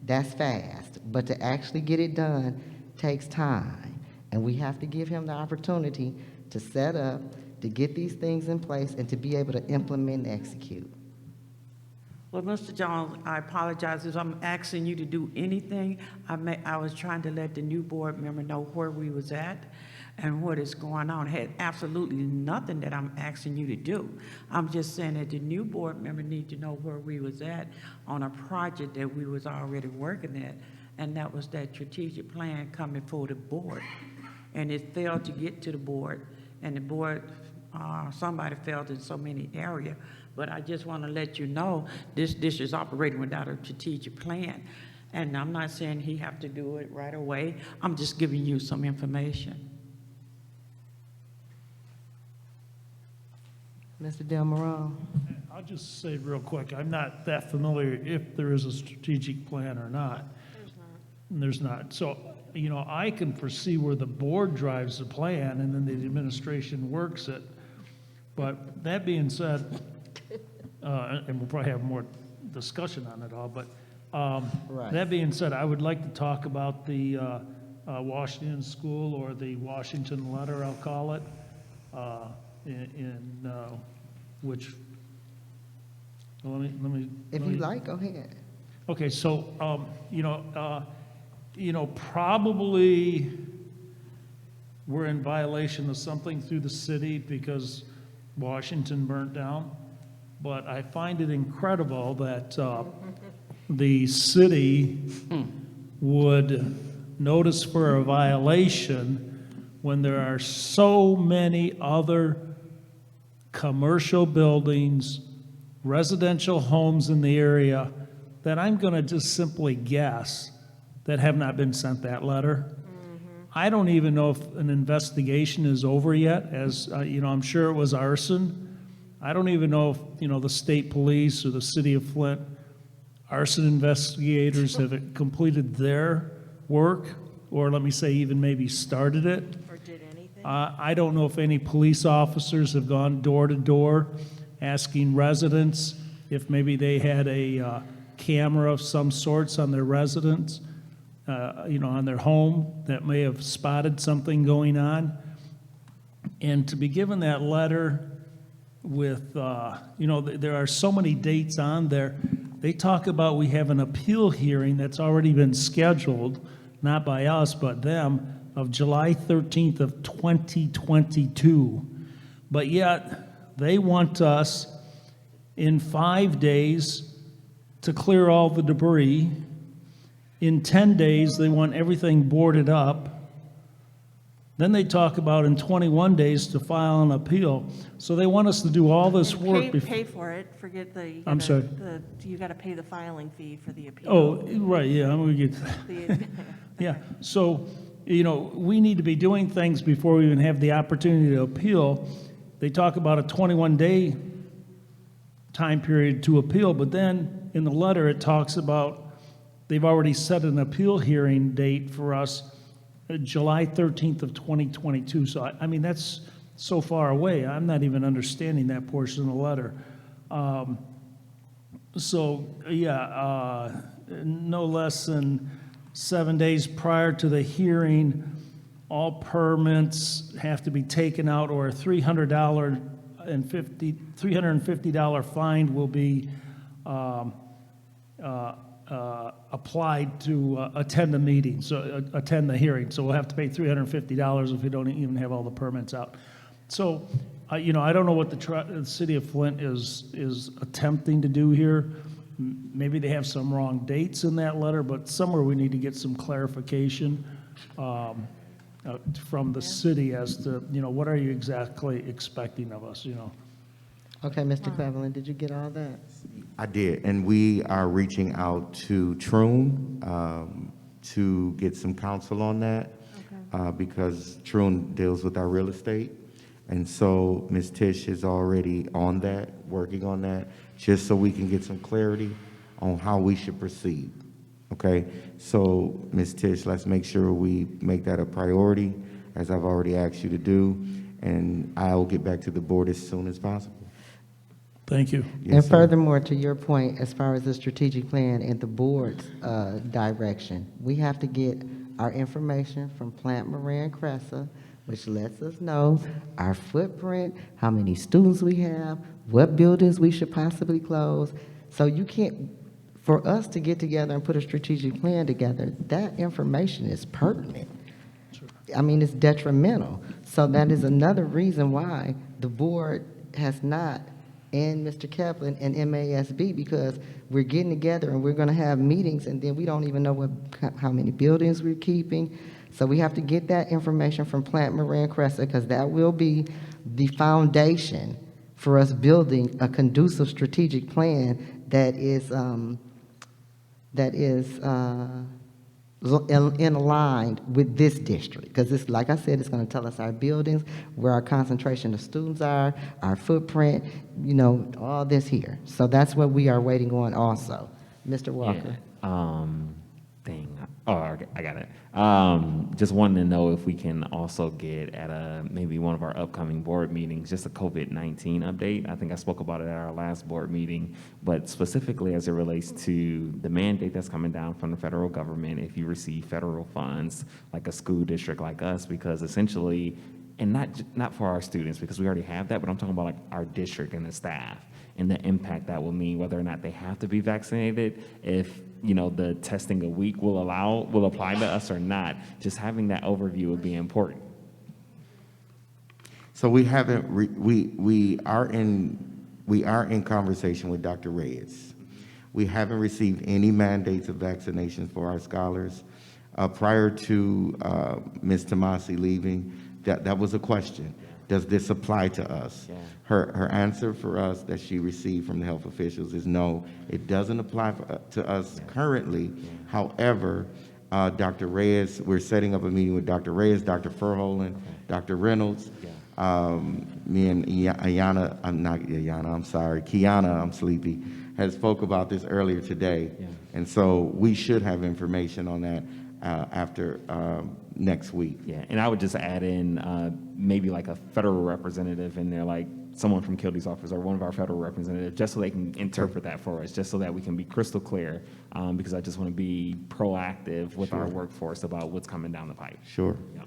That's fast. But to actually get it done takes time. And we have to give him the opportunity to set up, to get these things in place, and to be able to implement and execute. Well, Mr. Jones, I apologize if I'm asking you to do anything. I was trying to let the new board member know where we was at and what is going on. It had absolutely nothing that I'm asking you to do. I'm just saying that the new board member need to know where we was at on a project that we was already working at, and that was that strategic plan coming for the board. And it failed to get to the board, and the board, somebody failed in so many areas. But I just want to let you know this is operating without a strategic plan. And I'm not saying he have to do it right away. I'm just giving you some information. Mr. Del Moral. I'll just say real quick, I'm not that familiar if there is a strategic plan or not. There's not. So, you know, I can foresee where the board drives the plan and then the administration works it. But that being said, and we'll probably have more discussion on it all, but Right. that being said, I would like to talk about the Washington School, or the Washington Letter, I'll call it, which, well, let me. If let you me- like, go ahead. Okay, so, probably we're in violation of something through the city because Washington burnt down. But I find it incredible that the city would notice for a violation when there are so many other commercial buildings, residential homes in the area that I'm going to just simply guess that have not been sent that letter. I don't even know if an investigation is over yet, as, I'm sure it was arson. I don't even know if, the state police or the city of Flint arson investigators have completed their work, or let me say even maybe started it. Or did anything? I don't know if any police officers have gone door to door asking residents if maybe they had a camera of some sorts on their residence, on their home that may have spotted something going on. And to be given that letter with, there are so many dates on there. They talk about we have an appeal hearing that's already been scheduled, not by us, but them, of July 13th of 2022. But yet, they want us in 5 days to clear all the debris. In 10 days, they want everything boarded up. Then they talk about in 21 days to file an appeal. So they want us to do all this work before. Pay for it, forget the. I'm sorry? You gotta pay the filing fee for the appeal. Oh, right, yeah, I'm gonna get, The- yeah. So, we need to be doing things before we even have the opportunity to appeal. They talk about a 21-day time period to appeal, but then in the letter, it talks about they've already set an appeal hearing date for us, July 13th of 2022. So, I mean, that's so far away. I'm not even understanding that portion of the letter. No less than 7 days prior to the hearing, all permits have to be taken out, or a $350 fine will be applied to attend the meeting, so attend the hearing. So we'll have to pay $350 if we don't even have all the permits out. So, I don't know what the city of Flint is attempting to do here. Maybe they have some wrong dates in that letter, but somewhere we need to get some clarification from the city as to, what are you exactly expecting of us, Okay, Mr. Cleveland, did you get all that? I did, and we are reaching out to Troon to get some counsel on that, because Troon deals with our real estate. And so Ms. Tish is already on that, working on that, just so we can get some clarity on how we should proceed, okay? So, Ms. Tish, let's make sure we make that a priority, as I've already asked you to do, and I'll get back to the board as soon as possible. Thank you. Yes, And sir. furthermore, to your point, as far as the strategic plan and the board's direction, we have to get our information from Plant Moran Cressa, which lets us know our footprint, how many students we have, what buildings we should possibly close. So you can't, for us to get together and put a strategic plan together, that information is pertinent. I mean, it's detrimental. So that is another reason why the board has not, and Mr. Kaplan and MASB, because we're getting together and we're gonna have meetings, and then we don't even know how many buildings we're keeping. So we have to get that information from Plant Moran Cressa, because that will be the foundation for us building a conducive strategic plan that is in aligned with this district, because it's, like I said, it's going to tell us our buildings, where our concentration of students are, our footprint, all this here. So that's what we are waiting on also. Mr. Walker? Or I got it. Just wanted to know if we can also get at maybe one of our upcoming board meetings, just a COVID-19 update. I think I spoke about it at our last board meeting, but specifically as it relates to the mandate that's coming down from the federal government if you receive federal funds, like a school district like us, because essentially, and not for our students, because we already have that, but I'm talking about like our district and the staff and the impact that will mean, whether or not they have to be vaccinated, if the testing a week will apply to us or not. Just having that overview would be important. So we haven't, we are in conversation with Dr. Reyes. We haven't received any mandates of vaccinations for our scholars. Prior to Ms. Tomasi leaving, that was a question. Does this apply to us? Yeah. Her answer for us that she received from the health officials is no, it doesn't apply to us currently. However, Dr. Reyes, we're setting up a meeting with Dr. Reyes, Dr. Furholen, Dr. Reynolds, me and Kiana, I'm sleepy, had spoke about this earlier today. And so we should have information on that after next week. Yeah, and I would just add in maybe like a federal representative in there, like someone from Kildy's office or one of our federal representatives, just so they can interpret that for us, just so that we can be crystal clear, because I just want to be proactive with our workforce about what's coming down the pipe. Sure. Yeah.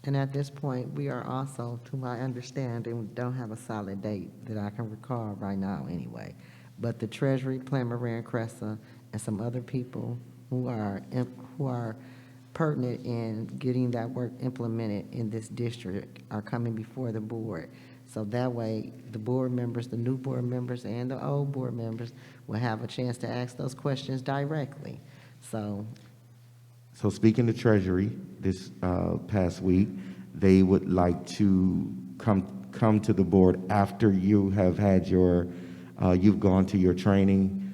And at this point, we are also, to my understanding, don't have a solid date that I can recall right now anyway. But the Treasury, Plan Maria Cressa, and some other people who are pertinent in getting that work implemented in this district are coming before the board. So that way, the board members, the new board members, and the old board members will have a chance to ask those questions directly. So speaking to Treasury this past week, they would like to come to the board after you have had your, you've gone to your training.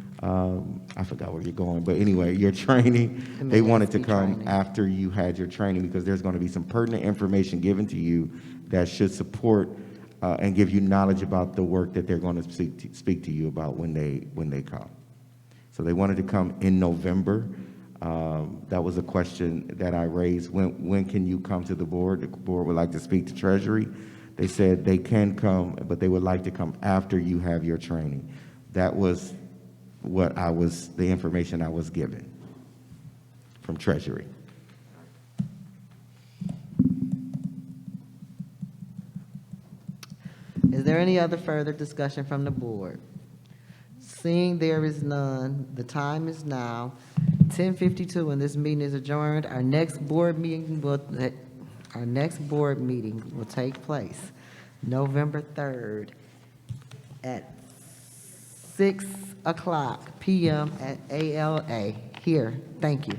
I forgot where you're going, but anyway, your training, they wanted to come after you had your training because there's going to be some pertinent information given to you that should support and give you knowledge about the work that they're going to speak to you about when they come. So they wanted to come in November. That was a question that I raised. When can you come to the board? The board would like to speak to Treasury. They said they can come, but they would like to come after you have your training. That was the information I was given from Treasury. is there any other further discussion from the board? Seeing there is none, the time is now 10:52 and this meeting is adjourned. Our next board meeting will take place November 3rd at 6:00 p.m. at ALA here. Thank you.